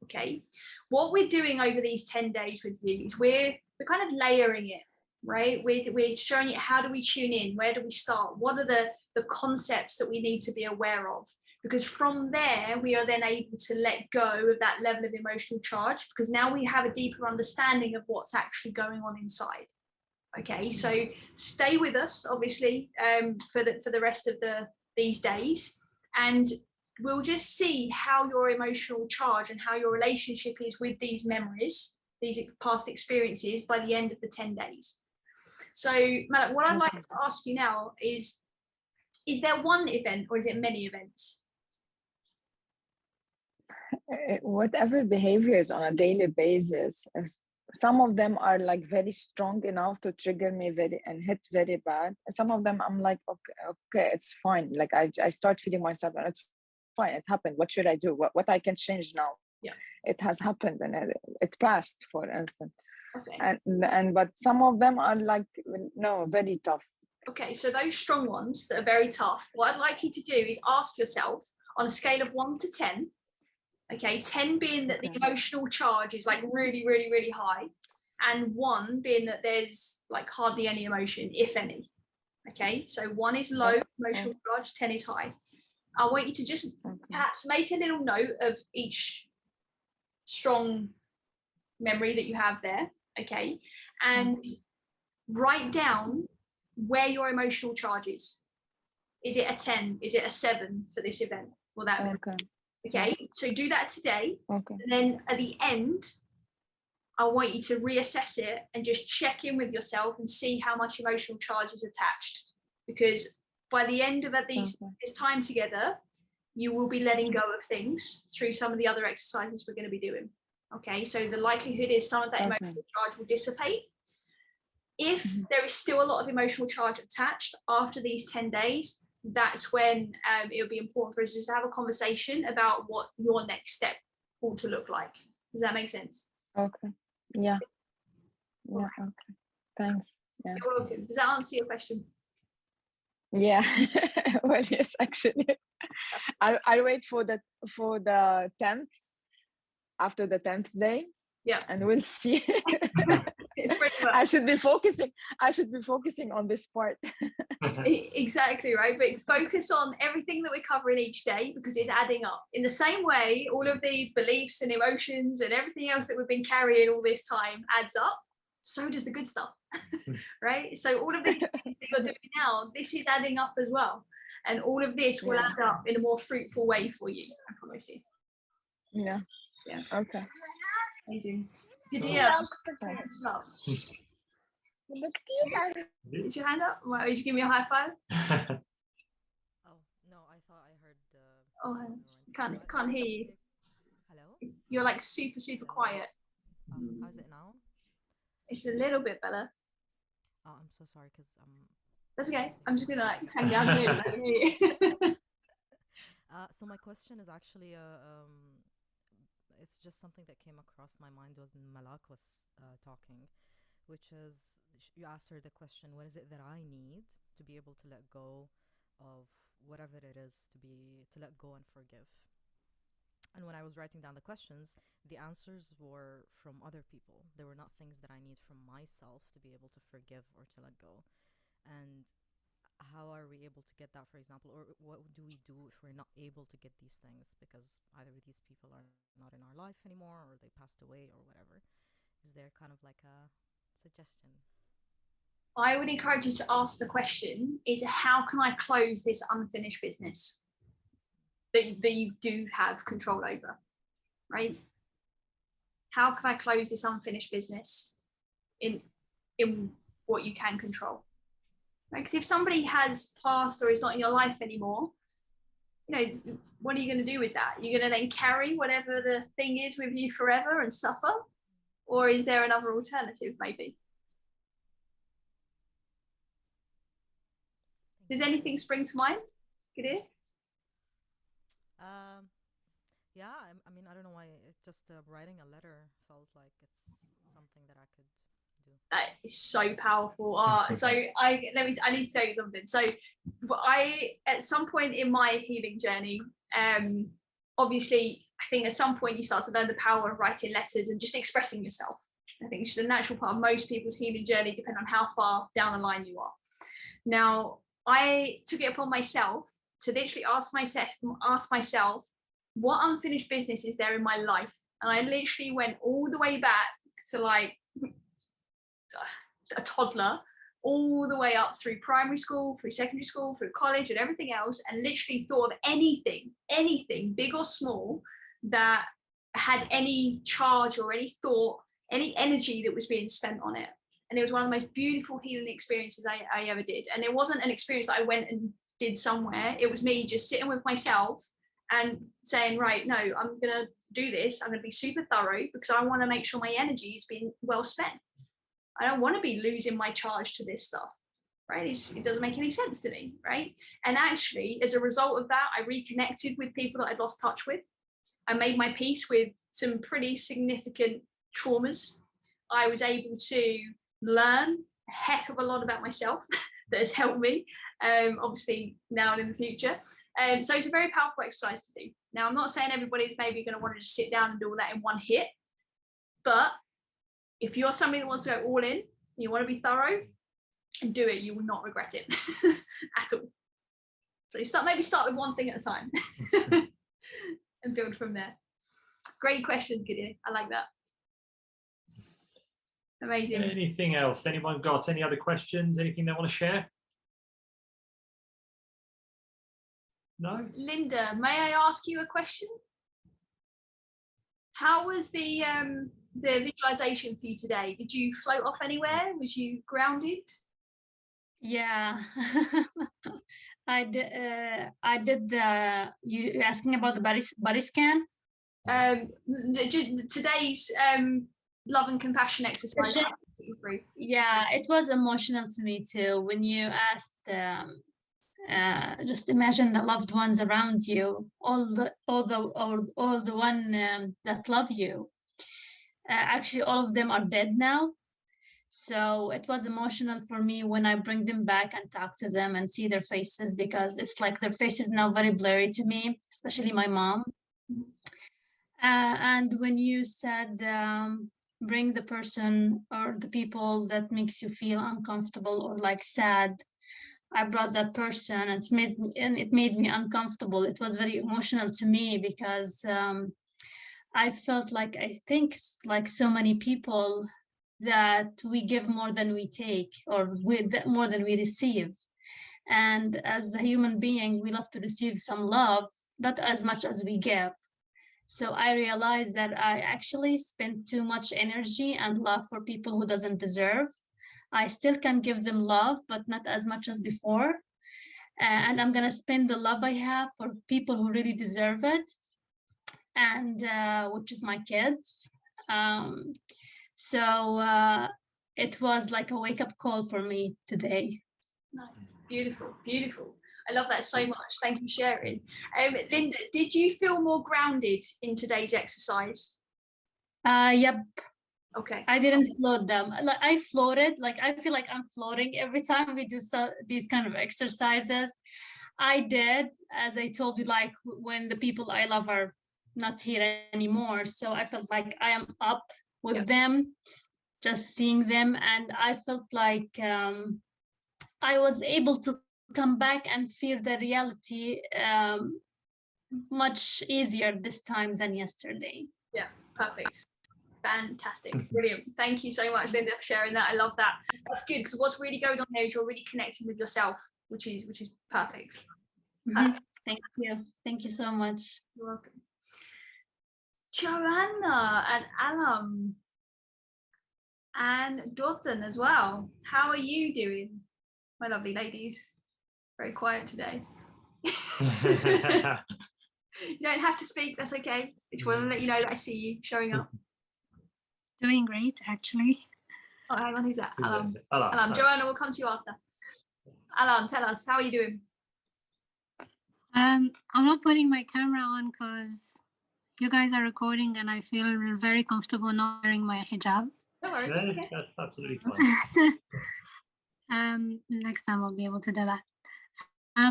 Okay, what we're doing over these 10 days with you is we're kind of layering it, right? We're showing you how do we tune in, where do we start, what are the concepts that we need to be aware of, because from there we are then able to let go of that level of emotional charge, because now we have a deeper understanding of what's actually going on inside. Okay, so stay with us obviously for the rest of these days, and we'll just see how your emotional charge and how your relationship is with these memories, these past experiences, by the end of the 10 days. So Malik, what I'd like to ask you now is there one event or is it many events? Whatever behaviors on a daily basis. Some of them are like very strong enough to trigger me and hit very bad. Some of them I'm like, okay, it's fine. Like I start feeling myself and it's fine, it happened. What should I do? What I can change now? Yeah, it has happened and it passed, for instance. Okay. And but some of them are like, no, very tough. Okay, so those strong ones that are very tough, what I'd like you to do is ask yourself on a scale of 1 to 10. Okay, 10 being that the emotional charge is like really, really, really high, and 1 being that there's like hardly any emotion, if any. Okay, so 1 is low emotional charge, 10 is high. I want you to just perhaps make a little note of each strong memory that you have there, okay, and write down where your emotional charge is. Is it a 10? Is it a 7 for this event or that event? Okay, so do that today. And then at the end, I want you to reassess it and just check in with yourself and see how much emotional charge is attached. Because by the end of this time together, you will be letting go of things through some of the other exercises we're going to be doing. Okay, so the likelihood is some of that emotional charge will dissipate. If there is still a lot of emotional charge attached after these 10 days, that's when it would be important for us just to have a conversation about what your next step ought to look like. Does that make sense? Okay. Yeah. Yeah. Okay. Thanks. Yeah. You're welcome. Does that answer your question? Yeah. Well, yes, actually. I'll wait for the 10th, after the 10th day. Yeah. And we'll see. I should be focusing on this part. Exactly, right? But focus on everything that we're covering each day, because it's adding up. In the same way, all of the beliefs and emotions and everything else that we've been carrying all this time adds up. So does the good stuff, right? So all of these things that you're doing now, this is adding up as well. And all of this will add up in a more fruitful way for you, I promise you. Yeah. Yeah. Okay. Amazing. Did your hand up? Why, you just give me a high five? Oh, no, I thought I heard the... Oh, can't hear you. Hello? You're like super, super quiet. How's it now? It's a little bit better. Oh, I'm so sorry, because that's okay. I'm just gonna like hang down here. So my question is actually it's just something that came across my mind when Malak was talking, which is you asked her the question, what is it that I need to be able to let go of whatever it is, to let go and forgive? And when I was writing down the questions, the answers were from other people. They were not things that I need from myself to be able to forgive or to let go. And how are we able to get that, for example, or what do we do if we're not able to get these things because either these people are not in our life anymore or they passed away or whatever? Is there kind of like a suggestion? I would encourage you to ask the question is, how can I close this unfinished business that you do have control over, right? How can I close this unfinished business in what you can control? Because if somebody has passed or is not in your life anymore, you know, what are you going to do with that? You're going to then carry whatever the thing is with you forever and suffer? Or is there another alternative maybe? Does anything spring to mind? Good. Yeah, I mean, I don't know why. It's just writing a letter felt like it's something that I could do. That is so powerful. So I need to say something. So I, at some point in my healing journey, obviously, I think at some point you start to learn the power of writing letters and just expressing yourself. I think it's just a natural part of most people's healing journey, depending on how far down the line you are. Now, I took it upon myself to literally ask myself, what unfinished business is there in my life? And I literally went all the way back to like a toddler, all the way up through primary school, through secondary school, through college and everything else, and literally thought of anything, big or small, that had any charge or any thought, any energy that was being spent on it. And it was one of the most beautiful healing experiences I ever did. And it wasn't an experience that I went and did somewhere. It was me just sitting with myself and saying, right, no, I'm going to do this. I'm going to be super thorough because I want to make sure my energy is being well spent. I don't want to be losing my charge to this stuff, right? It doesn't make any sense to me, right? And actually, as a result of that, I reconnected with people that I'd lost touch with. I made my peace with some pretty significant traumas. I was able to learn a heck of a lot about myself that has helped me, obviously now and in the future. So it's a very powerful exercise to do. Now, I'm not saying everybody's maybe going to want to just sit down and do all that in one hit, but if you're somebody that wants to go all in, you want to be thorough and do it, you will not regret it at all. So maybe start with one thing at a time and build from there. Great question, Gideon. I like that. Amazing. Anything else? Anyone got any other questions? Anything they want to share? No? Linda, may I ask you a question? How was the visualization for you today? Did you float off anywhere? Was you grounded? Yeah, I did the. You asking about the body scan? Just today's love and compassion exercise. Yeah, it was emotional to me too when you asked Just imagine the loved ones around you, all the one that love you. Actually, all of them are dead now. So it was emotional for me when I bring them back and talk to them and see their faces, because it's like their faces now very blurry to me, especially my mom. And when you said bring the person or the people that makes you feel uncomfortable or like sad, I brought that person, and it made me uncomfortable. It was very emotional to me because I felt like, I think like so many people, that we give more than we take, or more than we receive. And as a human being, we love to receive some love, not as much as we give. So I realized that I actually spend too much energy and love for people who doesn't deserve. I still can give them love, but not as much as before. And I'm gonna spend the love I have for people who really deserve it, and which is my kids. So it was like a wake-up call for me today. Nice, beautiful, beautiful. I love that so much. Thank you for sharing. Linda, did you feel more grounded in today's exercise? Yep. Okay. I didn't float them. Like I floated. Like I feel like I'm floating every time we do these kind of exercises. I did, as I told you, like when the people I love are not here anymore. So I felt like I am up with them, just seeing them, and I felt like I was able to come back and feel the reality much easier this time than yesterday. Yeah, perfect. Fantastic, brilliant. Thank you so much, Linda, for sharing that. I love that. That's good, because what's really going on here is you're really connecting with yourself, which is perfect. Thank you so much. You're welcome. Joanna and Alam and Dothan as well. How are you doing, my lovely ladies? Very quiet today. You don't have to speak, that's okay. I just want to let you know that I see you showing up. Doing great, actually. Oh, hang on, who's that? Alam. Alam. Joanna, we'll come to you after. Alam, tell us, how are you doing? I'm not putting my camera on because you guys are recording and I feel very comfortable not wearing my hijab. No worries. Yeah, Okay. that's absolutely fine. Next time I'll be able to do that.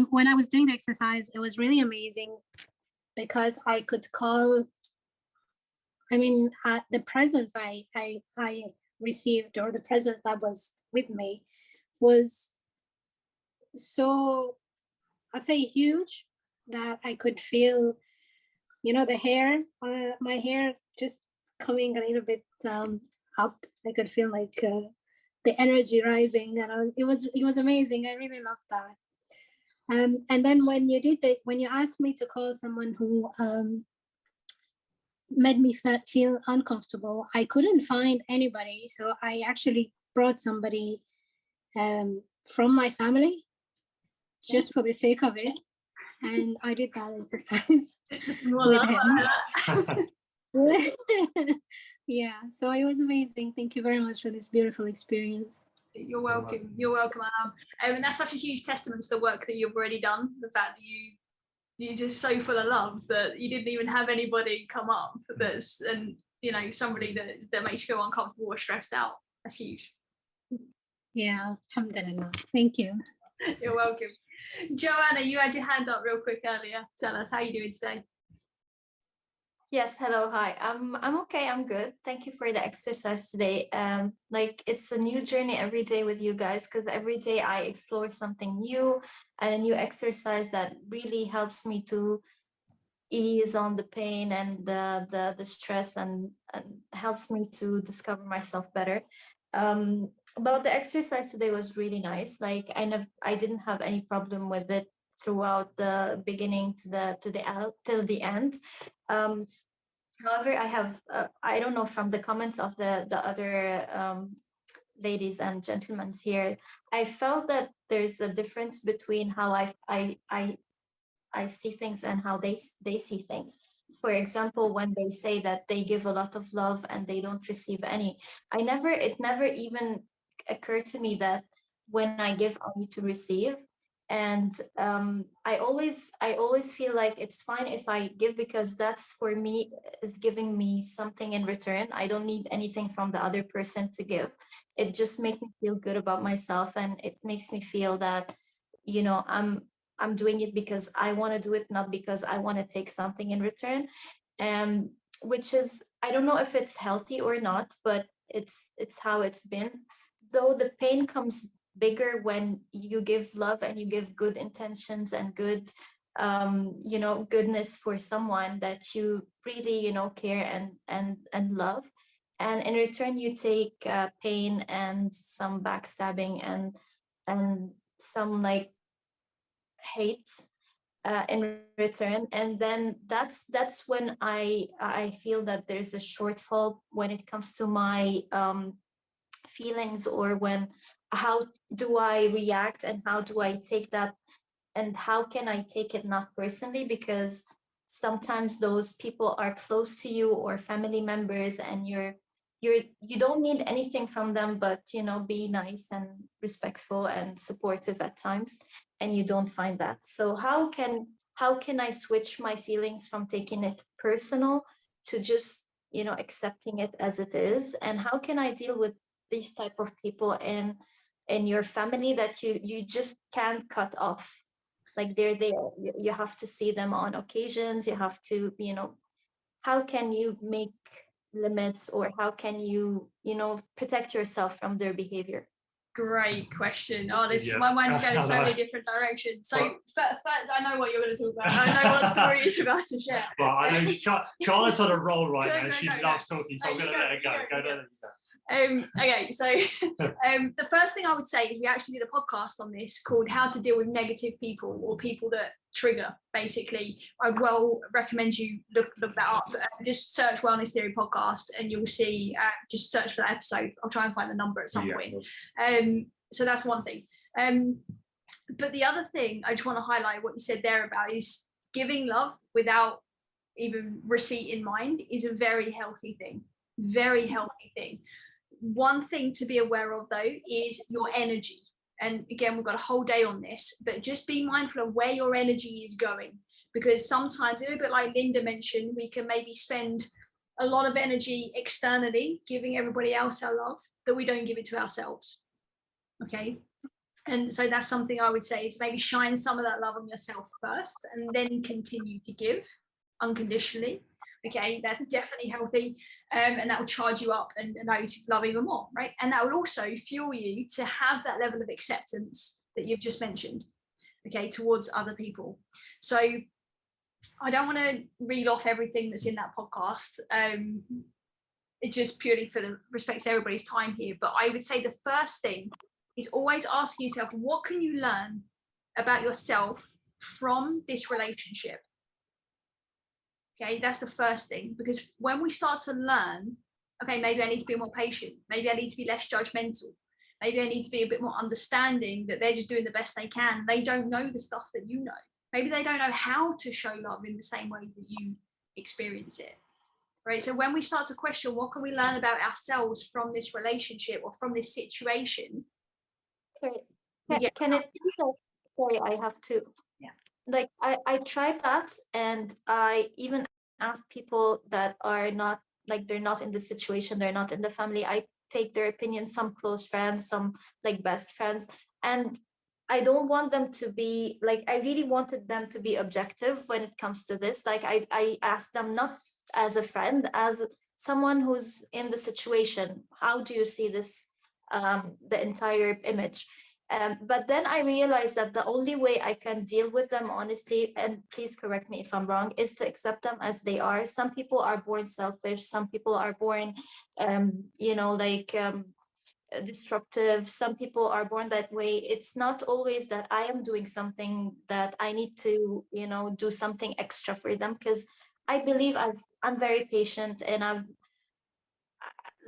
When I was doing the exercise, it was really amazing because I could call. I mean, the presence I received, or the presence that was with me, was so, I'd say, huge, that I could feel, the hair, my hair just coming a little bit up. I could feel like the energy rising, and it was amazing. I really loved that. And then when you asked me to call someone who made me feel uncomfortable, I couldn't find anybody, so I actually brought somebody from my family just for the sake of it, and I did that exercise with him. Yeah, so it was amazing. Thank you very much for this beautiful experience. You're welcome. You're welcome, Alam. And that's such a huge testament to the work that you've already done. The fact that you're just so full of love that you didn't even have anybody come up that's, and somebody that makes you feel uncomfortable or stressed out. That's huge. Yeah, alhamdulillah. Thank you. You're welcome. Joanna, you had your hand up real quick earlier. Tell us, how are you doing today? Yes, hello, hi. I'm okay, I'm good. Thank you for the exercise today. Like, it's a new journey every day with you guys, because every day I explore something new and a new exercise that really helps me to ease on the pain and the stress, and helps me to discover myself better. About the exercise today was really nice. Like, I didn't have any problem with it throughout the beginning till the end. However, I have I don't know, from the comments of the other ladies and gentlemen here, I felt that there's a difference between how I see things and how they see things. For example, when they say that they give a lot of love and they don't receive any, it never even occurred to me that when I give, I need to receive. And I always feel like it's fine if I give, because that's for me is giving me something in return. I don't need anything from the other person to give. It just makes me feel good about myself, and it makes me feel that, you know, I'm doing it because I want to do it, not because I want to take something in return. And which is, I don't know if it's healthy or not, but it's how it's been. Though the pain comes bigger when you give love and you give good intentions and good you know, goodness for someone that you really, you know, care and love, and in return you take pain and some backstabbing and some like hate in return. And then that's when I feel that there's a shortfall when it comes to my feelings, or when how do I react and how do I take that, and how can I take it not personally, because sometimes those people are close to you or family members, and you don't need anything from them but, you know, be nice and respectful and supportive at times, and you don't find that. So how can I switch my feelings from taking it personal to just, you know, accepting it as it is? And how can I deal with these type of people in your family that you just can't cut off? Like they're there, you have to see them on occasions, you have to, you know, how can you make limits, or how can you, you know, protect yourself from their behavior? Great question. Oh, this Yeah. my mind's going in so many different directions. So I know what you're going to talk about. I know what story you're about to share. Well, I know Charlotte's on a roll right now. No, She no, loves talking, so I'm going to let her go. Okay, so the first thing I would say is we actually did a podcast on this called How to Deal with Negative People, or people that trigger, basically. I'd well recommend you look that up. Just search Wellness Theory podcast and you'll see, just search for that episode. I'll try and find the number at some point. So that's one thing. But the other thing I just want to highlight what you said there about is giving love without even receipt in mind is a very healthy thing. Very healthy thing. One thing to be aware of though is your energy. And again, we've got a whole day on this, but just be mindful of where your energy is going, because sometimes, a little bit like Linda mentioned, we can maybe spend a lot of energy externally giving everybody else our love that we don't give it to ourselves. Okay. And so that's something I would say is maybe shine some of that love on yourself first and then continue to give unconditionally. Okay, that's definitely healthy, and that will charge you up and allow you to love even more, right? And that will also fuel you to have that level of acceptance that you've just mentioned, okay, towards other people. So I don't want to read off everything that's in that podcast. It's just purely for the respect to everybody's time here. But I would say the first thing is always ask yourself, what can you learn about yourself from this relationship? Okay, that's the first thing, because when we start to learn, okay, maybe I need to be more patient, maybe I need to be less judgmental, maybe I need to be a bit more understanding that they're just doing the best they can. They don't know the stuff that you know. Maybe they don't know how to show love in the same way that you experience it, right? So when we start to question, what can we learn about ourselves from this relationship or from this situation? Sorry, can it be like, sorry, I have to, like I tried that, and I even asked people that are not, like they're not in the situation, they're not in the family. I take their opinion, some close friends, some like best friends, and I don't want them to be like, I really wanted them to be objective when it comes to this. Like I asked them not as a friend, as someone who's in the situation, how do you see this, the entire image? But then I realized that the only way I can deal with them honestly, and please correct me if I'm wrong, is to accept them as they are. Some people are born selfish, some people are born, you know, like disruptive, some people are born that way. It's not always that I am doing something that I need to, you know, do something extra for them, because I believe I'm very patient, and I've,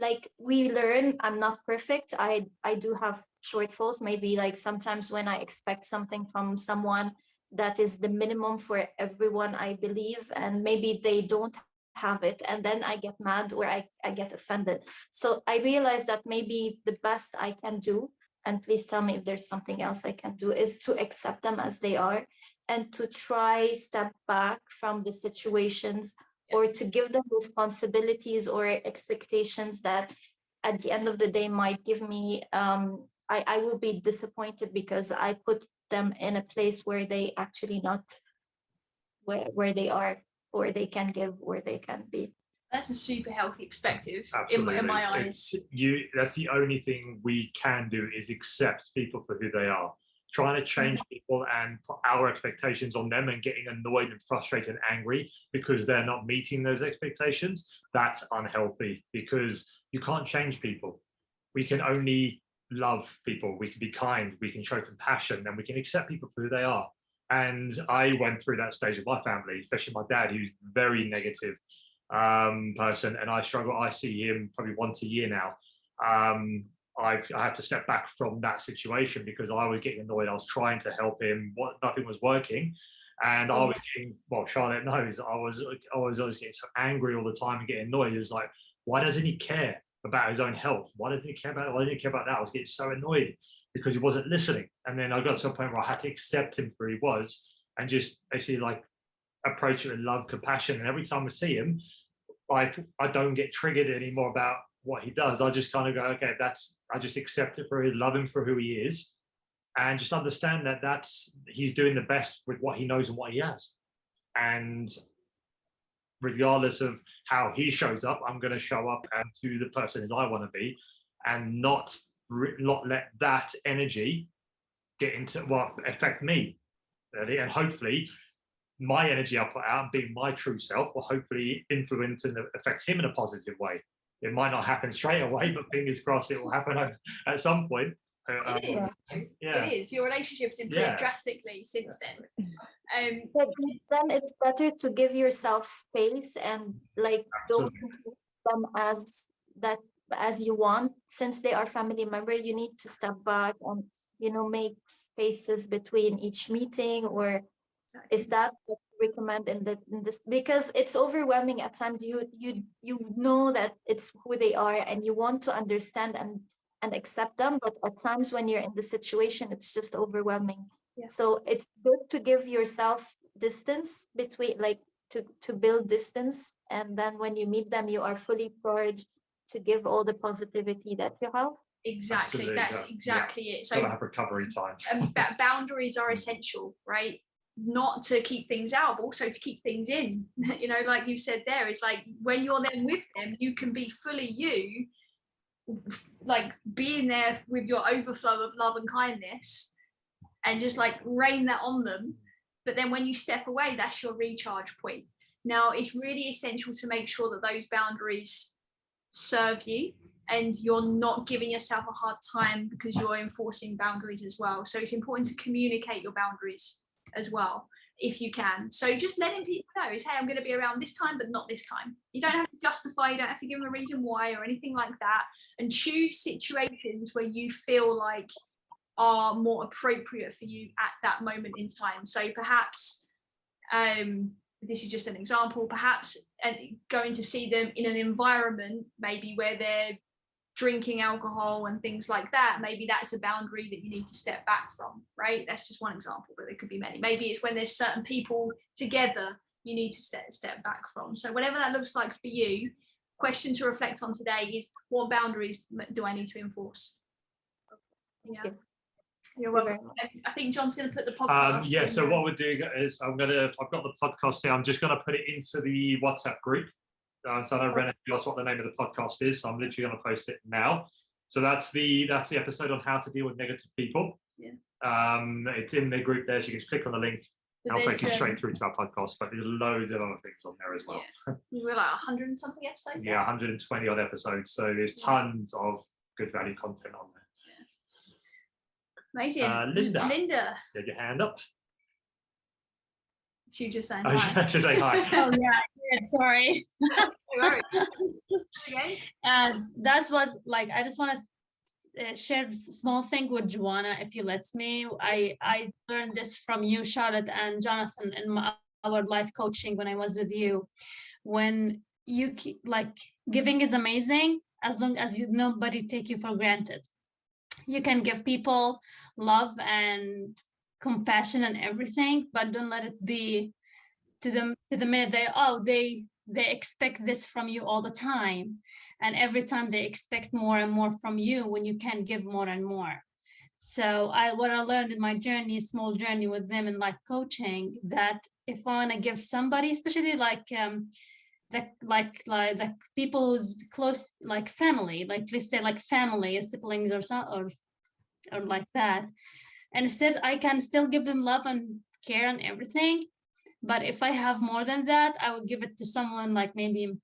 like, we learn. I'm not perfect. I do have shortfalls, maybe like sometimes when I expect something from someone that is the minimum for everyone, I believe, and maybe they don't have it, and then I get mad or I get offended. So I realize that maybe the best I can do and please tell me if there's something else I can do, is to accept them as they are and to try step back from the situations, or to give them responsibilities or expectations that at the end of the day might give me, I will be disappointed because I put them in a place where they actually not where they are, or they can give, or they can be. That's a super healthy perspective Absolutely. in my eyes. That's the only thing we can do, is accept people for who they are. Trying to change people and put our expectations on them and getting annoyed and frustrated and angry because they're not meeting those expectations, that's unhealthy, because you can't change people. We can only love people. We can be kind, we can show compassion, and we can accept people for who they are. And I went through that stage of my family, especially my dad, who's very negative person, and I struggle. I see him probably once a year now. I had to step back from that situation because I was getting annoyed. I was trying to help him, nothing was working, and I was getting, well, Charlotte knows, I was getting so angry all the time and getting annoyed. It was like, why doesn't he care about his own health? Why doesn't he care about? Why didn't he care about that? I was getting so annoyed because he wasn't listening. And then I got to a point where I had to accept him for who he was and just basically like approach him with love, compassion. And every time I see him, like, I don't get triggered anymore about what he does. I just kind of go, okay, I just accept it for him, love him for who he is, and just understand that he's doing the best with what he knows and what he has. And regardless of how he shows up, I'm going to show up and to the person that I want to be, and not let that energy get into affect me. And hopefully my energy I put out and being my true self will hopefully influence and affect him in a positive way. It might not happen straight away, but fingers crossed it will happen at some point. It is. Your relationship's improved drastically since then. But then it's better to give yourself space and like don't treat them as you want. Since they are family member, you need to step back and make spaces between each meeting. Or is that what you recommend in this? Because it's overwhelming at times. You know that it's who they are and you want to understand and accept them, but at times when you're in the situation, it's just overwhelming. So it's good to give yourself distance between, like, to build distance, and then when you meet them, you are fully charged to give all the positivity that you have. Exactly. Absolutely, That's exactly it. So gotta have recovery time. Boundaries are essential, right? Not to keep things out, but also to keep things in. Like you said there, it's like when you're then with them, you can be fully you, like being there with your overflow of love and kindness, and just like rain that on them. But then when you step away, that's your recharge point. Now, it's really essential to make sure that those boundaries serve you and you're not giving yourself a hard time because you're enforcing boundaries as well. So it's important to communicate your boundaries as well, if you can. So just letting people know is, hey, I'm going to be around this time, but not this time. You don't have to justify, you don't have to give them a reason why or anything like that. And choose situations where you feel like are more appropriate for you at that moment in time. So perhaps, this is just an example, perhaps going to see them in an environment maybe where they're drinking alcohol and things like that, maybe that's a boundary that you need to step back from, right? That's just one example, but there could be many. Maybe it's when there's certain people together you need to step back from. So whatever that looks like for you, question to reflect on today is, what boundaries do I need to enforce? Thank you. You're welcome. I think John's going to put the podcast so what we're doing is I've got the podcast here. I'm just going to put it into the WhatsApp group. So I know Ren asked what the name of the podcast is, so I'm literally going to post it now. So that's the episode on how to deal with negative people. It's in the group there, so you can just click on the link. I'll take you straight through to our podcast, but there's loads of other things on there as well. We're like 100 and something episodes. 120 odd episodes. So there's tons of good value content on there. Amazing. Linda. You had your hand up. She just saying hi. I should say hi. Oh yeah, sorry. That's what, like, I just want to share a small thing with Joanna, if you let me. I learned this from you, Charlotte, and Jonathan in our life coaching when I was with you. When you like, giving is amazing as long as nobody take you for granted. you can give people love and compassion and everything, but don't let it be to the minute they expect this from you all the time, and every time they expect more and more from you when you can give more and more. So what I learned in my journey, small journey with them in life coaching, that if I want to give somebody, especially like the people who's close, like family, like let's say like family, siblings or like that, and instead I can still give them love and care and everything. But if I have more than that, I would give it to someone like maybe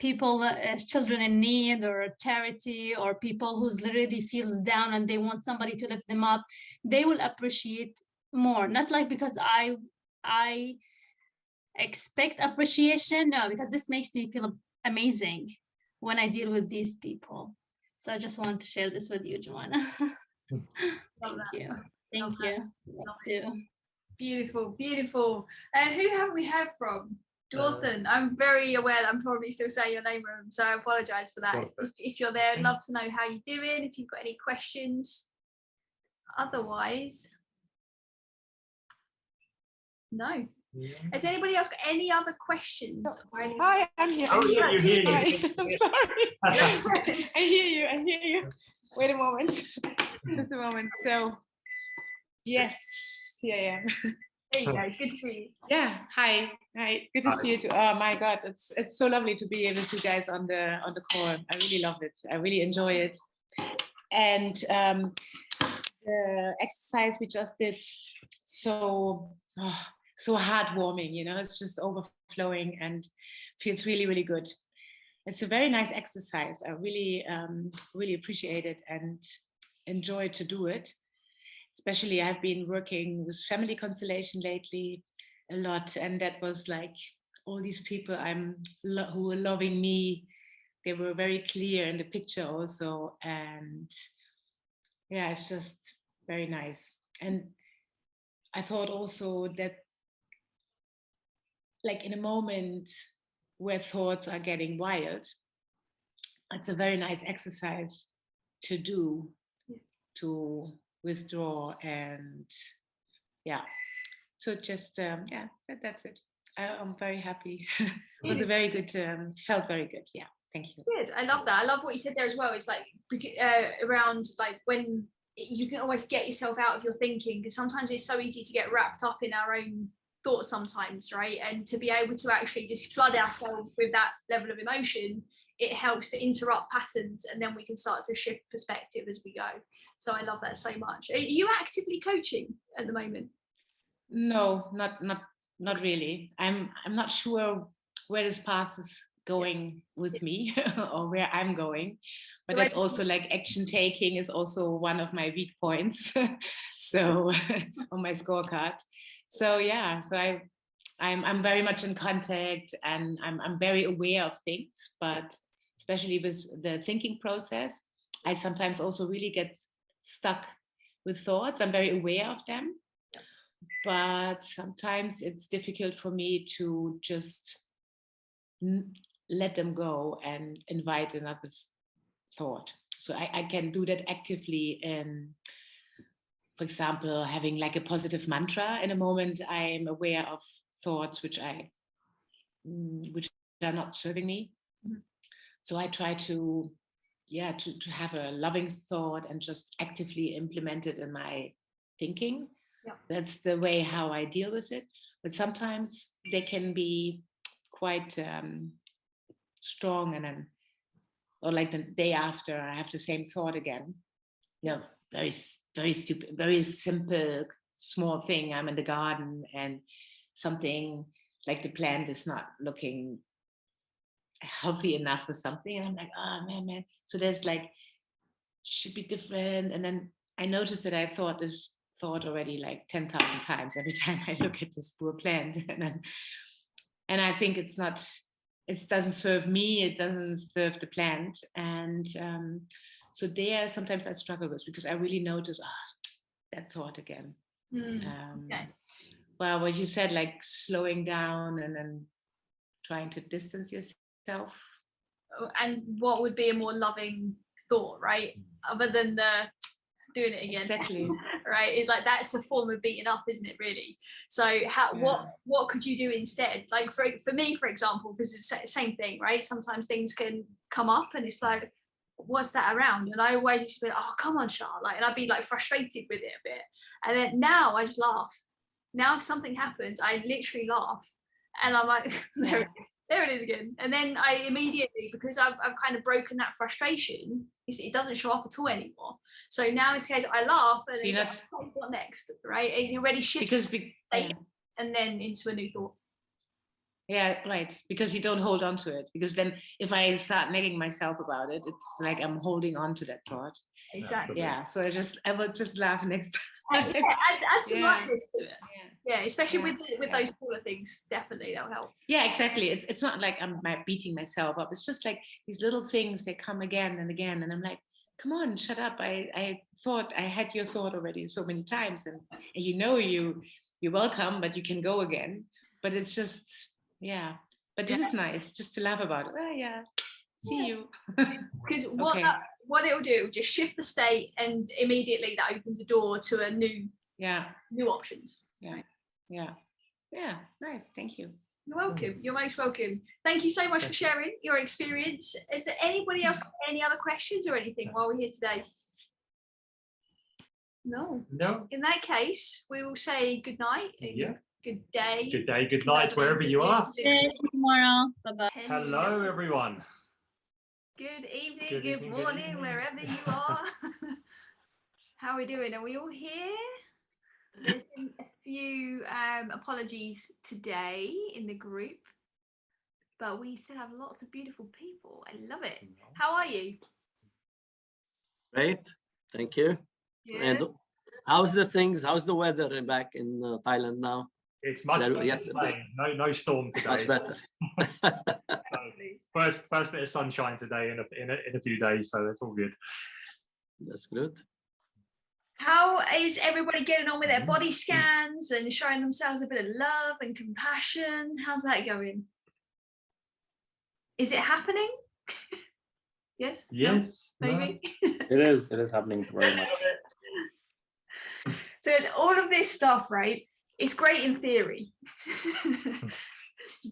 people as children in need, or a charity, or people who's literally feels down and they want somebody to lift them up. They will appreciate more, not like because I expect appreciation, no, because this makes me feel amazing when I deal with these people. So I just wanted to share this with you, Joanna. Thank you. Thank you. Love too. Beautiful, beautiful. Who have we heard from? Dorthan. I'm very aware that I'm probably still saying your name wrong, so I apologise for that. If you're there, I'd love to know how you're doing, if you've got any questions. Otherwise, no. Has anybody else got any other questions? Hi, I'm here. Oh, yeah, you're here. I'm sorry. I hear you. Wait a moment. Just a moment. So, yes, here I am. There you go. Good to see you. Yeah. Hi. Good to see you too. Oh my God, it's so lovely to be with you guys on the call. I really love it. I really enjoy it. And the exercise we just did, so heartwarming. You know, it's just overflowing and feels really, really good. It's a very nice exercise. I really, really appreciate it and enjoy to do it. Especially, I've been working with family constellation lately a lot, and that was like all these people who were loving me. They were very clear in the picture also, and yeah, it's just very nice. And I thought also that, like in a moment where thoughts are getting wild, it's a very nice exercise to do, to withdraw. And yeah, so just that's it. I'm very happy. It was a very good, felt very good. Yeah, thank you. Good. I love that. I love what you said there as well. It's like around like when you can always get yourself out of your thinking, because sometimes it's so easy to get wrapped up in our own thoughts sometimes, right? And to be able to actually just flood ourselves with that level of emotion, it helps to interrupt patterns, and then we can start to shift perspective as we go. So I love that so much. Are you actively coaching at the moment? No, not really. I'm not sure where this path is going with me or where I'm going, but that's also like action taking is also one of my weak points. So on my scorecard. So yeah, so I'm very much in contact, and I'm very aware of things, but especially with the thinking process, I sometimes also really get stuck with thoughts. I'm very aware of them, but sometimes it's difficult for me to just let them go and invite another thought. So I can do that actively in, for example, having like a positive mantra. In a moment, I'm aware of thoughts which are not serving me. Mm-hmm. So I try to have a loving thought and just actively implement it in my thinking. Yeah. That's the way how I deal with it. But sometimes they can be quite strong, and then, or like the day after, I have the same thought again. Yeah, very, very stupid, very simple, small thing. I'm in the garden and something like the plant is not looking healthy enough for something, and I'm like, oh man. So there's like, should be different. And then I noticed that I thought this thought already like 10,000 times every time I look at this poor plant. And I think it doesn't serve me, it doesn't serve the plant. And so there sometimes I struggle with, because I really notice, that thought again. Okay. Well, what you said, like slowing down and then trying to distance yourself. And what would be a more loving thought, right? Other than the doing it again. Exactly. Right? It's like that's a form of beating up, isn't it? Really. So what could you do instead? Like for me, for example, because it's the same thing, right? Sometimes things can come up, and it's like, what's that around? And I always used to be like, oh, come on, Char, like, and I'd be like frustrated with it a bit, and then now I just laugh. Now if something happens, I literally laugh, and I'm like, there it is again. And then I immediately, because I've kind of broken that frustration, it doesn't show up at all anymore. So now it's the case I laugh, and then what next, right? It already shifts state and then into a new thought. Yeah, right. Because you don't hold on to it. Because then if I start nagging myself about it, it's like I'm holding on to that thought. Exactly. Yeah. So I will just laugh next time. Add some lightness to it. Yeah, especially with those smaller things, definitely that'll help. Yeah, exactly. It's not like I'm beating myself up. It's just like these little things that come again and again, and I'm like, come on, shut up. I thought I had your thought already so many times, and you know you're welcome, but you can go again. But it's just but this is nice just to laugh about it. Oh yeah, see you. Because what it'll do, just shift the state, and immediately that opens a door to a new options. Nice, thank you. You're welcome. You're most welcome. Thank you so much for sharing your experience. Is there anybody else got any other questions or anything while we're here today? No. In that case, we will say good night. Good day. Good day, good night, wherever you are. Tomorrow. Bye-bye. Hello, everyone. Good evening, good morning, wherever you are. How are we doing? Are we all here? There's been a few apologies today in the group, but we still have lots of beautiful people. I love it. How are you? Great, thank you. Good. And how's the weather back in Thailand now? It's much better yesterday. No storm today. Much better. first bit of sunshine today in a few days, so that's all good. That's good. How is everybody getting on with their body scans and showing themselves a bit of love and compassion? How's that going? Is it happening? Yes? Yes. No? Maybe? It is happening very much. So all of this stuff, right? It's great in theory,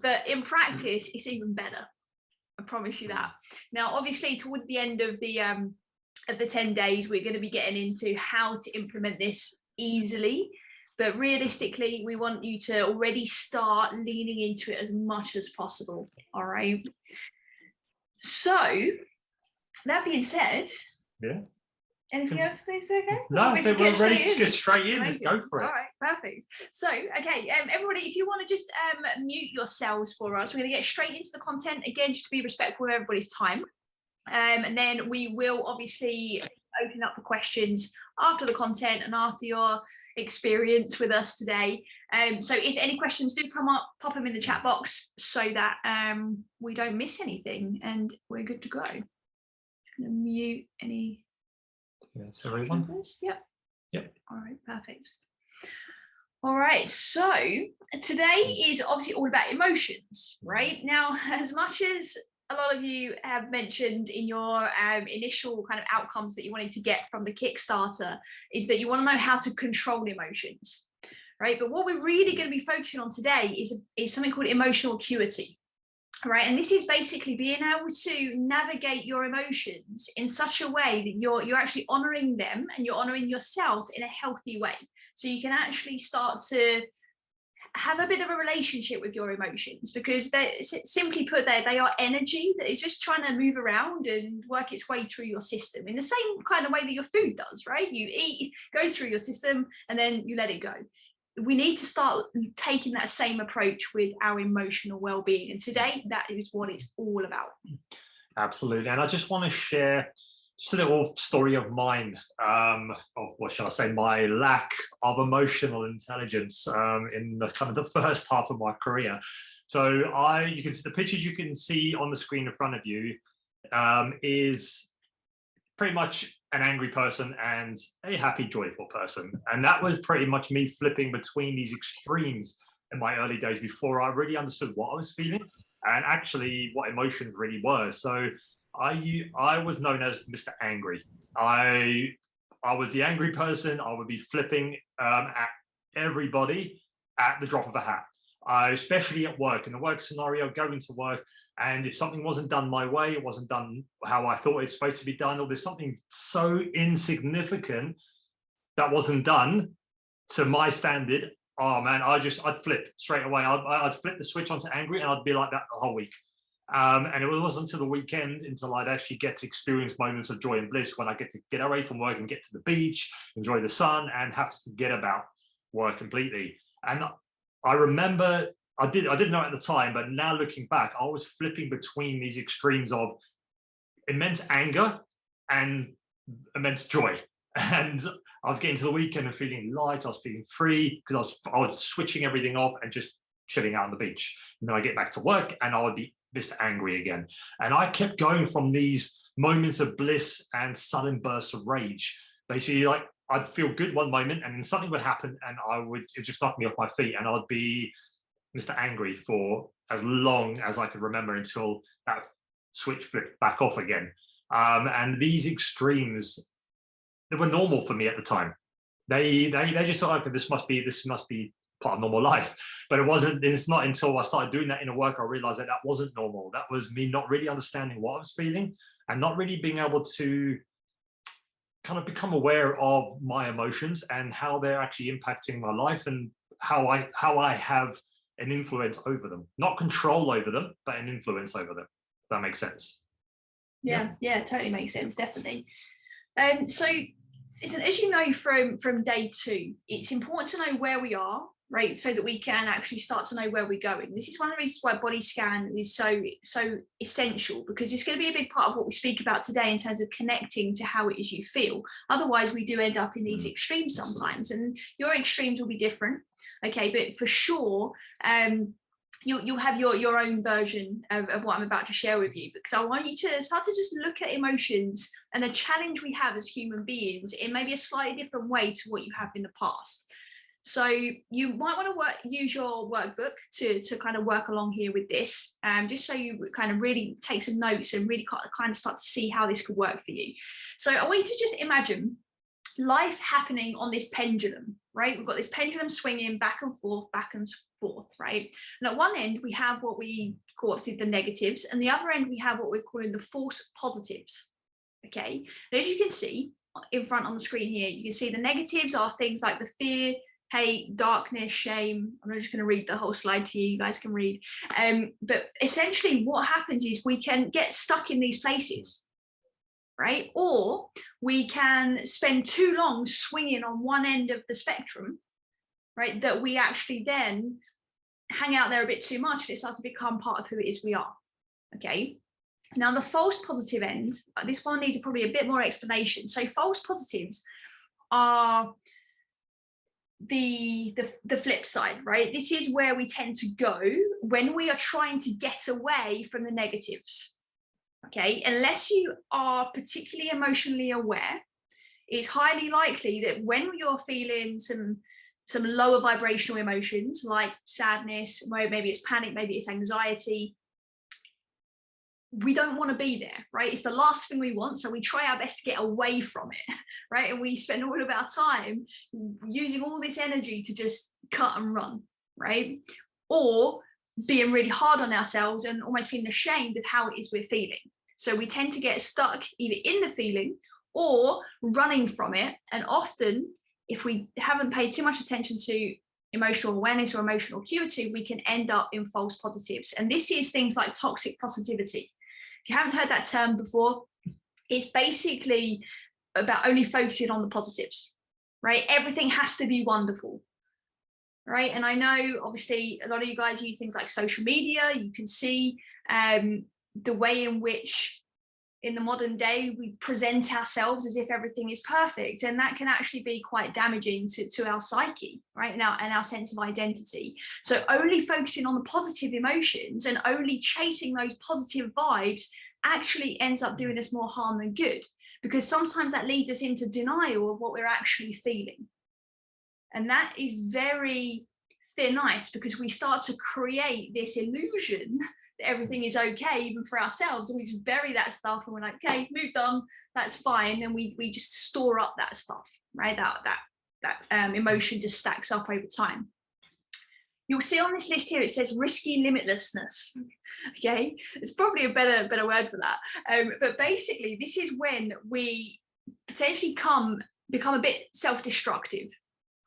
but in practice, it's even better. I promise you that. Now, obviously, towards the end of the 10 days, we're going to be getting into how to implement this easily. But realistically, we want you to already start leaning into it as much as possible. All right. So that being said, anything else, please? Okay. No, I think we're ready to get straight in. Let's go for it. All right, perfect. So, okay, everybody, if you want to just mute yourselves for us, we're going to get straight into the content again, just to be respectful of everybody's time. And then we will obviously open up for questions after the content and after your experience with us today. So if any questions do come up, pop them in the chat box so that we don't miss anything and we're good to go. I'm gonna mute any. Yes, everyone. Yep. All right, perfect. All right, so today is obviously all about emotions, right? Now, as much as a lot of you have mentioned in your initial kind of outcomes that you wanted to get from the Kickstarter is that you want to know how to control emotions, right? But what we're really going to be focusing on today is something called emotional acuity, right? And this is basically being able to navigate your emotions in such a way that you're actually honoring them and you're honoring yourself in a healthy way. So you can actually start to have a bit of a relationship with your emotions, because they, simply put, they are energy that is just trying to move around and work its way through your system in the same kind of way that your food does, right? You eat, goes through your system, and then you let it go. We need to start taking that same approach with our emotional well-being, and today that is what it's all about. Absolutely. And I just want to share just a little story of mine, of what shall I say, my lack of emotional intelligence in the kind of the first half of my career. So you can see the pictures you can see on the screen in front of you is pretty much an angry person and a happy, joyful person. And that was pretty much me flipping between these extremes in my early days before I really understood what I was feeling and actually what emotions really were. So I was known as Mr. Angry. I I was the angry person. I would be flipping at everybody at the drop of a hat, especially at work. In the work scenario, going to work, and if something wasn't done my way, it wasn't done how I thought it's supposed to be done, or there's something so insignificant that wasn't done to my standard, oh man, I'd flip straight away. I'd flip the switch onto angry, and I'd be like that the whole week. And it wasn't until the weekend until I'd actually get to experience moments of joy and bliss when I get to get away from work and get to the beach, enjoy the sun, and have to forget about work completely. And I remember I didn't know at the time, but now looking back, I was flipping between these extremes of immense anger and immense joy. And I was getting to the weekend and feeling light. I was feeling free because I was switching everything off and just chilling out on the beach. And then I get back to work and I would be just angry again. And I kept going from these moments of bliss and sudden bursts of rage. Basically, like I'd feel good one moment and then something would happen and it would just knock me off my feet, and I'd be Mr. Angry for as long as I could remember until that switch flipped back off again. And these extremes, they were normal for me at the time. They just thought, okay, this must be part of normal life. But it wasn't. It's not until I started doing that inner work I realized that wasn't normal. That was me not really understanding what I was feeling and not really being able to kind of become aware of my emotions and how they're actually impacting my life and how I have an influence over them. Not control over them, but an influence over them. If that makes sense. Yeah, totally makes sense, definitely. So as you know from day 2, it's important to know where we are, right, so that we can actually start to know where we're going. This is one of the reasons why body scan is so essential, because it's going to be a big part of what we speak about today in terms of connecting to how it is you feel. Otherwise, we do end up in these extremes sometimes, and your extremes will be different, okay, but for sure, you'll have your own version of what I'm about to share with you, because I want you to start to just look at emotions and the challenge we have as human beings in maybe a slightly different way to what you have in the past. So you might want to use your workbook to kind of work along here with this, just so you kind of really take some notes and really kind of start to see how this could work for you. So I want you to just imagine life happening on this pendulum, right? We've got this pendulum swinging back and forth, right? And at one end, we have what we call obviously the negatives, and the other end, we have what we're calling the false positives, okay? And as you can see in front on the screen here, you can see the negatives are things like the fear, hate, darkness, shame. I'm not just going to read the whole slide to you, you guys can read. But essentially what happens is we can get stuck in these places, right? Or we can spend too long swinging on one end of the spectrum, right? That we actually then hang out there a bit too much and it starts to become part of who it is we are, okay? Now the false positive end, this one needs probably a bit more explanation. So false positives are the flip side, right? This is where we tend to go when we are trying to get away from the negatives, okay? Unless you are particularly emotionally aware, it's highly likely that when you're feeling some lower vibrational emotions like sadness, maybe it's panic, maybe it's anxiety, we don't want to be there, right? It's the last thing we want, so we try our best to get away from it, right? And we spend all of our time using all this energy to just cut and run, right? Or being really hard on ourselves and almost feeling ashamed of how it is we're feeling. So we tend to get stuck either in the feeling or running from it. And often, if we haven't paid too much attention to emotional awareness or emotional acuity, we can end up in false positives. And this is things like toxic positivity. If you haven't heard that term before, it's basically about only focusing on the positives, right? Everything has to be wonderful, right? And I know obviously a lot of you guys use things like social media. You can see the way in which in the modern day we present ourselves as if everything is perfect, and that can actually be quite damaging to our psyche, right now, and our sense of identity. So only focusing on the positive emotions and only chasing those positive vibes actually ends up doing us more harm than good, because sometimes that leads us into denial of what we're actually feeling. And that is very thin ice, because we start to create this illusion that everything is okay, even for ourselves, and we just bury that stuff and we're like, okay, moved on, that's fine, and we just store up that stuff, right? That emotion just stacks up over time. You'll see on this list here, it says risky limitlessness. Okay, it's probably a better word for that. But basically, this is when we potentially become a bit self-destructive.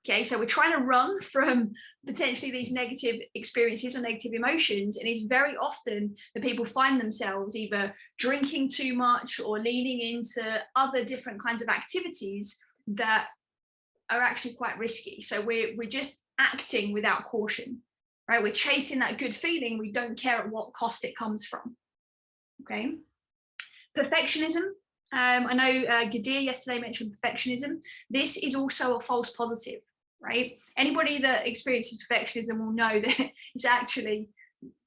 Okay, so we're trying to run from potentially these negative experiences or negative emotions, and it's very often that people find themselves either drinking too much or leaning into other different kinds of activities that are actually quite risky. So we're just acting without caution, right? We're chasing that good feeling. We don't care at what cost it comes from. Okay. Perfectionism. I know Gadir yesterday mentioned perfectionism. This is also a false positive, right? Anybody that experiences perfectionism will know that it's actually,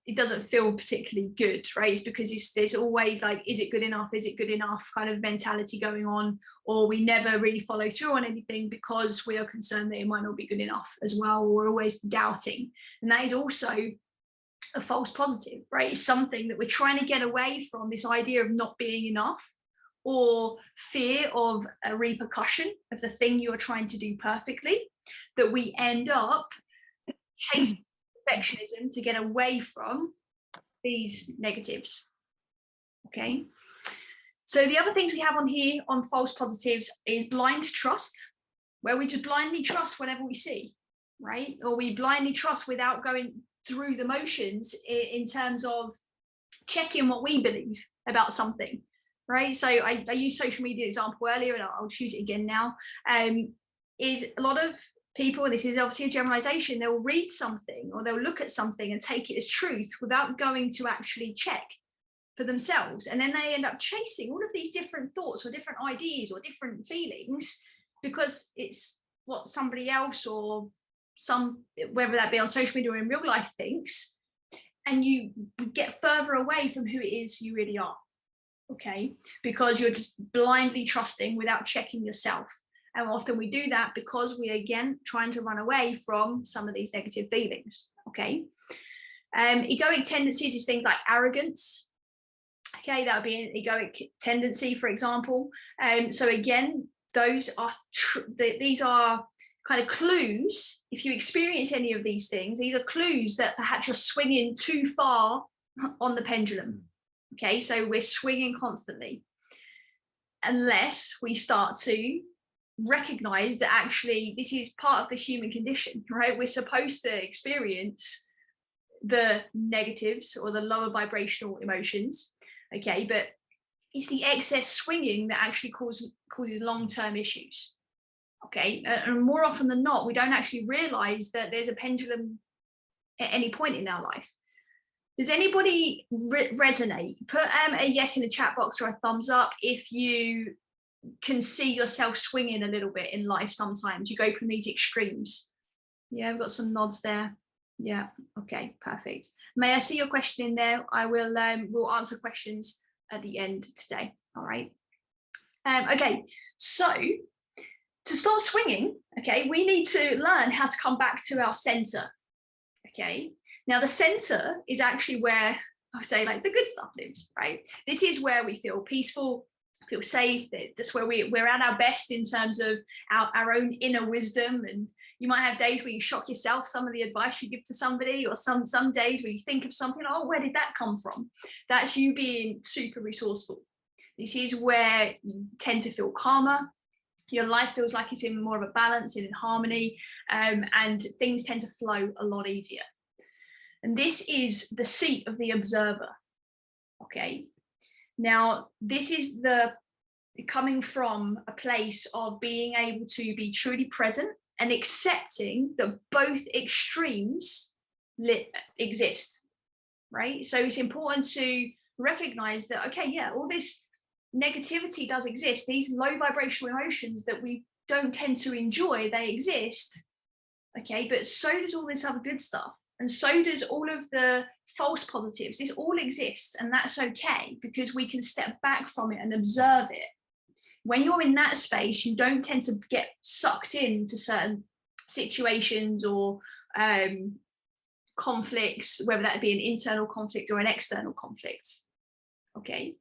it doesn't feel particularly good, right? It's because there's always like, is it good enough? Is it good enough kind of mentality going on, or we never really follow through on anything because we are concerned that it might not be good enough as well. We're always doubting. And that is also a false positive, right? It's something that we're trying to get away from, this idea of not being enough, or fear of a repercussion of the thing you're trying to do perfectly, that we end up chasing perfectionism to get away from these negatives. Okay, so the other things we have on here on false positives is blind trust, where we just blindly trust whatever we see, right? Or we blindly trust without going through the motions in terms of checking what we believe about something, right? So I used social media example earlier, and I'll choose it again now. Is a lot of people, and this is obviously a generalization, they'll read something or they'll look at something and take it as truth without going to actually check for themselves. And then they end up chasing all of these different thoughts or different ideas or different feelings because it's what somebody else or whether that be on social media or in real life thinks, and you get further away from who it is you really are. Okay, because you're just blindly trusting without checking yourself. And often we do that because we're, again, trying to run away from some of these negative feelings. Okay. Egoic tendencies is things like arrogance. Okay, that would be an egoic tendency, for example. So again, these are kind of clues. If you experience any of these things, these are clues that perhaps you're swinging too far on the pendulum. Okay, so we're swinging constantly, unless we start to recognize that actually this is part of the human condition, right? We're supposed to experience the negatives or the lower vibrational emotions, okay, but it's the excess swinging that actually causes long-term issues. Okay, and more often than not, we don't actually realize that there's a pendulum at any point in our life. Does anybody resonate? Put a yes in the chat box or a thumbs up if you can see yourself swinging a little bit in life. Sometimes you go from these extremes. Yeah, I've got some nods there. Yeah, okay, perfect. May I see your question in there? I will we'll answer questions at the end today. All right. Okay, so to start swinging, okay, we need to learn how to come back to our center. Okay, now the center is actually where I say like the good stuff lives, right? This is where we feel peaceful, feel safe. That's where we're at our best in terms of our own inner wisdom. And you might have days where you shock yourself, some of the advice you give to somebody, or some days where you think of something, oh, where did that come from? That's you being super resourceful. This is where you tend to feel calmer. Your life feels like it's in more of a balance and in harmony, and things tend to flow a lot easier. And this is the seat of the observer. Okay. Now, this is coming from a place of being able to be truly present and accepting that both extremes exist, right? So it's important to recognize that, okay, yeah, all this negativity does exist. These low vibrational emotions that we don't tend to enjoy, they exist. Okay, but so does all this other good stuff. And so does all of the false positives. This all exists, and that's okay because we can step back from it and observe it. When you're in that space, you don't tend to get sucked into certain situations or conflicts, whether that be an internal conflict or an external conflict. Okay,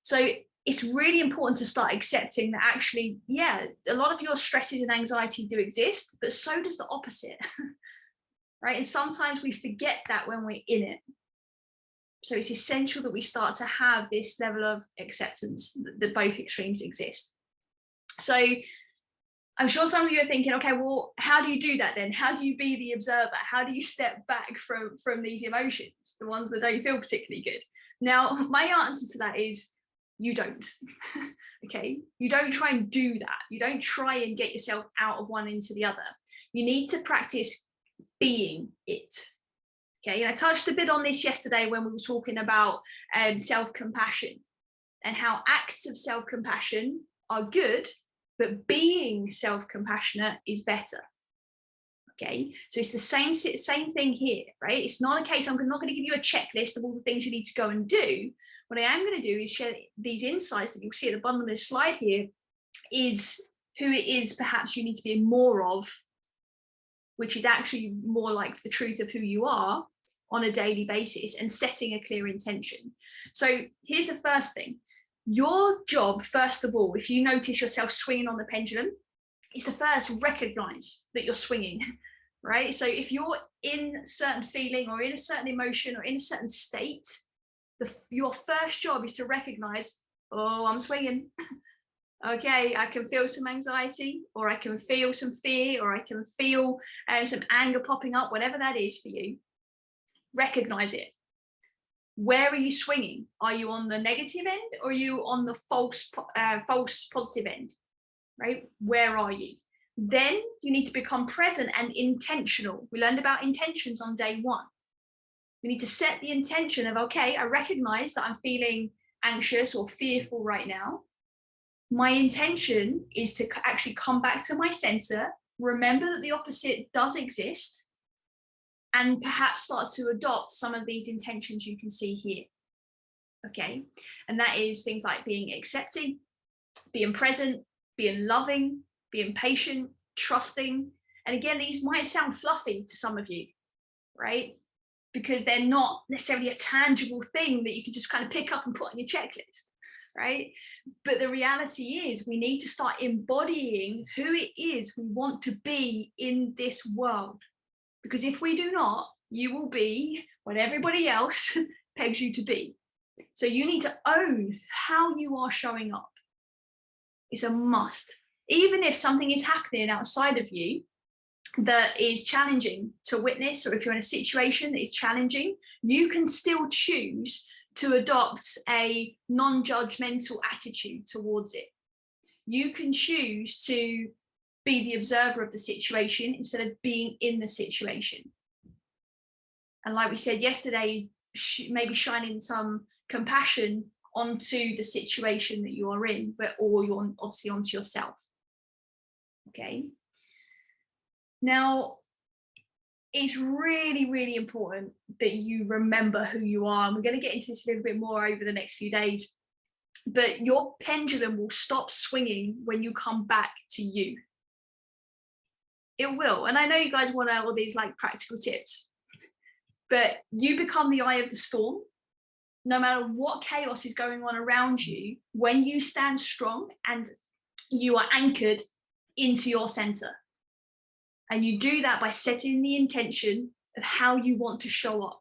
so it's really important to start accepting that actually, yeah, a lot of your stresses and anxiety do exist, but so does the opposite. Right? And sometimes we forget that when we're in it. So it's essential that we start to have this level of acceptance that both extremes exist. So I'm sure some of you are thinking, okay, well, how do you do that then? How do you be the observer? How do you step back from these emotions, the ones that don't feel particularly good? Now, my answer to that is you don't. Okay, you don't try and do that. You don't try and get yourself out of one into the other. You need to practice being it. Okay, and I touched a bit on this yesterday when we were talking about self-compassion and how acts of self-compassion are good, but being self-compassionate is better. Okay, so it's the same thing here, right? It's not a case, I'm not going to give you a checklist of all the things you need to go and do. What I am going to do is share these insights that you'll see at the bottom of this slide here, is who it is perhaps you need to be more of, which is actually more like the truth of who you are on a daily basis, and setting a clear intention. So here's the first thing. Your job, first of all, if you notice yourself swinging on the pendulum, is to first recognize that you're swinging, right? So if you're in a certain feeling or in a certain emotion or in a certain state, your first job is to recognize, oh, I'm swinging. Okay, I can feel some anxiety, or I can feel some fear, or I can feel some anger popping up, whatever that is for you. Recognize it. Where are you swinging? Are you on the negative end, or are you on the false positive end? Right? Where are you? Then you need to become present and intentional. We learned about intentions on day one. We need to set the intention of, okay, I recognize that I'm feeling anxious or fearful right now. My intention is to actually come back to my center, remember that the opposite does exist, and perhaps start to adopt some of these intentions you can see here. Okay, and that is things like being accepting, being present, being loving, being patient, trusting. And again, these might sound fluffy to some of you, right? Because they're not necessarily a tangible thing that you can just kind of pick up and put on your checklist, right? But the reality is we need to start embodying who it is we want to be in this world. Because if we do not, you will be what everybody else pegs you to be. So you need to own how you are showing up. It's a must. Even if something is happening outside of you that is challenging to witness, or if you're in a situation that is challenging, you can still choose to adopt a non-judgmental attitude towards it. You can choose to be the observer of the situation instead of being in the situation. And like we said yesterday, maybe shining some compassion onto the situation that you are in, or you're obviously onto yourself. Okay. Now, it's really, really important that you remember who you are. And we're going to get into this a little bit more over the next few days. But your pendulum will stop swinging when you come back to you. It will. And I know you guys want all these like practical tips, but you become the eye of the storm. No matter what chaos is going on around you, when you stand strong and you are anchored into your center. And you do that by setting the intention of how you want to show up.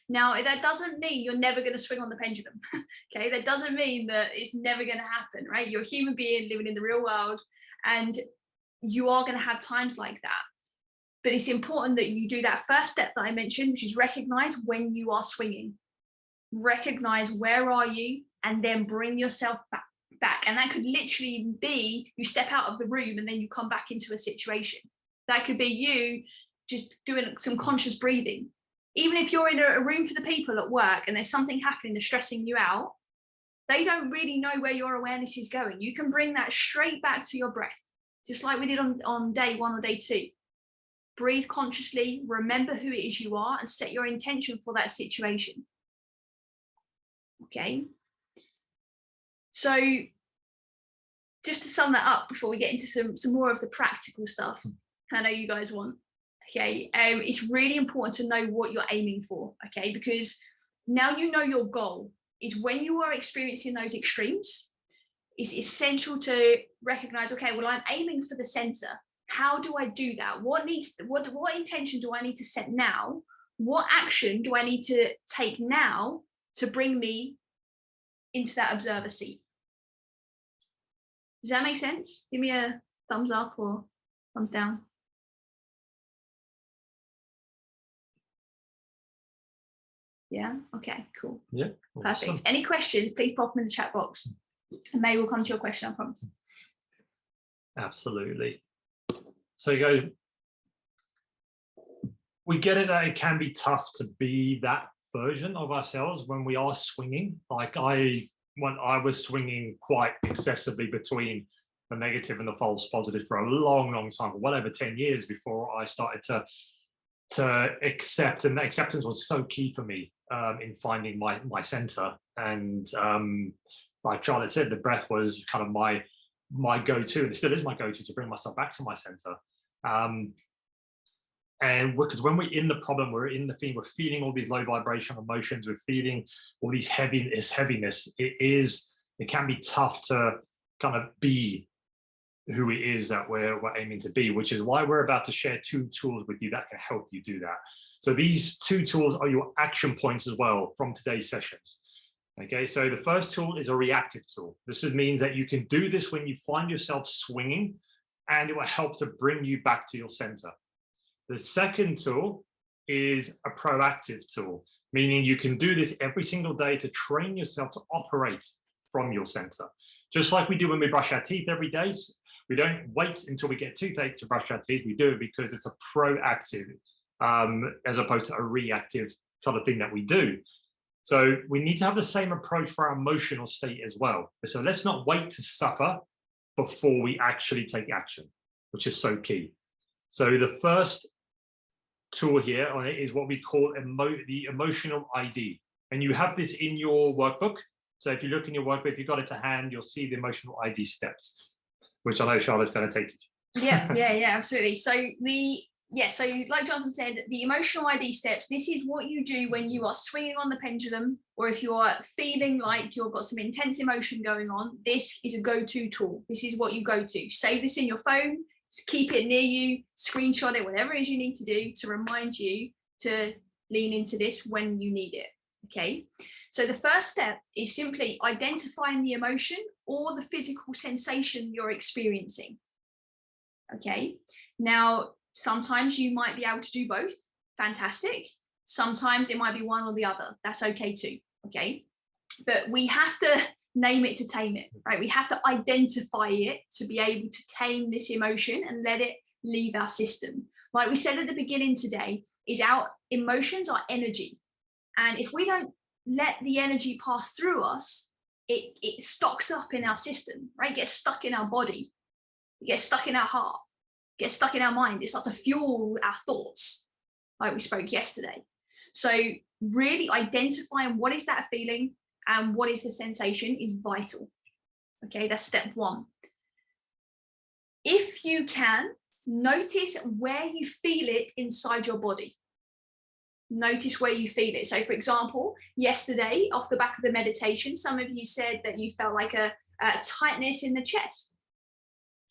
Now, that doesn't mean you're never going to swing on the pendulum. Okay, that doesn't mean that it's never going to happen, right? You're a human being living in the real world, and you are going to have times like that. But it's important that you do that first step that I mentioned, which is recognize when you are swinging. Recognize where are you, and then bring yourself back. And that could literally be you step out of the room and then you come back into a situation. That could be you just doing some conscious breathing. Even if you're in a room for the people at work and there's something happening that's stressing you out, they don't really know where your awareness is going. You can bring that straight back to your breath, just like we did on day one or day two. Breathe consciously, remember who it is you are, and set your intention for that situation. Okay. So just to sum that up before we get into some more of the practical stuff I know you guys want. Okay, it's really important to know what you're aiming for, okay, because now you know your goal is when you are experiencing those extremes, it's essential to recognize, okay, well, I'm aiming for the center. How do I do that? What intention do I need to set now? What action do I need to take now to bring me into that observer seat? Does that make sense? Give me a thumbs up or thumbs down. Yeah, okay, cool. Yeah, perfect. awesome. Any questions, please pop them in the chat box. And May will come to your question, I promise. Absolutely. So you go, we get it that it can be tough to be that version of ourselves when we are swinging. Like when I was swinging quite excessively between the negative and the false positive for a long, long time, well over 10 years before I started to accept, and acceptance was so key for me in finding my center. And like Charlotte said, the breath was kind of my go-to, and it still is my go-to to bring myself back to my center. And because when we're in the problem, we're in the thing, we're feeling all these low vibration emotions, we're feeling all these heaviness. It can be tough to kind of be who it is that we're aiming to be, which is why we're about to share 2 tools with you that can help you do that. So these 2 tools are your action points as well from today's sessions. Okay, so the first tool is a reactive tool. This means that you can do this when you find yourself swinging, and it will help to bring you back to your center. The second tool is a proactive tool, meaning you can do this every single day to train yourself to operate from your center. Just like we do when we brush our teeth every day. We don't wait until we get toothache to brush our teeth. We do it because it's a proactive as opposed to a reactive kind of thing that we do. So we need to have the same approach for our emotional state as well. So let's not wait to suffer before we actually take action, which is so key. So the first tool here on it is what we call the emotional ID. And you have this in your workbook. So if you look in your workbook, if you've got it to hand, you'll see the emotional ID steps, which I know Charlotte's going to take you to. Yeah, absolutely. So like Jonathan said, the emotional ID steps, this is what you do when you are swinging on the pendulum, or if you are feeling like you've got some intense emotion going on. This is a go-to tool. This is what you go to. Save this in your phone, keep it near you, screenshot it, whatever it is you need to do to remind you to lean into this when you need it. Okay, so the first step is simply identifying the emotion or the physical sensation you're experiencing. Okay, now sometimes you might be able to do both. Fantastic. Sometimes it might be one or the other. That's okay too. Okay, but we have to name it to tame it, right? We have to identify it to be able to tame this emotion and let it leave our system. Like we said at the beginning today, is our emotions are energy. And if we don't let the energy pass through us, it stocks up in our system, right? It gets stuck in our body. It gets stuck in our heart. It gets stuck in our mind. It starts to fuel our thoughts, like we spoke yesterday. So really identifying what is that feeling and what is the sensation is vital. Okay, that's step 1. If you can, notice where you feel it inside your body. Notice where you feel it. So for example, yesterday off the back of the meditation, some of you said that you felt like a tightness in the chest,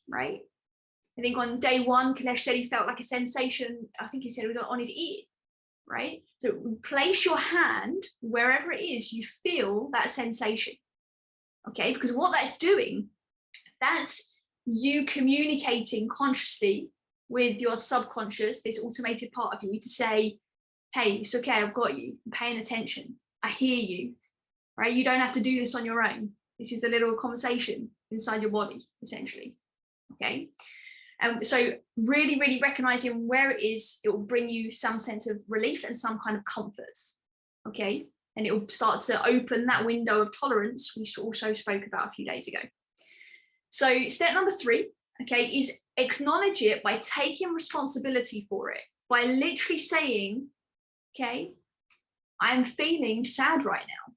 right? I think on day 1, Kalesh said he felt like a sensation, I think he said it was on his ear, right? So place your hand wherever it is you feel that sensation, okay? Because what that's doing, that's you communicating consciously with your subconscious, this automated part of you, to say, hey, it's okay, I've got you, I'm paying attention, I hear you, right? You don't have to do this on your own. This is the little conversation inside your body, essentially, okay? And so really, really recognizing where it is, it will bring you some sense of relief and some kind of comfort, okay? And it will start to open that window of tolerance we also spoke about a few days ago. So step number 3, okay, is acknowledge it by taking responsibility for it, by literally saying, okay, I'm feeling sad right now,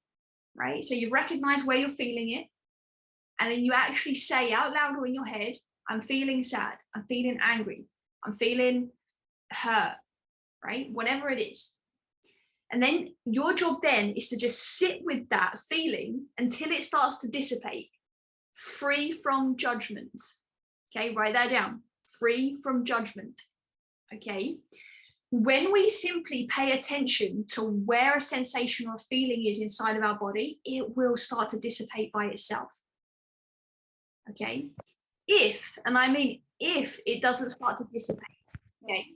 right? So you recognize where you're feeling it, and then you actually say out loud or in your head, I'm feeling sad, I'm feeling angry, I'm feeling hurt, right? Whatever it is. And then your job then is to just sit with that feeling until it starts to dissipate, free from judgment. Okay, write that down, free from judgment. Okay, when we simply pay attention to where a sensation or a feeling is inside of our body, it will start to dissipate by itself. Okay, if, and I mean if, it doesn't start to dissipate, okay,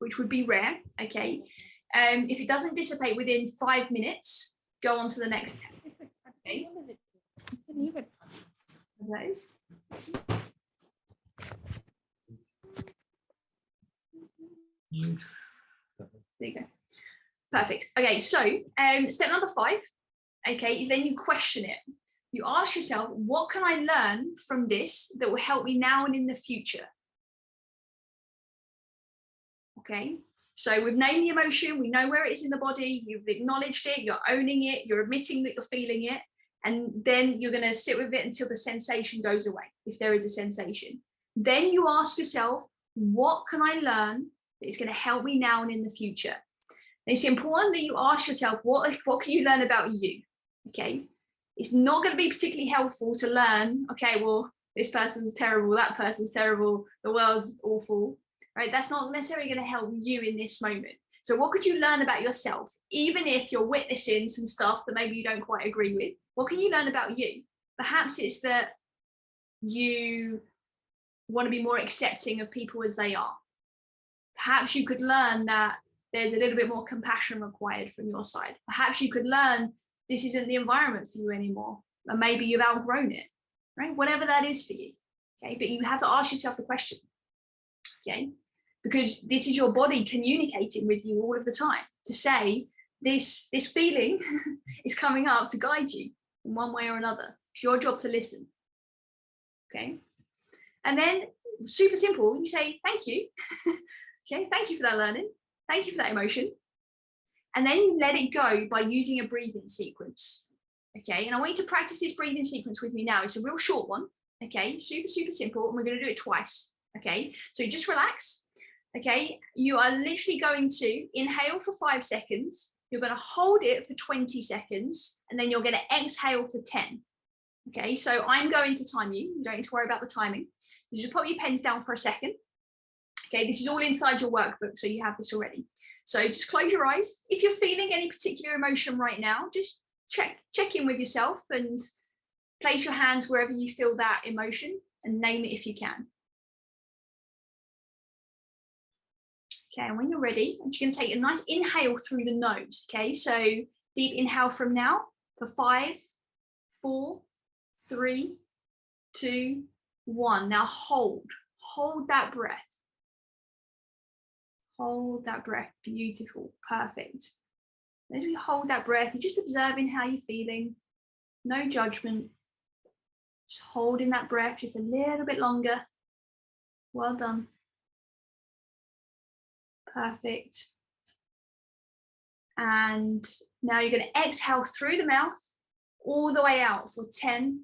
which would be rare, okay, if it doesn't dissipate within 5 minutes, go on to the next step. Okay. Those. There you go. Perfect. Okay, so step number 5, okay, is then you question it. You ask yourself, what can I learn from this that will help me now and in the future? Okay, so we've named the emotion, we know where it is in the body, you've acknowledged it, you're owning it, you're admitting that you're feeling it, and then you're going to sit with it until the sensation goes away, if there is a sensation. Then you ask yourself, what can I learn that is going to help me now and in the future? And it's important that you ask yourself, what can you learn about you? Okay, it's not going to be particularly helpful to learn, okay, well, this person's terrible, that person's terrible, the world's awful. Right, that's not necessarily going to help you in this moment. So what could you learn about yourself, even if you're witnessing some stuff that maybe you don't quite agree with? What can you learn about you? Perhaps it's that you want to be more accepting of people as they are. Perhaps you could learn that there's a little bit more compassion required from your side. Perhaps you could learn this isn't the environment for you anymore, and maybe you've outgrown it, right? Whatever that is for you, okay? But you have to ask yourself the question, okay? Because this is your body communicating with you all of the time to say this feeling is coming up to guide you in one way or another. It's your job to listen. Okay. And then super simple, you say, thank you. Okay, thank you for that learning. Thank you for that emotion. And then you let it go by using a breathing sequence. Okay, and I want you to practice this breathing sequence with me now. It's a real short one. Okay, super, super simple. And we're going to do it twice. Okay, so you just relax. Okay, you are literally going to inhale for 5 seconds. You're going to hold it for 20 seconds, and then you're going to exhale for 10. Okay, so I'm going to time you. You don't need to worry about the timing. You just put your pens down for a second. Okay, this is all inside your workbook, so you have this already. So just close your eyes. If you're feeling any particular emotion right now, just check in with yourself and place your hands wherever you feel that emotion and name it if you can. Okay, and when you're ready, I'm just going to take a nice inhale through the nose. Okay, so deep inhale from now for 5, 4, 3, 2, 1. Now hold that breath. Hold that breath. Beautiful, perfect. As we hold that breath, you're just observing how you're feeling. No judgment. Just holding that breath just a little bit longer. Well done. Perfect. And now you're going to exhale through the mouth all the way out for 10,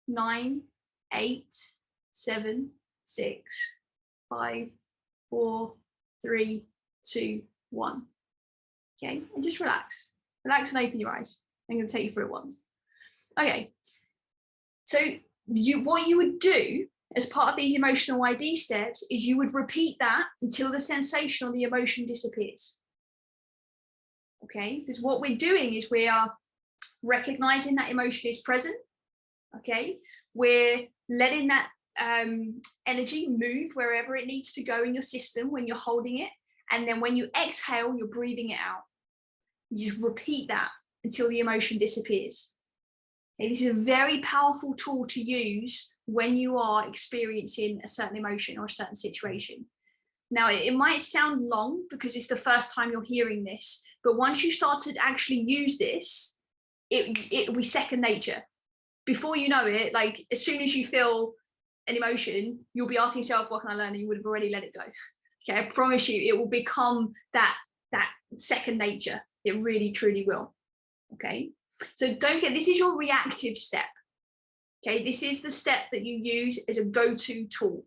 9, 8, 7, 6, 5, 4, 3, 2, 1. Okay, and just relax. Relax and open your eyes. I'm going to take you through it once. Okay, so what you would do as part of these emotional ID steps is you would repeat that until the sensation or the emotion disappears. Okay, because what we're doing is we are recognizing that emotion is present. Okay, we're letting that energy move wherever it needs to go in your system when you're holding it. And then when you exhale, you're breathing it out. You just repeat that until the emotion disappears. Okay, this is a very powerful tool to use when you are experiencing a certain emotion or a certain situation. Now, it might sound long because it's the first time you're hearing this, but once you start to actually use this, it will be second nature. Before you know it, like as soon as you feel an emotion, you'll be asking yourself, what can I learn? And you would have already let it go. Okay, I promise you, it will become that second nature. It really, truly will. Okay, so don't forget, this is your reactive step. Okay, this is the step that you use as a go-to tool.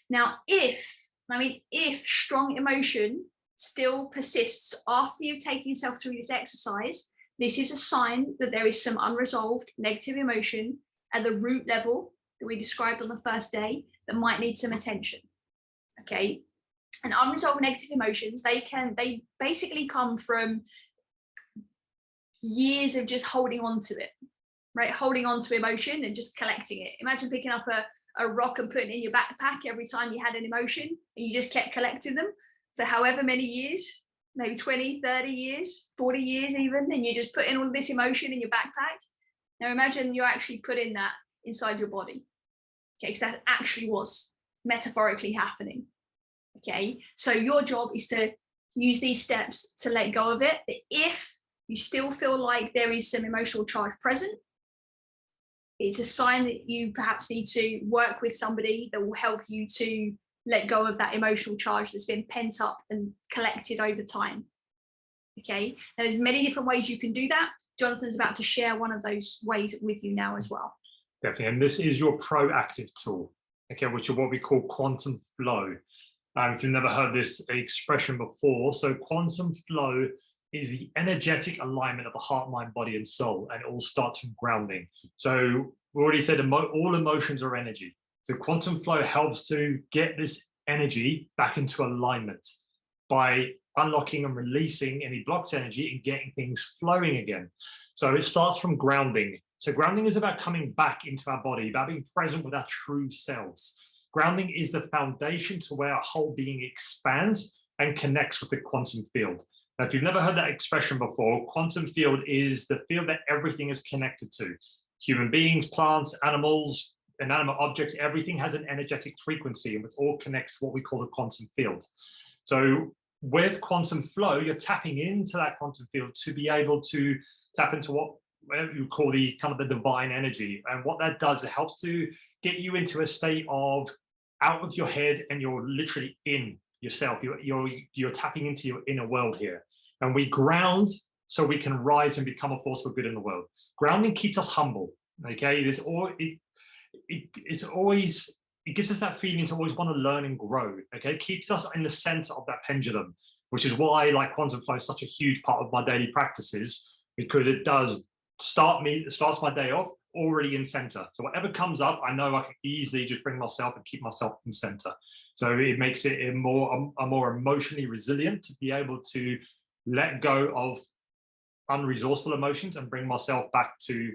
Now, if I mean, if strong emotion still persists after you've taken yourself through this exercise, this is a sign that there is some unresolved negative emotion at the root level that we described on the first day that might need some attention. Okay. And unresolved negative emotions, they basically come from years of just holding on to it, right? Holding on to emotion and just collecting it. Imagine picking up a rock and putting it in your backpack every time you had an emotion, and you just kept collecting them for however many years, maybe 20, 30 years, 40 years even, and you just put in all this emotion in your backpack. Now imagine you're actually putting that inside your body. Okay, because that actually was metaphorically happening. Okay, so your job is to use these steps to let go of it. But if you still feel like there is some emotional charge present, it's a sign that you perhaps need to work with somebody that will help you to let go of that emotional charge that's been pent up and collected over time. Okay, now there's many different ways you can do that. Jonathan's about to share one of those ways with you now as well. Definitely, and this is your proactive tool, okay, which is what we call quantum flow. If you've never heard this expression before, so quantum flow is the energetic alignment of the heart, mind, body, and soul, and it all starts from grounding. So we already said all emotions are energy. So quantum flow helps to get this energy back into alignment by unlocking and releasing any blocked energy and getting things flowing again. So it starts from grounding. So grounding is about coming back into our body, about being present with our true selves. Grounding is the foundation to where our whole being expands and connects with the quantum field. Now, if you've never heard that expression before, quantum field is the field that everything is connected to. Human beings, plants, animals, inanimate objects, everything has an energetic frequency, and it all connects to what we call the quantum field. So with quantum flow, you're tapping into that quantum field to be able to tap into what you call the kind of the divine energy. And what that does, it helps to get you into a state of out of your head, and you're literally in yourself. You're tapping into your inner world here. And we ground so we can rise and become a force for good in the world. Grounding keeps us humble. Okay, it gives us that feeling to always want to learn and grow. Okay, it keeps us in the center of that pendulum, which is why like quantum flow is such a huge part of my daily practices, because it does starts my day off already in center. So whatever comes up, I know I can easily just bring myself and keep myself in center. So it makes it a more emotionally resilient to be able to let go of unresourceful emotions and bring myself back to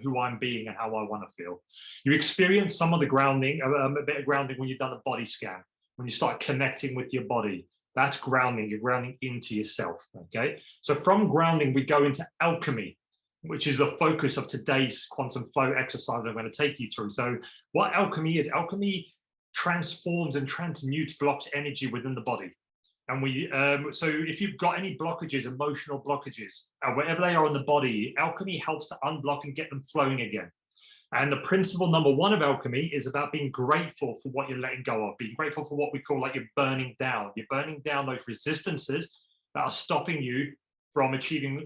who I'm being and how I want to feel. You experience some of the grounding, a bit of grounding when you've done a body scan, when you start connecting with your body. That's grounding. You're grounding into yourself. Okay. So from grounding, we go into alchemy, which is the focus of today's quantum flow exercise I'm going to take you through. So what alchemy is, alchemy transforms and transmutes blocked energy within the body. And so if you've got any blockages, emotional blockages, wherever they are in the body, alchemy helps to unblock and get them flowing again. And the principle number one of alchemy is about being grateful for what you're letting go of, being grateful for what we call like you're burning down. You're burning down those resistances that are stopping you from achieving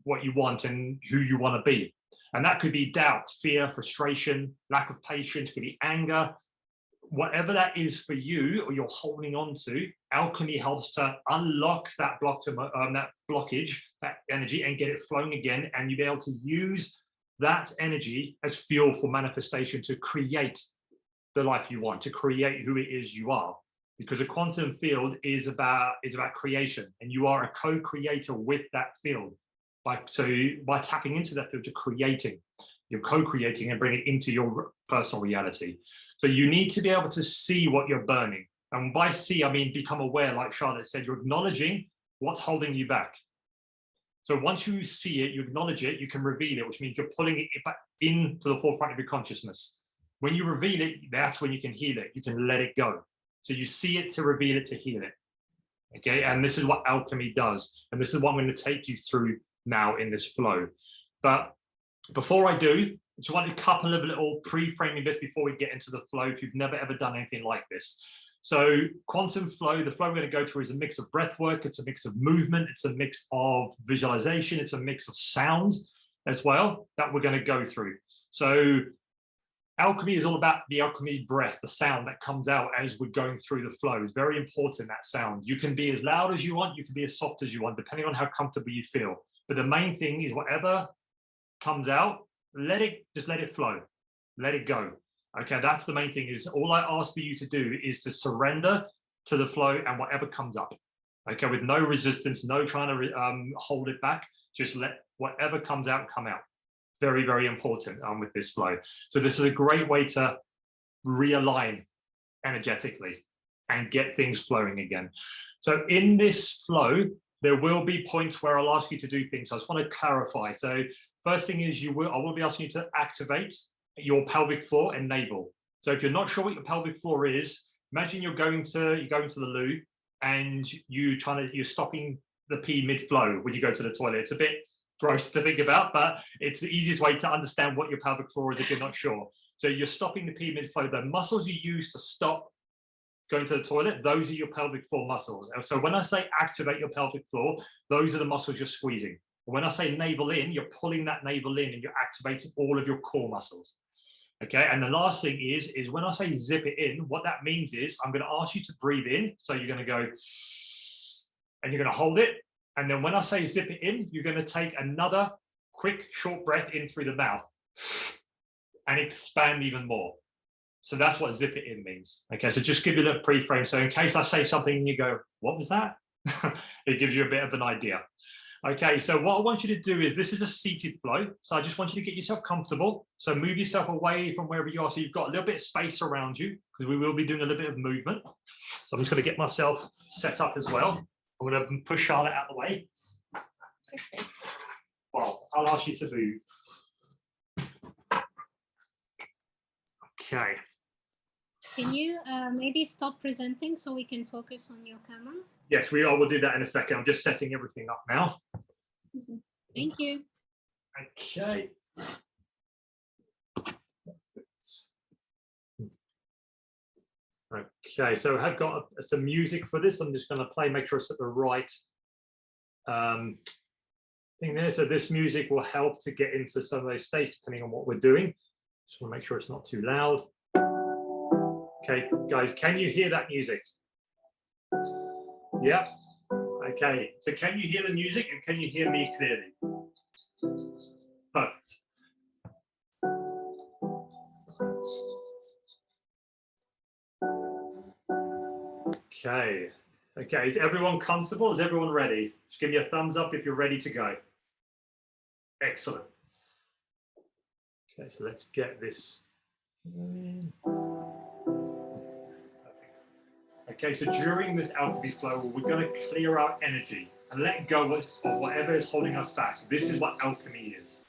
what you want and who you want to be. And that could be doubt, fear, frustration, lack of patience, could be anger. Whatever that is for you or you're holding on to, alchemy helps to unlock that blockage, that energy, and get it flowing again. And you'll be able to use that energy as fuel for manifestation to create the life you want, to create who it is you are. Because a quantum field is about creation, and you are a co-creator with that field. By tapping into that field, you're co-creating and bring it into your personal reality. So you need to be able to see what you're burning. And by see, I mean become aware, like Charlotte said, you're acknowledging what's holding you back. So once you see it, you acknowledge it, you can reveal it, which means you're pulling it back into the forefront of your consciousness. When you reveal it, that's when you can heal it. You can let it go. So you see it to reveal it, to heal it. Okay, and this is what alchemy does. And this is what I'm going to take you through now in this flow. But before I do, I just want a couple of little pre-framing bits before we get into the flow, if you've never ever done anything like this. So quantum flow, the flow we're going to go through is a mix of breath work, it's a mix of movement, it's a mix of visualization, it's a mix of sound as well that we're going to go through. So Alchemy is all about the alchemy breath, the sound that comes out as we're going through the flow. It's very important, that sound. You can be as loud as you want, you can be as soft as you want, depending on how comfortable you feel. But the main thing is whatever comes out, just let it flow, let it go. Okay, that's the main thing. Is all I ask for you to do is to surrender to the flow and whatever comes up. Okay, with no resistance, no trying to hold it back. Just let whatever comes out come out. Very, very important with this flow. So this is a great way to realign energetically and get things flowing again. So in this flow, there will be points where I'll ask you to do things. I just want to clarify. So first thing is I will be asking you to activate your pelvic floor and navel. So if you're not sure what your pelvic floor is, imagine you're going to the loo and you're stopping the pee mid-flow when you go to the toilet. It's a bit gross to think about, but it's the easiest way to understand what your pelvic floor is if you're not sure. So you're stopping the pee mid-flow. The muscles you use to stop going to the toilet, those are your pelvic floor muscles. And so when I say activate your pelvic floor, those are the muscles you're squeezing. And when I say navel in, you're pulling that navel in and you're activating all of your core muscles. Okay, and the last thing is when I say zip it in, what that means is I'm going to ask you to breathe in. So you're going to go, and you're going to hold it. And then when I say zip it in, you're going to take another quick, short breath in through the mouth and expand even more. So that's what zip it in means. Okay, so just give you a little pre-frame. So in case I say something and you go, what was that? It gives you a bit of an idea. Okay, so what I want you to do is, this is a seated flow. So I just want you to get yourself comfortable. So move yourself away from wherever you are. So you've got a little bit of space around you because we will be doing a little bit of movement. So I'm just going to get myself set up as well. I'm going to push Charlotte out of the way. Well, I'll ask you to move. Okay. Can you maybe stop presenting so we can focus on your camera? Yes, we are. We'll do that in a second. I'm just setting everything up now. Thank you. Okay. Okay, so I've got some music for this. I'm just going to play, make sure it's at the right thing there. So this music will help to get into some of those states depending on what we're doing. Just want to make sure it's not too loud. Okay, guys, can you hear that music? Yeah. Okay, so can you hear the music and can you hear me clearly? Perfect. Okay. Okay, is everyone comfortable? Is everyone ready? Just give me a thumbs up if you're ready to go. Excellent. Okay, so let's get this. Okay, so during this alchemy flow, we're going to clear our energy and let go of whatever is holding us back. This is what alchemy is.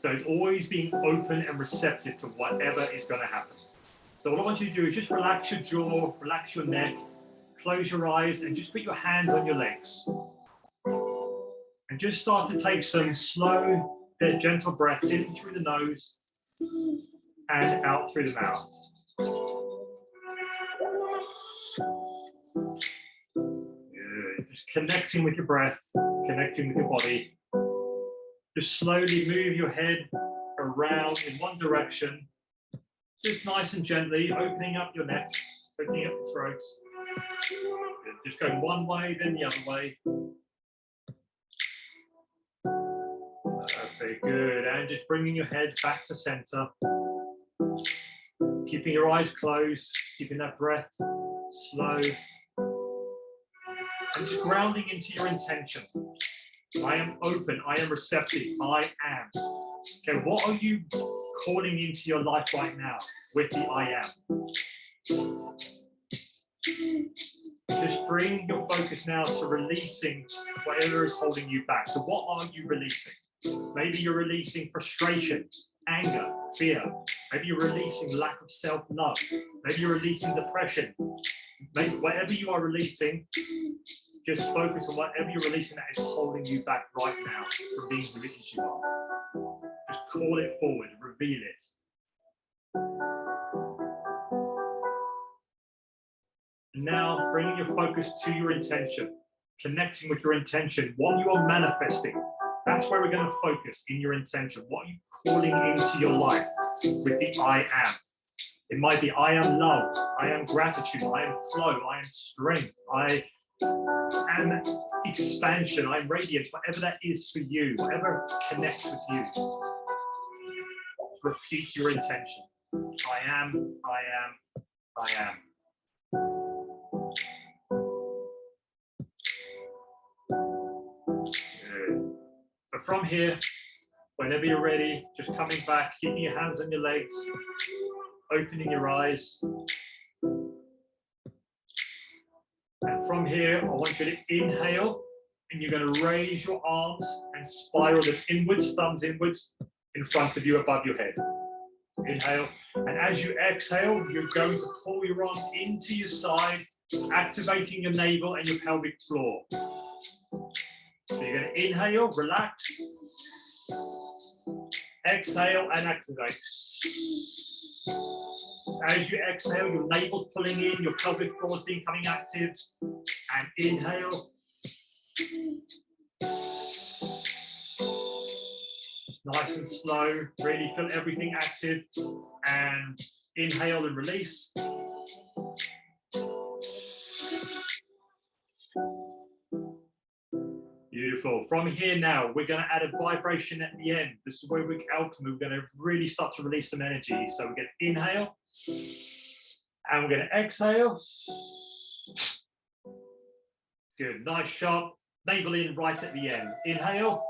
So it's always being open and receptive to whatever is going to happen. So what I want you to do is just relax your jaw, relax your neck, close your eyes, and just put your hands on your legs. And just start to take some slow, gentle breaths in through the nose and out through the mouth. Good. Just connecting with your breath, connecting with your body. Just slowly move your head around in one direction, just nice and gently, opening up your neck, opening up the throat. Good. Just going one way, then the other way. Very good. And just bringing your head back to center. Keeping your eyes closed, keeping that breath slow. And just grounding into your intention. I am open, I am receptive, I am. Okay, what are you calling into your life right now with the I am? Just bring your focus now to releasing whatever is holding you back. So what are you releasing? Maybe you're releasing frustration, anger, fear. Maybe you're releasing lack of self-love. Maybe you're releasing depression. Maybe whatever you are releasing, just focus on whatever you're releasing that is holding you back right now from being who it is you are. Just call it forward, reveal it. And now bringing your focus to your intention, connecting with your intention, what you are manifesting. That's where we're going to focus, in your intention. What are you calling into your life with the I am? It might be, I am love, I am gratitude, I am flow, I am strength, I am expansion, I am radiance, whatever that is for you, whatever connects with you. Repeat your intention. I am, I am, I am. Good. So from here, whenever you're ready, just coming back, keeping your hands on your legs, opening your eyes. And from here, I want you to inhale, and you're going to raise your arms and spiral them inwards, thumbs inwards, in front of you, above your head. Inhale, and as you exhale, you're going to pull your arms into your side, activating your navel and your pelvic floor. So you're going to inhale, relax, exhale, and activate. As you exhale, your navel's pulling in, your pelvic floor is becoming active, and inhale. Nice and slow, really feel everything active, and inhale and release. Beautiful. From here now, we're going to add a vibration at the end. This is where we're going to really start to release some energy. So we're going to inhale, and we're going to exhale. Good, nice sharp navel in right at the end. Inhale.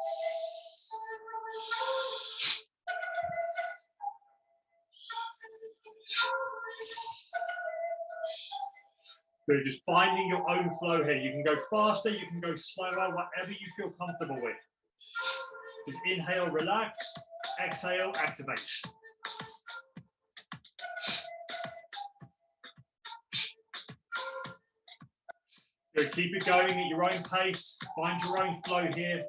Good, just finding your own flow here. You can go faster, you can go slower, whatever you feel comfortable with. Just inhale, relax, exhale, activate. Good, keep it going at your own pace. Find your own flow here.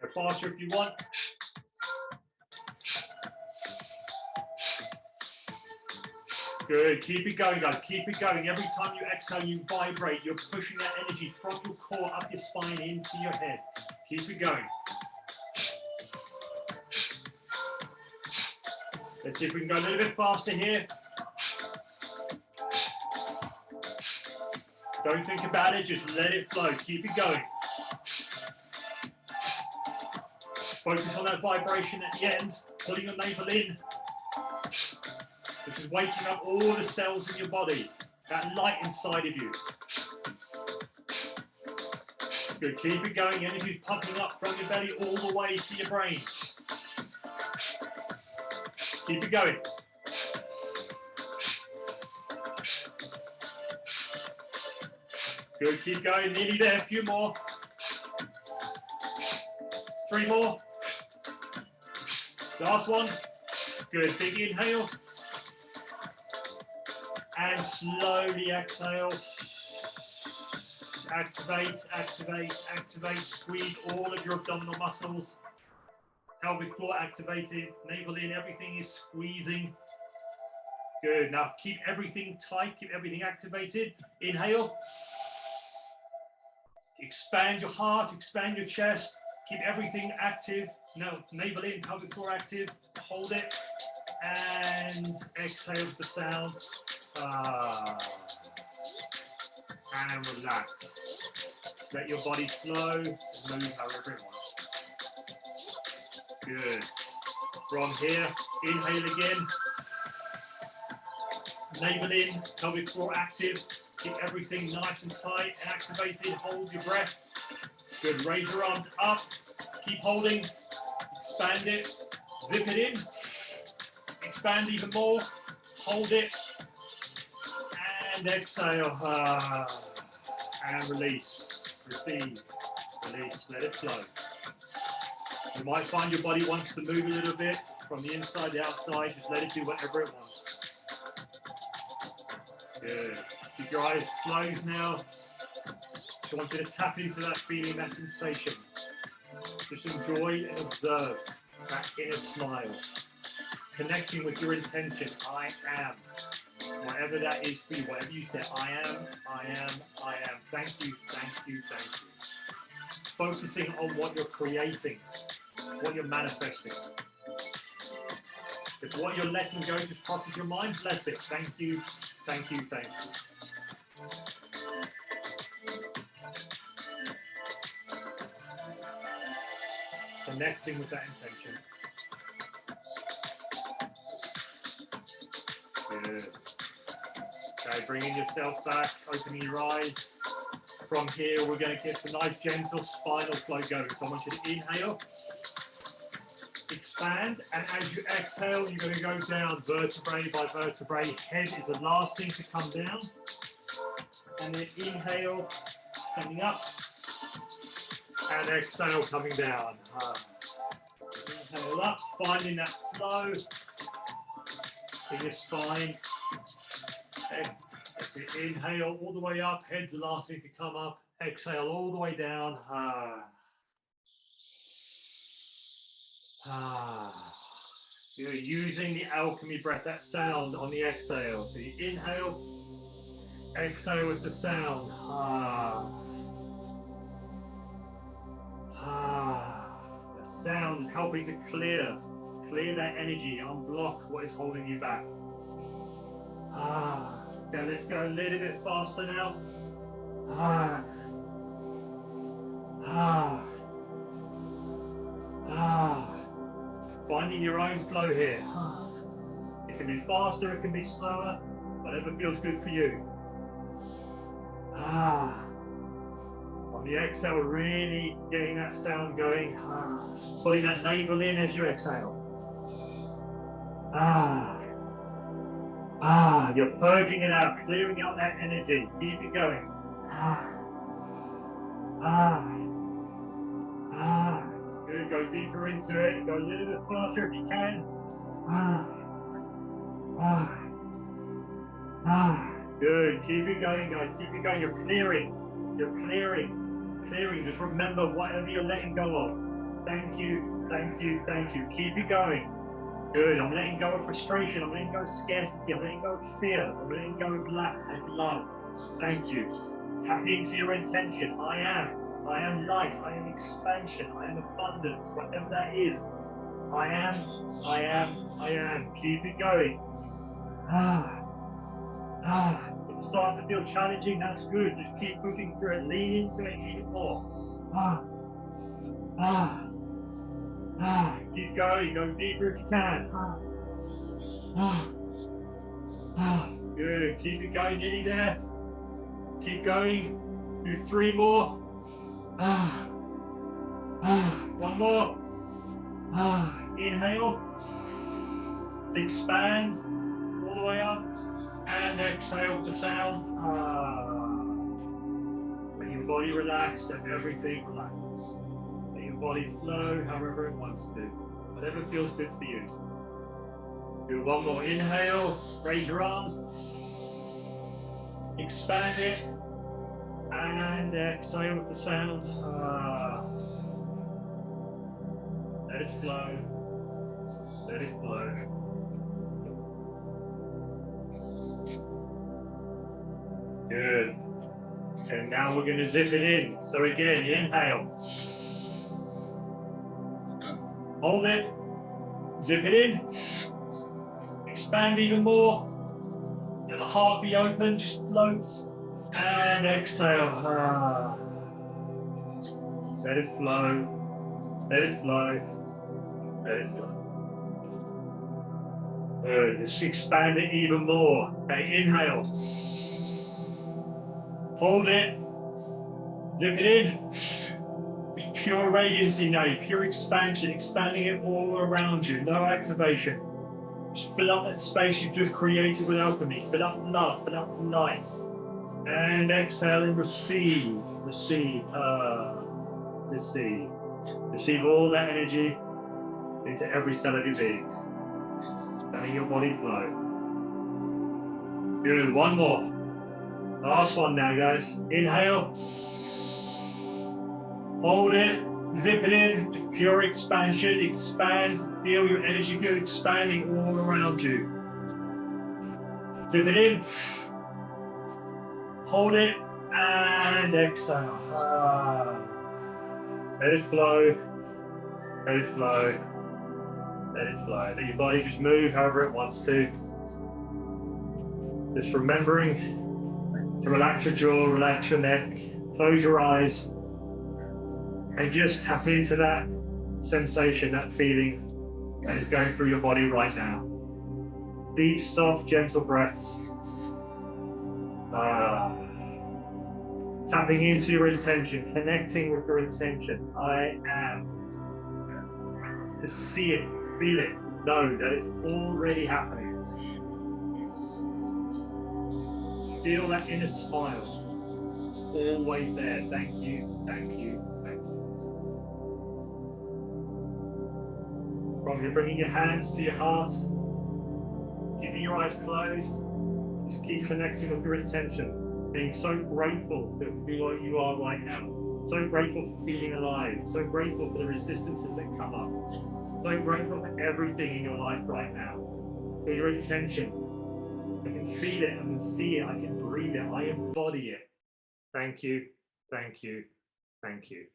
Go faster if you want. Good, keep it going, guys, keep it going. Every time you exhale, you vibrate. You're pushing that energy from your core up your spine into your head. Keep it going. Let's see if we can go a little bit faster here. Don't think about it, just let it flow. Keep it going. Focus on that vibration at the end, pulling your navel in. This is waking up all the cells in your body, that light inside of you. Good, keep it going. Energy's pumping up from your belly all the way to your brain. Keep it going. Good, keep going. Nearly there. A few more. 3 more. Last one. Good, big inhale. And slowly exhale. Activate, activate, activate. Squeeze all of your abdominal muscles. Pelvic floor activated. Navel in, everything is squeezing. Good, now keep everything tight, keep everything activated. Inhale. Expand your heart, expand your chest. Keep everything active. Now, navel in, pelvic floor active. Hold it. And exhale the sound. And relax. Let your body flow, move however it wants. Good. From here, inhale again. Navel in, pelvic floor active. Keep everything nice and tight and activated. Hold your breath. Good. Raise your arms up. Keep holding. Expand it. Zip it in. Expand even more. Hold it. And exhale. And release. Receive. Release. Let it flow. You might find your body wants to move a little bit from the inside to outside. Just let it do whatever it wants. Good. Keep your eyes closed now. Just want you to tap into that feeling, that sensation. Just enjoy and observe that inner smile. Connecting with your intention. I am. Whatever that is for you, whatever you say, I am, I am, I am. Thank you, thank you, thank you. Focusing on what you're creating, what you're manifesting. If what you're letting go just crosses your mind, bless it. Thank you, thank you, thank you. Connecting with that intention. Good. Okay, bringing yourself back, opening your eyes. From here, we're going to get some nice gentle spinal flow going. So I want you to inhale, expand, and as you exhale, you're going to go down vertebrae by vertebrae. Head is the last thing to come down. And then inhale, coming up, and exhale, coming down. Inhale up, finding that flow in your spine. That's it. Inhale all the way up, head's the last thing to come up. Exhale all the way down. You're using the alchemy breath, that sound on the exhale. So you inhale, exhale with the sound. The sound is helping to clear that energy, unblock what is holding you back. Okay, let's go a little bit faster now. Finding your own flow here. It can be faster, it can be slower, whatever feels good for you. On the exhale, really getting that sound going. Pulling that navel in as you exhale. You're purging it out, clearing out that energy. Keep it going. Good, go deeper into it. Go a little bit faster if you can. Good, keep it going, guys. Keep it going. You're clearing. You're clearing. Just remember whatever you're letting go of. Thank you, thank you, thank you. Keep it going. Good, I'm letting go of frustration. I'm letting go of scarcity. I'm letting go of fear. I'm letting go of lack and love. Thank you. Tap into your intention. I am light. I am expansion. I am abundance. Whatever that is. I am. Keep it going. It starts to feel challenging. That's good. Just keep pushing through it. Lean into it even more. Keep going. Go deeper if you can. Good. Keep it going. Nearly there. Keep going. Do 3 more. One more. Inhale. Expand all the way up. And exhale the sound. Let your body relax and everything relaxes. Let your body flow however it wants to. Whatever feels good for you. Do one more inhale. Raise your arms. Expand it. And exhale with the sound. Let it flow. Let it flow. Good. And now we're going to zip it in. So again, inhale. Hold it. Zip it in. Expand even more. Let the heart be open, just floats. And exhale. Let it flow. Let it flow. Let it flow. Good. Just expand it even more. Okay, inhale. Hold it. Zip it in. It's pure radiancy now, pure expansion, expanding it all around you. No activation. Just fill up that space you've just created with alchemy. Fill up love, fill up light. And exhale and receive. Receive. Receive all that energy into every cell of your being. Letting your body flow. Good. One more. Last one now, guys. Inhale. Hold it. Zip it in. Just pure expansion. Expand. Feel your energy field expanding all around you. Zip it in. Hold it. And exhale. Let it flow. Let it flow. Let it flow. Let your body just move however it wants to. Just remembering to relax your jaw, relax your neck, close your eyes, and just tap into that sensation, that feeling that is going through your body right now. Deep, soft, gentle breaths. Tapping into your intention, connecting with your intention. I am. Just see it, feel it, know that it's already happening. Feel that inner smile. Always there. Thank you, thank you, thank you. From you're bringing your hands to your heart, keeping your eyes closed, just keep connecting with your intention. Being so grateful for who you are right now. So grateful for feeling alive. So grateful for the resistances that come up. So grateful for everything in your life right now. For your intention. I can feel it, I can see it, I can breathe it, I embody it. Thank you, thank you, thank you.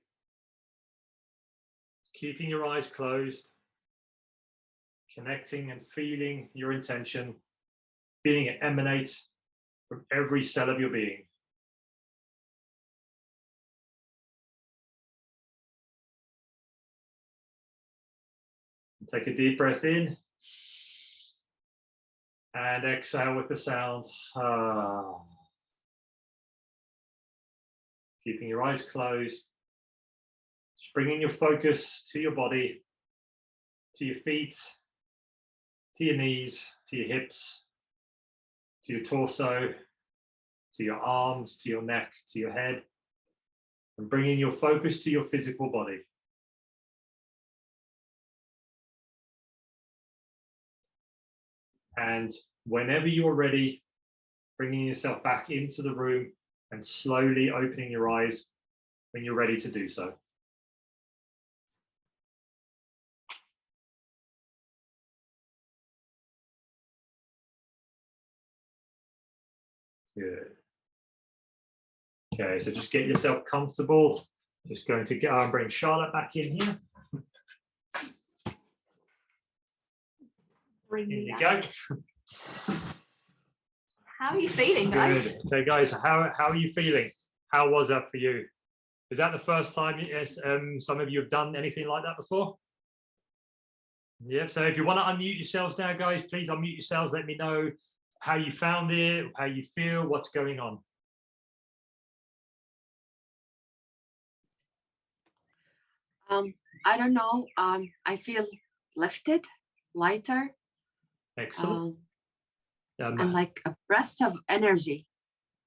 Keeping your eyes closed, connecting and feeling your intention, feeling it emanate from every cell of your being. Take a deep breath in and exhale with the sound. Keeping your eyes closed, just bringing your focus to your body, to your feet, to your knees, to your hips, to your torso, to your arms, to your neck, to your head, and bringing your focus to your physical body. And whenever you're ready, bringing yourself back into the room and slowly opening your eyes when you're ready to do so. Good. Okay, so just get yourself comfortable. Just going to go and bring Charlotte back in here. Bring in me you back. go. How are you feeling, guys? Good. Okay, guys, how are you feeling? How was that for you? Is that the first time some of you have done anything like that before? Yep, so if you want to unmute yourselves now, guys, please unmute yourselves. Let me know how you found it, how you feel, what's going on. I don't know. I feel lifted, lighter. Excellent. And like a breath of energy.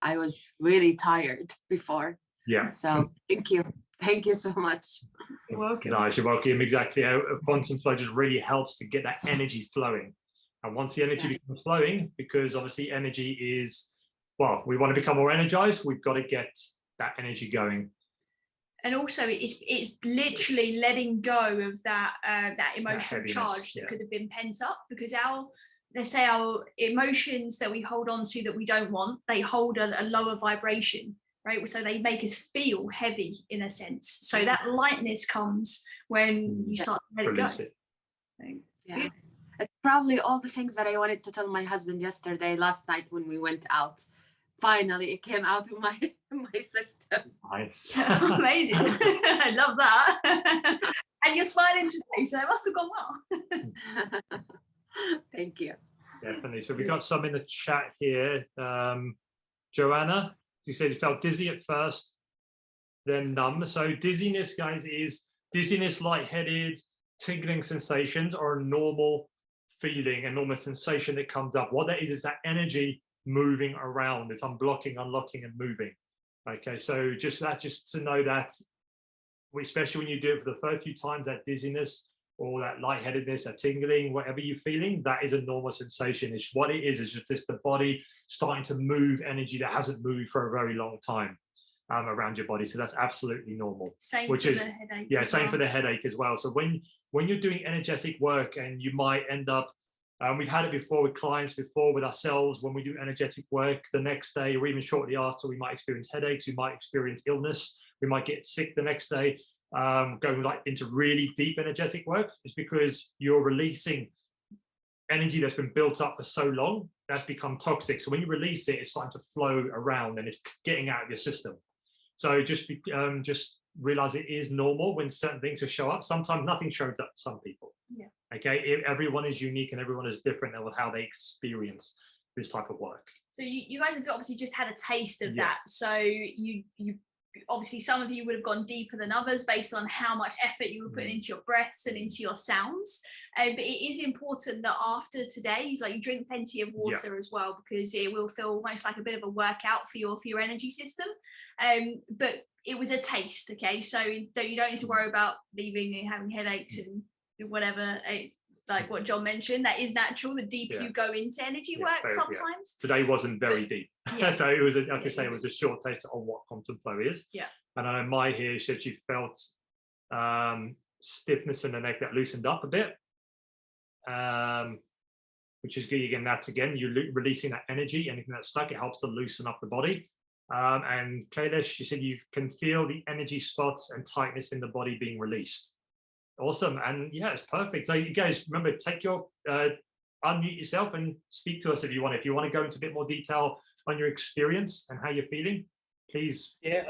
I was really tired before. Yeah. So thank you. Thank you so much. Welcome. Nice, you're welcome. Exactly. How quantum flow just really helps to get that energy flowing. And once the energy becomes flowing, because obviously energy is, well, we want to become more energized, we've got to get that energy going. And also it's literally letting go of that emotional charge that could have been pent up, because let's say our emotions that we hold on to that we don't want, they hold a lower vibration, right? So they make us feel heavy in a sense. So that lightness comes when you start to let it go. Yeah. It's probably all the things that I wanted to tell my husband last night when we went out. Finally, it came out of my system. Nice. Amazing. I love that. And you're smiling today, so it must have gone well. Thank you. Definitely. So we got some in the chat here. Joanna, you said you felt dizzy at first, then numb. So dizziness, guys, is dizziness, lightheaded, tingling sensations are a normal feeling, a normal sensation that comes up. What that is that energy moving around. It's unblocking, unlocking, and moving. Okay, so just to know that, especially when you do it for the first few times, that dizziness or that lightheadedness, that tingling, whatever you're feeling, that is a normal sensation. It's what it is just the body starting to move energy that hasn't moved for a very long time around your body. So that's absolutely normal. Same for the headache. Yeah, same for the headache as well. So when you're doing energetic work and you might end up, we've had it before with clients, before with ourselves, when we do energetic work, the next day or even shortly after, we might experience headaches, we might experience illness, we might get sick the next day. going like into really deep energetic work, is because you're releasing energy that's been built up for so long that's become toxic. So when you release it, it's starting to flow around and it's getting out of your system. So just realize it is normal when certain things will show up. Sometimes nothing shows up to some people. Yeah. Okay, everyone is unique and everyone is different with how they experience this type of work. So you guys have obviously just had a taste of Yeah. that. So you obviously, some of you would have gone deeper than others based on how much effort you were putting into your breaths and into your sounds. But it is important that after today, like, you drink plenty of water as well, because it will feel almost like a bit of a workout for your energy system. But it was a taste, okay? So you don't need to worry about leaving and having headaches and whatever. Like what John mentioned, that is natural. The deeper you go into energy work sometimes. Today wasn't very deep. Yeah. So it was, like I say, it was a short taste of what quantum flow is. Yeah. And I know Mai here said she felt stiffness in the neck that loosened up a bit, which is good. Again, that's again, you're releasing that energy. Anything that's stuck, it helps to loosen up the body. And Kailash, she said you can feel the energy spots and tightness in the body being released. Awesome. And yeah, it's perfect. So you guys remember, take your unmute yourself and speak to us if you want. If you want to go into a bit more detail on your experience and how you're feeling, please. Yeah.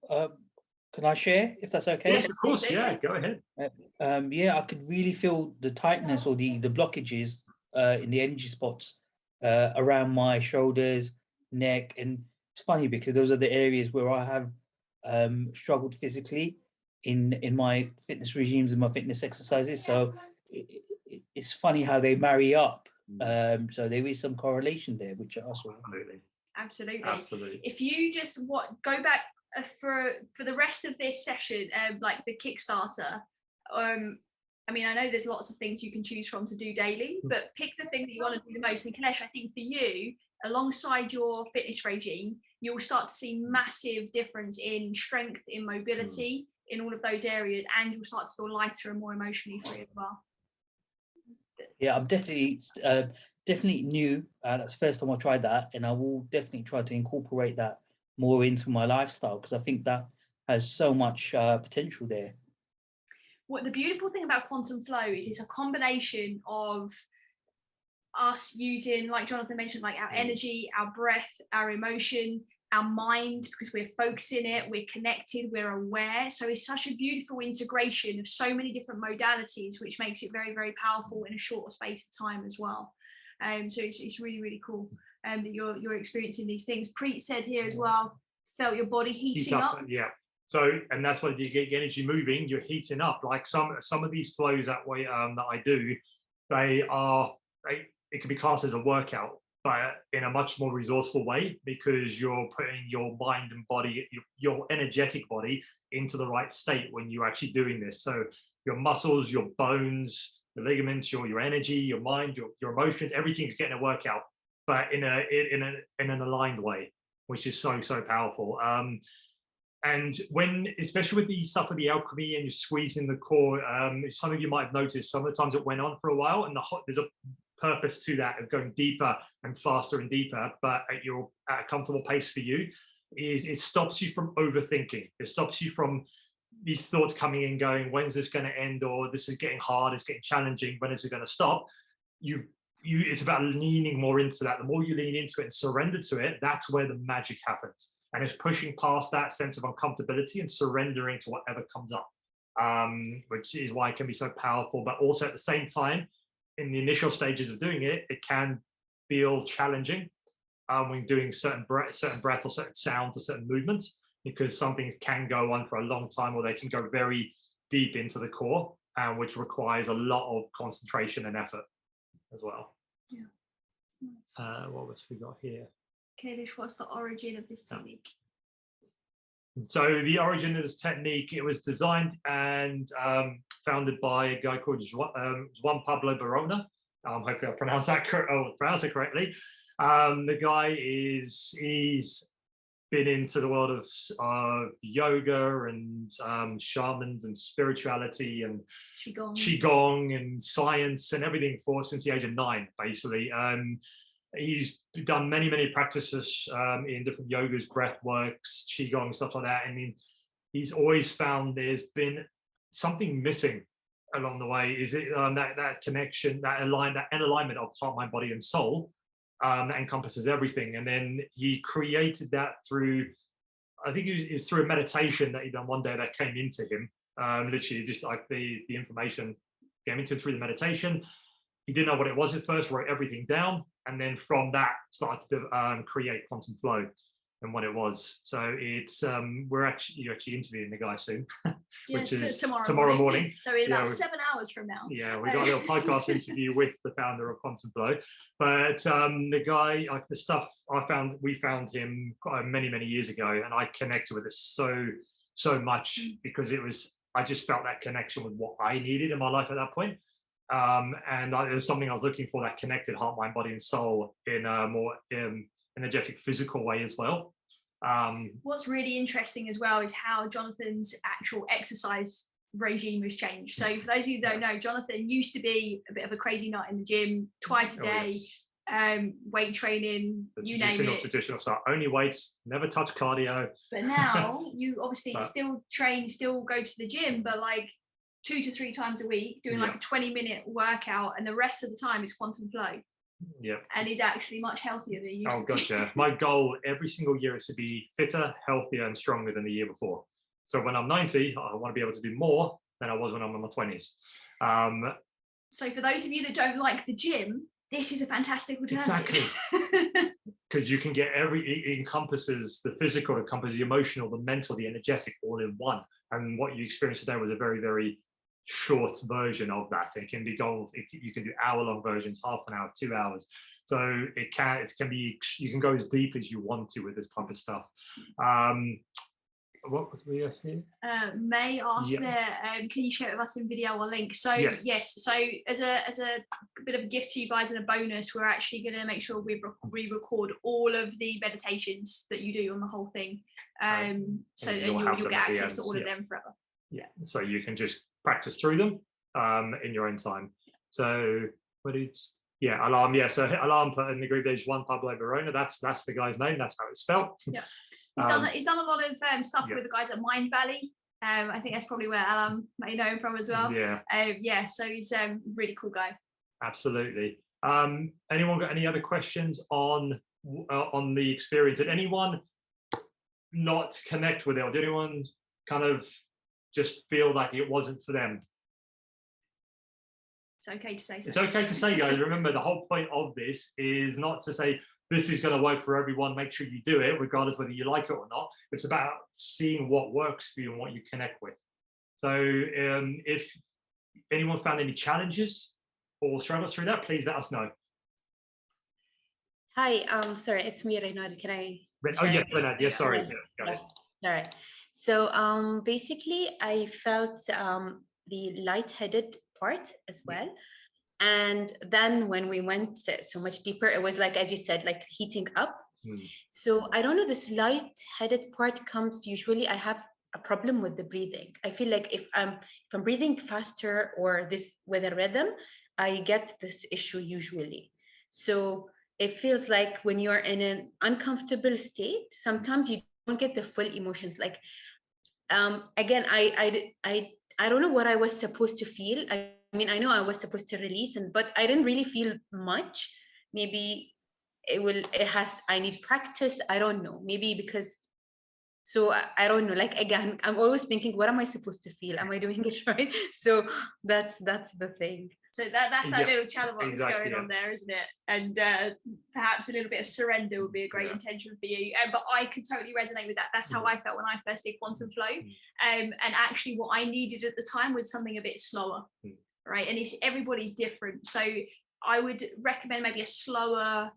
Can I share, if that's okay? Yes, of course. Yeah, go ahead. Yeah, I could really feel the tightness or the blockages in the energy spots around my shoulders, neck. And it's funny because those are the areas where I have struggled physically in my fitness regimes and my fitness exercises. So it's funny how they marry up. So there is some correlation there, which I saw. Absolutely. If you just go back for the rest of this session, like the Kickstarter. I mean, I know there's lots of things you can choose from to do daily, but pick the thing that you want to do the most. And Kailash, I think for you, alongside your fitness regime, you'll start to see massive difference in strength, in mobility, in all of those areas, and you'll start to feel lighter and more emotionally free as well. Yeah, I'm definitely new. That's the first time I tried that, and I will definitely try to incorporate that more into my lifestyle, because I think that has so much potential there. What the beautiful thing about quantum flow is, it's a combination of us using, like Jonathan mentioned, like our energy, our breath, our emotion, our mind, because we're focusing it, we're connected, we're aware. So it's such a beautiful integration of so many different modalities, which makes it very, very powerful in a short space of time as well. So it's really, really cool that you're experiencing these things. Preet said here as well, felt your body heating up. Yeah. So, and that's when you get energy moving, you're heating up. Like some of these flows that way that I do, it can be classed as a workout, but in a much more resourceful way, because you're putting your mind and body, your energetic body, into the right state when you're actually doing this. So your muscles, your bones, the ligaments, your energy, your mind, your emotions, everything's getting a workout, but in an aligned way, which is so powerful. And when, especially with the stuff of the alchemy and you're squeezing the core, some of you might have noticed some of the times it went on for a while, and there's a purpose to that of going deeper and faster and deeper, but at a comfortable pace for you. Is it stops you from overthinking. It stops you from these thoughts coming in going, when's this going to end, or this is getting hard, it's getting challenging, when is it going to stop? It's about leaning more into that. The more you lean into it and surrender to it, that's where the magic happens. And it's pushing past that sense of uncomfortability and surrendering to whatever comes up, which is why it can be so powerful. But also at the same time, in the initial stages of doing it, it can feel challenging when doing certain breaths or certain sounds or certain movements, because some things can go on for a long time, or they can go very deep into the core, which requires a lot of concentration and effort as well. Yeah. What else we got here? Kailash, what's the origin of this technique? So the origin of this technique, it was designed and founded by a guy called Juan Pablo Barona. Hopefully I pronounced it correctly. The guy he's been into the world of yoga and shamans and spirituality and qigong and science and everything since the age of 9, basically. He's done many practices in different yogas, breath works, qigong, stuff like that. And he's always found there's been something missing along the way. Is it that connection, that alignment of heart, mind, body, and soul that encompasses everything? And then he created that through, I think it was through a meditation that he done one day that came into him. Literally, just like the information came into him through the meditation. He didn't know what it was at first, wrote everything down, and then from that started to create quantum flow and what it was. So it's you're actually interviewing the guy soon, which is tomorrow morning. So in about 7 hours from now. Yeah, we got a little podcast interview with the founder of Quantum Flow. But the guy, like the stuff we found him many years ago, and I connected with it so much because I just felt that connection with what I needed in my life at that point. And it was something I was looking for, that connected heart, mind, body, and soul in a more energetic, physical way as well. What's really interesting as well is how Jonathan's actual exercise regime has changed. So for those of you who don't know, Jonathan used to be a bit of a crazy nut in the gym, twice a day, weight training, you name it. Traditional stuff, only weights, never touch cardio. But now you obviously still train, still go to the gym, but like 2 to 3 times a week, doing like a 20-minute workout, and the rest of the time is quantum flow. Yeah. And he's actually much healthier than he used to be. Oh, gotcha. My goal every single year is to be fitter, healthier, and stronger than the year before. So when I'm 90, I want to be able to do more than I was when I'm in my 20s. So for those of you that don't like the gym, this is a fantastic alternative. Exactly. Because you can get it encompasses the physical, it encompasses the emotional, the mental, the energetic, all in one. And what you experienced today was a very short version of that. It can be you can do hour-long versions, half an hour, 2 hours. So it can be, you can go as deep as you want to with this type of stuff. What was we here? May asked there, can you share it with us in video or link? So yes, so as a bit of a gift to you guys and a bonus, we're actually going to make sure we record all of the meditations that you do on the whole thing, so you'll get access to all of them forever. Yeah, so you can just practice through them in your own time. So Alarm. Yeah, so Alarm put in the group, there's one Pablo Verona. That's the guy's name. That's how it's spelled. Yeah. He's done a lot of stuff with the guys at Mind Valley. I think that's probably where Alan may know him from as well. Yeah. So he's a really cool guy. Absolutely. Anyone got any other questions on the experience? Did anyone not connect with it, or did anyone kind of just feel like it wasn't for them? It's okay to say so. It's okay to say, guys. Remember, the whole point of this is not to say this is going to work for everyone. Make sure you do it, regardless whether you like it or not. It's about seeing what works for you and what you connect with. So if anyone found any challenges or struggles through that, please let us know. Hi, sorry, it's me, Reynard. Can I? Oh, yes, Reynard. Yes, sorry. Yeah, got it. All right. So basically, I felt the lightheaded part as well. And then when we went so much deeper, it was like, as you said, like heating up. So I don't know, this light-headed part comes usually, I have a problem with the breathing. I feel like if I'm breathing faster or this with a rhythm, I get this issue usually. So it feels like when you're in an uncomfortable state, sometimes you don't get the full emotions. Like, again, I don't know what I was supposed to feel. I mean, I know I was supposed to release, but I didn't really feel much. Maybe I need practice. I don't know. Maybe because, so I don't know. Like, again, I'm always thinking, what am I supposed to feel? Am I doing it right? So that's the thing. So that's that little chatterbox going on there, isn't it? And perhaps a little bit of surrender would be a great intention for you. But I could totally resonate with that. That's how I felt when I first did Quantum Flow. And actually what I needed at the time was something a bit slower, right? And everybody's different. So I would recommend maybe a slower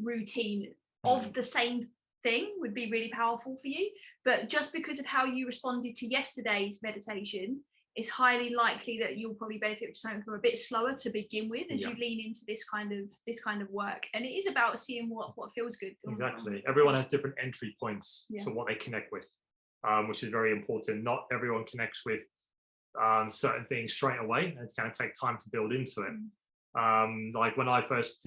routine of the same thing would be really powerful for you. But just because of how you responded to yesterday's meditation, it's highly likely that you'll probably benefit from something from a bit slower to begin with as you lean into this kind of work. And it is about seeing what feels good. Exactly. Everyone has different entry points to what they connect with, which is very important. Not everyone connects with certain things straight away. It's going to take time to build into it. Like when I first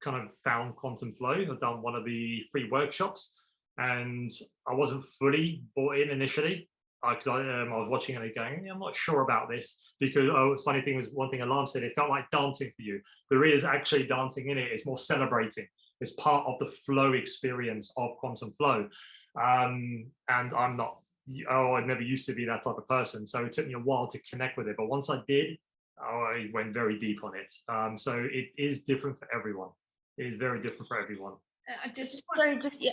kind of found Quantum Flow, I've done one of the free workshops. and I wasn't fully bought in initially because I was watching it and going, I'm not sure about this, because funny thing was, one thing Alarm said, it felt like dancing for you. There is actually dancing in it. It's more celebrating. It's part of the flow experience of quantum flow. And I'm not, I never used to be that type of person. So it took me a while to connect with it. But once I did, I went very deep on it. So it is different for everyone. It is very different for everyone. Sorry, just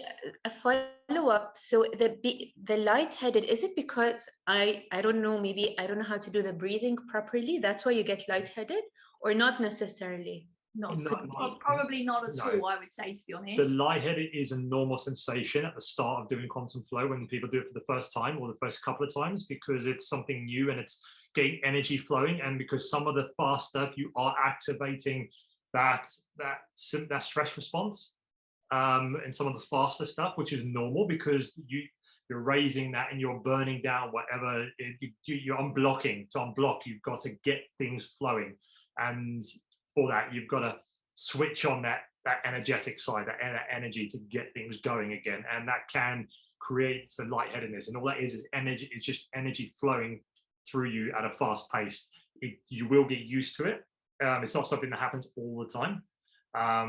a follow up. So the lightheaded, is it because I don't know, maybe I don't know how to do the breathing properly? That's why you get lightheaded, or not necessarily? Probably not at all, I would say, to be honest. The lightheaded is a normal sensation at the start of doing quantum flow when people do it for the first time or the first couple of times, because it's something new and it's getting energy flowing, and because some of the fast stuff, you are activating that stress response. And some of the faster stuff, which is normal because you're raising that and you're burning down whatever you're unblocking. To unblock, you've got to get things flowing, and for that you've got to switch on that energetic side, that energy, to get things going again, and that can create some lightheadedness. And all that is energy. It's just energy flowing through you at a fast pace. You will get used to it. It's not something that happens all the time.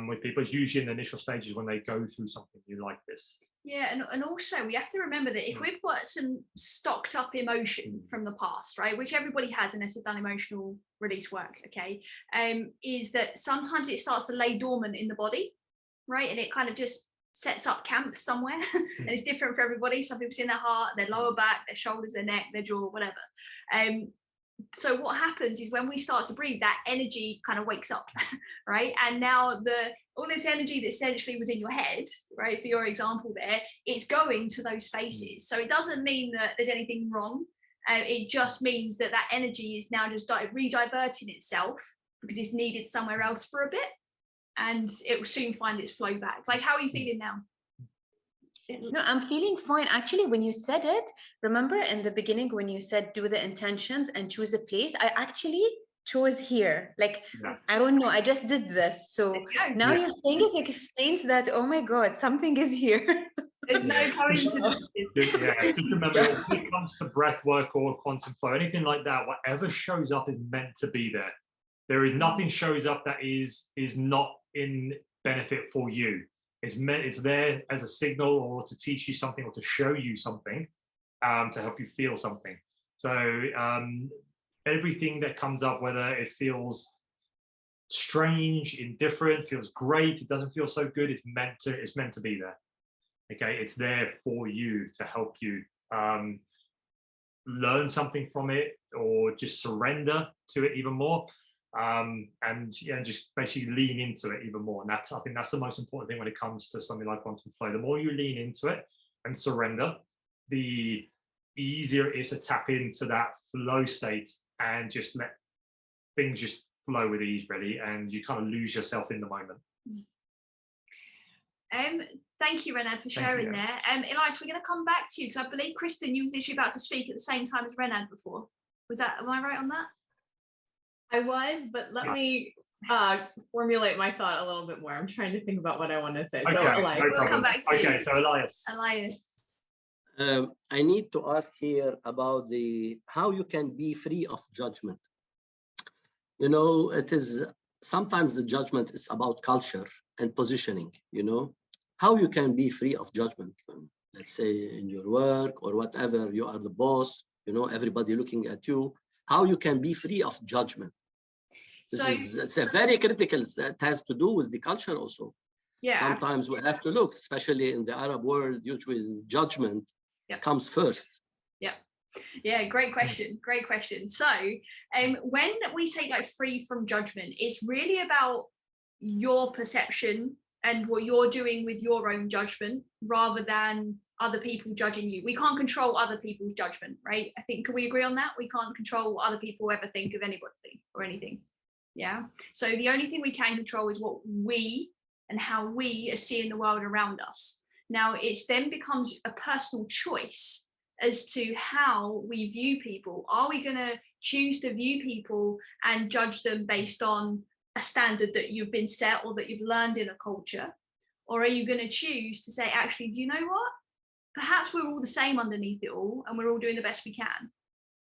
With people, it's usually in the initial stages when they go through something new like this. Yeah, and also we have to remember that if we've got some stocked up emotion from the past, right, which everybody has unless they've done emotional release work, okay, is that sometimes it starts to lay dormant in the body, right, and it kind of just sets up camp somewhere. And it's different for everybody. Some people see in their heart, their lower back, their shoulders, their neck, their jaw, whatever. So what happens is when we start to breathe, that energy kind of wakes up, right? And now all this energy that essentially was in your head, right, for your example there, it's going to those spaces. So it doesn't mean that there's anything wrong. It just means that energy is now just rediverting itself because it's needed somewhere else for a bit, and it will soon find its flow back. Like, how are you feeling now? No, I'm feeling fine. Actually, when you said it, remember in the beginning when you said do the intentions and choose a place, I actually chose here. Like, I don't know, I just did this. So now you're saying it explains that, oh my God, something is here. There's no coincidence. Just remember, when it comes to breath work or quantum flow, anything like that, whatever shows up is meant to be there. There is nothing shows up that is not in benefit for you. It's there as a signal, or to teach you something, or to show you something, to help you feel something. So everything that comes up, whether it feels strange, indifferent, feels great, it doesn't feel so good, it's meant to be there. Okay, it's there for you to help you learn something from it, or just surrender to it even more. And just basically lean into it even more. And I think that's the most important thing when it comes to something like quantum flow. The more you lean into it and surrender, the easier it is to tap into that flow state and just let things just flow with ease, really, and you kind of lose yourself in the moment. Thank you, Renad, for sharing there. Elias, we're going to come back to you because I believe, Kristen, you was literally about to speak at the same time as Renad before. Am I right on that? I was, but let me formulate my thought a little bit more. I'm trying to think about what I want to say. Okay, so, Elias, we'll come back to you. So Elias. I need to ask here about how you can be free of judgment. You know, it is sometimes the judgment is about culture and positioning. You know, how you can be free of judgment. Let's say in your work or whatever, you are the boss. You know, everybody looking at you. How you can be free of judgment. It's a very critical. It has to do with the culture also. Yeah. Sometimes we have to look, especially in the Arab world, usually judgment comes first. Yeah. Yeah, great question. Great question. So when we say like free from judgment, it's really about your perception and what you're doing with your own judgment rather than other people judging you. We can't control other people's judgment, right? I think, can we agree on that? We can't control what other people ever think of anybody or anything. Yeah. So the only thing we can control is what we and how we are seeing the world around us. Now, it then becomes a personal choice as to how we view people. Are we going to choose to view people and judge them based on a standard that you've been set or that you've learned in a culture? Or are you going to choose to say, actually, do you know what? perhaps we're all the same underneath it all, and we're all doing the best we can.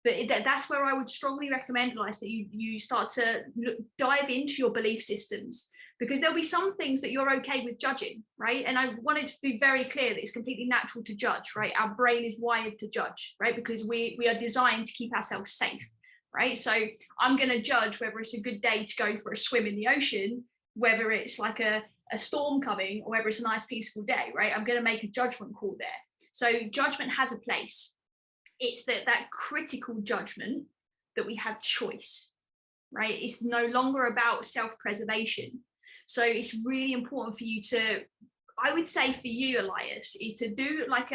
But that's where I would strongly recommend, Elias, that you start to dive into your belief systems, because there'll be some things that you're okay with judging, right? And I wanted to be very clear that it's completely natural to judge, right? Our brain is wired to judge, right? Because we are designed to keep ourselves safe, right? So I'm going to judge whether it's a good day to go for a swim in the ocean, whether it's like a storm coming, or whether it's a nice peaceful day, right? I'm going to make a judgment call there. So judgment has a place. It's that critical judgment that we have choice, right? It's no longer about self-preservation. So it's really important for you to, I would say for you, Elias, is to do like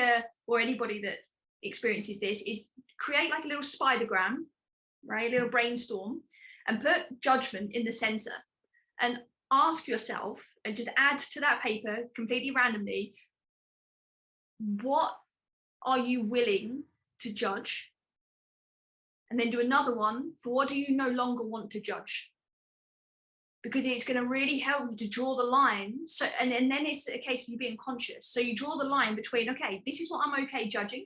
or anybody that experiences this, is create like a little spidergram, right? A little brainstorm, and put judgment in the center, and ask yourself, and just add to that paper completely randomly, what are you willing to judge? And then do another one for what do you no longer want to judge? Because it's going to really help you to draw the line. So, and then it's a case of you being conscious. So you draw the line between, okay, this is what I'm okay judging.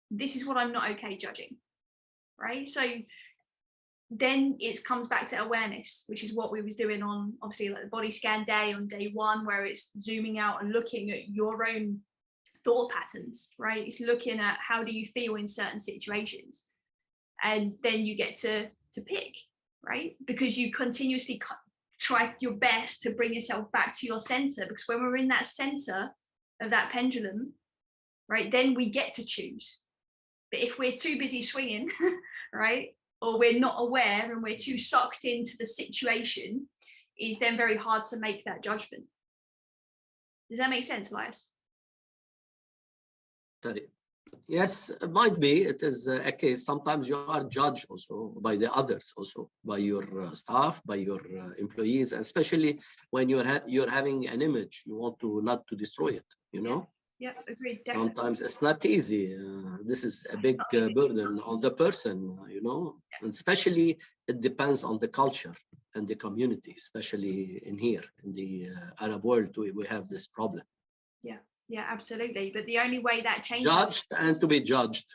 This is what I'm not okay judging, right? So then it comes back to awareness, which is what we was doing on, obviously, like the body scan day on day one, where it's zooming out and looking at your own thought patterns, right? It's looking at how do you feel in certain situations, and then you get to pick, right? Because you continuously try your best to bring yourself back to your center, because when we're in that center of that pendulum, right, then we get to choose. But if we're too busy swinging, right, or we're not aware and we're too sucked into the situation, it's then very hard to make that judgment. Does that make sense, Elias? Sorry. Yes, it might be. It is a case. Sometimes you are judged also by the others, also by your staff, by your employees, especially when you're having an image, you want to not to destroy it, you know? Yeah, agreed. Definitely. Sometimes it's not easy. This is a big burden on the person, you know, and especially it depends on the culture and the community, especially in here in the Arab world, we have this problem. Yeah, absolutely. But the only way that changes, judged and to be judged.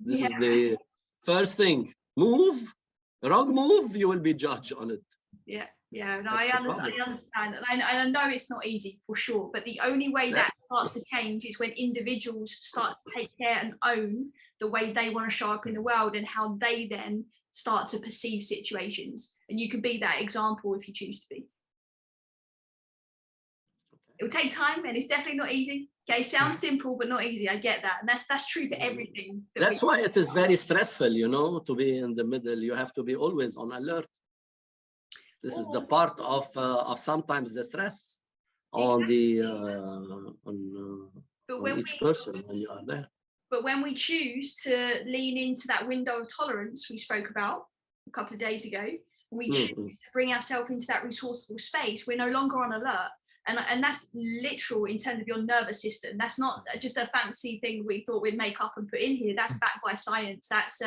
This is the first thing. Wrong move, you will be judged on it. Yeah. No, I understand. And I know it's not easy for sure, but the only way that starts to change is when individuals start to take care and own the way they want to show up in the world, and how they then start to perceive situations. And you can be that example if you choose to be. It will take time, and it's definitely not easy. Okay, sounds simple, but not easy. I get that. And that's true for everything. That's why it is very stressful, you know, to be in the middle. You have to be always on alert. This is the part of sometimes the stress on the on each person when you are there. But when we choose to lean into that window of tolerance we spoke about a couple of days ago, we choose to bring ourselves into that resourceful space, we're no longer on alert. And that's literal in terms of your nervous system. That's not just a fancy thing we thought we'd make up and put in here. That's backed by science. That's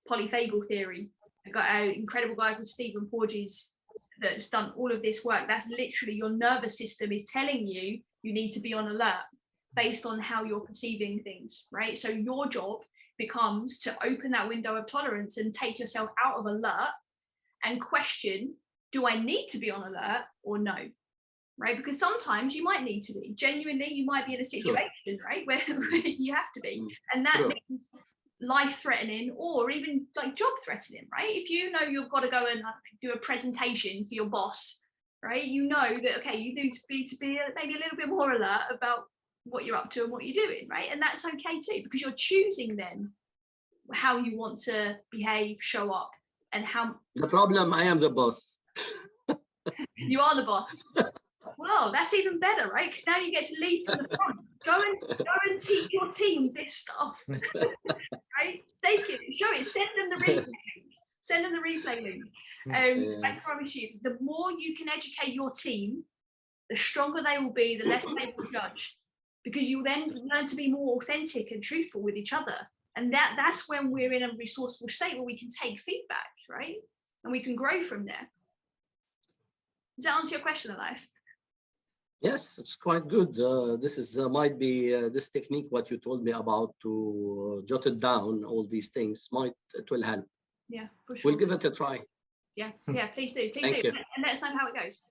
polyphagal theory. I've got an incredible guy called Stephen Porges that's done all of this work. That's literally your nervous system is telling you need to be on alert based on how you're perceiving things, right? So your job becomes to open that window of tolerance and take yourself out of alert and question, do I need to be on alert or no? Right? Because sometimes you might need to be. Genuinely, you might be in a situation, right, where you have to be. And that means life-threatening or even like job-threatening, right? If you know you've got to go and do a presentation for your boss, right? You know that, okay, you need to be maybe a little bit more alert about what you're up to and what you're doing, right? And that's okay too, because you're choosing then how you want to behave, show up, and how... The problem, I am the boss. You are the boss. Well, that's even better, right? Because now you get to lead from the front. Go and teach your team this stuff, right? Take it, show it, send them the replay link. Send them the replay link. I promise you, the more you can educate your team, the stronger they will be, the less they will judge, because you then learn to be more authentic and truthful with each other. And that's when we're in a resourceful state where we can take feedback, right? And we can grow from there. Does that answer your question, Elias? Yes, it's quite good. This is might be this technique what you told me about to jot it down. All these things it will help. Yeah, for sure. We'll give it a try. Yeah, yeah, please do. Please Thank do. you. And let us know how it goes.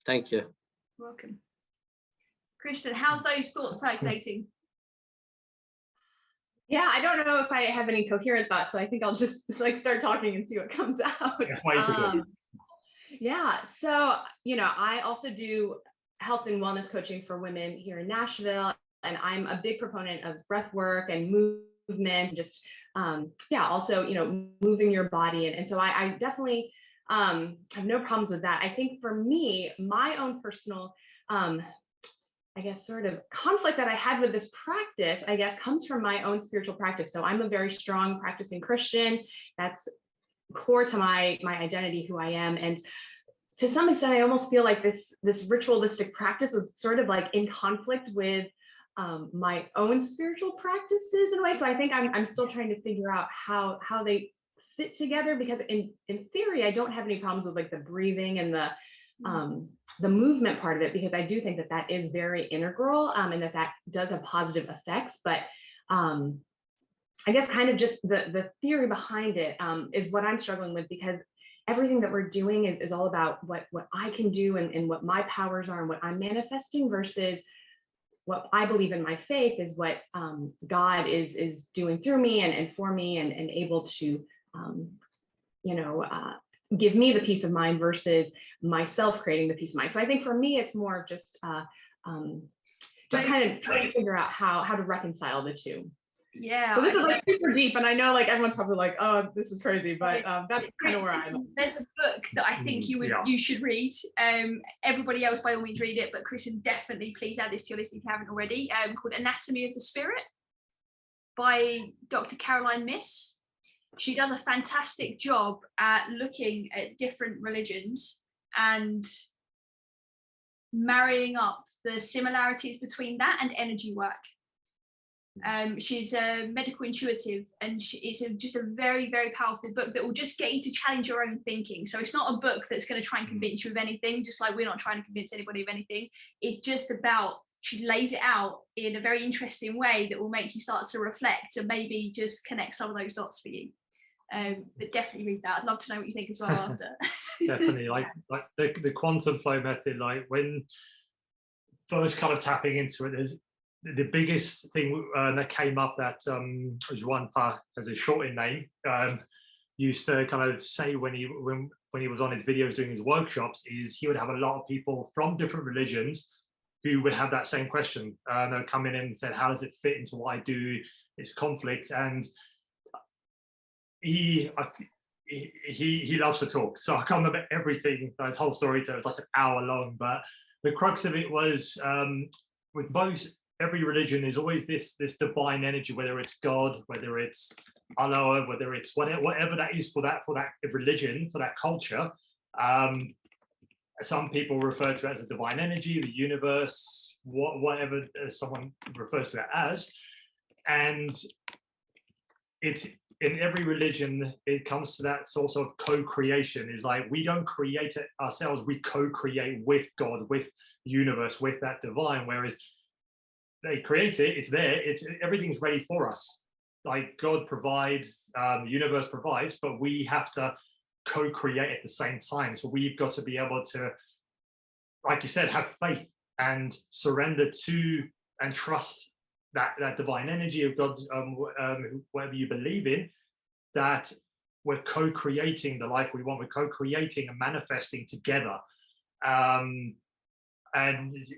Thank you. Welcome. Christian, how's those thoughts percolating? Yeah, I don't know if I have any coherent thoughts, so I think I'll just like start talking and see what comes out. Yeah, so I also do health and wellness coaching for women here in Nashville, and I'm a big proponent of breath work and movement, and just also moving your body, and so I definitely have no problems with that. I think for me, my own personal I guess sort of conflict that I had with this practice, I guess, comes from my own spiritual practice. So I'm a very strong practicing Christian. That's core to my identity, who I am. And to some extent, I almost feel like this ritualistic practice was sort of like in conflict with my own spiritual practices in a way. So I think I'm still trying to figure out how they fit together, because in theory, I don't have any problems with like the breathing and the movement part of it, because I do think that is very integral, and that does have positive effects. But I guess kind of just the theory behind it is what I'm struggling with, because everything that we're doing is all about what I can do and what my powers are and what I'm manifesting, versus what I believe in my faith is what God is doing through me and for me, and able to give me the peace of mind versus myself creating the peace of mind. So I think for me, it's more of just kind of trying to figure out how to reconcile the two. Yeah. So this is like super deep, and I know like everyone's probably like, oh, this is crazy, but that's kind of where I'm at. There's a book that I think you should read. Everybody else by all means read it, but Christian, definitely please add this to your list if you haven't already. Called Anatomy of the Spirit by Dr. Caroline Myss. She does a fantastic job at looking at different religions and marrying up the similarities between that and energy work. She's a medical intuitive, and it's just a very, very powerful book that will just get you to challenge your own thinking. So it's not a book that's going to try and convince you of anything, just like we're not trying to convince anybody of anything. It's just about, she lays it out in a very interesting way that will make you start to reflect and maybe just connect some of those dots for you. But definitely read that. I'd love to know what you think as well after. Definitely, like the quantum flow method, like when first kind of tapping into it, the biggest thing that came up that Juan Pa, as a shortened name, used to kind of say when he was on his videos doing his workshops, is he would have a lot of people from different religions who would have that same question. They'll come in and said, how does it fit into what I do? It's conflict. And he loves to talk, so I can't remember everything. His whole story was like an hour long, but the crux of it was with every religion is always this divine energy, whether it's God, whether it's Allah, whether it's whatever that is for that religion, for that culture. Some people refer to it as a divine energy, the universe, whatever someone refers to it as, and it's in every religion, it comes to that sort of co-creation. Is like, we don't create it ourselves, we co-create with God, with the universe, with that divine. Whereas they create it, it's there, everything's ready for us. Like God provides, the universe provides, but we have to co-create at the same time. So we've got to be able to, like you said, have faith and surrender to and trust that divine energy of God, whatever you believe in, that we're co-creating the life we want, we're co-creating and manifesting together. And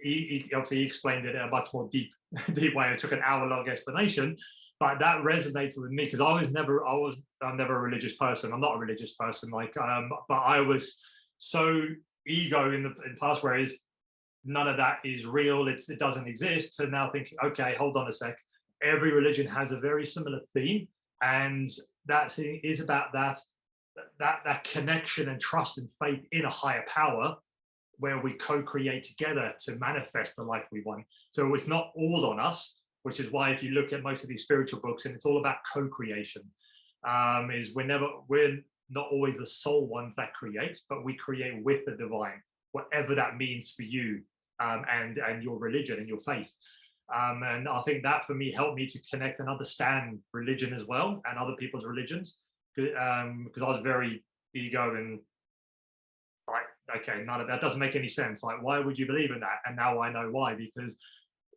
he obviously explained it in a much more deep way. It took an hour-long explanation, but that resonated with me, because I'm never a religious person. I'm not a religious person, but I was so ego in the past, whereas none of that is real, it doesn't exist. So now thinking, okay, hold on a sec, every religion has a very similar theme, and that is about that connection and trust and faith in a higher power, where we co-create together to manifest the life we want. So it's not all on us, which is why if you look at most of these spiritual books, and it's all about co-creation, is we're not always the sole ones that create, but we create with the divine, whatever that means for you. and your religion and your faith. And I think that for me helped me to connect and understand religion as well, and other people's religions, because I was very ego and like, okay, none of that doesn't make any sense. Like, why would you believe in that? And now I know why, because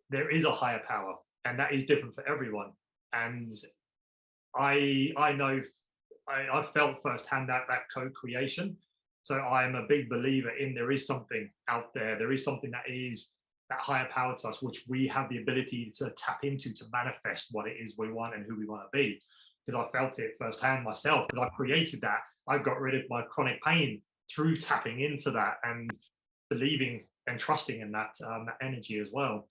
there is a higher power, and that is different for everyone. And I know, I felt firsthand that co-creation. So I'm a big believer in there is something out there. There is something that is that higher power to us, which we have the ability to tap into to manifest what it is we want and who we want to be. Because I felt it firsthand myself, because I created that. I got rid of my chronic pain through tapping into that and believing and trusting in that, that energy as well.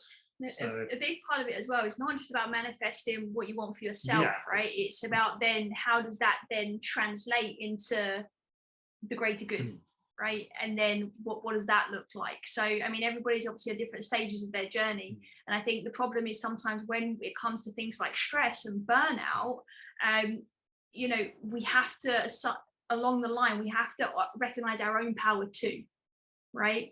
So, a big part of it as well, it's not just about manifesting what you want for yourself, right? It's about then how does that then translate into the greater good, right? And then what does that look like? So, I mean, everybody's obviously at different stages of their journey. And I think the problem is sometimes when it comes to things like stress and burnout, you know, we have to, along the line, we have to recognize our own power too, right?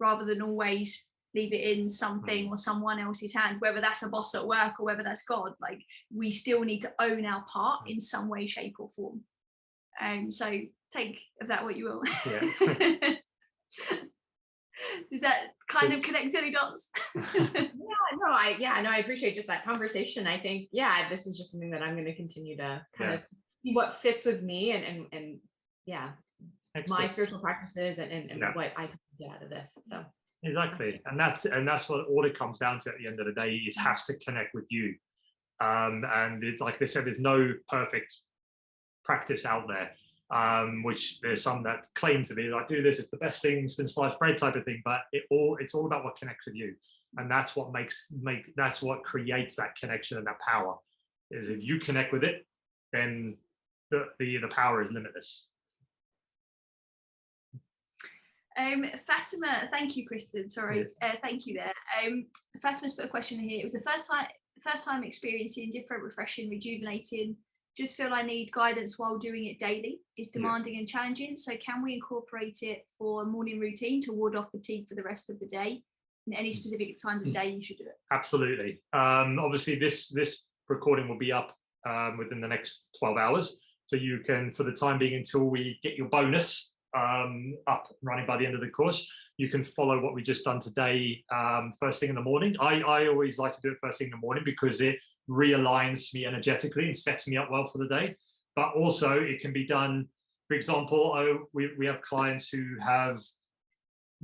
Rather than always leave it in something or someone else's hands, whether that's a boss at work or whether that's God. Like, we still need to own our part in some way, shape or form. So take of that what you will. Yeah. Does that kind of connect any dots? I appreciate just that conversation. I think, this is just something that I'm going to continue to kind of see what fits with me and my spiritual practices and what I can get out of this. So exactly, and that's what all it comes down to at the end of the day. It has to connect with you, and like they said, there's no perfect practice out there, which there's some that claim to be like, do this, it's the best thing since sliced bread type of thing, but it's all about what connects with you, and that's what that's what creates that connection and that power. Is if you connect with it, then the power is limitless. Fatima, thank you, Kristen. Sorry, thank you there. Fatima's put a question here. It was the first time experiencing different, refreshing, rejuvenating. Just feel I need guidance while doing it daily. It's demanding and challenging. So can we incorporate it for a morning routine to ward off fatigue for the rest of the day? And any specific time of the day you should do it? Absolutely. Obviously, this recording will be up within the next 12 hours. So you can, for the time being, until we get your bonus up and running by the end of the course, you can follow what we just done today first thing in the morning. I always like to do it first thing in the morning because it realigns me energetically and sets me up well for the day. But also it can be done, for example, we have clients who have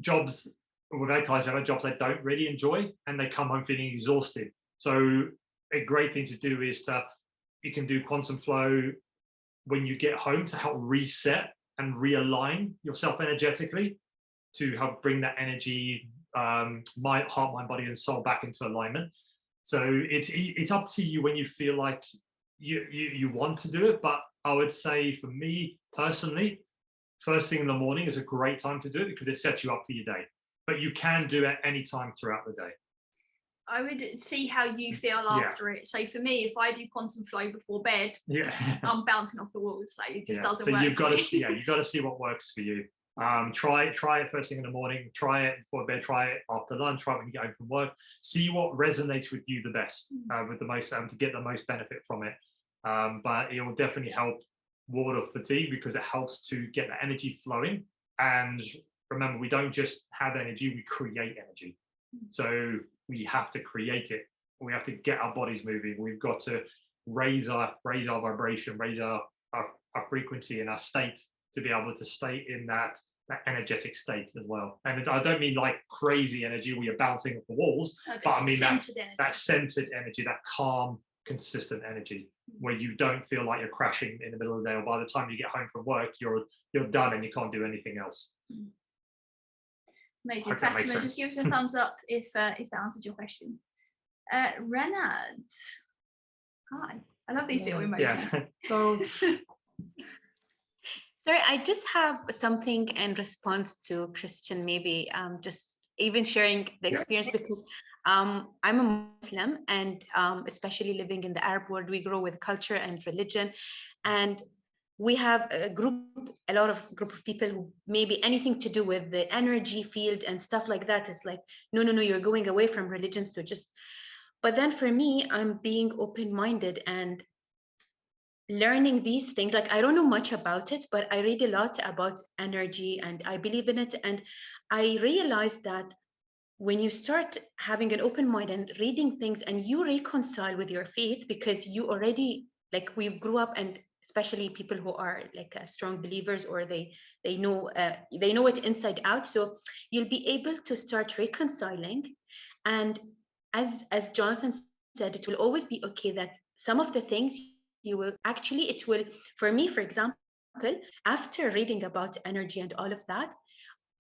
jobs, we've had clients who have jobs they don't really enjoy and they come home feeling exhausted. So a great thing to do is you can do quantum flow when you get home to help reset and realign yourself energetically, to help bring that energy, heart, mind, body, and soul back into alignment. So it's up to you when you feel like you want to do it. But I would say for me personally, first thing in the morning is a great time to do it because it sets you up for your day. But you can do it any time throughout the day. I would see how you feel after it. So for me, if I do quantum flow before bed, I'm bouncing off the walls. Like, it just doesn't work. So you've got to see, you've got to see what works for you. Try it first thing in the morning. Try it before bed. Try it after lunch. Try it when you get home from work. See what resonates with you the best, with the most, to get the most benefit from it. But it will definitely help ward off fatigue because it helps to get the energy flowing. And remember, we don't just have energy; we create energy. So we have to create it. We have to get our bodies moving. We've got to raise our vibration, raise our frequency and our state to be able to stay in that energetic state as well. And I don't mean like crazy energy where you're bouncing off the walls, but I mean that centered energy, that calm, consistent energy where you don't feel like you're crashing in the middle of the day, or by the time you get home from work, you're done and you can't do anything else. Amazing. Fatima, just give us a thumbs up if that answered your question. Renard, hi. I love these little emojis. Sorry, I just have something in response to Christian, maybe just even sharing the experience because I'm a Muslim and especially living in the Arab world, we grow with culture and religion. And we have a lot of group of people who maybe anything to do with the energy field and stuff like that is like, no, you're going away from religion. So just, but then for me, I'm being open-minded and learning these things. Like, I don't know much about it, but I read a lot about energy and I believe in it. And I realized that when you start having an open mind and reading things and you reconcile with your faith, because you already, like, we grew up, and especially people who are like strong believers, or they know it inside out, so you'll be able to start reconciling. And as Jonathan said, it will always be okay that some of the things you will actually, it will, for me, for example, after reading about energy and all of that,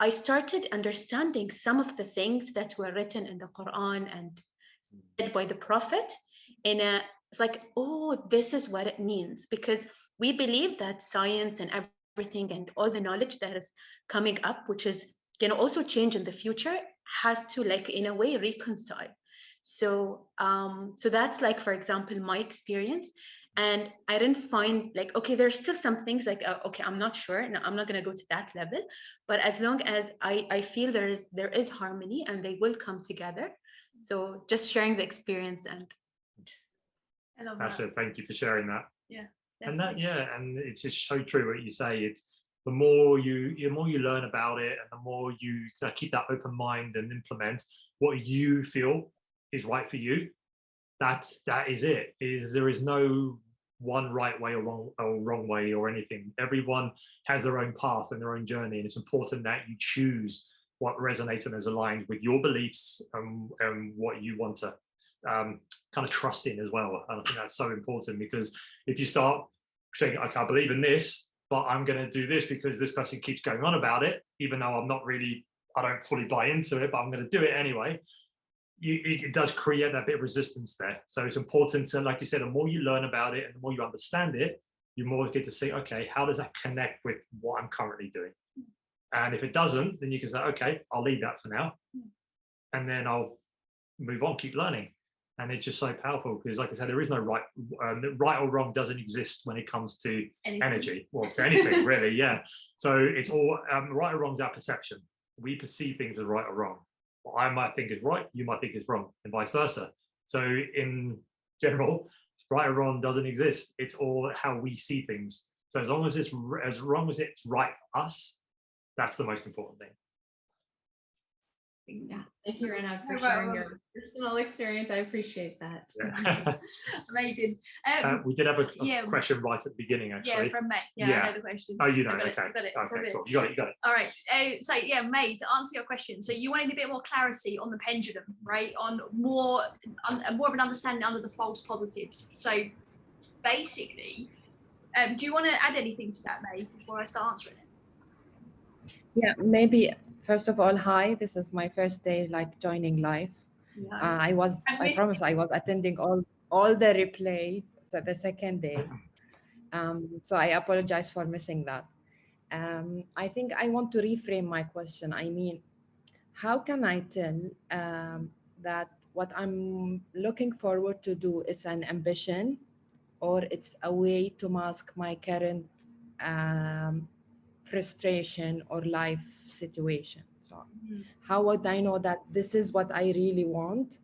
I started understanding some of the things that were written in the Quran and said by the Prophet it's like, oh, this is what it means. Because we believe that science and everything and all the knowledge that is coming up, which is going to also change in the future, has to, like, in a way, reconcile. So that's, like, for example, my experience. And I didn't find, like, okay, there's still some things like, okay, I'm not sure, no, I'm not going to go to that level. But as long as I feel there is harmony and they will come together. So just sharing the experience and just. I love That's that. it. Thank you for sharing that. Yeah. And that, and it's just so true what you say. It's the more you learn about it, and the more you keep that open mind and implement what you feel is right for you. That is it. There is no one right way or wrong way or anything. Everyone has their own path and their own journey, and it's important that you choose what resonates and is aligned with your beliefs and what you want to kind of trust in as well. And I think that's so important, because if you start saying, okay, I believe in this, but I'm going to do this because this person keeps going on about it, even though I don't fully buy into it, but I'm going to do it anyway. It does create that bit of resistance there. So it's important to, like you said, the more you learn about it and the more you understand it, you more get to see, okay, how does that connect with what I'm currently doing? And if it doesn't, then you can say, okay, I'll leave that for now. And then I'll move on, keep learning. And it's just so powerful, because, like I said, there is no right or wrong doesn't exist when it comes to energy, or to anything really. Yeah. So it's all right or wrong is our perception. We perceive things as right or wrong. What I might think is right, you might think is wrong, and vice versa. So in general, right or wrong doesn't exist. It's all how we see things. So as long as it's right for us, that's the most important thing. Yeah, thank you, Rana, for sharing your personal experience. I appreciate that. Yeah. Amazing. We did have a question right at the beginning, actually. Yeah, from May. Yeah, I know the question. Oh, you know, okay. Okay, So cool. You got it. All right. So yeah, May, to answer your question, so you wanted a bit more clarity on the pendulum, right? On more of an understanding under the false positives. So basically, do you want to add anything to that, May, before I start answering it? Yeah, maybe. First of all, hi, this is my first day joining live. Yeah. I promise I was attending all the replays for the second day. So I apologize for missing that. I think I want to reframe my question. I mean, how can I tell that what I'm looking forward to do is an ambition, or it's a way to mask my current frustration or life situation? So how would I know that this is what I really want,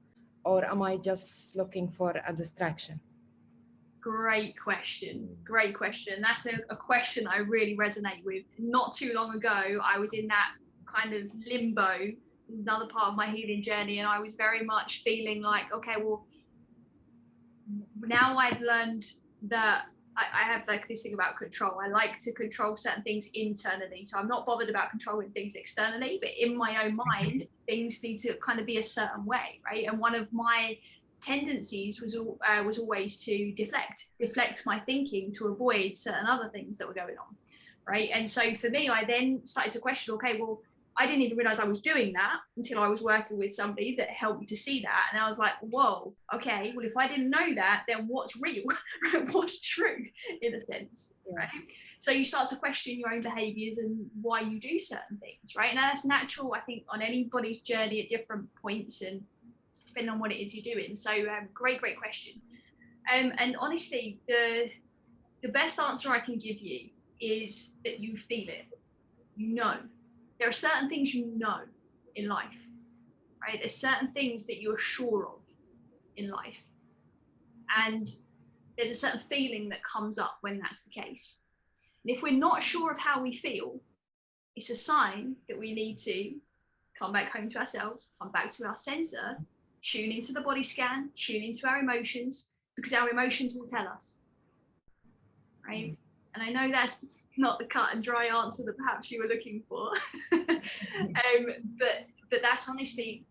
or am I just looking for a distraction? Great question. That's a question I really resonate with. Not too long ago, I was in that kind of limbo, another part of my healing journey, and I was very much feeling like, okay, well, now I've learned that I have like this thing about control. I like to control certain things internally. So I'm not bothered about controlling things externally, but in my own mind, things need to kind of be a certain way, right? And one of my tendencies was always to deflect my thinking to avoid certain other things that were going on, right? And so for me, I then started to question, okay, well, I didn't even realize I was doing that until I was working with somebody that helped me to see that. And I was like, whoa, okay, well, if I didn't know that, then what's real? What's true, in a sense, right? So you start to question your own behaviors and why you do certain things, right? And that's natural, I think, on anybody's journey at different points and depending on what it is you're doing. So great question. And honestly, the best answer I can give you is that you feel it. You know. There are certain things you know in life, right? There's certain things that you're sure of in life. And there's a certain feeling that comes up when that's the case. And if we're not sure of how we feel, it's a sign that we need to come back home to ourselves, come back to our center, tune into the body scan, tune into our emotions, because our emotions will tell us, right? And I know that's not the cut and dry answer that perhaps you were looking for, but that's honestly,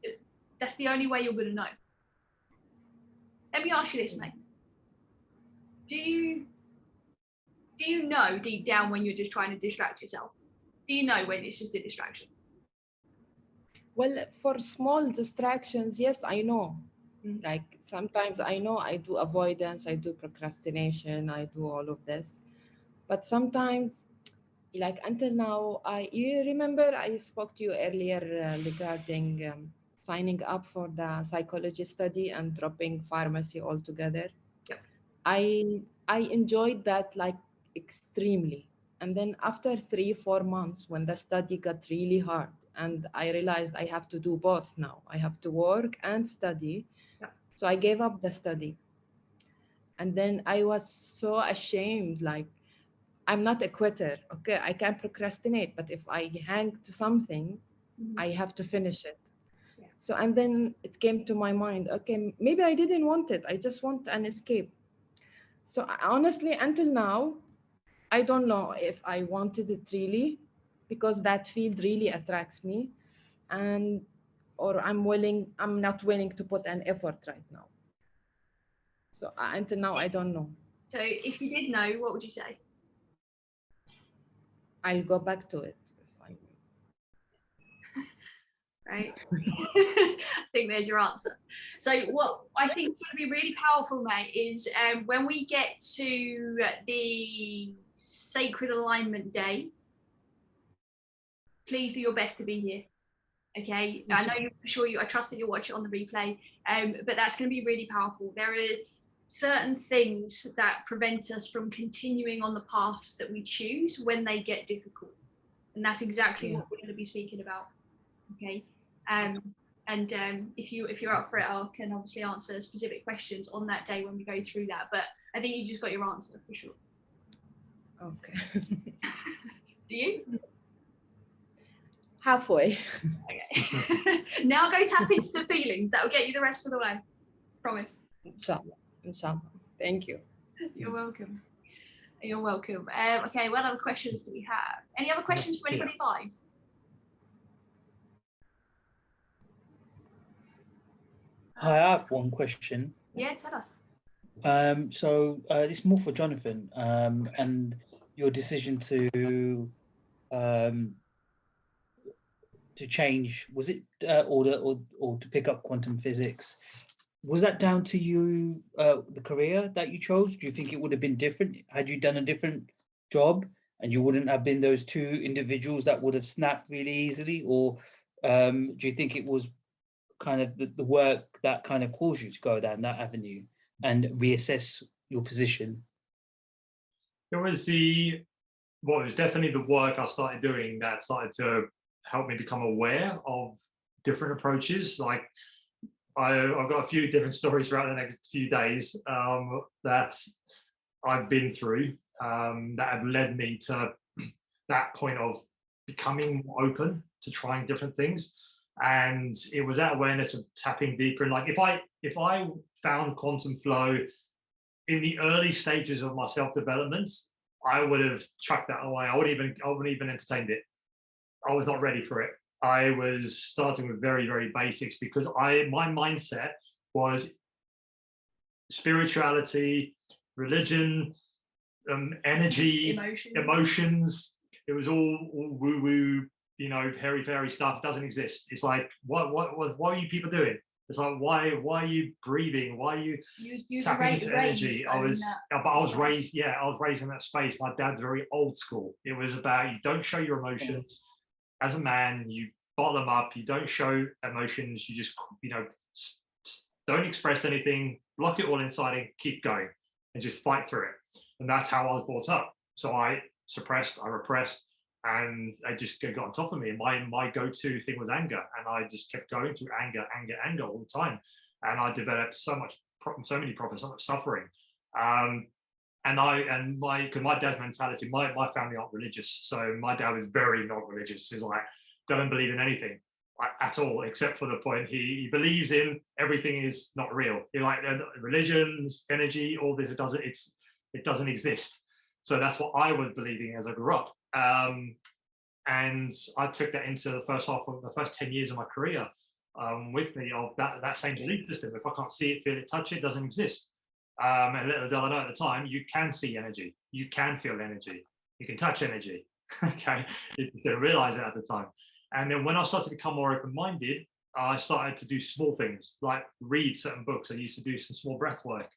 that's the only way you're going to know. Let me ask you this, mate. Do you know deep down when you're just trying to distract yourself? Do you know when it's just a distraction? Well, for small distractions, yes, I know. Like sometimes I know I do avoidance, I do procrastination, I do all of this. But sometimes, like until now, you remember I spoke to you earlier regarding signing up for the psychology study and dropping pharmacy altogether. Yep. I enjoyed that like extremely. And then after 3-4 months, when the study got really hard, and I realized I have to do both now. I have to work and study. Yep. So I gave up the study. And then I was so ashamed, like, I'm not a quitter. Okay, I can procrastinate, but if I hang to something, I have to finish it. Yeah. So, and then it came to my mind, okay, maybe I didn't want it. I just want an escape. So honestly, until now, I don't know if I wanted it really, because that field really attracts me, or I'm not willing to put an effort right now. So until now, I don't know. So if you did know, what would you say? I'll go back to it. Right? I think there's your answer. So what I think would be really powerful, mate, is when we get to the sacred alignment day, please do your best to be here. Okay, I know you for sure. I trust that you'll watch it on the replay, but that's going to be really powerful. There are certain things that prevent us from continuing on the paths that we choose when they get difficult, and that's exactly what we're going to be speaking about. Okay, and if you're up for it, I can obviously answer specific questions on that day when we go through that. But I think you just got your answer for sure. Okay. Do you? Halfway. Okay. Now go tap into the feelings. That will get you the rest of the way. Promise. Inshallah. Inshallah. Thank you. You're welcome. You're welcome. Okay, what other questions do we have? Any other questions from anybody live? Hi, I have one question. Yeah, tell us. So this is more for Jonathan, and your decision to change, was it or to pick up quantum physics? Was that down to you, the career that you chose? Do you think it would have been different had you done a different job and you wouldn't have been those two individuals that would have snapped really easily? Or do you think it was kind of the work that kind of caused you to go down that avenue and reassess your position? It was it was definitely the work I started doing that started to help me become aware of different approaches. Like I've got a few different stories throughout the next few days that I've been through that have led me to that point of becoming more open to trying different things. And it was that awareness of tapping deeper. And like if I found quantum flow in the early stages of my self-development, I would have chucked that away. I wouldn't even entertained it. I was not ready for it. I was starting with very, very basics because my mindset was spirituality, religion, energy, emotions. It was all woo-woo, hairy-fairy stuff. Doesn't exist. It's like, what are you people doing? It's like, why are you breathing? Why are you tapping into energy? I was raised in that space. My dad's very old school. It was about, you don't show your emotions. As a man, you bottle them up. You don't show emotions. You just, don't express anything. Lock it all inside and keep going, and just fight through it. And that's how I was brought up. So I suppressed, I repressed, and I just got on top of me. And my go-to thing was anger, and I just kept going through anger all the time. And I developed so many problems, so much suffering. And my dad's mentality, my family aren't religious, so my dad was very not religious. He's like, don't believe in anything at all, except for the point he believes in everything is not real. He like religions, energy, all this, it doesn't exist. So that's what I was believing as I grew up. And I took that into the first 10 years of my career with me, of that same belief system. If I can't see it, feel it, touch it, it doesn't exist. And little did I know at the time, you can see energy, you can feel energy, you can touch energy. Okay, you didn't realize it at the time. And then when I started to become more open-minded, I started to do small things like read certain books. I used to do some small breath work,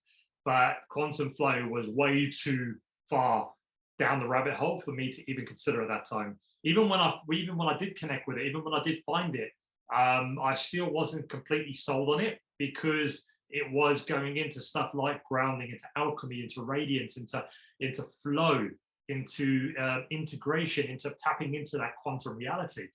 but quantum flow was way too far down the rabbit hole for me to even consider at that time. Even when I did connect with it, even when I did find it, I still wasn't completely sold on it, because it was going into stuff like grounding, into alchemy, into radiance, into flow, into integration, into tapping into that quantum reality.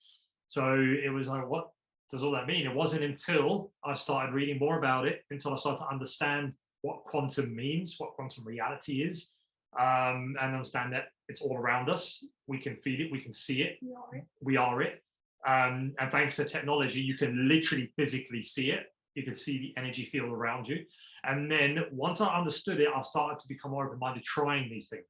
So it was like, what does all that mean? It wasn't until I started reading more about it, until I started to understand what quantum means, what quantum reality is, and understand that it's all around us. We can feel it, we can see it, we are it. And thanks to technology, you can literally physically see it. You can see the energy field around you. And then once I understood it, I started to become more open-minded, trying these things.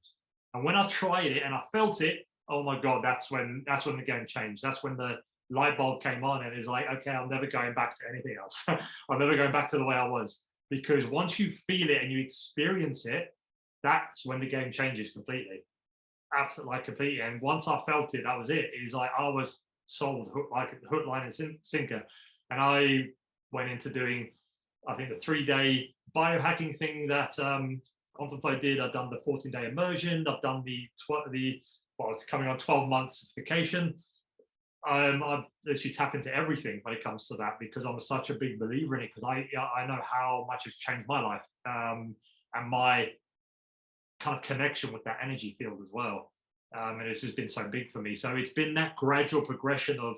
And when I tried it and I felt it, oh my God, that's when the game changed. That's when the light bulb came on, and it's like, okay, I'm never going back to anything else. I'm never going back to the way I was. Because once you feel it and you experience it, that's when the game changes completely. Absolutely, like completely. And once I felt it, that was it. It was like I was sold, hook, line, and sinker. And I went into doing, I think, the 3-day biohacking thing that Quantum Flow did. I've done the 14-day immersion. I've done it's coming on 12-month certification. I literally tap into everything when it comes to that, because I'm such a big believer in it, because I know how much it's changed my life, and my kind of connection with that energy field as well. And it's just been so big for me. So it's been that gradual progression of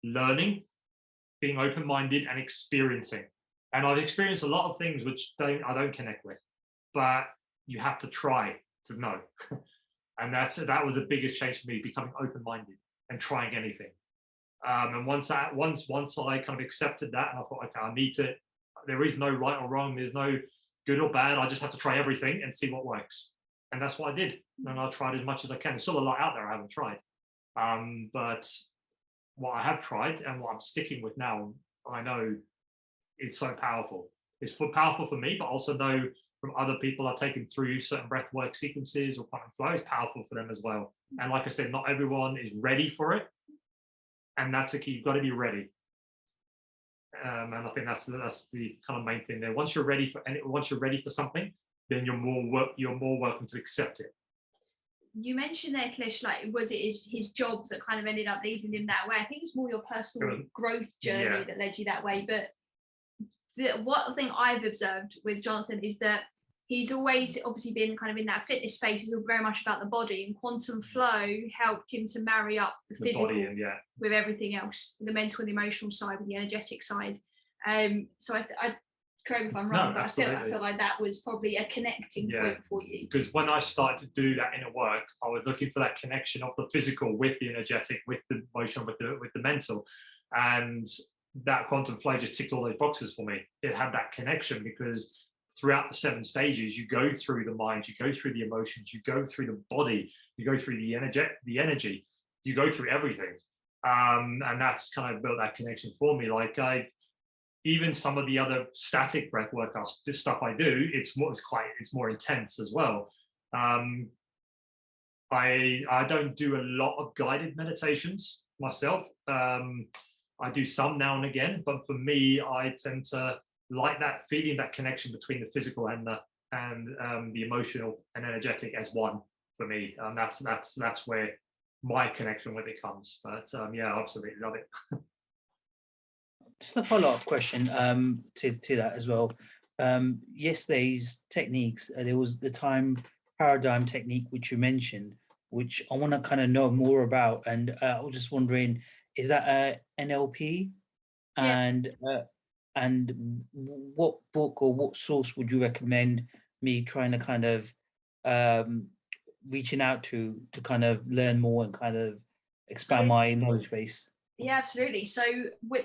learning, being open-minded, and experiencing. And I've experienced a lot of things which I don't connect with, but you have to try to know. And that was the biggest change for me, becoming open-minded and trying anything. And once I kind of accepted that, and I thought, okay, there is no right or wrong, there's no good or bad, I just have to try everything and see what works. And that's what I did. And I tried as much as I can. There's still a lot out there I haven't tried. But what I have tried and what I'm sticking with now, I know it's so powerful. It's powerful for me, but also know from other people I've taken through certain breathwork sequences or quantum flow is powerful for them as well. And like I said, not everyone is ready for it. And that's the key. You've got to be ready. And I think that's the kind of main thing there. Once you're ready for something, then you're more welcome to accept it. You mentioned there, Klish, like, was it his job that kind of ended up leading him that way? I think it's more your personal growth journey that led you that way. But one thing I've observed with Jonathan is that he's always obviously been kind of in that fitness space. He's very much about the body, and quantum flow helped him to marry up the physical body with everything else, the mental and the emotional side, with the energetic side. So I correct me if I'm wrong, but I feel like that was probably a connecting point for you. Because when I started to do that inner work, I was looking for that connection of the physical with the energetic, with the emotional, with the mental, and that quantum flow just ticked all those boxes for me. It had that connection, because throughout the 7 stages, you go through the mind, you go through the emotions, you go through the body, you go through the energy, you go through everything, and that's kind of built that connection for me. Like even some of the other static breath work stuff I do, it's more intense as well. I don't do a lot of guided meditations myself. I do some now and again, but for me, I tend to like that feeling, that connection between the physical and the emotional and energetic as one for me. That's where my connection with it comes. But yeah, I absolutely love it. Just a follow-up question to that as well. Yesterday's techniques, there was the time paradigm technique, which you mentioned, which I want to kind of know more about. And I was just wondering, is that NLP? And what book or what source would you recommend me trying to kind of reaching out to kind of learn more and kind of expand my knowledge base? Yeah, absolutely. So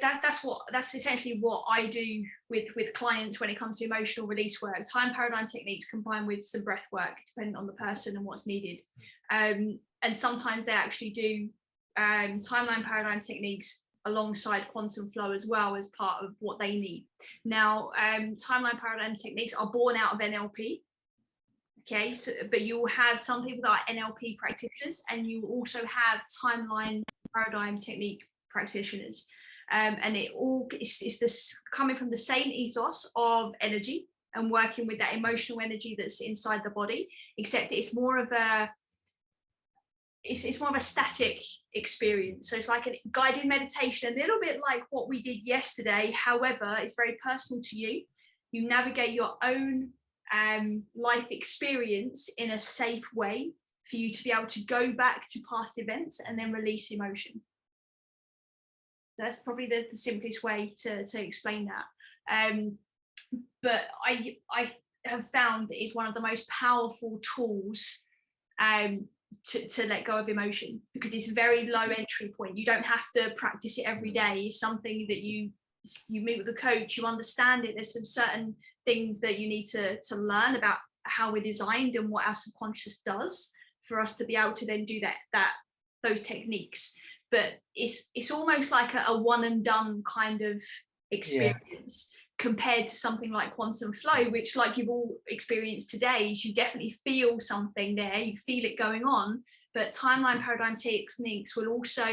that's essentially what I do with clients when it comes to emotional release work. Time paradigm techniques combined with some breath work, depending on the person and what's needed. And sometimes they actually do timeline paradigm techniques alongside quantum flow as well as part of what they need. Now, timeline paradigm techniques are born out of NLP. Okay, so, but you will have some people that are NLP practitioners, and you also have timeline paradigm technique practitioners, and it's this coming from the same ethos of energy and working with that emotional energy that's inside the body, except it's more of a static experience. So it's like a guided meditation, a little bit like what we did yesterday. However, it's very personal to you. You navigate your own life experience in a safe way for you to be able to go back to past events and then release emotion. That's probably the simplest way to explain that. But I have found that it's one of the most powerful tools to let go of emotion, because it's a very low entry point. You don't have to practice it every day. It's something that you meet with a coach, you understand it. There's some certain things that you need to learn about how we're designed and what our subconscious does for us to be able to then do those techniques. But it's almost like a one and done kind of experience compared to something like quantum flow, which, like you've all experienced today, is you definitely feel something there, you feel it going on. But timeline paradigm techniques will also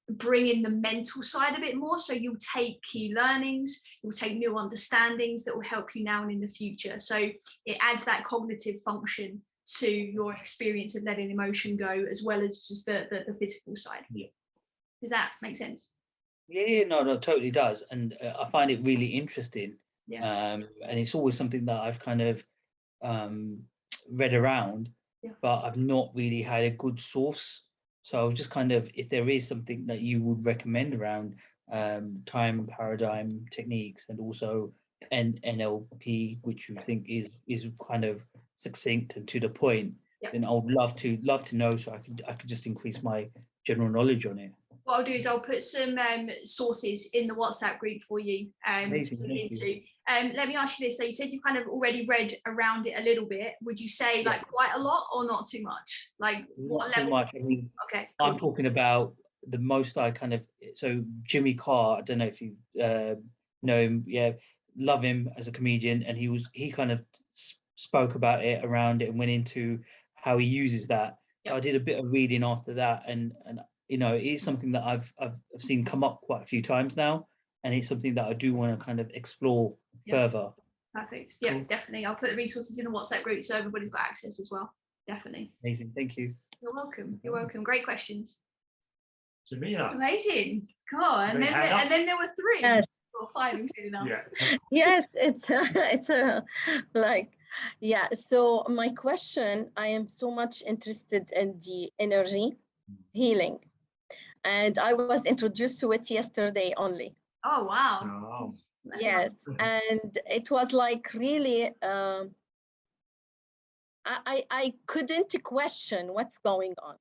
bring in the mental side a bit more. So you'll take key learnings, you'll take new understandings that will help you now and in the future. So it adds that cognitive function to your experience of letting emotion go, as well as just the physical side. Yeah. Does that make sense? Yeah, no, it totally does. And I find it really interesting. Yeah. And it's always something that I've kind of read around, but I've not really had a good source. So I was just kind of, if there is something that you would recommend around time paradigm techniques and also NLP, which you think is kind of succinct and to the point, then I would love to know, so I could just increase my general knowledge on it. What I'll do is I'll put some sources in the WhatsApp group for you. Amazing, thank you. Let me ask you this. So you said you kind of already read around it a little bit. Would you say like quite a lot or not too much? Like what level? Too much. I mean, okay, cool. I'm talking about the most I kind of, so Jimmy Carr, I don't know if you know him. Yeah, love him as a comedian, and he kind of spoke about it around it and went into how he uses that. So I did a bit of reading after that, and you know, it is something that I've seen come up quite a few times now, and it's something that I do want to kind of explore further. Perfect. Yeah, cool. Definitely. I'll put the resources in the WhatsApp group so everybody's got access as well. Definitely. Amazing. Thank you. You're welcome. You're welcome. Great questions. Jamila. Amazing. Cool. And then there were three or five, including us. Yes, it's a like. Yeah, so my question, I am so much interested in the energy healing, and I was introduced to it yesterday only. Oh, wow. Yes, and it was like really, I couldn't question what's going on,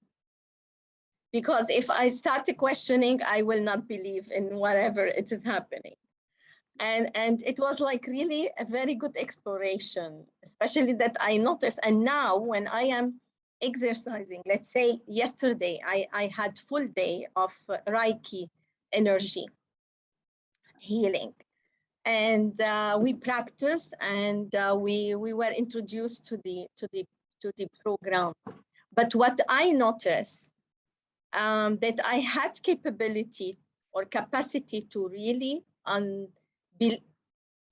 because if I start questioning, I will not believe in whatever it is happening. And it was like really a very good exploration, especially that I noticed. And now when I am exercising, let's say yesterday, I had full day of Reiki energy healing. And we practiced, and we were introduced to the program. But what I noticed, that I had capability or capacity to really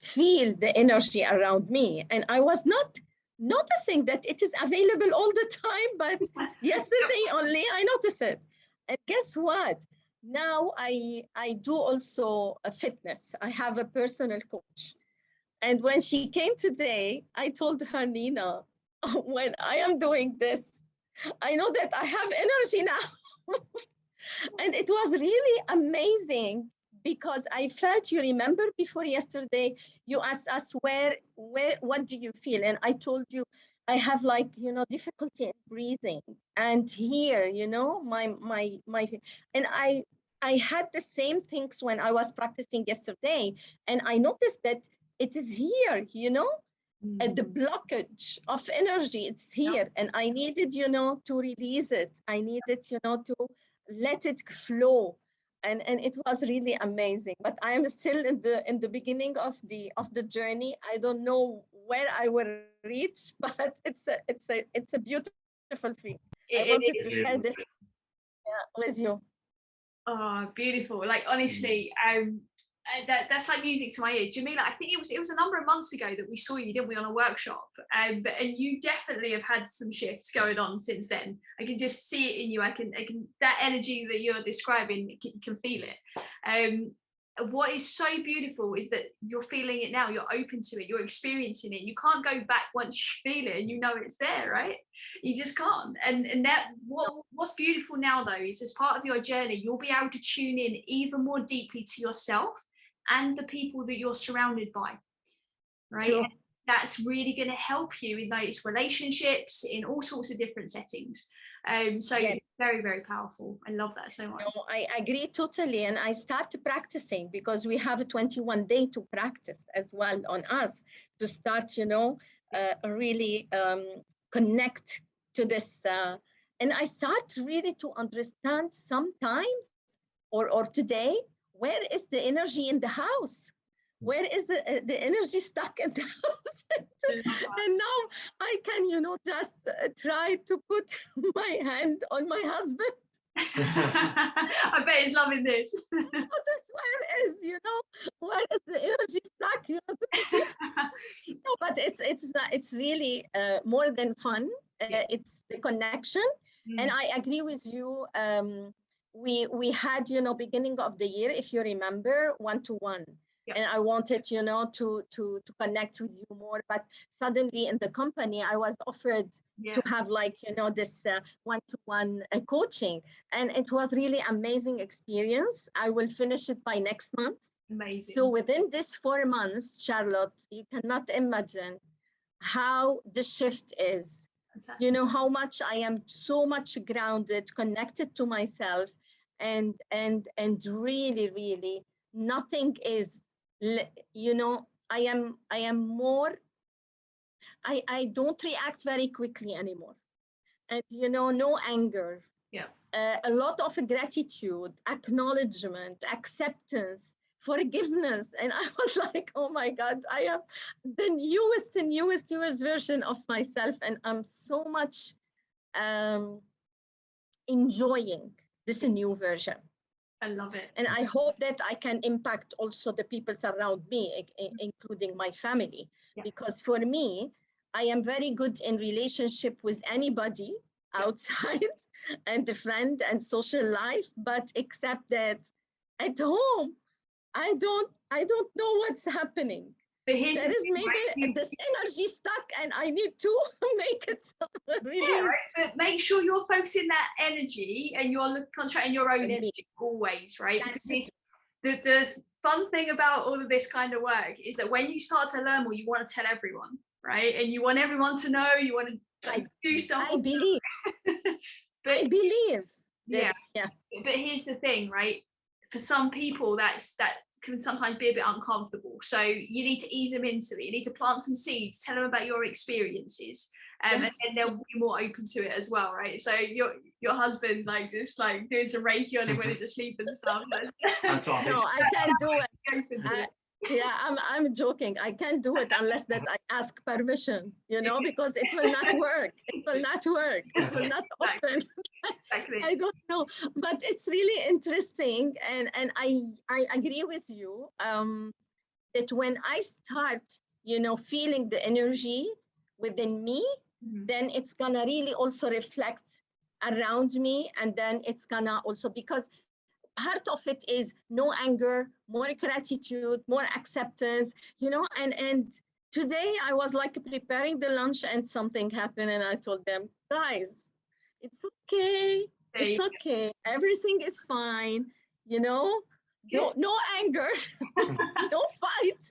feel the energy around me. And I was not noticing that it is available all the time, but yesterday only I noticed it. And guess what? Now I do also a fitness. I have a personal coach. And when she came today, I told her, Nina, when I am doing this, I know that I have energy now. And it was really amazing because I felt, you remember before yesterday, you asked us what do you feel? And I told you, I have like, difficulty in breathing. And here, and I had the same things when I was practicing yesterday. And I noticed that it is here, at the blockage of energy, it's here. And I needed, to release it. I needed, to let it flow. And it was really amazing. But I am still in the beginning of the journey. I don't know where I will reach, but it's a beautiful thing. I wanted to share this with you. Oh, beautiful. Like, honestly, that's like music to my ears. Jamila, I think it was a number of months ago that we saw you, didn't we, on a workshop? And you definitely have had some shifts going on since then. I can just see it in you. I can that energy that you're describing, you can feel it. What is so beautiful is that you're feeling it now. You're open to it. You're experiencing it. You can't go back once you feel it and you know it's there, right? You just can't. And that what's beautiful now, though, is as part of your journey, you'll be able to tune in even more deeply to yourself and the people that you're surrounded by, right? Sure. That's really going to help you in those relationships, in all sorts of different settings. So Yes. It's very, very powerful. I love that so much. No, I agree totally. And I started practicing because we have a 21-day to practice as well on us to start, really connect to this. And I start really to understand sometimes or today, where is the energy in the house? Where is the energy stuck in the house? And now I can, just try to put my hand on my husband. I bet he's loving this. Where is, where is the energy stuck? No, but it's really more than fun. It's the connection. And I agree with you. We had, beginning of the year, if you remember, one-to-one. And I wanted, to connect with you more. But suddenly in the company, I was offered to have this one-to-one coaching. And it was really amazing experience. I will finish it by next month. Amazing. So within this 4 months, Charlotte, you cannot imagine how the shift is. How much I am so much grounded, connected to myself, and really, really nothing is, I am more, I don't react very quickly anymore. And, no anger. Yeah. A lot of gratitude, acknowledgement, acceptance, forgiveness. And I was like, oh my God, I am the newest version of myself. And I'm so much enjoying this new version. I love it. And I hope that I can impact also the people around me, including my family. Because for me, I am very good in relationship with anybody outside and the friend and social life, but except that at home, I don't know what's happening. But here's there is maybe this energy stuck, and I need to make it release. Yeah, right? But make sure you're focusing that energy and you're concentrating your own energy always, right? Because the fun thing about all of this kind of work is that when you start to learn more, you want to tell everyone, right? And you want everyone to know. You want to do stuff. I believe. But I believe. This, yeah. But here's the thing, right? For some people, that can sometimes be a bit uncomfortable. So you need to ease them into it. You need to plant some seeds, tell them about your experiences, and then they'll be more open to it as well, right? So your husband, just doing some Reiki on him when he's asleep and stuff. That's right. No, I can't do it. Yeah, I'm joking. I can't do it unless that I ask permission, because it will not work. It will not work. It will not open. Exactly. I don't know, but it's really interesting, and I agree with you that when I start, feeling the energy within me, then it's gonna really also reflect around me, and then it's gonna also, because part of it is no anger, more gratitude, more acceptance, and today I was like preparing the lunch and something happened and I told them, guys, it's okay. It's okay. Everything is fine. You know, no anger, no fight.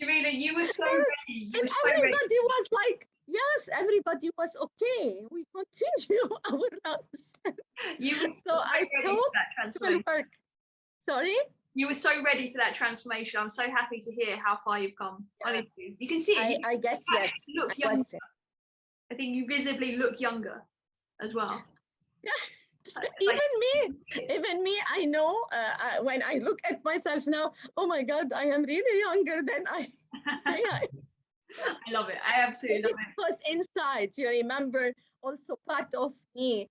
Jamila, you were so ready. And everybody was like, yes, everybody was okay. We continue our lunch. You were so I thought it will work. Sorry? You were so ready for that transformation. I'm so happy to hear how far you've come. Honestly, you can see it. I guess, yes. Look younger. I think you visibly look younger as well. Yeah. Even me, I know when I look at myself now, oh my God, I am really younger than I I love it. I absolutely love it. Because inside, you remember, also part of me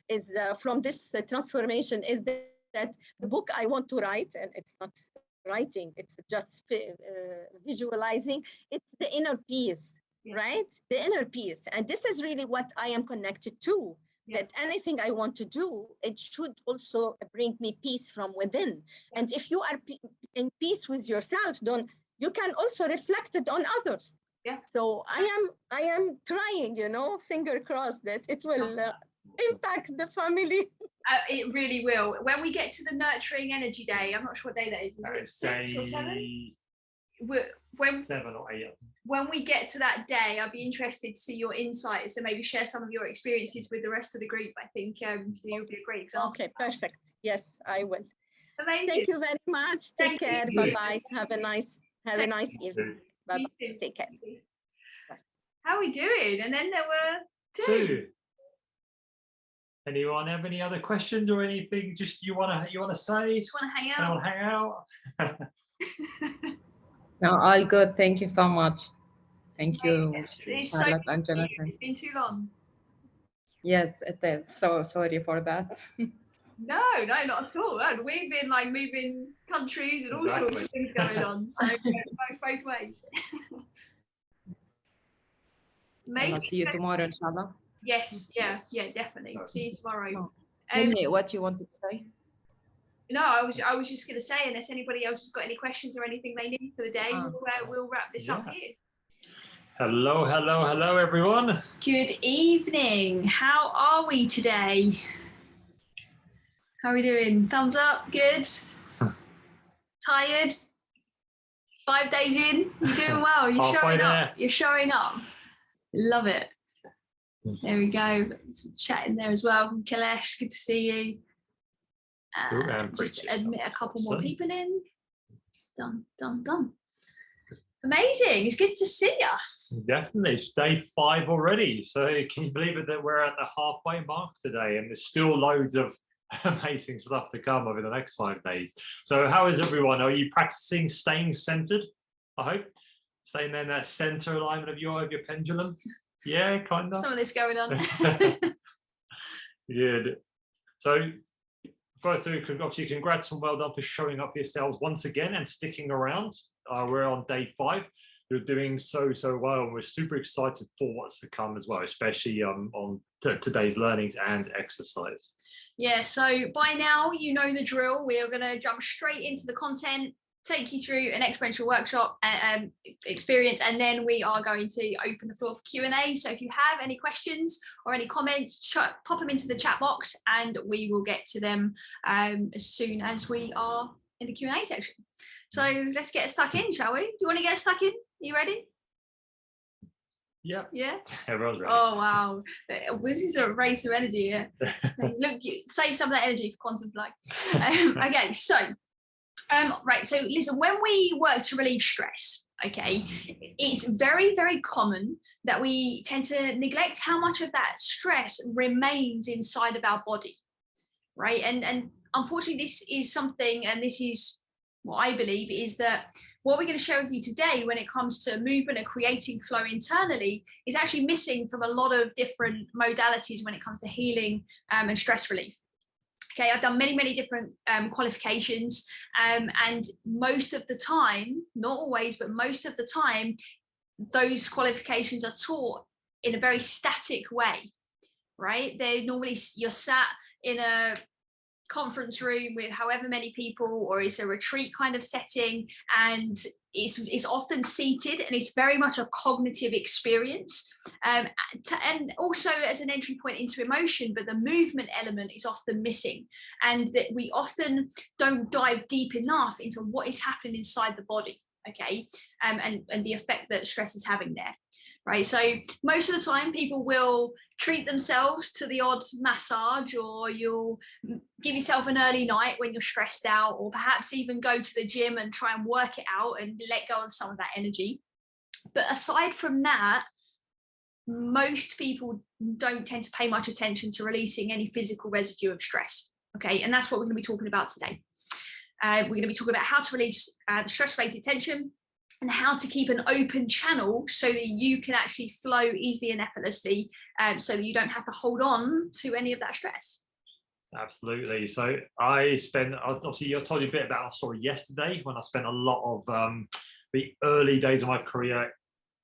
is from this transformation is that the book I want to write, and it's not writing, it's just visualizing, it's the inner peace, right? The inner peace. And this is really what I am connected to. That anything I want to do, it should also bring me peace from within. And if you are in peace with yourself, then you can also reflect it on others. Yeah. So I am trying, you know, finger crossed that it will impact the family. It really will. When we get to the Nurturing Energy Day, I'm not sure what day that is. Is it 6 or 7? 7 or 8. When we get to that day, I'd be interested to see your insights and maybe share some of your experiences with the rest of the group. I think you'll be a great example. Okay, perfect. Yes, I will. Amazing. Thank you very much. Take care. Bye-bye. Have a nice evening. Bye-bye. Take care. How are we doing? And then there were 2. Anyone have any other questions or anything just you wanna say? Just wanna hang out. Hang out. No, all good. Thank you so much. Thank you, It's Charlotte so and Jonathan. It's been too long. Yes, it is. So sorry for that. No, not at all. We've been like moving countries and all sorts of things going on. So both ways. I'll see you tomorrow, inshallah. Yes, yeah, definitely. See you tomorrow. Tell me what you wanted to say. No, I was just going to say, unless anybody else has got any questions or anything they need for the day, we'll wrap this up here. Hello, everyone. Good evening. How are we today? How are we doing? Thumbs up. Good. Tired. 5 days in. You're doing well. You're showing up. You're showing up. Love it. There we go. Got some chat in there as well from Kailesh. Good to see you. Just admit a couple more people in. Done. Amazing. It's good to see you. Definitely. It's day 5 already. So can you believe it that we're at the halfway mark today and there's still loads of amazing stuff to come over the next 5 days. So how is everyone? Are you practicing staying centered? I hope. Staying in that center alignment of your pendulum. Yeah, kind of. Some of this going on. Good. So first, obviously, congrats and well done for showing up for yourselves once again and sticking around. We're on day 5. You're doing so well, and we're super excited for what's to come as well, especially on today's learnings and exercise. Yeah, so by now you know the drill. We are going to jump straight into the content, take you through an experiential workshop experience, and then we are going to open the floor for Q&A. So if you have any questions or any comments, pop them into the chat box and we will get to them as soon as we are in the Q&A section. So let's get stuck in, shall we? Do you want to get stuck in? Are you ready? Yeah. Yeah. Everyone's ready. Oh wow, this is a race of energy here. Look, save some of that energy for quantum flight. Okay, so right, so listen, when we work to relieve stress, okay, it's very, very common that we tend to neglect how much of that stress remains inside of our body, right? And unfortunately, this is something, and this is what I believe, is that what we're going to share with you today when it comes to movement and creating flow internally is actually missing from a lot of different modalities when it comes to healing and stress relief. Okay, I've done many different qualifications, and most of the time, not always, but most of the time, those qualifications are taught in a very static way, right? They're normally, you're sat in a conference room with however many people, or it's a retreat kind of setting, and it's often seated, and it's very much a cognitive experience, and also as an entry point into emotion, but the movement element is often missing, and that we often don't dive deep enough into what is happening inside the body, okay, and the effect that stress is having there. Right, so most of the time people will treat themselves to the odd massage, or you'll give yourself an early night when you're stressed out, or perhaps even go to the gym and try and work it out and let go of some of that energy. But aside from that, most people don't tend to pay much attention to releasing any physical residue of stress. Okay, and that's what we're going to be talking about today. We're going to be talking about how to release the stress-related tension, and how to keep an open channel so that you can actually flow easily and effortlessly, so that you don't have to hold on to any of that stress. Absolutely. So obviously I told you a bit about our story yesterday, when I spent a lot of the early days of my career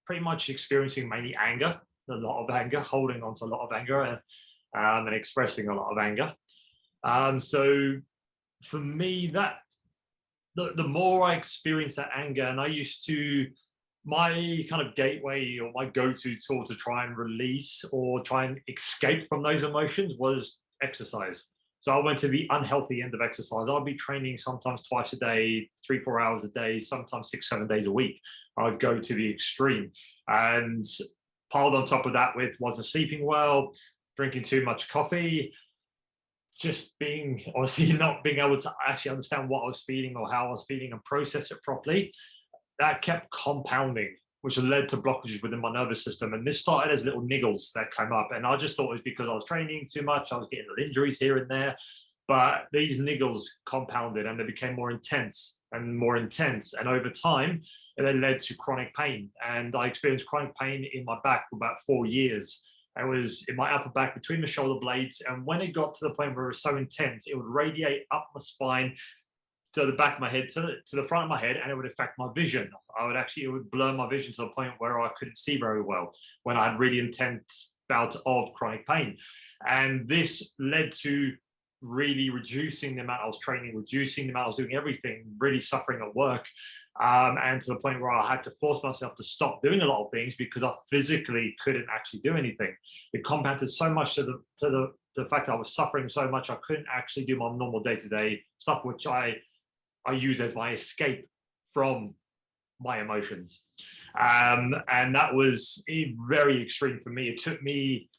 pretty much experiencing mainly anger, holding on to a lot of anger, and expressing a lot of anger. So for me, the more I experienced that anger, and my kind of gateway or my go-to tool to try and release or try and escape from those emotions was exercise. So I went to the unhealthy end of exercise. I'd be training sometimes twice a day, 3-4 hours a day, sometimes 6-7 days a week. I'd go to the extreme, and piled on top of that with wasn't sleeping well, drinking too much coffee, just not being able to actually understand what I was feeling or how I was feeling and process it properly. That kept compounding, which led to blockages within my nervous system. And this started as little niggles that came up. And I just thought it was because I was training too much. I was getting little injuries here and there. But these niggles compounded, and they became more intense and more intense. And over time, it then led to chronic pain. And I experienced chronic pain in my back for about 4 years. It was in my upper back between the shoulder blades. And when it got to the point where it was so intense, it would radiate up my spine to the back of my head, to the front of my head, and it would affect my vision. It would blur my vision to the point where I couldn't see very well when I had really intense bouts of chronic pain. And this led to really reducing the amount I was training, reducing the amount I was doing everything, really suffering at work. And to the point where I had to force myself to stop doing a lot of things because I physically couldn't actually do anything. It compounded so much to the fact that I was suffering so much I couldn't actually do my normal day-to-day stuff, which I use as my escape from my emotions. And that was very extreme for me. It took me,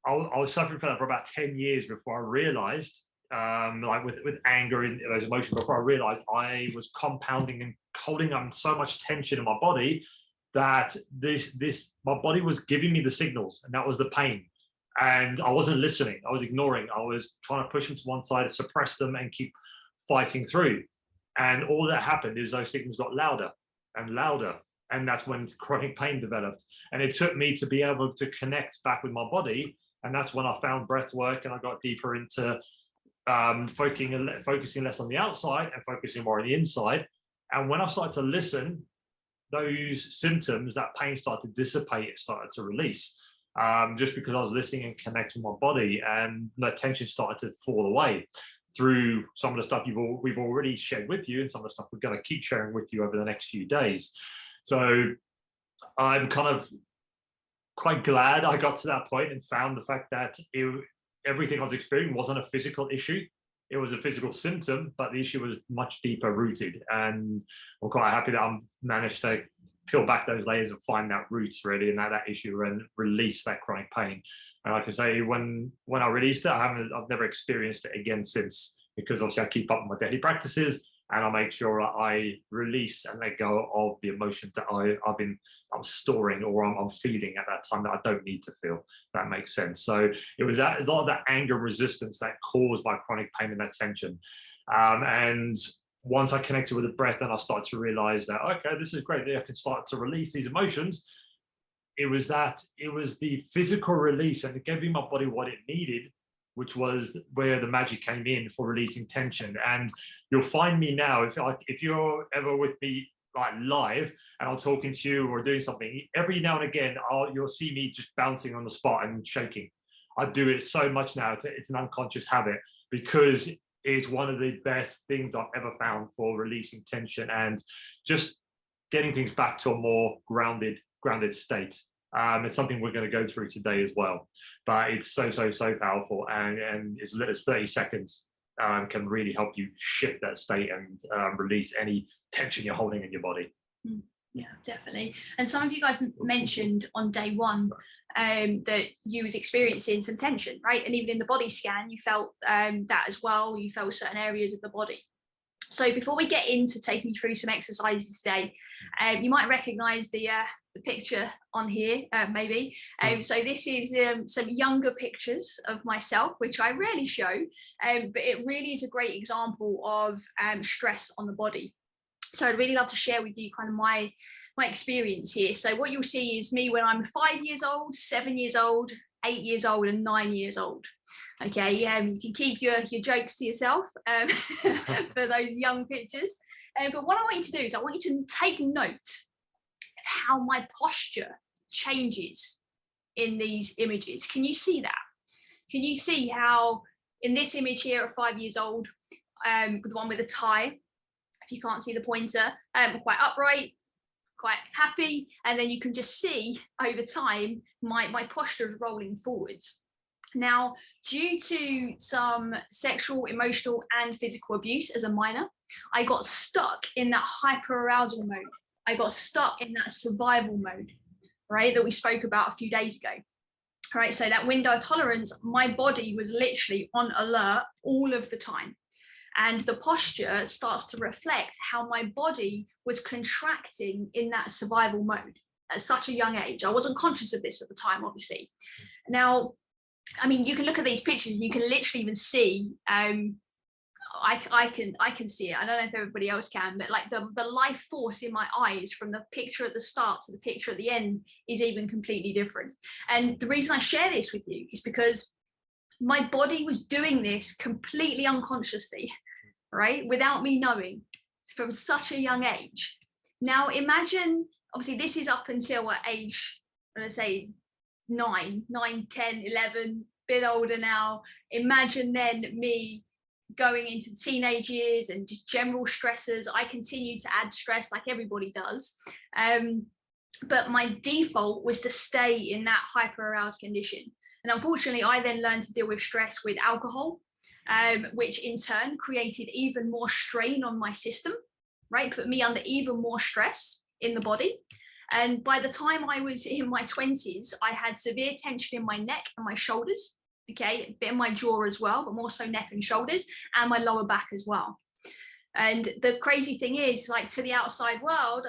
I was suffering from that for about 10 years before I realized, like with anger and those emotions, before I realized I was compounding and holding on so much tension in my body that my body was giving me the signals, and that was the pain. And I wasn't listening. I was ignoring. I was trying to push them to one side, suppress them, and keep fighting through. And all that happened is those signals got louder and louder. And that's when chronic pain developed. And it took me to be able to connect back with my body. And that's when I found breath work, and I got deeper into focusing less on the outside and focusing more on the inside. And when I started to listen, those symptoms, that pain started to dissipate, it started to release, just because I was listening and connecting my body, and the tension started to fall away through some of the stuff we've already shared with you, and some of the stuff we're going to keep sharing with you over the next few days. So I'm kind of quite glad I got to that point and found the fact that everything I was experiencing wasn't a physical issue. It was a physical symptom, but the issue was much deeper rooted. And I'm quite happy that I've managed to peel back those layers and find that roots really, and that issue, and release that chronic pain. And like I say, when I released it, I've never experienced it again since, because obviously I keep up with my daily practices, and I make sure I release and let go of the emotions that I'm storing or I'm feeling at that time that I don't need to feel. That makes sense. So it was a lot of that anger resistance that caused by chronic pain and that tension. And once I connected with the breath, then I started to realize that, okay, this is great, that I can start to release these emotions. It was the physical release, and it gave me my body what it needed, which was where the magic came in for releasing tension. And you'll find me now, if you're ever with me like live and I'm talking to you or doing something, every now and again you'll see me just bouncing on the spot and shaking. I do it so much now, it's an unconscious habit, because is one of the best things I've ever found for releasing tension and just getting things back to a more grounded state. It's something we're going to go through today as well, but it's so powerful, and as little as 30 seconds can really help you shift that state and release any tension you're holding in your body. Yeah, definitely. And some of you guys mentioned on day one that you was experiencing some tension, right? And even in the body scan, you felt that as well. You felt certain areas of the body. So before we get into taking you through some exercises today, you might recognize the picture on here, maybe. So this is some younger pictures of myself, which I rarely show, but it really is a great example of stress on the body. So I'd really love to share with you kind of my experience here. So what you'll see is me when I'm 5 years old, 7 years old, 8 years old, and 9 years old. Okay, you can keep your jokes to yourself for those young pictures. But what I want you to do is I want you to take note of how my posture changes in these images. Can you see that? Can you see how in this image here at 5 years old, the one with the tie, if you can't see the pointer, quite upright, quite happy, and then you can just see over time my posture is rolling forwards. Now, due to some sexual, emotional, and physical abuse as a minor, I got stuck in that hyperarousal mode. I got stuck in that survival mode, right, that we spoke about a few days ago. Right, so that window of tolerance, my body was literally on alert all of the time. And the posture starts to reflect how my body was contracting in that survival mode at such a young age. I wasn't conscious of this at the time, obviously. Now, I mean, you can look at these pictures and you can literally even see, I can see it. I don't know if everybody else can, but like the life force in my eyes from the picture at the start to the picture at the end is even completely different. And the reason I share this with you is because my body was doing this completely unconsciously, right? Without me knowing from such a young age. Now imagine, obviously this is up until at age, I'm gonna say 9, 10, 11, bit older now. Imagine then me going into teenage years and just general stressors. I continue to add stress like everybody does. But my default was to stay in that hyper-aroused condition. And unfortunately, I then learned to deal with stress with alcohol, which in turn created even more strain on my system, right? Put me under even more stress in the body. And by the time I was in my 20s, I had severe tension in my neck and my shoulders, okay, a bit in my jaw as well, but more so neck and shoulders, and my lower back as well. And the crazy thing is, like, to the outside world,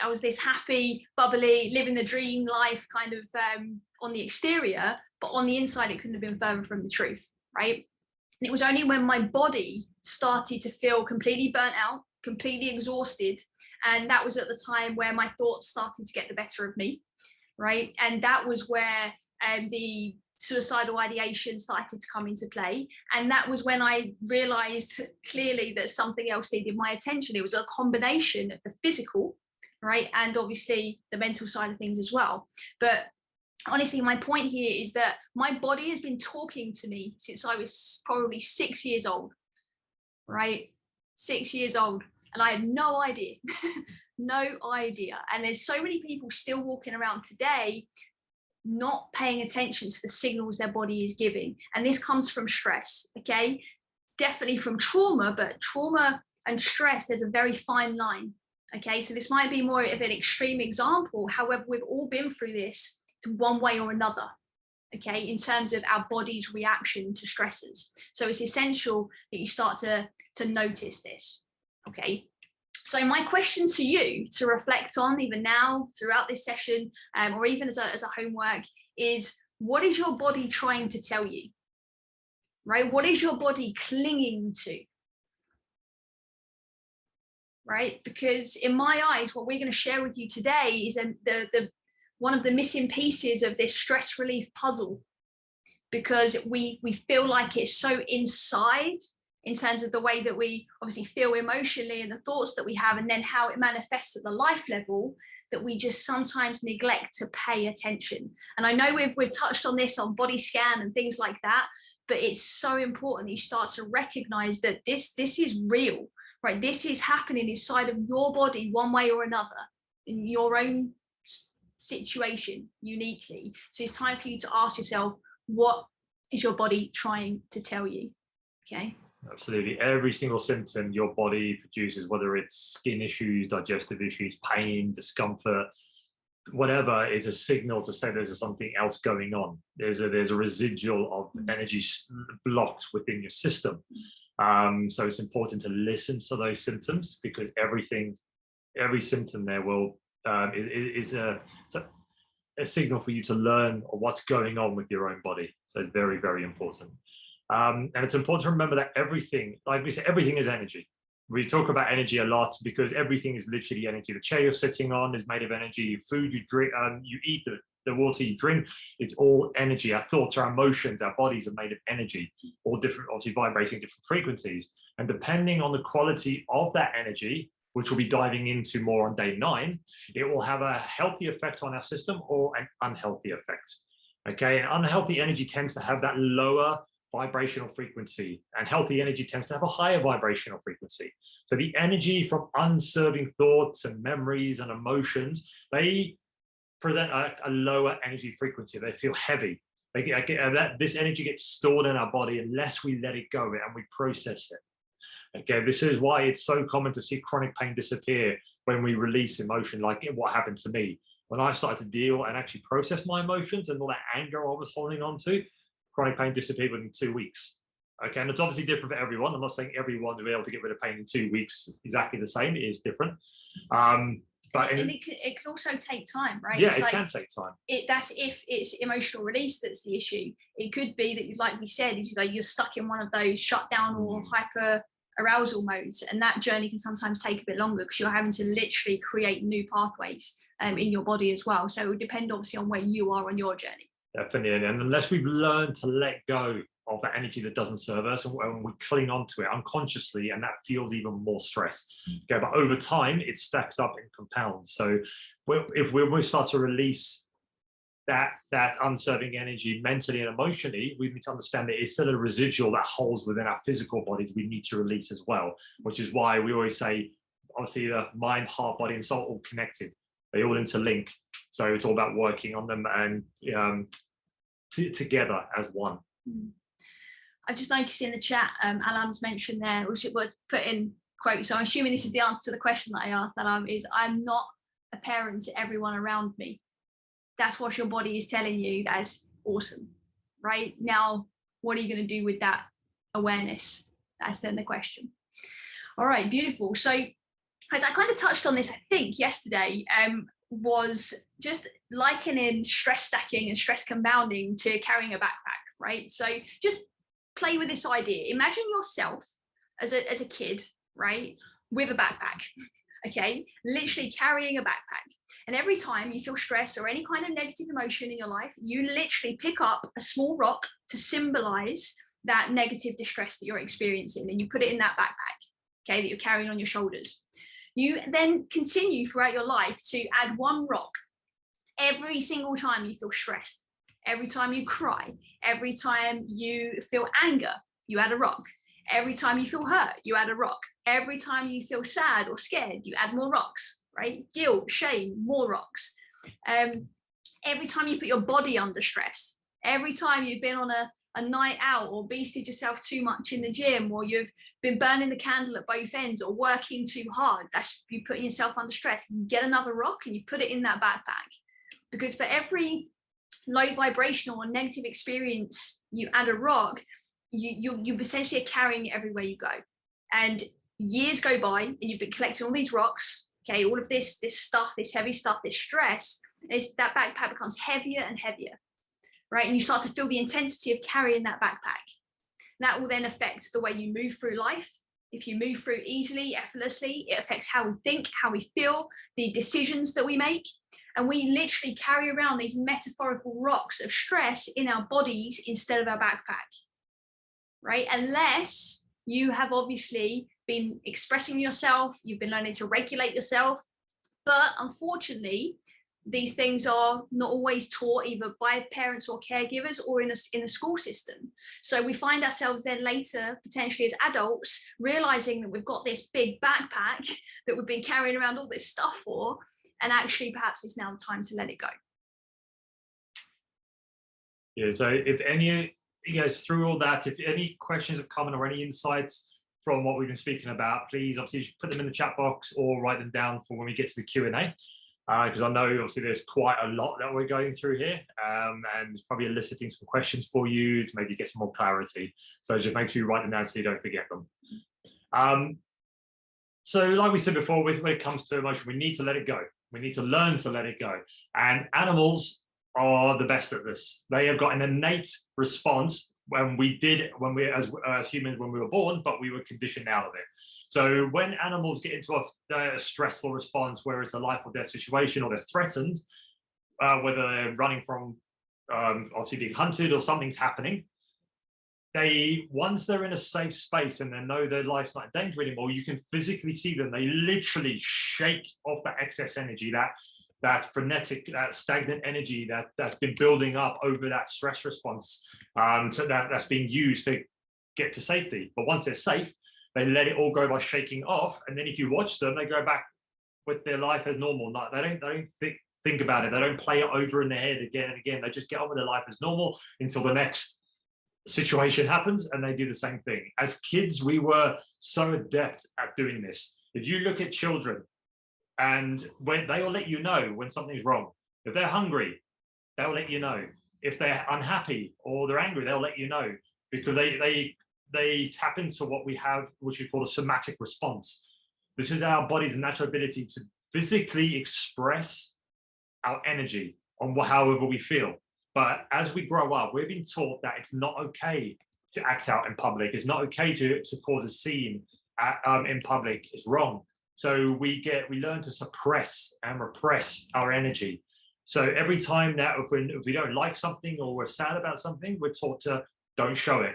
I was this happy, bubbly, living the dream life kind of on the exterior, but on the inside, it couldn't have been further from the truth, right? And it was only when my body started to feel completely burnt out, completely exhausted, and that was at the time where my thoughts started to get the better of me, right? And that was where the suicidal ideation started to come into play. And that was when I realized clearly that something else needed my attention. It was a combination of the physical, right, and obviously the mental side of things as well. But honestly, my point here is that my body has been talking to me since I was probably 6 years old, right? 6 years old. And I had no idea, no idea. And there's so many people still walking around today not paying attention to the signals their body is giving. And this comes from stress, okay? Definitely from trauma, but trauma and stress, there's a very fine line, okay? So this might be more of an extreme example. However, we've all been through this one way or another, okay, in terms of our body's reaction to stresses. So it's essential that you start to notice this, okay? So my question to you to reflect on even now throughout this session, or even as a homework, is what is your body trying to tell you, right? What is your body clinging to, right? Because in my eyes, what we're going to share with you today is the one of the missing pieces of this stress relief puzzle, because we feel like it's so inside in terms of the way that we obviously feel emotionally and the thoughts that we have, and then how it manifests at the life level, that we just sometimes neglect to pay attention. And I know we've touched on this on body scan and things like that, but it's so important that you start to recognize that this is real, right? This is happening inside of your body one way or another in your own situation uniquely. So it's time for you to ask yourself, what is your body trying to tell you? Okay. Absolutely. Every single symptom your body produces, whether it's skin issues, digestive issues, pain, discomfort, whatever, is a signal to say there's something else going on. There's a residual of energy blocked within your system. So it's important to listen to those symptoms, because every symptom there will is a signal for you to learn what's going on with your own body. So it's very, very important. And it's important to remember that everything, like we said, everything is energy. We talk about energy a lot because everything is literally energy. The chair you're sitting on is made of energy. Food you drink, you eat, the water you drink, it's all energy. Our thoughts, our emotions, our bodies are made of energy, all different, obviously vibrating different frequencies. And depending on the quality of that energy, which we'll be diving into more on day 9, it will have a healthy effect on our system or an unhealthy effect. Okay, and unhealthy energy tends to have that lower vibrational frequency, and healthy energy tends to have a higher vibrational frequency. So the energy from unserving thoughts and memories and emotions, they present a lower energy frequency. They feel heavy. This energy gets stored in our body unless we let it go and we process it. Okay, this is why it's so common to see chronic pain disappear when we release emotion, like what happened to me. When I started to deal and actually process my emotions and all that anger I was holding on to, chronic pain disappeared within 2 weeks. Okay, and it's obviously different for everyone. I'm not saying everyone will be able to get rid of pain in 2 weeks exactly the same. It is different. But it can also take time, right? Yeah, it can take time. That's if it's emotional release that's the issue. It could be that, like we said, is you're stuck in one of those shutdown or hyper arousal modes, and that journey can sometimes take a bit longer because you're having to literally create new pathways in your body as well. So it would depend obviously on where you are on your journey. Definitely, and unless we've learned to let go of that energy that doesn't serve us, and we cling onto it unconsciously, and that feels even more stress. Okay, but over time, it stacks up and compounds. So if we start to release that unserving energy mentally and emotionally, we need to understand that it's still a residual that holds within our physical bodies we need to release as well, which is why we always say, obviously, the mind, heart, body, and soul all connected. They all interlink. So it's all about working on them and together as one. I just noticed in the chat, Alam's mentioned there, we should put in quotes. So I'm assuming this is the answer to the question that I asked, Alam, is I'm not a parent to everyone around me. That's what your body is telling you. That's awesome. Right? Now, what are you going to do with that awareness? That's then the question. All right, beautiful. So as I kind of touched on this, I think yesterday, was just likening stress stacking and stress compounding to carrying a backpack, right? So just play with this idea. Imagine yourself as a kid, right, with a backpack, okay, literally carrying a backpack. And every time you feel stress or any kind of negative emotion in your life, you literally pick up a small rock to symbolize that negative distress that you're experiencing, and you put it in that backpack, okay, that you're carrying on your shoulders. You then continue throughout your life to add one rock every single time you feel stressed, every time you cry, every time you feel anger, you add a rock. Every time you feel hurt, you add a rock. Every time you feel sad or scared, you add more rocks, right? Guilt, shame, more rocks. Every time you put your body under stress, every time you've been on a night out or beasted yourself too much in the gym, or you've been burning the candle at both ends or working too hard, that's you putting yourself under stress. You get another rock and you put it in that backpack, because for every low vibrational or negative experience you add a rock, you essentially are carrying it everywhere you go. And years go by and you've been collecting all these rocks, okay, all of this stuff, this heavy stuff, this stress, and that backpack becomes heavier and heavier. Right? And you start to feel the intensity of carrying that backpack. That will then affect the way you move through life. If you move through easily, effortlessly, it affects how we think, how we feel, the decisions that we make. And we literally carry around these metaphorical rocks of stress in our bodies instead of our backpack. Right? Unless you have obviously been expressing yourself, you've been learning to regulate yourself. But unfortunately, these things are not always taught either by parents or caregivers or in the school system. So we find ourselves then later, potentially as adults, realizing that we've got this big backpack that we've been carrying around all this stuff for, and actually perhaps it's now time to let it go. Yeah, so if any, through all that, if any questions have come in or any insights from what we've been speaking about, please obviously put them in the chat box or write them down for when we get to the Q&A. Because I know obviously there's quite a lot that we're going through here, and it's probably eliciting some questions for you to maybe get some more clarity. So just make sure you write them down so you don't forget them. So like we said before, when it comes to emotion, we need to let it go. We need to learn to let it go. And animals are the best at this. They have got an innate response as humans when we were born, but we were conditioned out of it. So when animals get into a stressful response, where it's a life or death situation, or they're threatened, whether they're running from obviously being hunted or something's happening, once they're in a safe space and they know their life's not in danger anymore, you can physically see them. They literally shake off that excess energy, that frenetic, that stagnant energy that's been building up over that stress response, so that's being used to get to safety. But once they're safe, they let it all go by shaking off, and then if you watch them, they go back with their life as normal. They don't think about it. They don't play it over in their head again and again. They just get on with their life as normal until the next situation happens, and they do the same thing. As kids, we were so adept at doing this. If you look at children, and when they will let you know when something's wrong. If they're hungry, they'll let you know. If they're unhappy or they're angry, they'll let you know, because they tap into what we have, which we call a somatic response. This is our body's natural ability to physically express our energy on however we feel. But as we grow up, we're being taught that it's not okay to act out in public. It's not okay to cause a scene in public. It's wrong. So we learn to suppress and repress our energy. So every time that if we don't like something or we're sad about something, we're taught to don't show it.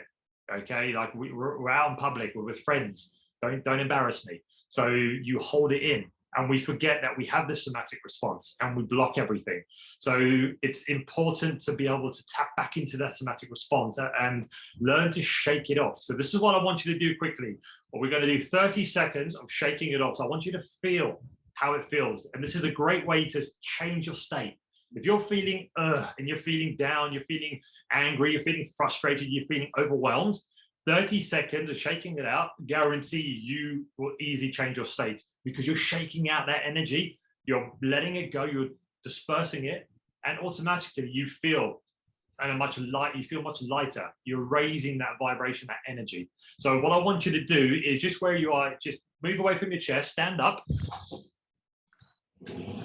Okay, like we're out in public, we're with friends, don't embarrass me. So you hold it in, and we forget that we have this somatic response and we block everything. So it's important to be able to tap back into that somatic response and learn to shake it off. So this is what I want you to do quickly. Well, we're going to do 30 seconds of shaking it off. So I want you to feel how it feels. And this is a great way to change your state. If you're feeling and you're feeling down, you're feeling angry, you're feeling frustrated, you're feeling overwhelmed, 30 seconds of shaking it out, guarantee you will easily change your state, because you're shaking out that energy, you're letting it go, you're dispersing it, and automatically you feel much lighter. You're raising that vibration, that energy. So what I want you to do is just where you are, just move away from your chair, stand up.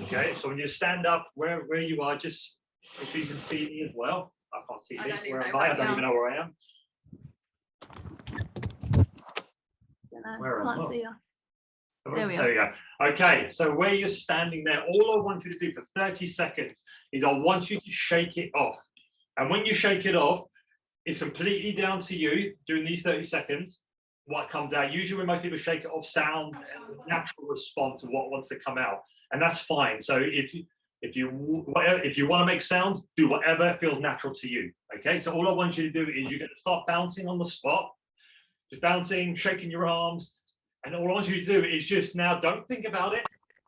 Okay, so when you stand up, where you are, just if you can see me as well. I can't see me. Where am I? I don't even know where I am. Where am I? Can't see us. There we go. Okay, so where you're standing there, all I want you to do for 30 seconds is I want you to shake it off. And when you shake it off, it's completely down to you during these 30 seconds what comes out. Usually when most people shake it off, sound and natural response of what wants to come out. And that's fine. So if you want to make sound, do whatever feels natural to you. Okay, so all I want you to do is you're going to start bouncing on the spot, just bouncing, shaking your arms, and all I want you to do is just now don't think about it,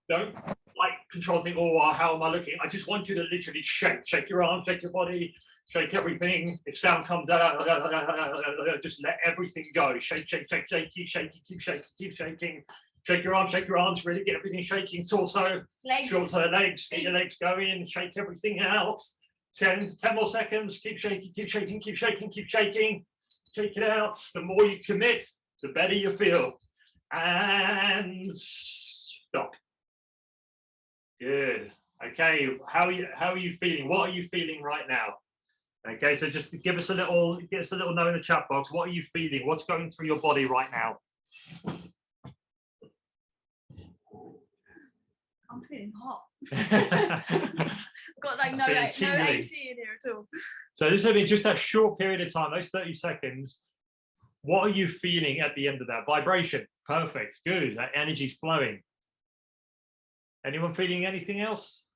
don't like control, think, oh, how am I looking? I just want you to literally shake your arms, shake your body, shake everything. If sound comes out, just let everything go. Shake, keep shaking. Shake your arms, really get everything shaking. Torso, shorter legs, get your legs going, shake everything out. 10 more seconds, keep shaking. Shake it out. The more you commit, the better you feel. And stop. Good. Okay, how are you feeling? What are you feeling right now? Okay, so just give us a little note in the chat box. What are you feeling? What's going through your body right now? I'm feeling hot. I've got like no AC in here at all. So this will be just that short period of time, those 30 seconds. What are you feeling at the end of that? Vibration. Perfect. Good. That energy's flowing. Anyone feeling anything else?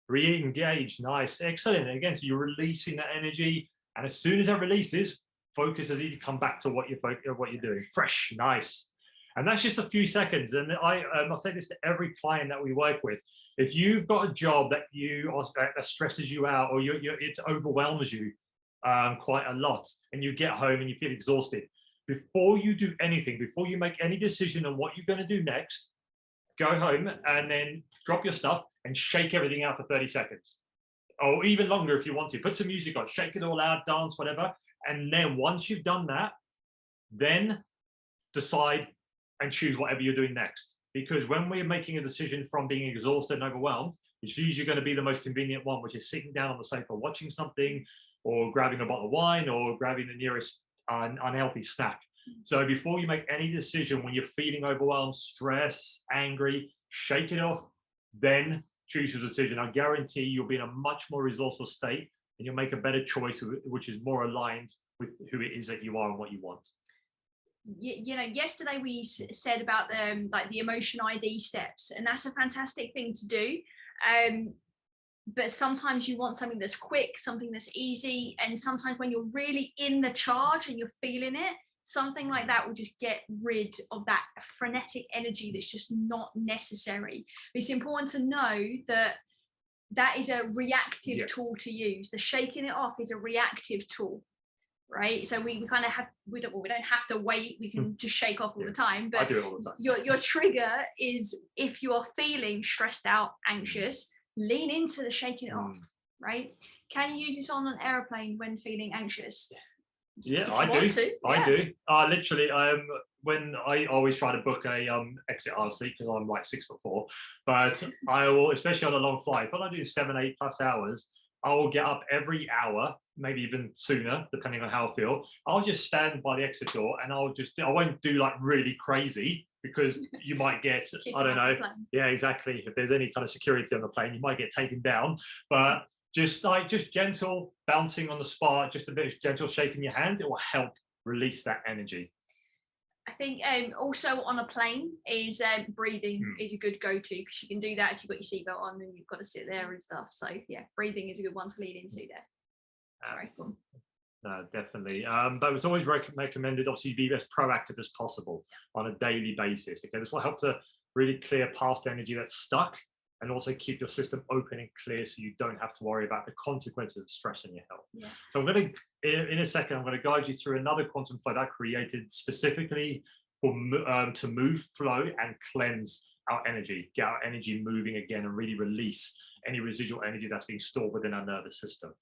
Re-engage, nice, excellent. And again, so you're releasing that energy, and as soon as that releases, focus has either come back to what you're doing. Fresh, nice. And that's just a few seconds. And I'll say this to every client that we work with. If you've got a job that that stresses you out, or it overwhelms you quite a lot, and you get home and you feel exhausted, before you do anything, before you make any decision on what you're going to do next, go home and then drop your stuff and shake everything out for 30 seconds. Or even longer if you want to. Put some music on, shake it all out, dance, whatever. And then once you've done that, then decide and choose whatever you're doing next. Because when we're making a decision from being exhausted and overwhelmed, it's usually going to be the most convenient one, which is sitting down on the sofa watching something, or grabbing a bottle of wine, or grabbing the nearest unhealthy snack. So before you make any decision, when you're feeling overwhelmed, stressed, angry, shake it off, then choose your decision. I guarantee you'll be in a much more resourceful state, and you'll make a better choice, which is more aligned with who it is that you are and what you want. You know, yesterday we said about the emotion ID steps, and that's a fantastic thing to do. But sometimes you want something that's quick, something that's easy, and sometimes when you're really in the charge and you're feeling it, something like that will just get rid of that frenetic energy that's just not necessary. It's important to know that that is a reactive tool to use. The shaking it off is a reactive tool, right? So we kind of have, we don't have to wait, we can just shake off all the time. But I do it all the time. Your trigger is, if you are feeling stressed out, anxious, lean into the shaking it off, right? Can you use this on an airplane when feeling anxious? Yeah, I do. Literally, when I always try to book a exit aisle seat, because I'm like 6'4", but I will, especially on a long flight, if I do 7-8+ hours, I will get up every hour, maybe even sooner, depending on how I feel. I'll just stand by the exit door, and I won't do like really crazy, because you might get, I don't know. Yeah, exactly. If there's any kind of security on the plane, you might get taken down. But just gentle bouncing on the spot, just a bit of gentle shaking your hand, it will help release that energy. I think also on a plane is breathing is a good go-to, because you can do that if you've got your seatbelt on and you've got to sit there and stuff. So yeah, breathing is a good one to lean into there. Sorry. No, definitely. But it's always recommended, obviously, be as proactive as possible on a daily basis. Okay, this will help to really clear past energy that's stuck, and also keep your system open and clear, so you don't have to worry about the consequences of stress in your health. Yeah. So I'm going to, in a second, I'm going to guide you through another quantum flow that I created specifically for to move, flow, and cleanse our energy, get our energy moving again, and really release any residual energy that's being stored within our nervous system.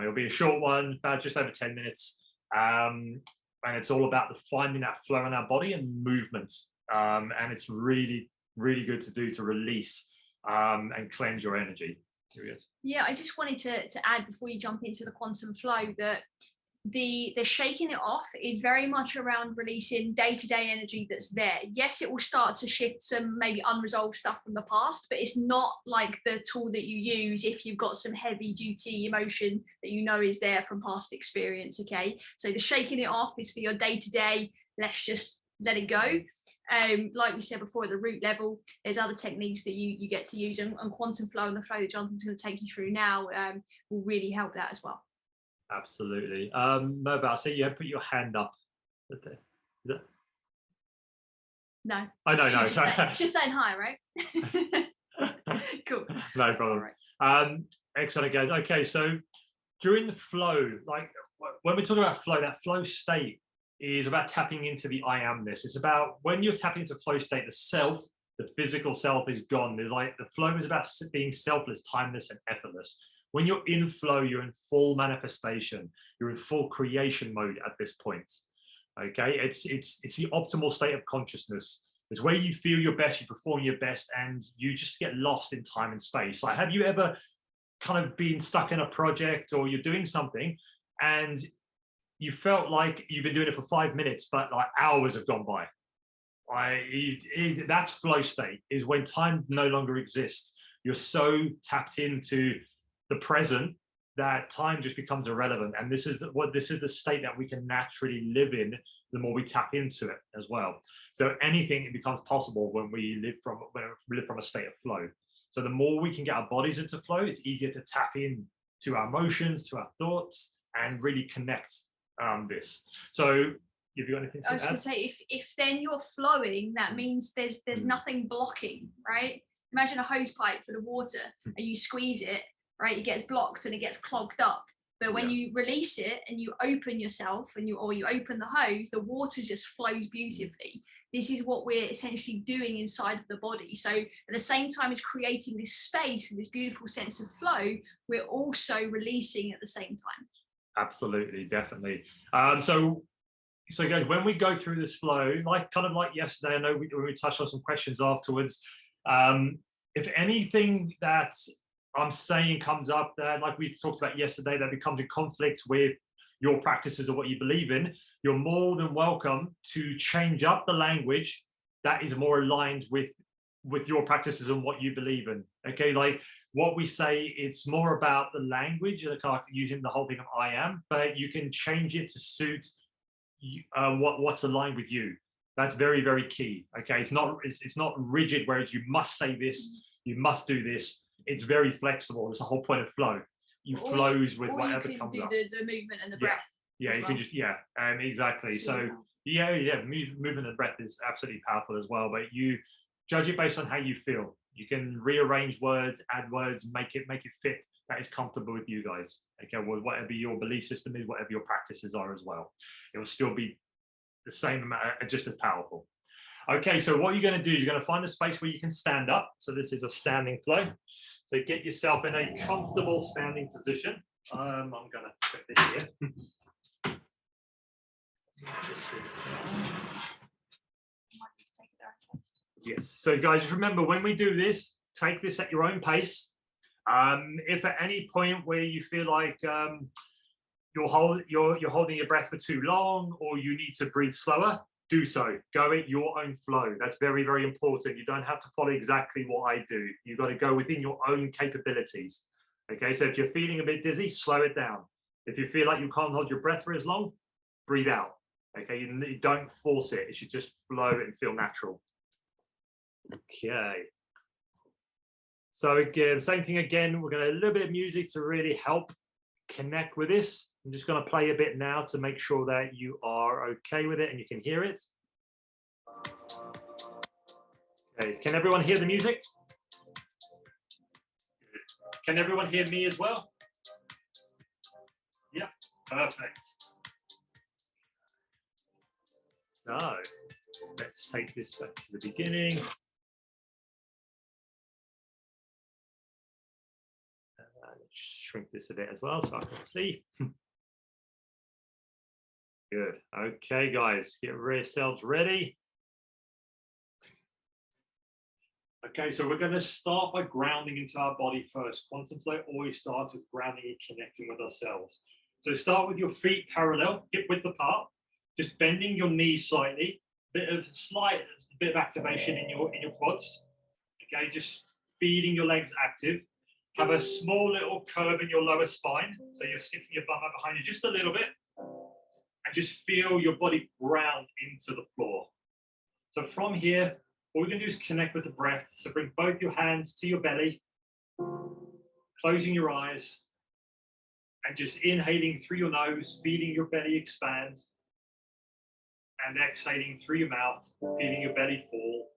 It'll be a short one, about just over 10 minutes. And it's all about finding that flow in our body and movement. And it's really, really good to do to release and cleanse your energy. Yeah, I just wanted to add, before you jump into the quantum flow, that the shaking it off is very much around releasing day-to-day energy that's there. Yes, it will start to shift some maybe unresolved stuff from the past, but it's not like the tool that you use if you've got some heavy duty emotion that you know is there from past experience. Okay, so the shaking it off is for your day-to-day, let's just let it go. Like we said before, at the root level, there's other techniques that you get to use, and quantum flow and the flow that Jonathan's going to take you through now will really help that as well. Absolutely. Mobile, I see you have put your hand up. No. Oh, no. Just saying hi, right? Cool. No problem. Right. Excellent, guys. Okay, so during the flow, like when we talk about flow, that flow state is about tapping into the I amness. It's about when you're tapping into flow state, the self, the physical self is gone. There's like the flow is about being selfless, timeless, and effortless. When you're in flow, you're in full manifestation. You're in full creation mode at this point. Okay, it's the optimal state of consciousness. It's where you feel your best, you perform your best, and you just get lost in time and space. Like, have you ever kind of been stuck in a project, or you're doing something and you felt like you've been doing it for 5 minutes, but like hours have gone by? That's flow state, is when time no longer exists. You're so tapped into the present that time just becomes irrelevant. And this is the state that we can naturally live in the more we tap into it as well. So anything becomes possible when we live from a state of flow. So the more we can get our bodies into flow, it's easier to tap in to our emotions, to our thoughts, and really connect this. So have you got anything to I was going add? to say, if then you're flowing, that means there's nothing blocking, right? Imagine a hose pipe for the water, and you squeeze it, right? It gets blocked and it gets clogged up. But when you release it and you open yourself and you open the hose, the water just flows beautifully. This is what we're essentially doing inside of the body. So at the same time as creating this space and this beautiful sense of flow, we're also releasing at the same time. Absolutely, definitely. So guys, when we go through this flow, like yesterday, I know we touched on some questions afterwards. If anything that I'm saying comes up there, like we talked about yesterday, that becomes in conflict with your practices or what you believe in, you're more than welcome to change up the language that is more aligned with your practices and what you believe in. Okay, like what we say, it's more about the language, like using the whole thing of I am, but you can change it to suit what's aligned with you. That's very, very key. Okay, it's not rigid, whereas you must say this, you must do this. It's very flexible. It's the whole point of flow. You flows with whatever comes up. The movement and the breath. Yeah, you can just exactly. So movement and breath is absolutely powerful as well. But you judge it based on how you feel. You can rearrange words, add words, make it fit that is comfortable with you guys. Okay, well, whatever your belief system is, whatever your practices are as well, it will still be the same amount, just as powerful. Okay, so what you're going to do is you're going to find a space where you can stand up. So this is a standing flow. So get yourself in a comfortable standing position. I'm going to put this here. Yes, so guys, just remember, when we do this, take this at your own pace. If at any point where you feel like you're holding your breath for too long, or you need to breathe slower, do so. Go at your own flow. That's very, very important. You don't have to follow exactly what I do. You've got to go within your own capabilities. Okay, so if you're feeling a bit dizzy, slow it down. If you feel like you can't hold your breath for as long, breathe out. Okay, you don't force it. It should just flow and feel natural. Okay. So again, same thing again. We're going to a little bit of music to really help connect with this. I'm just going to play a bit now to make sure that you are okay with it and you can hear it. Okay, can everyone hear the music? Can everyone hear me as well? Yeah, perfect. So let's take this back to the beginning. Let's shrink this a bit as well so I can see. Good. Okay, guys, get yourselves ready. Okay, so we're going to start by grounding into our body first. Quantum flow always starts with grounding and connecting with ourselves. So start with your feet parallel, hip width apart, just bending your knees slightly, bit of activation in your quads. Okay, just feeding your legs active. Have a small little curve in your lower spine, so you're sticking your bum out behind you just a little bit, and just feel your body ground into the floor. So from here, what we're going to do is connect with the breath. So bring both your hands to your belly, closing your eyes, and just inhaling through your nose, feeling your belly expand, and exhaling through your mouth, feeling your belly fall.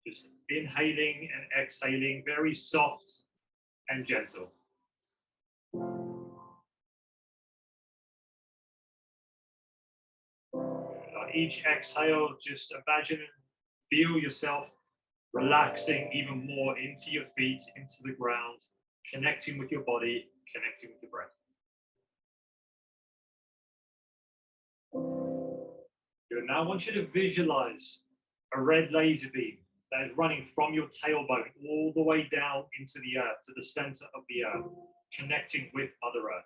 Just inhaling and exhaling, very soft and gentle. On each exhale, just imagine, feel yourself relaxing even more into your feet, into the ground, connecting with your body, connecting with the breath. Good. Now I want you to visualize a red laser beam that is running from your tailbone all the way down into the earth, to the center of the earth, connecting with Mother Earth.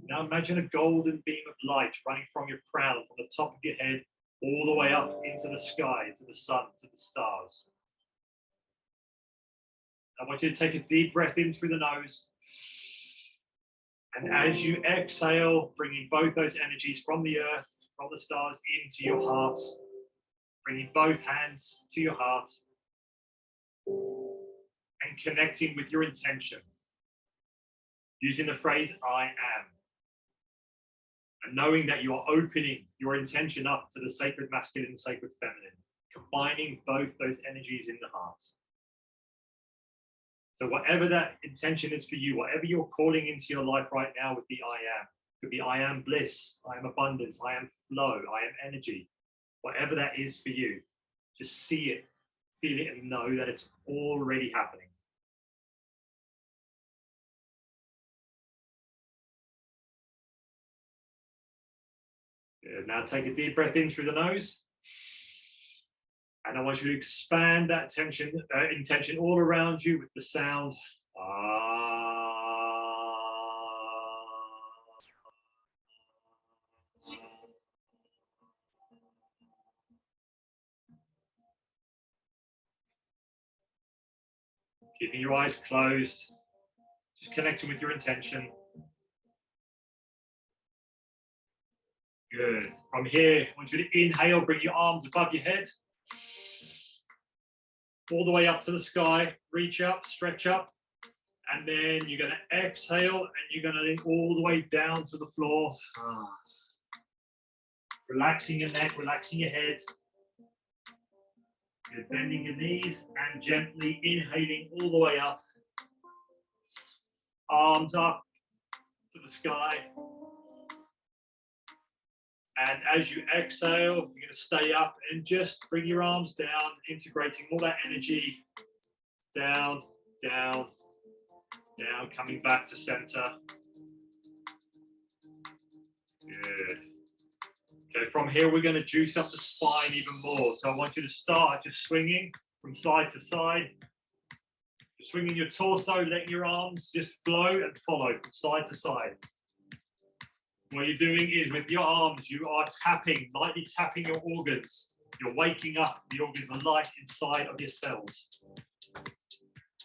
Now imagine a golden beam of light running from your crown, from the top of your head, all the way up into the sky, to the sun, to the stars. I want you to take a deep breath in through the nose. And as you exhale, bringing both those energies from the earth, from the stars, into your heart, Bringing both hands to your heart and connecting with your intention. Using the phrase, I am. And knowing that you are opening your intention up to the sacred masculine and sacred feminine, combining both those energies in the heart. So whatever that intention is for you, whatever you're calling into your life right now with the I am, could be I am bliss, I am abundance, I am flow, I am energy. Whatever that is for you, just see it, feel it, and know that it's already happening. Good. Now take a deep breath in through the nose. And I want you to expand that intention all around you with the sound. Keeping your eyes closed, just connecting with your intention. Good. From here, I want you to inhale, bring your arms above your head. All the way up to the sky, reach up, stretch up. And then you're going to exhale and you're going to lean all the way down to the floor. Relaxing your neck, relaxing your head. You're bending your knees and gently inhaling all the way up. Arms up to the sky. And as you exhale, you're going to stay up and just bring your arms down, integrating all that energy down, down, down, coming back to center. Good. Okay, from here, we're going to juice up the spine even more. So I want you to start just swinging from side to side. Just swinging your torso, letting your arms just flow and follow from side to side. What you're doing is with your arms, you are tapping, lightly tapping your organs. You're waking up the organs of light inside of your cells.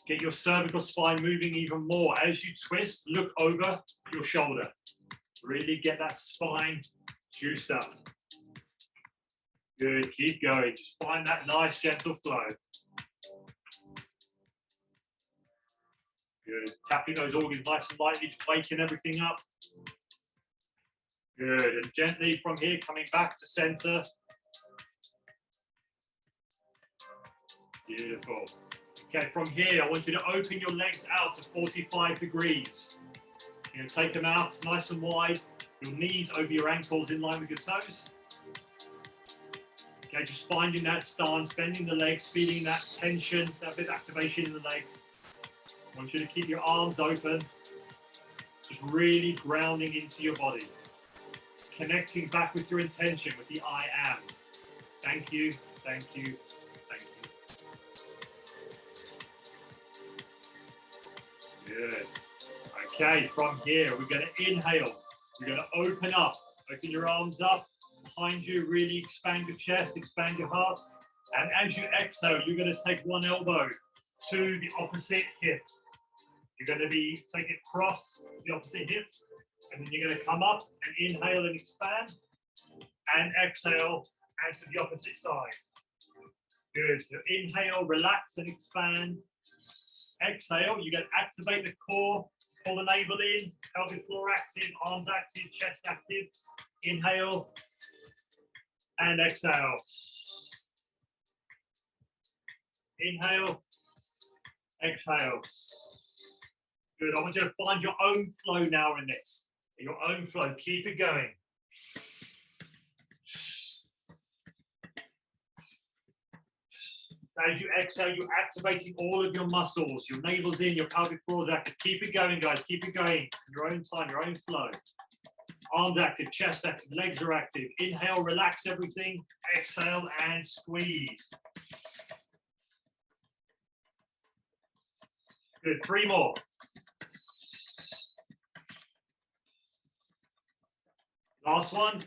Get your cervical spine moving even more. As you twist, look over your shoulder. Really get that spine juiced up. Good, keep going. Just find that nice, gentle flow. Good, tapping those organs nice and lightly, just waking everything up. Good, and gently from here, coming back to center. Beautiful. Okay, from here, I want you to open your legs out to 45 degrees. You're going to take them out nice and wide. Your knees over your ankles in line with your toes. Okay, just finding that stance, bending the legs, feeling that tension, that bit of activation in the leg. I want you to keep your arms open. Just really grounding into your body. Connecting back with your intention, with the I am. Thank you, thank you, thank you. Good. Okay, from here, we're going to inhale. We're going to open up. Open your arms up behind you. Really expand your chest, expand your heart. And as you exhale, you're going to take one elbow to the opposite hip. You're going to be taking it across the opposite hip. And then you're going to come up and inhale and expand. And exhale and to the opposite side. Good. So inhale, relax and expand. Exhale, you're going to activate the core. Pull the navel in, pelvic floor active, arms active, chest active. Inhale and exhale. Inhale, exhale. Good. I want you to find your own flow now in this. Your own flow. Keep it going. As you exhale, you're activating all of your muscles. Your navel's in, your pelvic floor is active. Keep it going, guys. Keep it going. Your own time, your own flow. Arms active, chest active, legs are active. Inhale, relax everything. Exhale and squeeze. Good. 3 more. Last one.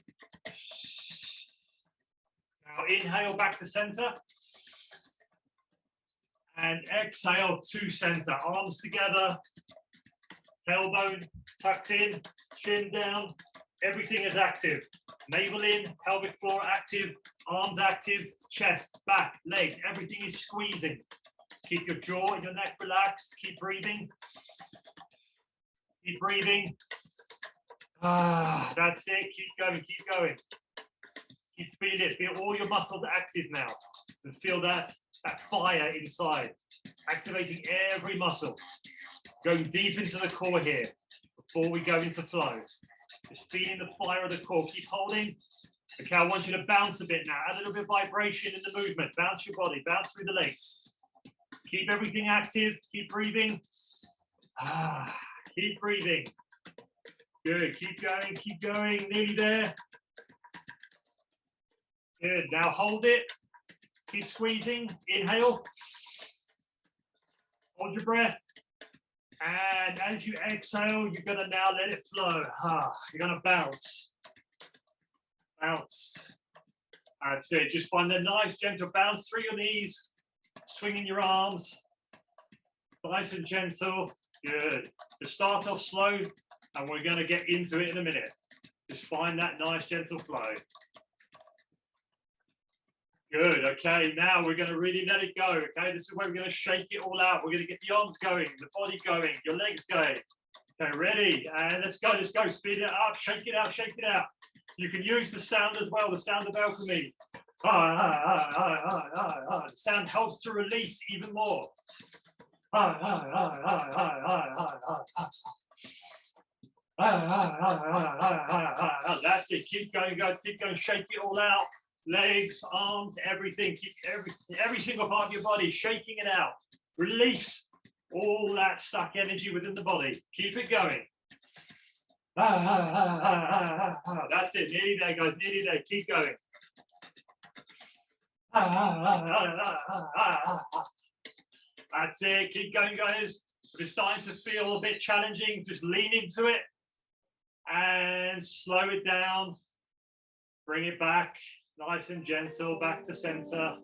Now inhale back to center. And exhale to center. Arms together. Tailbone tucked in. Chin down. Everything is active. Navel in, pelvic floor active, arms active, chest, back, legs, everything is squeezing. Keep your jaw and your neck relaxed. Keep breathing. Keep breathing. That's it. Keep going. Keep going. Keep feeling it. Feel all your muscles active now. And feel that fire inside. Activating every muscle. Going deep into the core here before we go into flow. Just feeling the fire of the core. Keep holding. Okay, I want you to bounce a bit now. Add a little bit of vibration in the movement. Bounce your body. Bounce through the legs. Keep everything active. Keep breathing. Keep breathing. Good. Keep going. Keep going. Nearly there. Good. Now hold it. Keep squeezing. Inhale. Hold your breath. And as you exhale, you're going to now let it flow. You're going to bounce. Bounce. That's it. Just find a nice, gentle bounce through your knees. Swinging your arms. Nice and gentle. Good. Just start off slow, and we're going to get into it in a minute. Just find that nice, gentle flow. Good. Okay, now we're going to really let it go. Okay, this is where we're going to shake it all out. We're going to get the arms going, the body going, your legs going. Okay, ready? And let's go. Let's go. Speed it up. Shake it out. Shake it out. You can use the sound as well. The sound of alchemy. The sound helps to release even more. That's it. Keep going, guys. Keep going. Shake it all out. Legs, arms, everything. Keep every single part of your body shaking it out. Release all that stuck energy within the body. Keep it going. That's it. Nearly there, guys. Nearly there. Keep going. That's it. Keep going, guys. If it's starting to feel a bit challenging, just lean into it and slow it down. Bring it back, nice and gentle, back to center.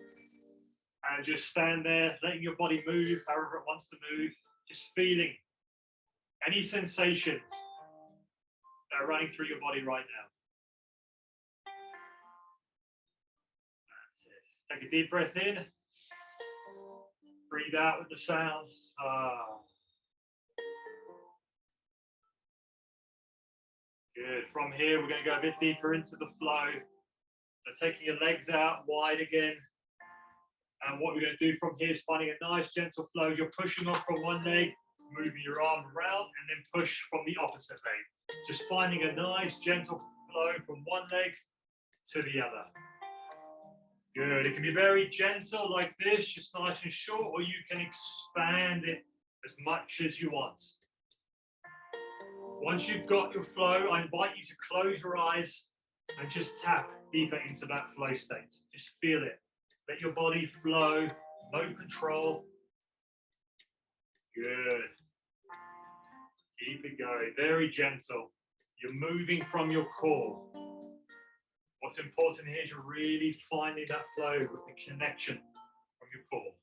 And just stand there, letting your body move however it wants to move. Just feeling any sensation that are running through your body right now. That's it. Take a deep breath in. Breathe out with the sound. Good. From here, we're going to go a bit deeper into the flow. So taking your legs out wide again. And what we're going to do from here is finding a nice gentle flow. You're pushing off from one leg, moving your arm around, and then push from the opposite leg. Just finding a nice gentle flow from one leg to the other. Good. It can be very gentle like this, just nice and short, or you can expand it as much as you want. Once you've got your flow, I invite you to close your eyes and just tap deeper into that flow state. Just feel it. Let your body flow, no control. Good. Keep it going, very gentle. You're moving from your core. What's important here is you're really finding that flow with the connection from your core.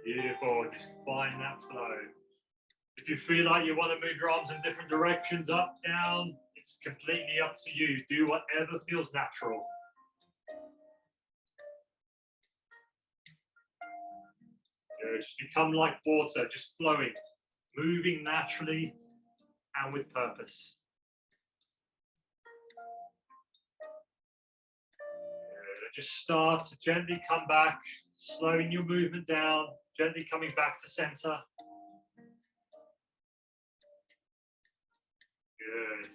Beautiful, just find that flow. If you feel like you want to move your arms in different directions, up, down, it's completely up to you. Do whatever feels natural. Just become like water, just flowing, moving naturally and with purpose. Just start to gently come back, slowing your movement down, gently coming back to center. Good.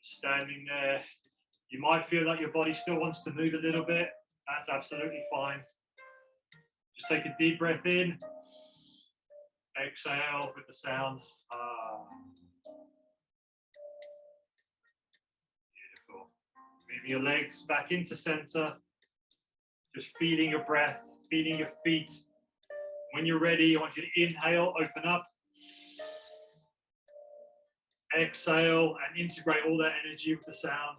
Standing there. You might feel like your body still wants to move a little bit. That's absolutely fine. Just take a deep breath in. Exhale with the sound. Beautiful. Moving your legs back into center. Just feeling your breath, feeling your feet. When you're ready, I want you to inhale, open up. Exhale and integrate all that energy with the sound.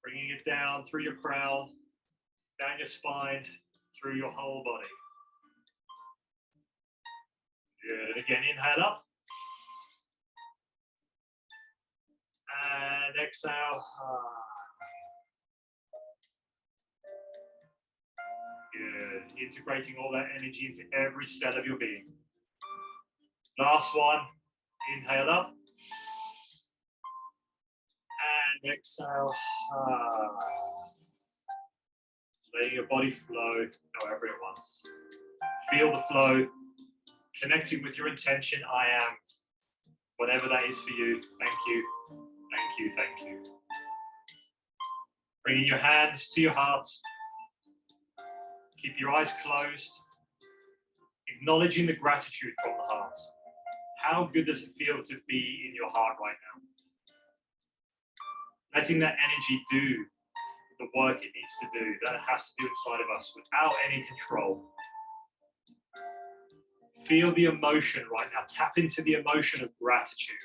Bringing it down through your crown, down your spine, through your whole body. Good. Again, inhale up. And exhale. Good. Integrating all that energy into every cell of your being. Last one. Inhale up. And exhale. Letting your body flow however it wants. Feel the flow. Connecting with your intention. I am. Whatever that is for you. Thank you. Thank you. Thank you. Bringing your hands to your heart. Keep your eyes closed. Acknowledging the gratitude from the heart. How good does it feel to be in your heart right now? Letting that energy do the work it needs to do, that it has to do inside of us without any control. Feel the emotion right now. Tap into the emotion of gratitude.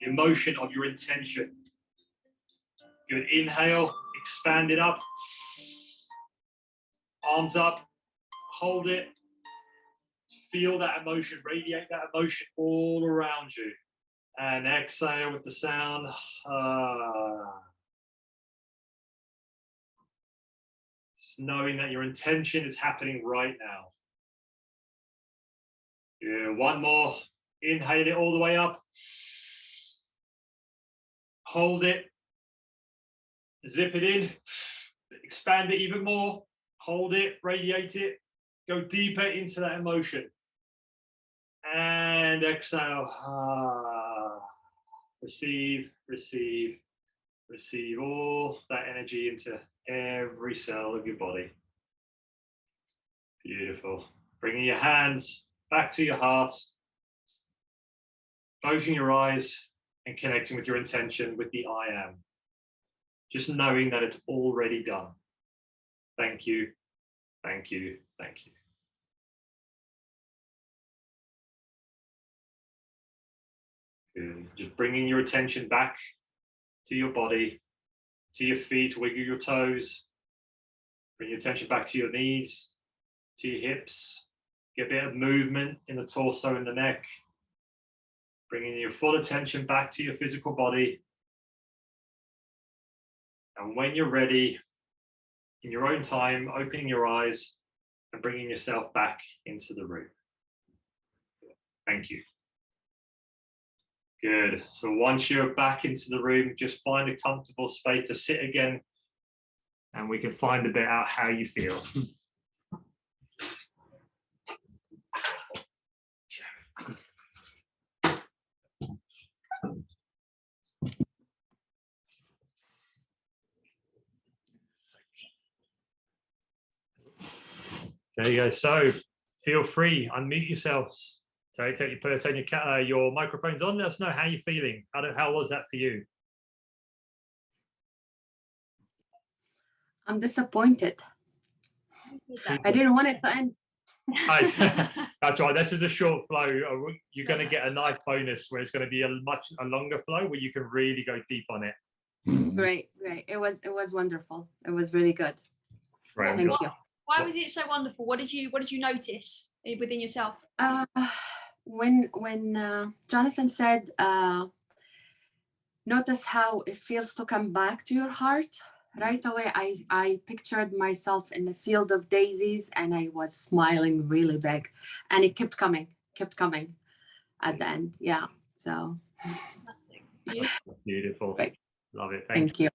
The emotion of your intention. Good. Inhale, expand it up. Arms up, hold it. Feel that emotion, radiate that emotion all around you. And exhale with the sound. Just knowing that your intention is happening right now. Yeah, one more. Inhale it all the way up. Hold it. Zip it in. Expand it even more. Hold it, radiate it. Go deeper into that emotion. And exhale. Receive, receive, receive all that energy into every cell of your body. Beautiful. Bringing your hands back to your heart. Closing your eyes and connecting with your intention with the I am. Just knowing that it's already done. Thank you, thank you, thank you. Good. Just bringing your attention back to your body, to your feet, wiggle your toes. Bring your attention back to your knees, to your hips. Get a bit of movement in the torso and the neck. Bringing your full attention back to your physical body. And when you're ready, in your own time, opening your eyes and bringing yourself back into the room. Thank you. Good. So once you're back into the room, just find a comfortable space to sit again, and we can find a bit out how you feel. There you go. So feel free, unmute yourselves. So turn your microphones on. Let us know how you're feeling. How was that for you? I'm disappointed. I didn't want it to end. That's right. This is a short flow. You're going to get a nice bonus where it's going to be a longer flow where you can really go deep on it. Great. It was wonderful. It was really good. Right. Thank you. Why was it so wonderful? What did you notice within yourself? When Jonathan said, notice how it feels to come back to your heart. Right away, I pictured myself in a field of daisies, and I was smiling really big, and it kept coming at the end. Yeah. So beautiful. Great. Love it. Thank you.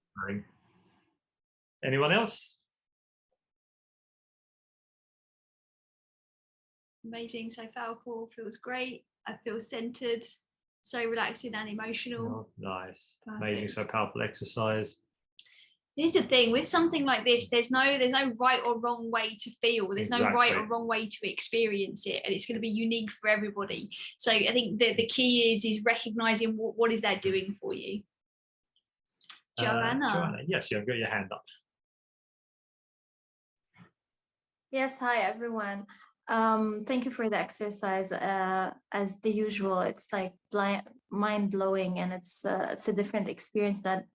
Anyone else? Amazing. So powerful. Feels great. I feel centered. So relaxing and emotional. Oh, nice. Perfect. Amazing. So powerful exercise. Here's the thing, with something like this, there's no right or wrong way to feel. There's no right or wrong way to experience it, and it's going to be unique for everybody. So I think the key is recognizing what is that doing for you. Joanna. Yes, you've got your hand up. Yes, hi everyone. Thank you for the exercise. As the usual, it's like mind-blowing, and it's a different experience that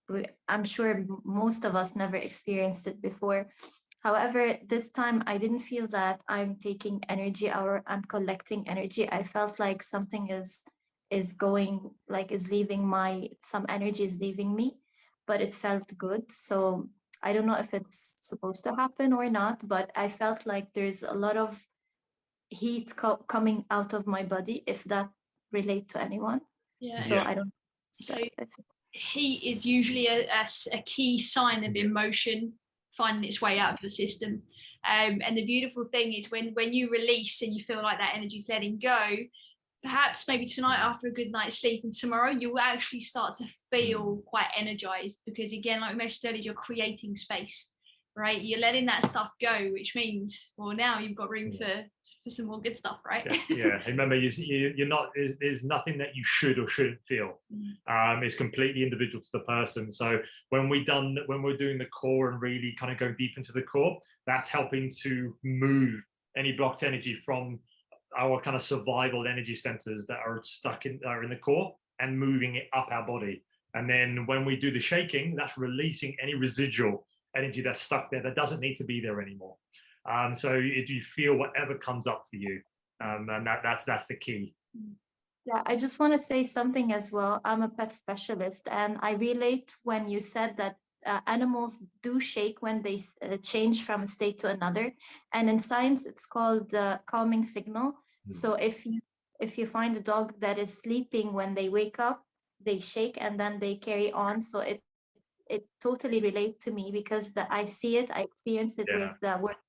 I'm sure most of us never experienced it before. However, this time I didn't feel that I'm taking energy or I'm collecting energy. I felt like something is is going, like is leaving some energy is leaving me, but it felt good. So I don't know if it's supposed to happen or not, but I felt like there's a lot of heat coming out of my body, if that relate to anyone. Yeah. So I don't. So heat is usually a key sign of emotion finding its way out of your system. And the beautiful thing is when you release and you feel like that energy's letting go, perhaps maybe tonight after a good night's sleep and tomorrow, you'll actually start to feel quite energized, because again, like we mentioned earlier, you're creating space, right? You're letting that stuff go, which means, well, now you've got room for some more good stuff, right? Yeah. Remember, you're not. There's nothing that you should or shouldn't feel. It's completely individual to the person. So when we're doing the core and really kind of going deep into the core, that's helping to move any blocked energy from our kind of survival energy centers that are in the core and moving it up our body. And then when we do the shaking, that's releasing any residual energy that's stuck there that doesn't need to be there anymore. So you feel whatever comes up for you, and that's the key. Yeah, I just want to say something as well. I'm a pet specialist, and I relate when you said that animals do shake when they change from a state to another, and in science it's called calming signal. So if you find a dog that is sleeping, when they wake up they shake and then they carry on. So it totally relate to me, because I see it, I experience it with the work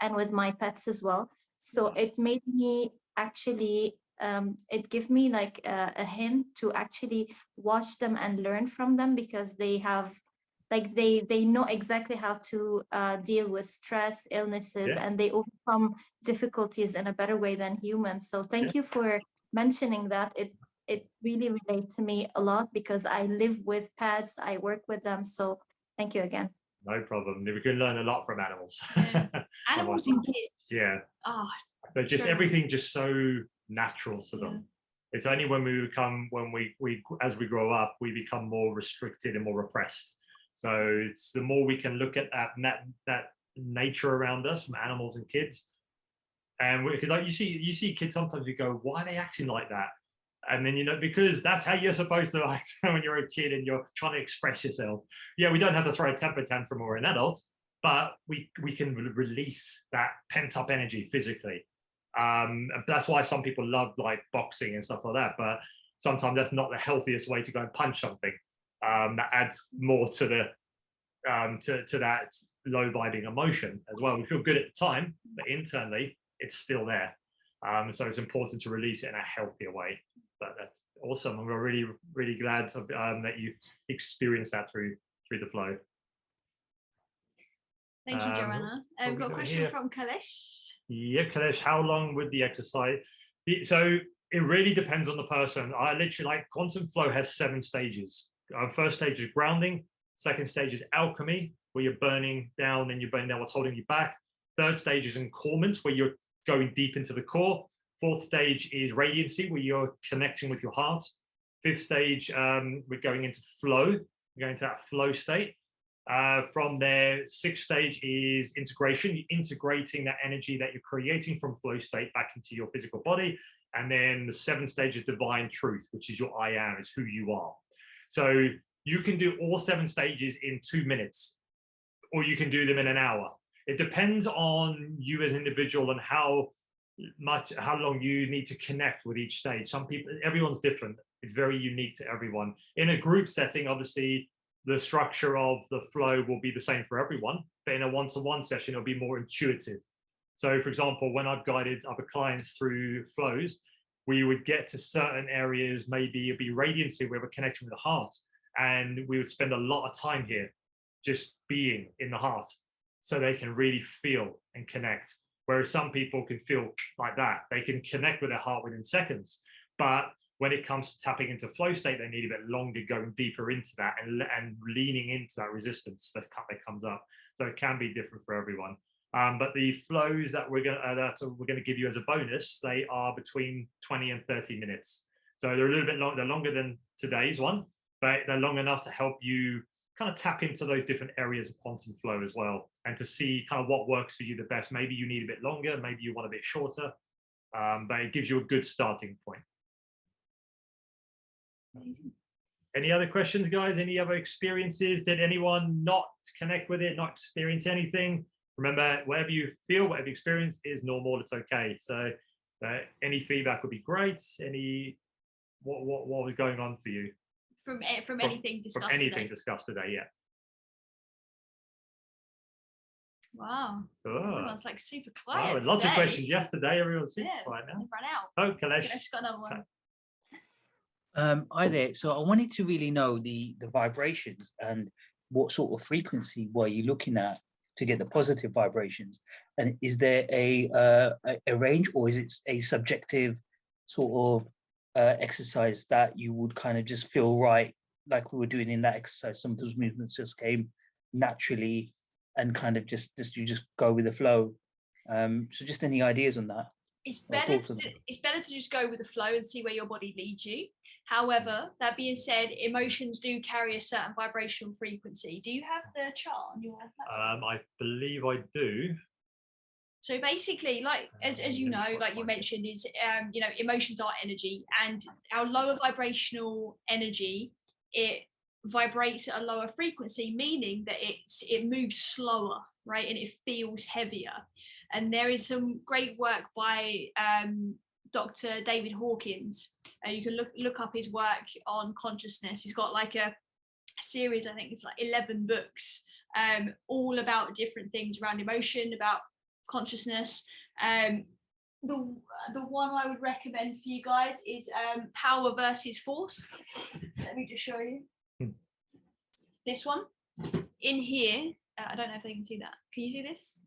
and with my pets as well. So it made me actually it gave me like a hint to actually watch them and learn from them, because they have like they know exactly how to deal with stress, illnesses, and they overcome difficulties in a better way than humans. So thank you for mentioning that. It really relates to me a lot, because I live with pets, I work with them. So thank you again. No problem. We can learn a lot from animals. Animals and kids. Yeah. Oh, they're just everything just so natural to them. It's only when we as we grow up, we become more restricted and more repressed. So it's the more we can look at that nature around us from animals and kids, and like you see kids sometimes, you go, why are they acting like that? And then, because that's how you're supposed to act when you're a kid and you're trying to express yourself. Yeah, we don't have to throw a temper tantrum or an adult, but we can release that pent up energy physically. That's why some people love like boxing and stuff like that, but sometimes that's not the healthiest way to go and punch something. That adds more to the to that low vibing emotion as well. We feel good at the time, but internally it's still there. So it's important to release it in a healthier way. But that's awesome. We're really, really glad that you experienced that through the flow. Thank you, Joanna. We've got a question from Kalesh. Yeah, Kalesh, how long would the exercise be? So it really depends on the person. I literally, like, quantum flow has 7 stages. First stage is grounding. Second stage is alchemy, where you're burning down and you're burning down what's holding you back. Third stage is encordment, where you're going deep into the core. Fourth stage is radiancy, where you're connecting with your heart. Fifth stage, we're going into flow. We're going into that flow state. From there, sixth stage is integration. You're integrating that energy that you're creating from flow state back into your physical body. And then the 7th stage is divine truth, which is your I am, is who you are. So you can do all 7 stages in 2 minutes, or you can do them in an hour. It depends on you as an individual and how long you need to connect with each stage. Some people, everyone's different. It's very unique to everyone. In a group setting, obviously, the structure of the flow will be the same for everyone, but in a one-to-one session, it'll be more intuitive. So for example, when I've guided other clients through flows, we would get to certain areas, maybe it'd be radiancy, where we're connecting with the heart. And we would spend a lot of time here just being in the heart, so they can really feel and connect. Whereas some people can feel like that. They can connect with their heart within seconds. But when it comes to tapping into flow state, they need a bit longer, going deeper into that and leaning into that resistance that comes up. So it can be different for everyone. But the flows that we're going to give you as a bonus, they are between 20 and 30 minutes. So they're a little bit long. They're longer than today's one, but they're long enough to help you kind of tap into those different areas of quantum flow as well, and to see kind of what works for you the best. Maybe you need a bit longer, maybe you want a bit shorter, but it gives you a good starting point. Any other questions, guys? Any other experiences? Did anyone not connect with it, not experience anything? Remember, whatever you feel, whatever you experience is normal. It's okay. So any feedback would be great. What was going on for you? From anything discussed From anything today. discussed today, yeah. Wow. Oh. Everyone's like super quiet. Wow, lots of today. questions yesterday. Everyone's super Yeah, quiet now. they've run out. Oh, Kalesh. Kalesh's got another one. Hi there. So I wanted to really know the vibrations and what sort of frequency were you looking at to get the positive vibrations? And is there a range, or is it a subjective sort of exercise that you would kind of just feel right, like we were doing in that exercise? Some of those movements just came naturally and kind of just you just go with the flow. So just any ideas on that? It's better to just go with the flow and see where your body leads you. However, that being said, emotions do carry a certain vibrational frequency. Do you have the chart on your laptop? I believe I do. So basically, like as you know, like you mentioned, is you know, emotions are energy, and our lower vibrational energy, it vibrates at a lower frequency, meaning that it moves slower, right, and it feels heavier. And there is some great work by Dr. David Hawkins. You can look up his work on consciousness. He's got like a series, I think it's like 11 books, all about different things around emotion, about consciousness. The one I would recommend for you guys is Power versus Force. Let me just show you. This one. In here, I don't know if they can see that. Can you see this?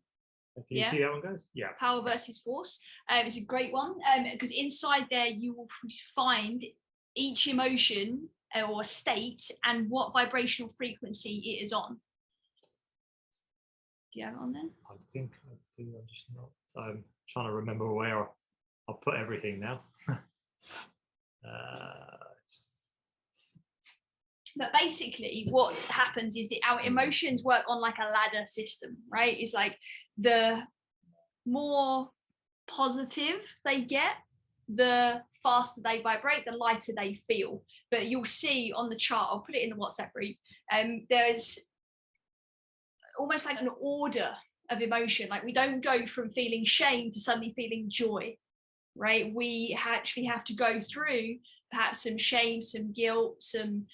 Can you see that one, guys? Yeah. Power versus Force. It's a great one because inside there you will find each emotion or state and what vibrational frequency it is on. Do you have it on there? I think I do. I'm just not. I'm trying to remember where I'll put everything now. But basically what happens is that our emotions work on like a ladder system, right? It's like the more positive they get, the faster they vibrate, the lighter they feel. But you'll see on the chart, I'll put it in the WhatsApp group, there's almost like an order of emotion. Like we don't go from feeling shame to suddenly feeling joy, right? We actually have to go through perhaps some shame, some guilt, some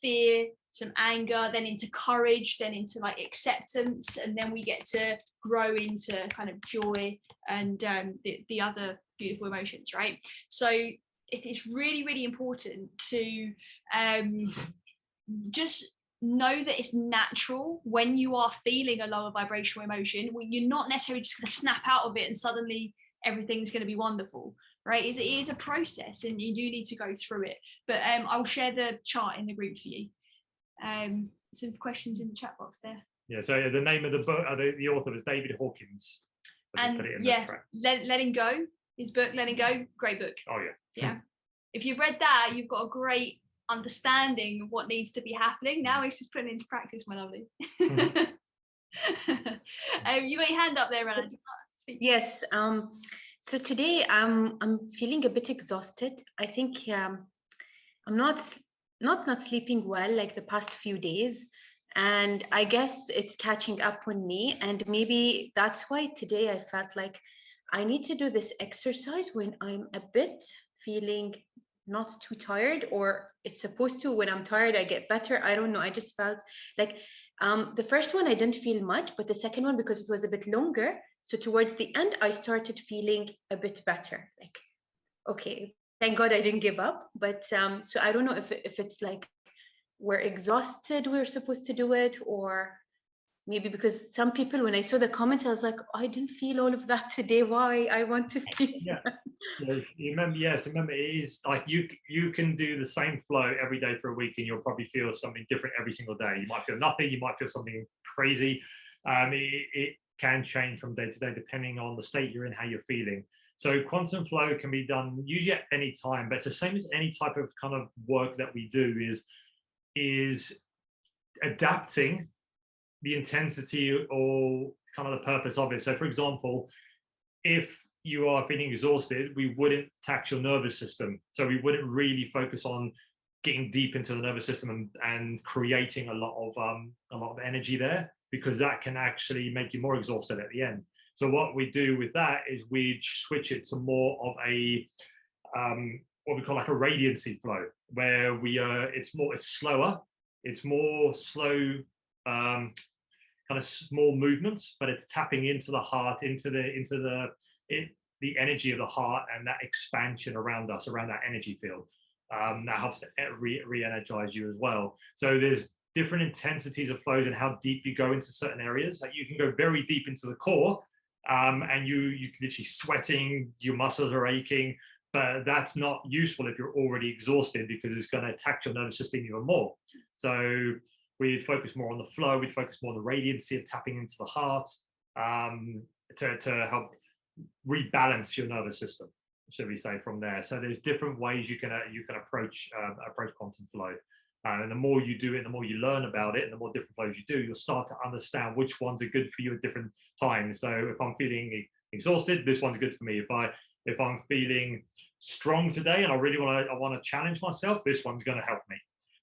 fear, some anger, then into courage, then into like acceptance, and then we get to grow into kind of joy and the other beautiful emotions, right? So it is really, really important to just know that it's natural when you are feeling a lower vibrational emotion. Well, you're not necessarily just going to snap out of it and suddenly everything's going to be wonderful, right? It is a process and you do need to go through it. But I'll share the chart in the group for you. Some questions in the chat box there. Yeah, so the name of the book, the author was David Hawkins. And yeah, Letting Go, his book, Letting Go, great book. Oh yeah. Yeah. If you've read that, you've got a great understanding of what needs to be happening. Now it's just putting into practice, my lovely. You got your hand up there, Rana. Yes. So today I'm feeling a bit exhausted. I think I'm not sleeping well like the past few days, and I guess it's catching up on me. And maybe that's why today I felt like I need to do this exercise when I'm a bit feeling not too tired, or it's supposed to, when I'm tired I get better. I don't know. I just felt like the first one I didn't feel much, but the second one, because it was a bit longer, so towards the end I started feeling a bit better. Like, okay, thank God I didn't give up. But so I don't know if it's like we're exhausted, we're supposed to do it, or maybe because some people, when I saw the comments, I was like, oh, I didn't feel all of that today. Why? I want to feel. Yeah. You remember, yes, remember it is like you can do the same flow every day for a week and you'll probably feel something different every single day. You might feel nothing, you might feel something crazy. It can change from day to day depending on the state you're in, how you're feeling. So quantum flow can be done usually at any time, but it's the same as any type of kind of work that we do is adapting the intensity or kind of the purpose of it. So for example, if you are feeling exhausted, we wouldn't tax your nervous system. So we wouldn't really focus on getting deep into the nervous system and creating a lot of energy there, because that can actually make you more exhausted at the end. So what we do with that is we switch it to more of a what we call like a radiancy flow, where it's slower, it's more slow, kind of small movements, but it's tapping into the heart, into the energy of the heart, and that expansion around us, around that energy field. That helps to re-energize you as well. So there's different intensities of flows and how deep you go into certain areas. Like you can go very deep into the core, and you can literally sweating, your muscles are aching, but that's not useful if you're already exhausted, because it's going to attack your nervous system even more. So we'd focus more on the flow, we'd focus more on the radiancy of tapping into the heart, to help rebalance your nervous system, should we say, from there. So there's different ways you can approach quantum flow, and the more you do it, the more you learn about it, and the more different flows you do, you'll start to understand which ones are good for you at different times. So if I'm feeling exhausted, this one's good for me. If I'm feeling strong today and I want to challenge myself, this one's going to help me.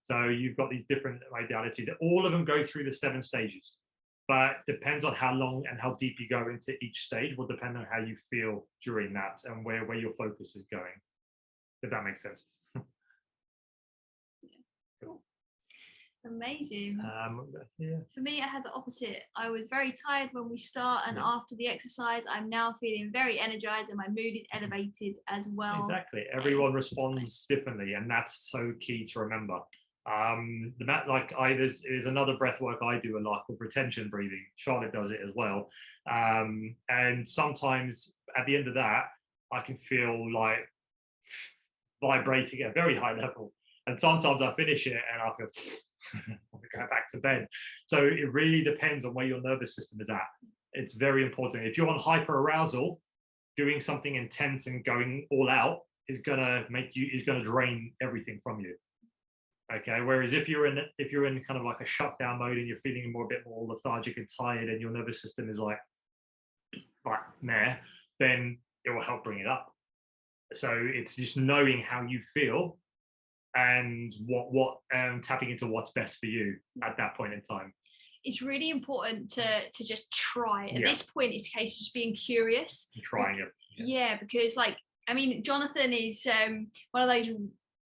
So you've got these different modalities. All of them go through the 7 stages, but depends on how long and how deep you go into each stage will depend on how you feel during that and where your focus is going, if that makes sense. Cool. Amazing. Yeah. For me, I had the opposite. I was very tired when we start, and after the exercise, I'm now feeling very energized, and my mood is elevated as well. Exactly. Everyone responds differently, and that's so key to remember. There's another breath work I do a lot called retention breathing. Charlotte does it as well. And sometimes at the end of that, I can feel like vibrating at a very high level. And sometimes I finish it and I feel I'm going back to bed. So it really depends on where your nervous system is at. It's very important. If you're on hyper arousal, doing something intense and going all out is going to drain everything from you. Okay. Whereas if you're in kind of like a shutdown mode and you're feeling a bit more lethargic and tired, and your nervous system is like meh, then it will help bring it up. So it's just knowing how you feel and what tapping into what's best for you at that point in time. It's really important to just try. At this point, it's a case of just being curious. And trying it. Yeah, because Jonathan is one of those,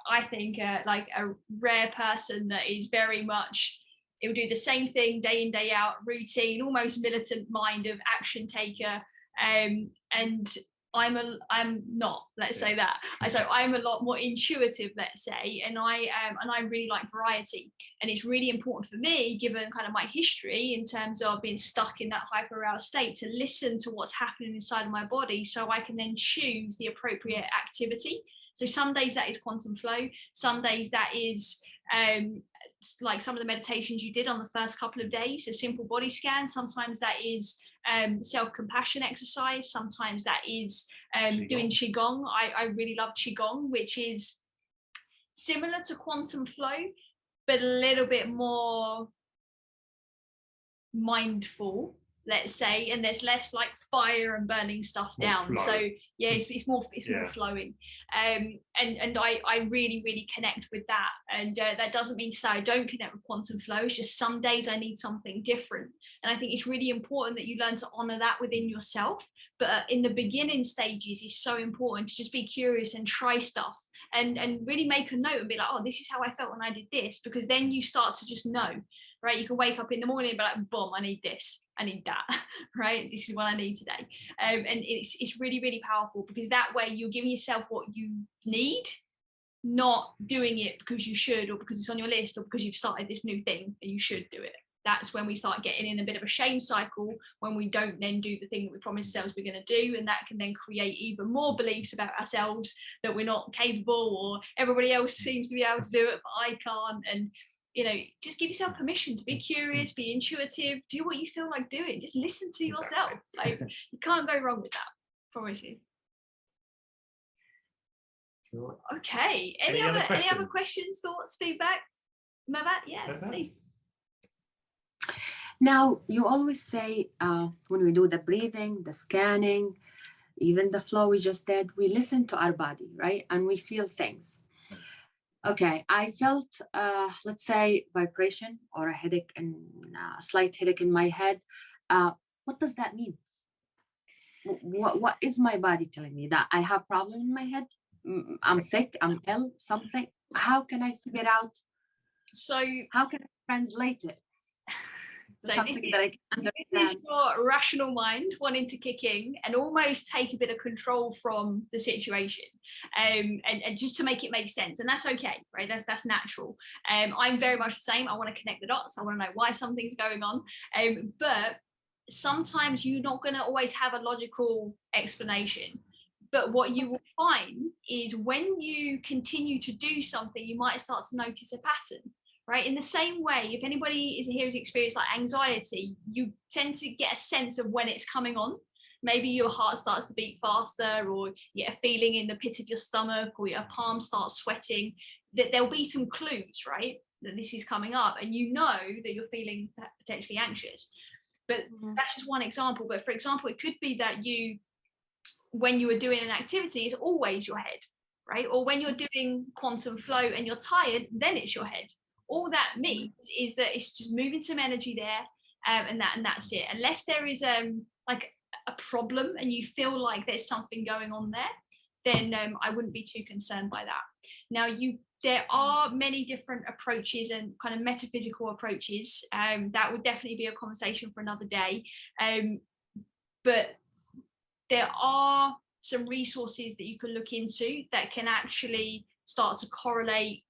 I think, like a rare person that is very much, he'll do the same thing day in, day out, routine, almost militant mind of action taker. And I'm not, let's say that. So I'm a lot more intuitive, let's say, and I really like variety. And it's really important for me, given kind of my history in terms of being stuck in that hyper-aroused state, to listen to what's happening inside of my body so I can then choose the appropriate activity. So some days that is quantum flow, some days that is like some of the meditations you did on the first couple of days, a simple body scan. Sometimes that is self-compassion exercise. Sometimes that is doing Qigong. I really love Qigong, which is similar to quantum flow, but a little bit more mindful, let's say, and there's less like fire and burning stuff down. So yeah, it's more flowing, and I really connect with that. And that doesn't mean to say I don't connect with quantum flow. It's just some days I need something different, and I think it's really important that you learn to honor that within yourself. But in the beginning stages, it's so important to just be curious and try stuff, and really make a note and be like, oh, this is how I felt when I did this, because then you start to just know. Right, you can wake up in the morning and be like, boom, I need this, I need that, right? This is what I need today. And it's really powerful, because that way you're giving yourself what you need, not doing it because you should, or because it's on your list, or because you've started this new thing and you should do it. That's when we start getting in a bit of a shame cycle, when we don't then do the thing that we promised ourselves we're going to do, and that can then create even more beliefs about ourselves that we're not capable, or everybody else seems to be able to do it, but I can't. And just give yourself permission to be curious, be intuitive, do what you feel like doing. Just listen to yourself. Like, you can't go wrong with that. Promise you. Sure. Okay. Any other questions, thoughts, feedback? Mavat, yeah, please. Now, you always say when we do the breathing, the scanning, even the flow we just did, we listen to our body, right? And we feel things. Okay, I felt, let's say, vibration or a headache and a slight headache in my head. What does that mean? What is my body telling me? That I have problem in my head? I'm sick, I'm ill, something? How can I figure out? So how can I translate it? So something that I can understand. This is your rational mind wanting to kick in and almost take a bit of control from the situation, and just to make it make sense. And that's okay, right? That's natural. I'm very much the same. I want to connect the dots. I want to know why something's going on. But sometimes you're not going to always have a logical explanation. But what you will find is when you continue to do something, you might start to notice a pattern. Right. In the same way, if anybody is here has experienced like anxiety, you tend to get a sense of when it's coming on. Maybe your heart starts to beat faster, or you get a feeling in the pit of your stomach, or your palm starts sweating. That there'll be some clues, right, that this is coming up, and you know that you're feeling potentially anxious. But that's just one example. But for example, it could be that you, when you are doing an activity, it's always your head, right? Or when you're doing quantum flow and you're tired, then it's your head. All that means is that it's just moving some energy there, and that's it. Unless there is like a problem and you feel like there's something going on there, then I wouldn't be too concerned by that. Now, there are many different approaches and kind of metaphysical approaches. That would definitely be a conversation for another day. But there are some resources that you can look into that can actually start to correlate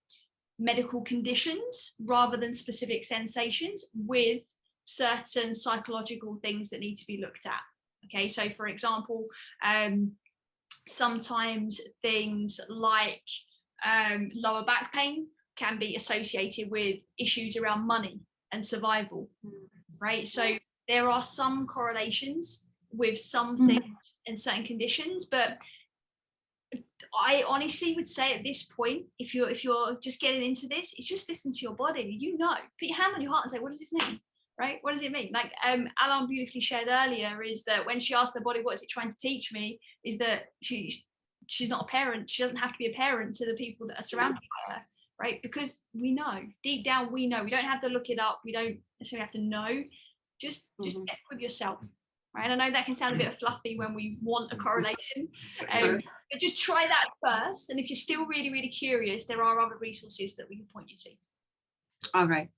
medical conditions rather than specific sensations with certain psychological things that need to be looked at. Okay, so for example, sometimes things like lower back pain can be associated with issues around money and survival, right? So there are some correlations with some things and certain conditions, but I honestly would say at this point, if you're just getting into this, it's just listen to your body. You know, put your hand on your heart and say, what does this mean? Right? What does it mean? Like Alan beautifully shared earlier, is that when she asked her body, what is it trying to teach me, is that she's not a parent. She doesn't have to be a parent to the people that are surrounded by her, right? Because we know, deep down we know. We don't have to look it up. We don't necessarily have to know. Just check with yourself. Right? I know that can sound a bit fluffy when we want a correlation, but just try that first. And if you're still really, really curious, there are other resources that we can point you to. All right.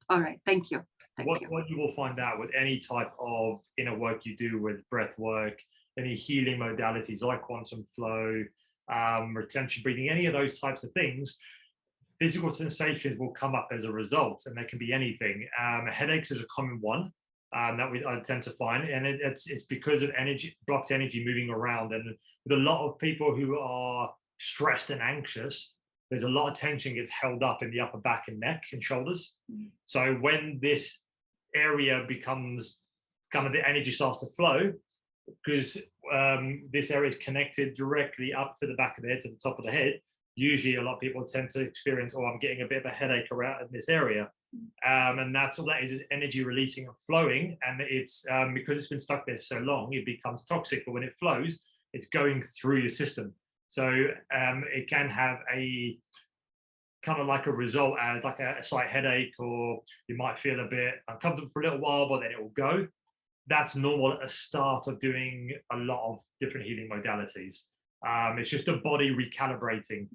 Thank you. What you will find out with any type of inner work you do with breath work, any healing modalities like quantum flow, retention breathing, any of those types of things, physical sensations will come up as a result, and they can be anything. Headaches is a common one. That I tend to find, and it's because of blocked energy moving around. And with a lot of people who are stressed and anxious, there's a lot of tension gets held up in the upper back and neck and shoulders. So when this area becomes kind of the energy starts to flow, because this area is connected directly up to the back of the head, to the top of the head, usually a lot of people tend to experience, oh, I'm getting a bit of a headache around in this area. And that's all that is energy releasing and flowing. And it's because it's been stuck there so long, it becomes toxic. But when it flows, it's going through your system. So it can have a kind of like a result as like a slight headache, or you might feel a bit uncomfortable for a little while, but then it will go. That's normal at the start of doing a lot of different healing modalities. It's just the body recalibrating.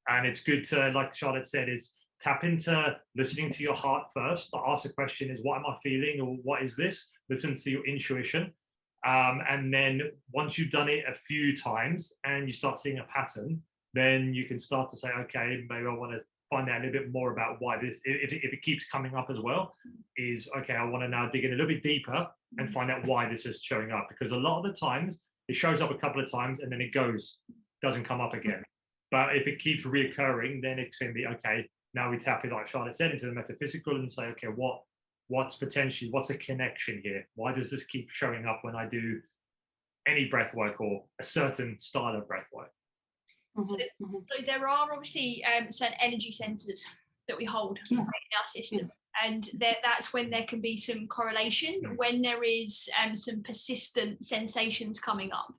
And it's good to, like Charlotte said, is tap into listening to your heart first. But ask the question is, what am I feeling, or what is this? Listen to your intuition. And then once you've done it a few times and you start seeing a pattern, then you can start to say, okay, maybe I want to find out a little bit more about why this, if it keeps coming up as well, is okay, I want to now dig in a little bit deeper and find out why this is showing up. Because a lot of the times it shows up a couple of times and then it doesn't come up again. But if it keeps reoccurring, then it can be, okay, now we tap it, like Charlotte said, into the metaphysical and say, okay, what's the connection here? Why does this keep showing up when I do any breath work or a certain style of breath work? So there are obviously certain energy centers that we hold in our system, and that's when there can be some correlation when there is some persistent sensations coming up.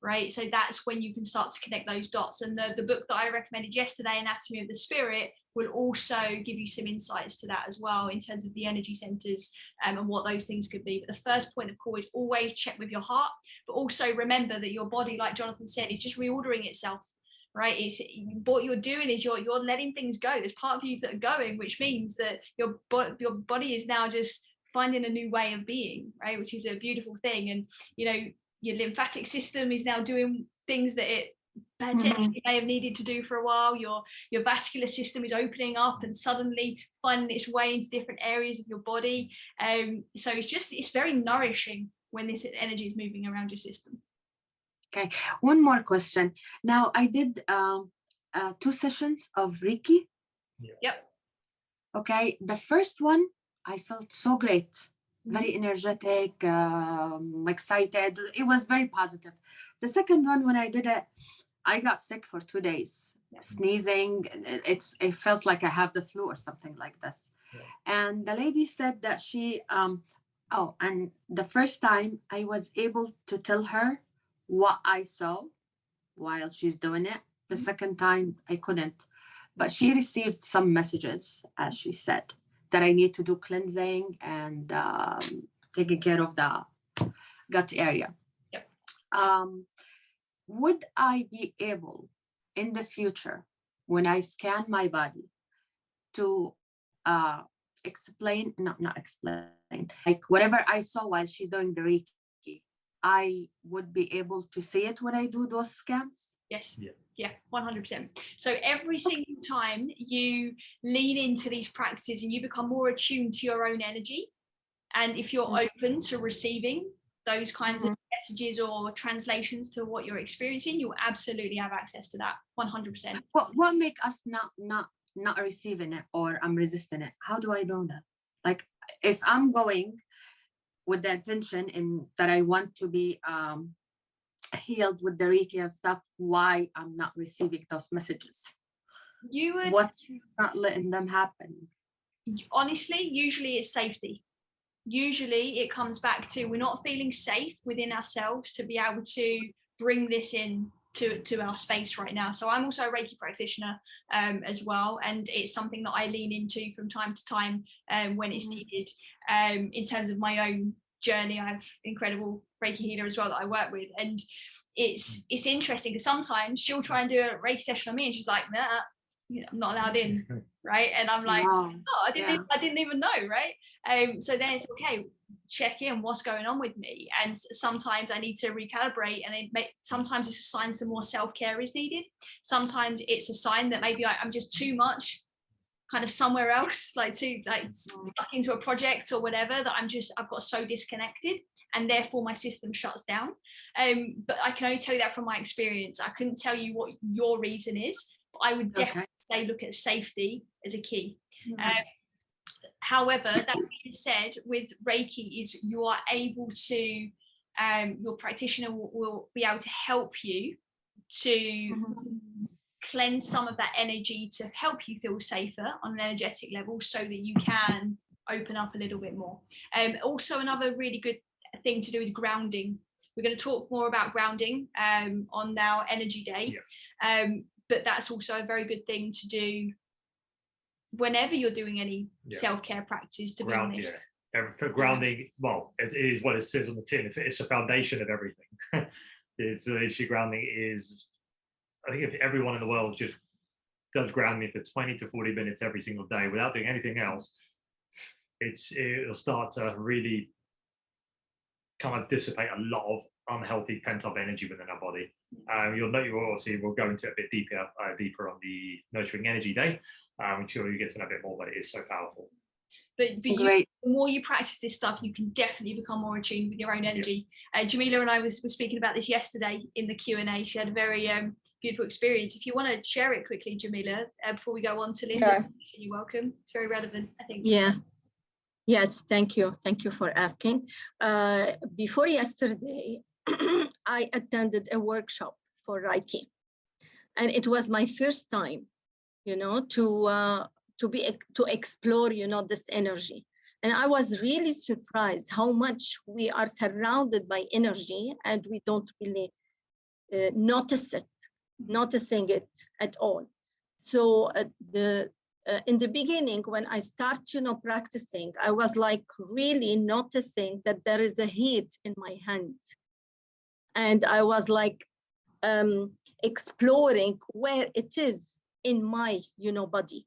right? So that's when you can start to connect those dots. And the book that I recommended yesterday, Anatomy of the Spirit, will also give you some insights to that as well in terms of the energy centers and what those things could be. But the first point of call is always check with your heart, but also remember that your body, like Jonathan said, is just reordering itself, right? It's what you're doing is you're letting things go. There's part of you that are going, which means that your body is now just finding a new way of being, right? Which is a beautiful thing. And your lymphatic system is now doing things that it potentially may have needed to do for a while. Your vascular system is opening up and suddenly finding its way into different areas of your body. So it's very nourishing when this energy is moving around your system. Okay, one more question. Now, I did 2 sessions of Reiki. Yep. Okay, the first one, I felt so great, very energetic, excited. It was very positive. The second one, when I did it, I got sick for 2 days, sneezing. It felt like I have the flu or something like this. And the lady said that she, and the first time I was able to tell her what I saw while she's doing it. The second time I couldn't, but she received some messages, as she said, that I need to do cleansing and taking care of the gut area. Yep. Would I be able in the future, when I scan my body, to explain, not explain, like whatever I saw while she's doing the Reiki, I would be able to see it when I do those scans? Yes. Yeah, 100%. So every single time you lean into these practices and you become more attuned to your own energy, and if you're open to receiving those kinds of messages or translations to what you're experiencing, you will absolutely have access to that 100%. What make us not receiving it, or I'm resisting it? How do I know that? Like, if I'm going with the intention in that I want to be healed with the Reiki and stuff, why I'm not receiving those messages? What's not letting them happen? Honestly, usually it's safety. Usually it comes back to we're not feeling safe within ourselves to be able to bring this in to our space right now. So I'm also a Reiki practitioner as well, and it's something that I lean into from time to time when it's needed. In terms of my own journey, I have incredible Reiki healer as well that I work with, and it's interesting because sometimes she'll try and do a Reiki session on me and she's like, nah, I'm not allowed in, right? And I'm like, I didn't even know, right? So then it's okay, check in what's going on with me, and sometimes I need to recalibrate, and sometimes it's a sign some more self-care is needed. Sometimes it's a sign that maybe I'm just too much kind of somewhere else, like stuck into a project or whatever, that I've got so disconnected, and therefore my system shuts down. But I can only tell you that from my experience. I couldn't tell you what your reason is, but I would definitely say look at safety as a key. However, that being said, with Reiki is you are able to, your practitioner will be able to help you to cleanse some of that energy to help you feel safer on an energetic level so that you can open up a little bit more. Also, another really good thing to do is grounding. We're going to talk more about grounding on our energy day, but that's also a very good thing to do whenever you're doing any self-care practices, to be honest. For grounding, well, it is what it says on the tin. It's a foundation of everything. It's literally, grounding is, I think if everyone in the world just does grounding for 20 to 40 minutes every single day without doing anything else, it'll start to really kind of dissipate a lot of unhealthy pent-up energy within our body. You'll know, we'll go into it a bit deeper on the Nurturing Energy Day. I'm sure you get to know a bit more, but it is so powerful. But the more you practice this stuff, you can definitely become more attuned with your own energy. Jamila and I was speaking about this yesterday in the Q&A. She had a very beautiful experience. If you want to share it quickly, Jamila, before we go on to Linda, you're welcome. It's very relevant, I think. Yes, thank you. Thank you for asking. Before yesterday, I attended a workshop for Reiki, and it was my first time, to explore, this energy. And I was really surprised how much we are surrounded by energy and we don't really noticing it at all. So in the beginning, when I start, practicing, I was like really noticing that there is a heat in my hand. And I was like exploring where it is in my, body.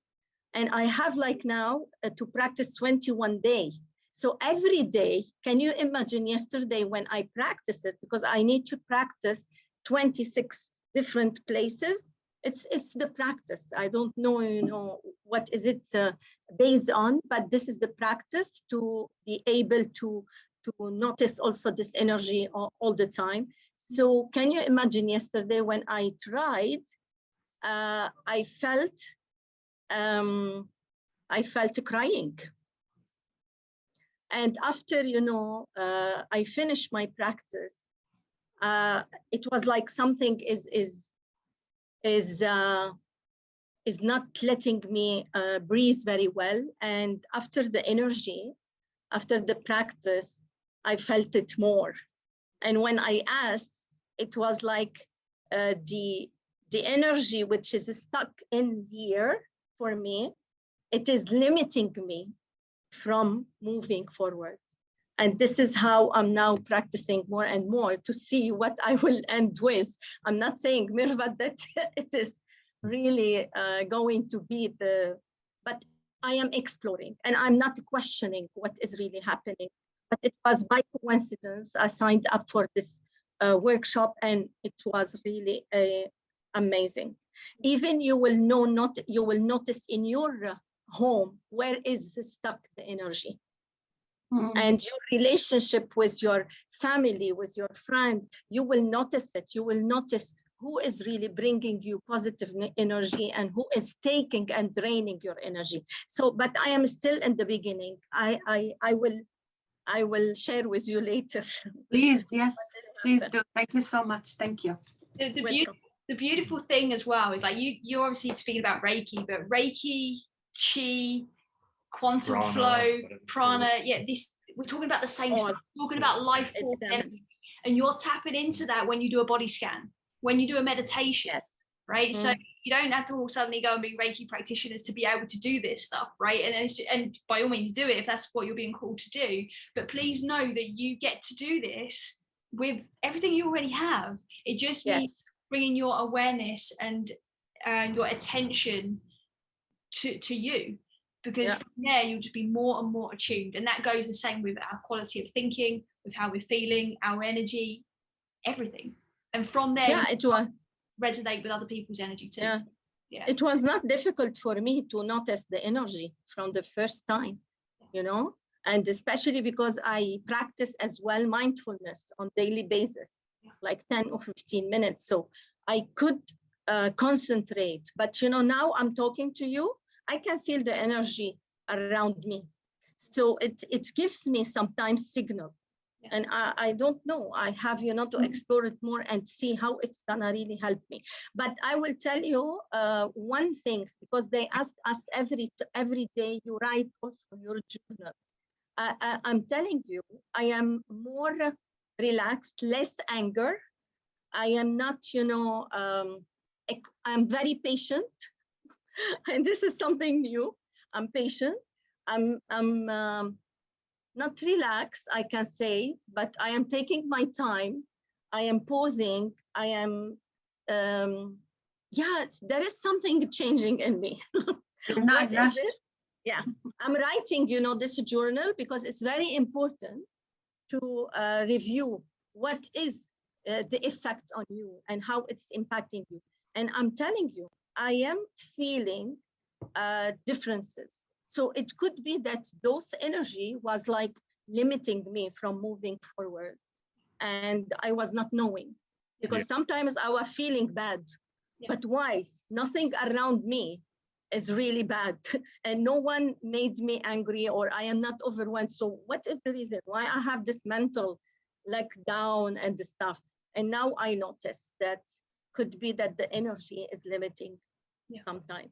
And I have like now to practice 21 days. So every day, can you imagine yesterday when I practiced it, because I need to practice 26 different places. It's the practice. I don't know, what is it based on, but this is the practice to be able to notice also this energy all the time. So can you imagine yesterday when I tried, I felt crying. And after, I finished my practice, it was like something is not letting me breathe very well. And after the energy, after the practice, I felt it more. And when I asked, it was like the energy which is stuck in here for me, it is limiting me from moving forward. And this is how I'm now practicing more and more to see what I will end with. I'm not saying, Mirvat, that it is really going to be but I am exploring and I'm not questioning what is really happening. But it was by coincidence, I signed up for this workshop and it was really amazing. Even you will notice in your home, where is stuck the energy? And your relationship with your family, with your friend, you will notice it. You will notice who is really bringing you positive energy and who is taking and draining your energy. So, but I am still in the beginning. I will share with you later. Please, yes, please do. Thank you so much. Thank you. The beautiful thing as well is like you're obviously speaking about Reiki, but Reiki, Chi, quantum flow, prana, we're talking about the same stuff. We're talking about life force energy, and you're tapping into that when you do a body scan, when you do a meditation, right? So you don't have to all suddenly go and be Reiki practitioners to be able to do this stuff, right? And by all means do it if that's what you're being called to do, but please know that you get to do this with everything you already have. It just means bringing your awareness and your attention to you, because from there you'll just be more and more attuned. And that goes the same with our quality of thinking, with how we're feeling, our energy, everything. And from there it will resonate with other people's energy too. It was not difficult for me to notice the energy from the first time, and especially because I practice as well mindfulness on daily basis, like 10 or 15 minutes. So I could concentrate, but now I'm talking to you, I can feel the energy around me. So it gives me sometimes signal. And I don't know, I have, to explore it more and see how it's gonna really help me. But I will tell you one thing, because they asked us every day, you write also your journal. I'm telling you, I am more relaxed, less anger. I am not, I'm very patient. And this is something new. I'm patient. I'm not relaxed, I can say, but I am taking my time. I am pausing. I am, there is something changing in me. Not rushed. Yeah, I'm writing, this journal because it's very important to review what is the effect on you and how it's impacting you. And I'm telling you, I am feeling differences. So it could be that those energy was like limiting me from moving forward. And I was not knowing, because sometimes I was feeling bad, but why? Nothing around me is really bad. And no one made me angry, or I am not overwhelmed. So what is the reason why I have this mental down and the stuff? And now I notice that could be that the energy is limiting sometimes.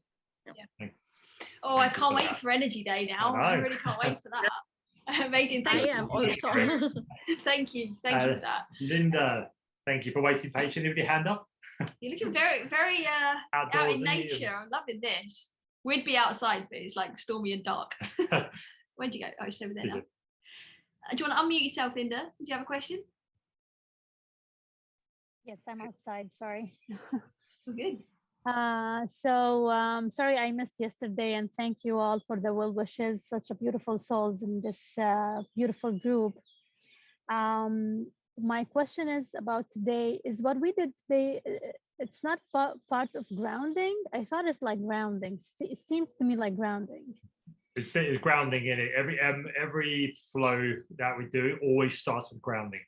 Oh, I can't wait for Energy Day now. I really can't wait for that. Amazing. Thank you. I am also. Thank you. Thank you for that. Linda, Thank you for waiting patiently with your hand up. You're looking very, very out Outdoors, in isn't it? nature. I'm loving this. We'd be outside, but it's like stormy and dark. Where'd you go? Oh, she's over there now. Do you want to unmute yourself, Linda? Do you have a question? Yes, I'm outside. Sorry. Oh, good. Sorry I missed yesterday, and thank you all for the well wishes. Such a beautiful souls in this beautiful group. My question is about today. Is what we did today? It's not part of grounding. I thought it's like grounding. It seems to me like grounding. It's grounding in it. Every flow that we do always starts with grounding.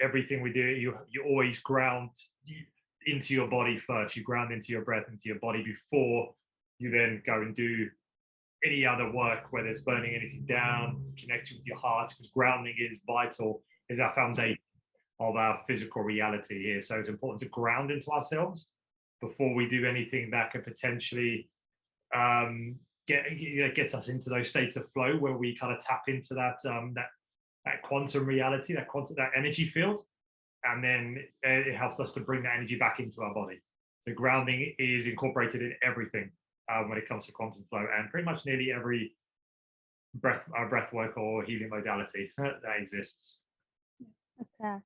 Everything we do, you always ground into your body first. You ground into your breath, into your body before you then go and do any other work, whether it's burning anything down, connecting with your heart, because grounding is vital, is our foundation of our physical reality here. So it's important to ground into ourselves before we do anything that could potentially gets us into those states of flow where we kind of tap into that quantum reality, that energy field, and then it helps us to bring that energy back into our body. So grounding is incorporated in everything when it comes to quantum flow, and pretty much nearly every breath work or healing modality that exists. Okay.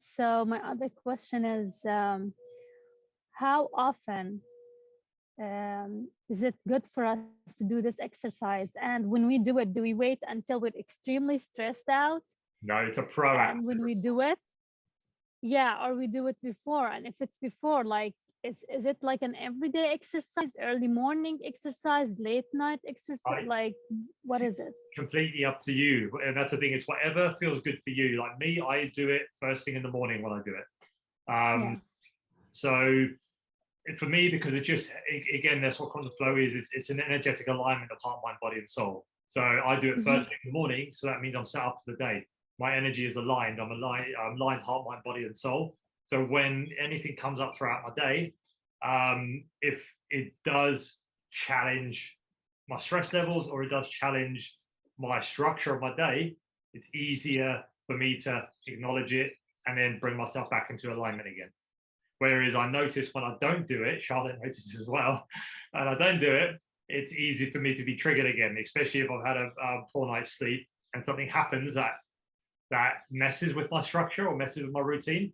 So my other question is, how often is it good for us to do this exercise? And when we do it, do we wait until we're extremely stressed out? No, it's a proactive. And when we do it, or we do it before. And if it's before, like, is it like an everyday exercise, early morning exercise, late night exercise? Like, what is it? Completely up to you. And that's the thing, it's whatever feels good for you. Like me, I do it first thing in the morning when I do it. So for me, because it just, again, that's what quantum flow is. It's an energetic alignment of heart, mind, body, and soul. So I do it first thing in the morning. So that means I'm set up for the day. My energy is aligned. I'm aligned heart, mind, body, and soul. So when anything comes up throughout my day, if it does challenge my stress levels or it does challenge my structure of my day, it's easier for me to acknowledge it and then bring myself back into alignment again. Whereas I notice when I don't do it, Charlotte notices as well, and I don't do it, it's easy for me to be triggered again, especially if I've had a poor night's sleep and something happens that messes with my structure or messes with my routine.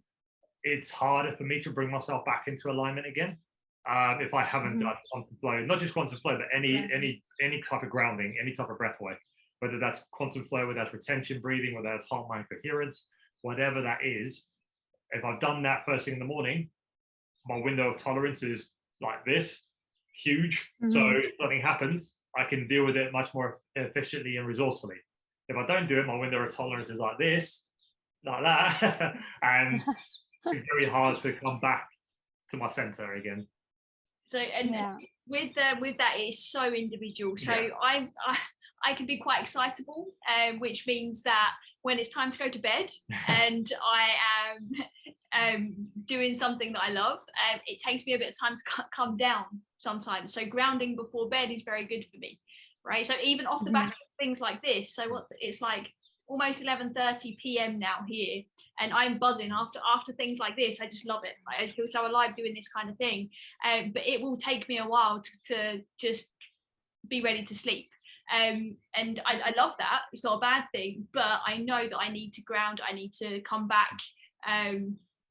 It's harder for me to bring myself back into alignment again if I haven't done quantum flow, not just quantum flow, but any type of grounding, any type of breath work, whether that's quantum flow, whether that's retention breathing, whether that's heart mind coherence, whatever that is. If I've done that first thing in the morning, my window of tolerance is like this, huge. So if something happens, I can deal with it much more efficiently and resourcefully. If I don't do it, my window of tolerance is like this, like that, and it's very hard to come back to my center again. So with that, it's so individual. So I can be quite excitable, which means that when it's time to go to bed and I am doing something that I love, it takes me a bit of time to come down sometimes. So grounding before bed is very good for me, right? So even off the back of things like this, so it's like almost 11:30 p.m. now here, and I'm buzzing after things like this. I just love it. I feel so alive doing this kind of thing, but it will take me a while to just be ready to sleep. And I love that. It's not a bad thing, but I know that I need to ground. I need to come back a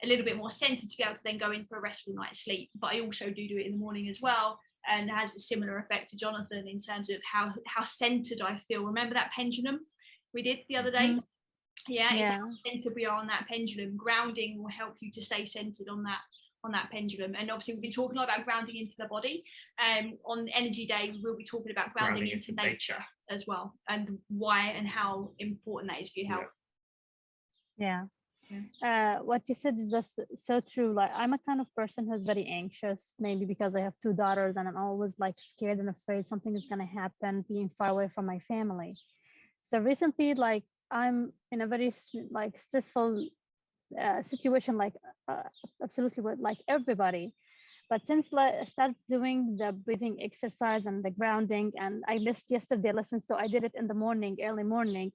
little bit more centered to be able to then go in for a restful night's sleep. But I also do it in the morning as well, and has a similar effect to Jonathan in terms of how centered I feel. Remember that pendulum we did the other day? It's how centered we are on that pendulum. Grounding will help you to stay centered on that pendulum. And obviously we've been talking a lot about grounding into the body. On Energy Day, we'll be talking about grounding into nature as well, and why and how important that is for your health. What you said is just so true. Like, I'm a kind of person who's very anxious, maybe because I have 2 daughters and I'm always like scared and afraid something is going to happen, being far away from my family. So recently, like, I'm in a very like stressful situation, like absolutely with like everybody. But since I started doing the breathing exercise and the grounding, and I missed yesterday lesson, so I did it in the morning, early morning.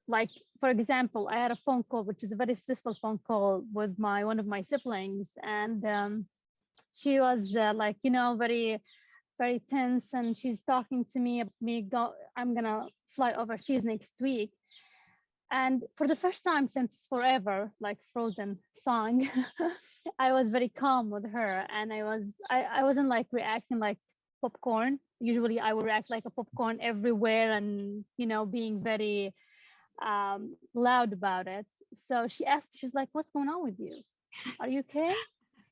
like, for example, I had a phone call, which is a very stressful phone call with one of my siblings, and she was like, you know, very, very tense, and she's talking to me. I'm gonna fly overseas next week, and for the first time since forever, like Frozen song, I was very calm with her, and I wasn't like reacting like popcorn. Usually, I would react like a popcorn everywhere, and you know, being very loud about it. So she asked, she's like, "What's going on with you? Are you okay?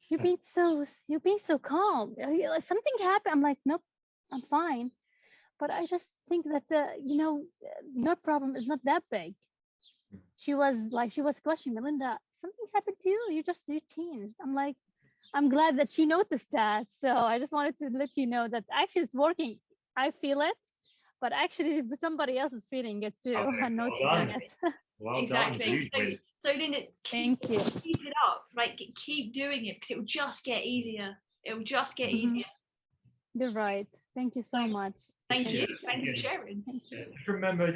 You're being so calm. Like, something happened?" I'm like, "Nope, I'm fine." But I just think that your problem is not that big. She was questioning, "Melinda, something happened to you? You changed." I'm like, I'm glad that she noticed that. So I just wanted to let you know that actually it's working. I feel it, but actually somebody else is feeling it too and noticing it. Well Exactly. done. So Linda, Thank you. Keep it up. Like, keep doing it, because it will just get easier. It will just get easier. You're right. Thank you so much. Thank you. Thank you for sharing. Just remember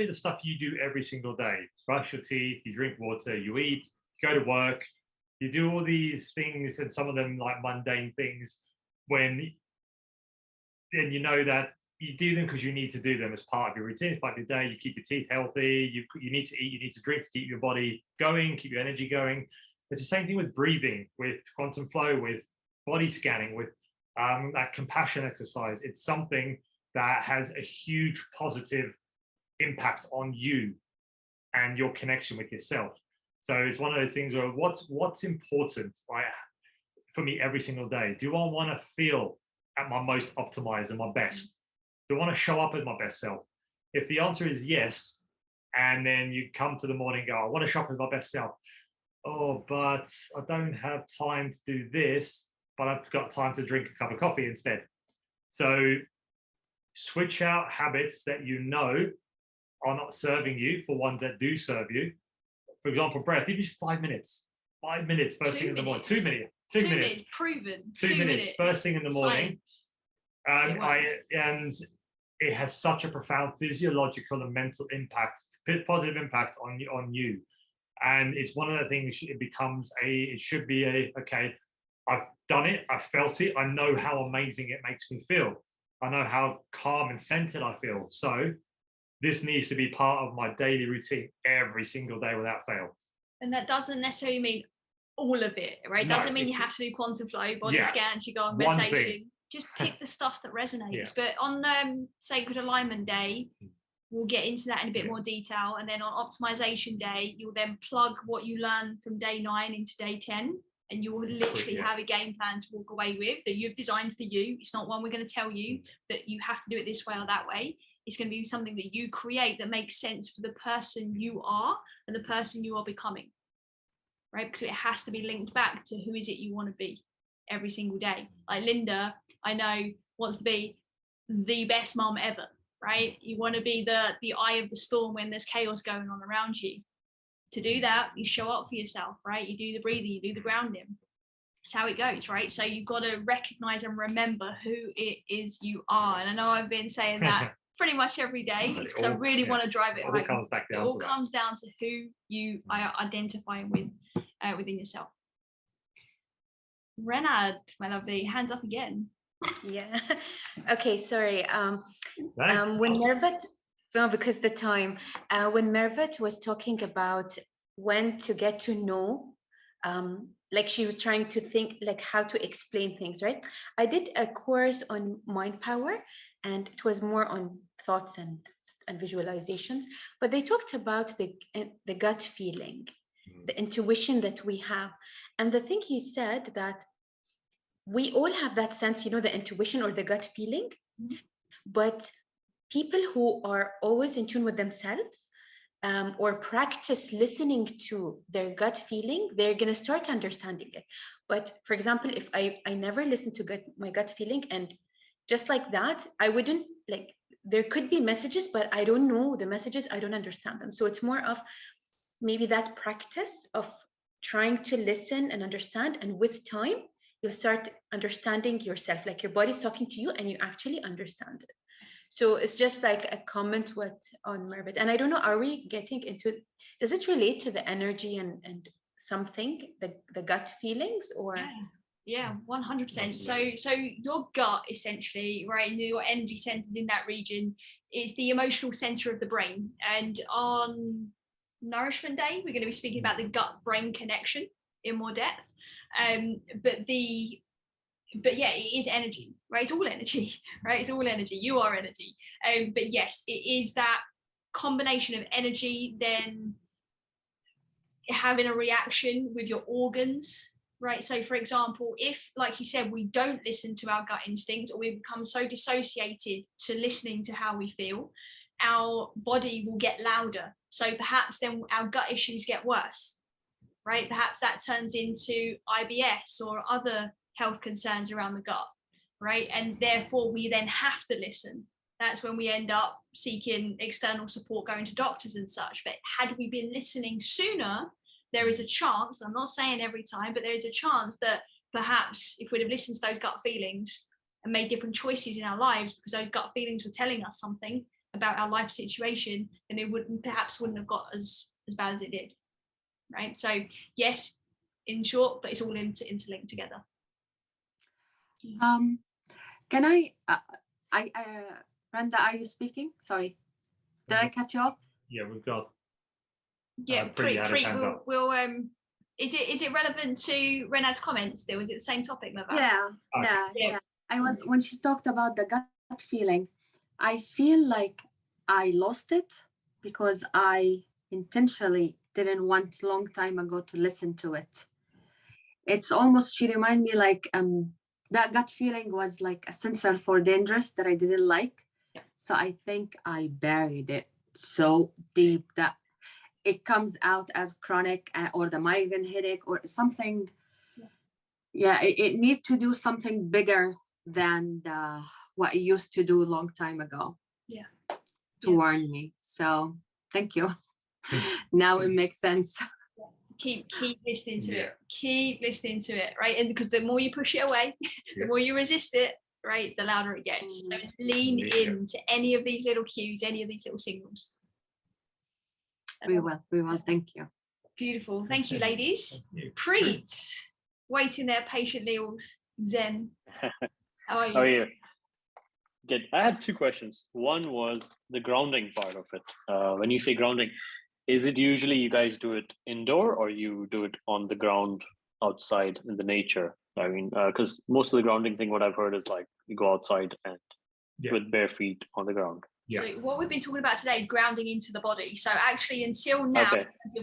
the stuff you do every single day. Brush your teeth, you drink water, you eat, you go to work, you do all these things, and some of them like mundane things, and you know that you do them because you need to do them as part of your routine, as part of your day. You keep your teeth healthy, you need to eat, you need to drink to keep your body going, keep your energy going. It's the same thing with breathing, with quantum flow, with body scanning, with that compassion exercise. It's something that has a huge positive impact on you and your connection with yourself. So it's one of those things where what's important, right, for me every single day? Do I want to feel at my most optimized and my best? Do I want to show up as my best self? If the answer is yes, and then you come to the morning and go, "I want to show up as my best self. Oh, but I don't have time to do this, but I've got time to drink a cup of coffee instead." So switch out habits that you know are not serving you for ones that do serve you. For example, breath, even just 5 minutes. 5 minutes first thing in the morning. 2 minutes. 2 minutes. Proven. 2 minutes first thing in the morning. And it has such a profound physiological and mental impact, positive impact on you. And it's one of the things, it should be okay, I've done it, I've felt it, I know how amazing it makes me feel. I know how calm and centered I feel. So this needs to be part of my daily routine every single day without fail. And that doesn't necessarily mean all of it, right? No, Doesn't mean you have to do quantum flow, body scans, you go on meditation. Just pick the stuff that resonates. But on Sacred Alignment Day, we'll get into that in a bit more detail. And then on Optimization Day, you'll then plug what you learn from day 9 into day 10. And you will literally have a game plan to walk away with that you've designed for you. It's not one we're going to tell you that you have to do it this way or that way. It's going to be something that you create that makes sense for the person you are and the person you are becoming, right? Because it has to be linked back to who is it you want to be every single day. Like Linda, I know, wants to be the best mom ever, right? You want to be the eye of the storm when there's chaos going on around you. To do that, you show up for yourself, right? You do the breathing, you do the grounding. That's how it goes, right? So you've got to recognize and remember who it is you are. And I know I've been saying that pretty much every day. It's because I really want to drive it home. It all comes down to who you are identifying with within yourself. Renard, my lovely, hands up again. Yeah. Okay, sorry. When Mervat, no, because the time, when Mervat was talking about when to get to know, like she was trying to think like how to explain things, right? I did a course on mind power, and it was more on thoughts and visualizations, but they talked about the gut feeling, the intuition that we have. And the thing he said that we all have that sense, the intuition or the gut feeling, but people who are always in tune with themselves or practice listening to their gut feeling, they're going to start understanding it. But for example, if I never listen to my gut feeling, and just like that, I wouldn't there could be messages, but I don't know the messages, I don't understand them. So it's more of maybe that practice of trying to listen and understand, and with time, you'll start understanding yourself, like your body's talking to you and you actually understand it. So it's just like a comment what on Mervit. And I don't know, are we getting into, does it relate to the energy and something, the gut feelings, or? Yeah, 100%. So your gut essentially, right, and your energy centers in that region is the emotional center of the brain. And on Nourishment Day, we're going to be speaking about the gut-brain connection in more depth. But yeah, it is energy, right? It's all energy, right? It's all energy. You are energy. But yes, it is that combination of energy, then having a reaction with your organs, right? So for example, if, like you said, we don't listen to our gut instincts, or we become so dissociated to listening to how we feel, our body will get louder. So perhaps then our gut issues get worse, right? Perhaps that turns into IBS or other health concerns around the gut, right? And therefore we then have to listen. That's when we end up seeking external support, going to doctors and such. But had we been listening sooner, there is a chance, I'm not saying every time, but there is a chance that perhaps if we'd have listened to those gut feelings and made different choices in our lives, because those gut feelings were telling us something about our life situation, then it wouldn't have got as bad as it did, right? So yes, in short, but it's all interlinked together. Can I Brenda, are you speaking? Sorry, did I cut you off? Yeah, we've got. Yeah, we'll is it relevant to Renat's comments still? Is it the same topic, Mava? Yeah. I was, when she talked about the gut feeling, I feel like I lost it because I intentionally didn't want long time ago to listen to it. It's almost, she reminded me like that gut feeling was like a sensor for dangerous that I didn't like. So I think I buried it so deep that it comes out as chronic or the migraine headache or something. Yeah, it needs to do something bigger than what it used to do a long time ago. Yeah. To warn me. So thank you. Now it makes sense. Keep listening to it. Keep listening to it, right? And because the more you push it away, the more you resist it, right, the louder it gets. So lean into any of these little cues, any of these little signals. We will. Thank you. Beautiful. Thank you, ladies. Preet, waiting there patiently, all zen. How are you? How are you? Good. I had two questions. One was the grounding part of it. When you say grounding, is it usually you guys do it indoor or you do it on the ground outside in the nature? I mean, because most of the grounding thing, what I've heard is like you go outside and with bare feet on the ground. So what we've been talking about today is grounding into the body. So actually until now,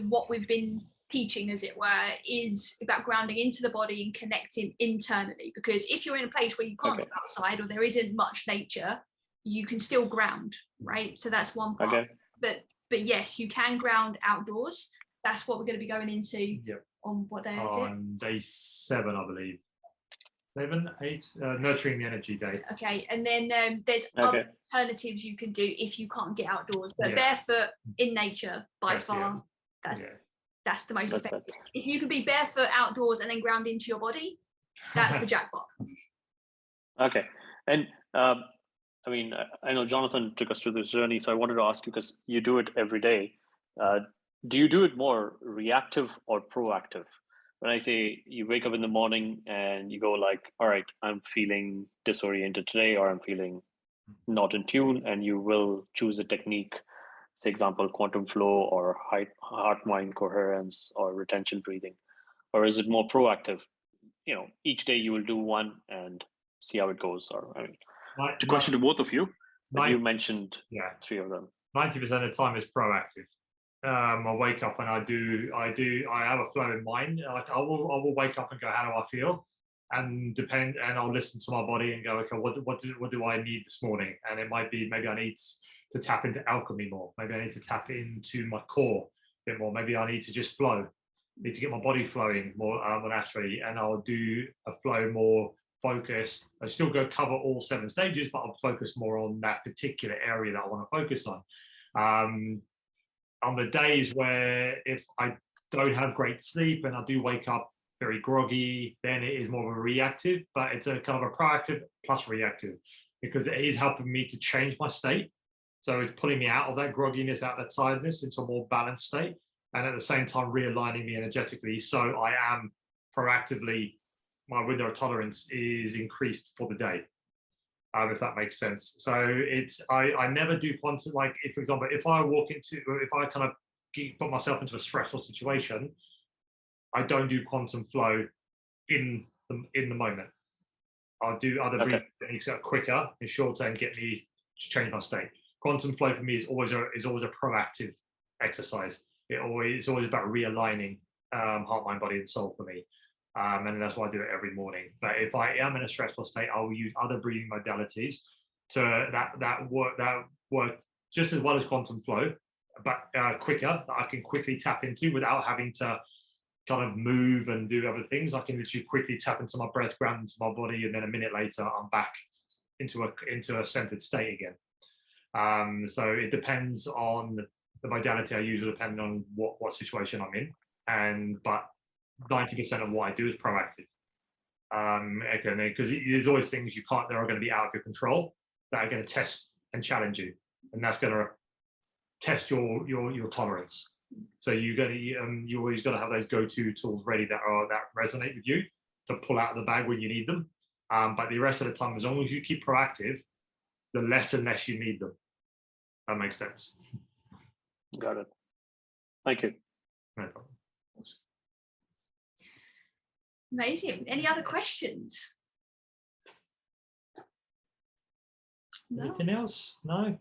what we've been teaching, as it were, is about grounding into the body and connecting internally. Because if you're in a place where you can't go outside or there isn't much nature, you can still ground, right? So that's one part. But yes, you can ground outdoors. That's what we're going to be going into on what day is it? On day 7, I believe. 7, 8, nurturing the energy day. Okay, and then there's other alternatives you can do if you can't get outdoors, but barefoot in nature by far, that's the most effective. If you can be barefoot outdoors and then ground into your body, that's the jackpot. Okay, and I mean, I know Jonathan took us through this journey, so I wanted to ask you, because you do it every day, do you do it more reactive or proactive? When I say you wake up in the morning and you go like, all right, I'm feeling disoriented today, or I'm feeling not in tune, and you will choose a technique, say example, quantum flow or heart-mind coherence or retention breathing, or is it more proactive? You know, each day you will do one and see how it goes. Or I mean, it's a question to both of you. But you mentioned 3 of them. 90% of the time is proactive. I wake up and I have a flow in mind. Like I will wake up and go, how do I feel? And I'll listen to my body and go, okay, what do I need this morning? And it might be, maybe I need to tap into alchemy more. Maybe I need to tap into my core a bit more. Maybe I need to just flow. I need to get my body flowing more naturally, and I'll do a flow more focused. I still go cover all 7 stages, but I'll focus more on that particular area that I want to focus on. On the days where if I don't have great sleep and I do wake up very groggy, then it is more of a reactive, but it's a kind of a proactive plus reactive. because it is helping me to change my state. So it's pulling me out of that grogginess, out of that tiredness into a more balanced state. And at the same time, realigning me energetically. So I am proactively, my window of tolerance is increased for the day. If that makes sense. So it's, I never do quantum, like if, for example, if I walk into, if I kind of put myself into a stressful situation, I don't do quantum flow in the moment. I'll do other breathing techniques that are quicker and shorter and get me to change my state. Quantum flow for me is always a proactive exercise. It's always about realigning heart, mind, body, and soul for me. And that's why I do it every morning. But if I am in a stressful state, I will use other breathing modalities to that work just as well as quantum flow, but quicker, that I can quickly tap into without having to kind of move and do other things. I can literally quickly tap into my breath, ground into my body, and then a minute later, I'm back into a centered state again. So it depends on the modality I use, depending on what situation I'm in. But 90% of what I do is proactive. Again, because there's always things that are going to be out of your control that are going to test and challenge you, and that's going to test your tolerance. So you always got to have those go-to tools ready that resonate with you to pull out of the bag when you need them. But the rest of the time, as long as you keep proactive, the less and less you need them. That makes sense. Got it. Thank you. No problem. Amazing. Any other questions? No. Anything else? No.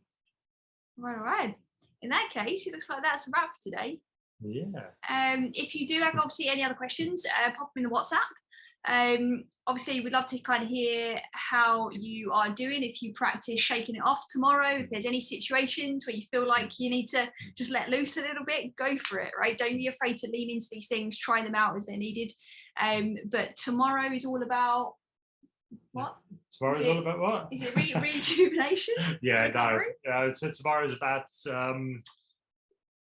All right. In that case, it looks like that's a wrap for today. Yeah. If you do have obviously any other questions, pop them in the WhatsApp. Obviously, we'd love to kind of hear how you are doing. If you practice shaking it off tomorrow, if there's any situations where you feel like you need to just let loose a little bit, go for it, right? Don't be afraid to lean into these things, try them out as they're needed. But tomorrow is all about what? Tomorrow is all about what? Is it rejuvenation? Yeah, no. So tomorrow is about,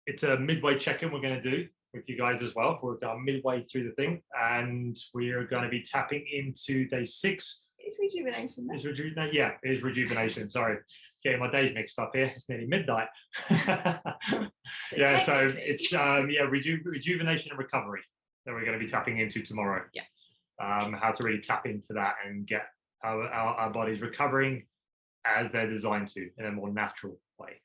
it's a midway check-in we're going to do with you guys as well. We're midway through the thing, and we are going to be tapping into day 6. It's rejuvenation. Is rejuvenation? Yeah, it is rejuvenation. Sorry, getting my days mixed up here. It's nearly midnight. Yeah, so it's rejuvenation and recovery that we're going to be tapping into tomorrow. Yeah. How to really tap into that and get our bodies recovering as they're designed to, in a more natural way.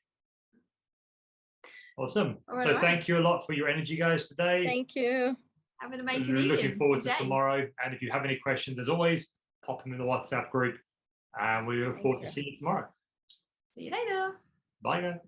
Awesome. So thank you a lot for your energy, guys, today. Thank you. Have an amazing evening. Looking forward to tomorrow. And if you have any questions, as always, pop them in the WhatsApp group. And we look forward to seeing you tomorrow. See you later. Bye, guys.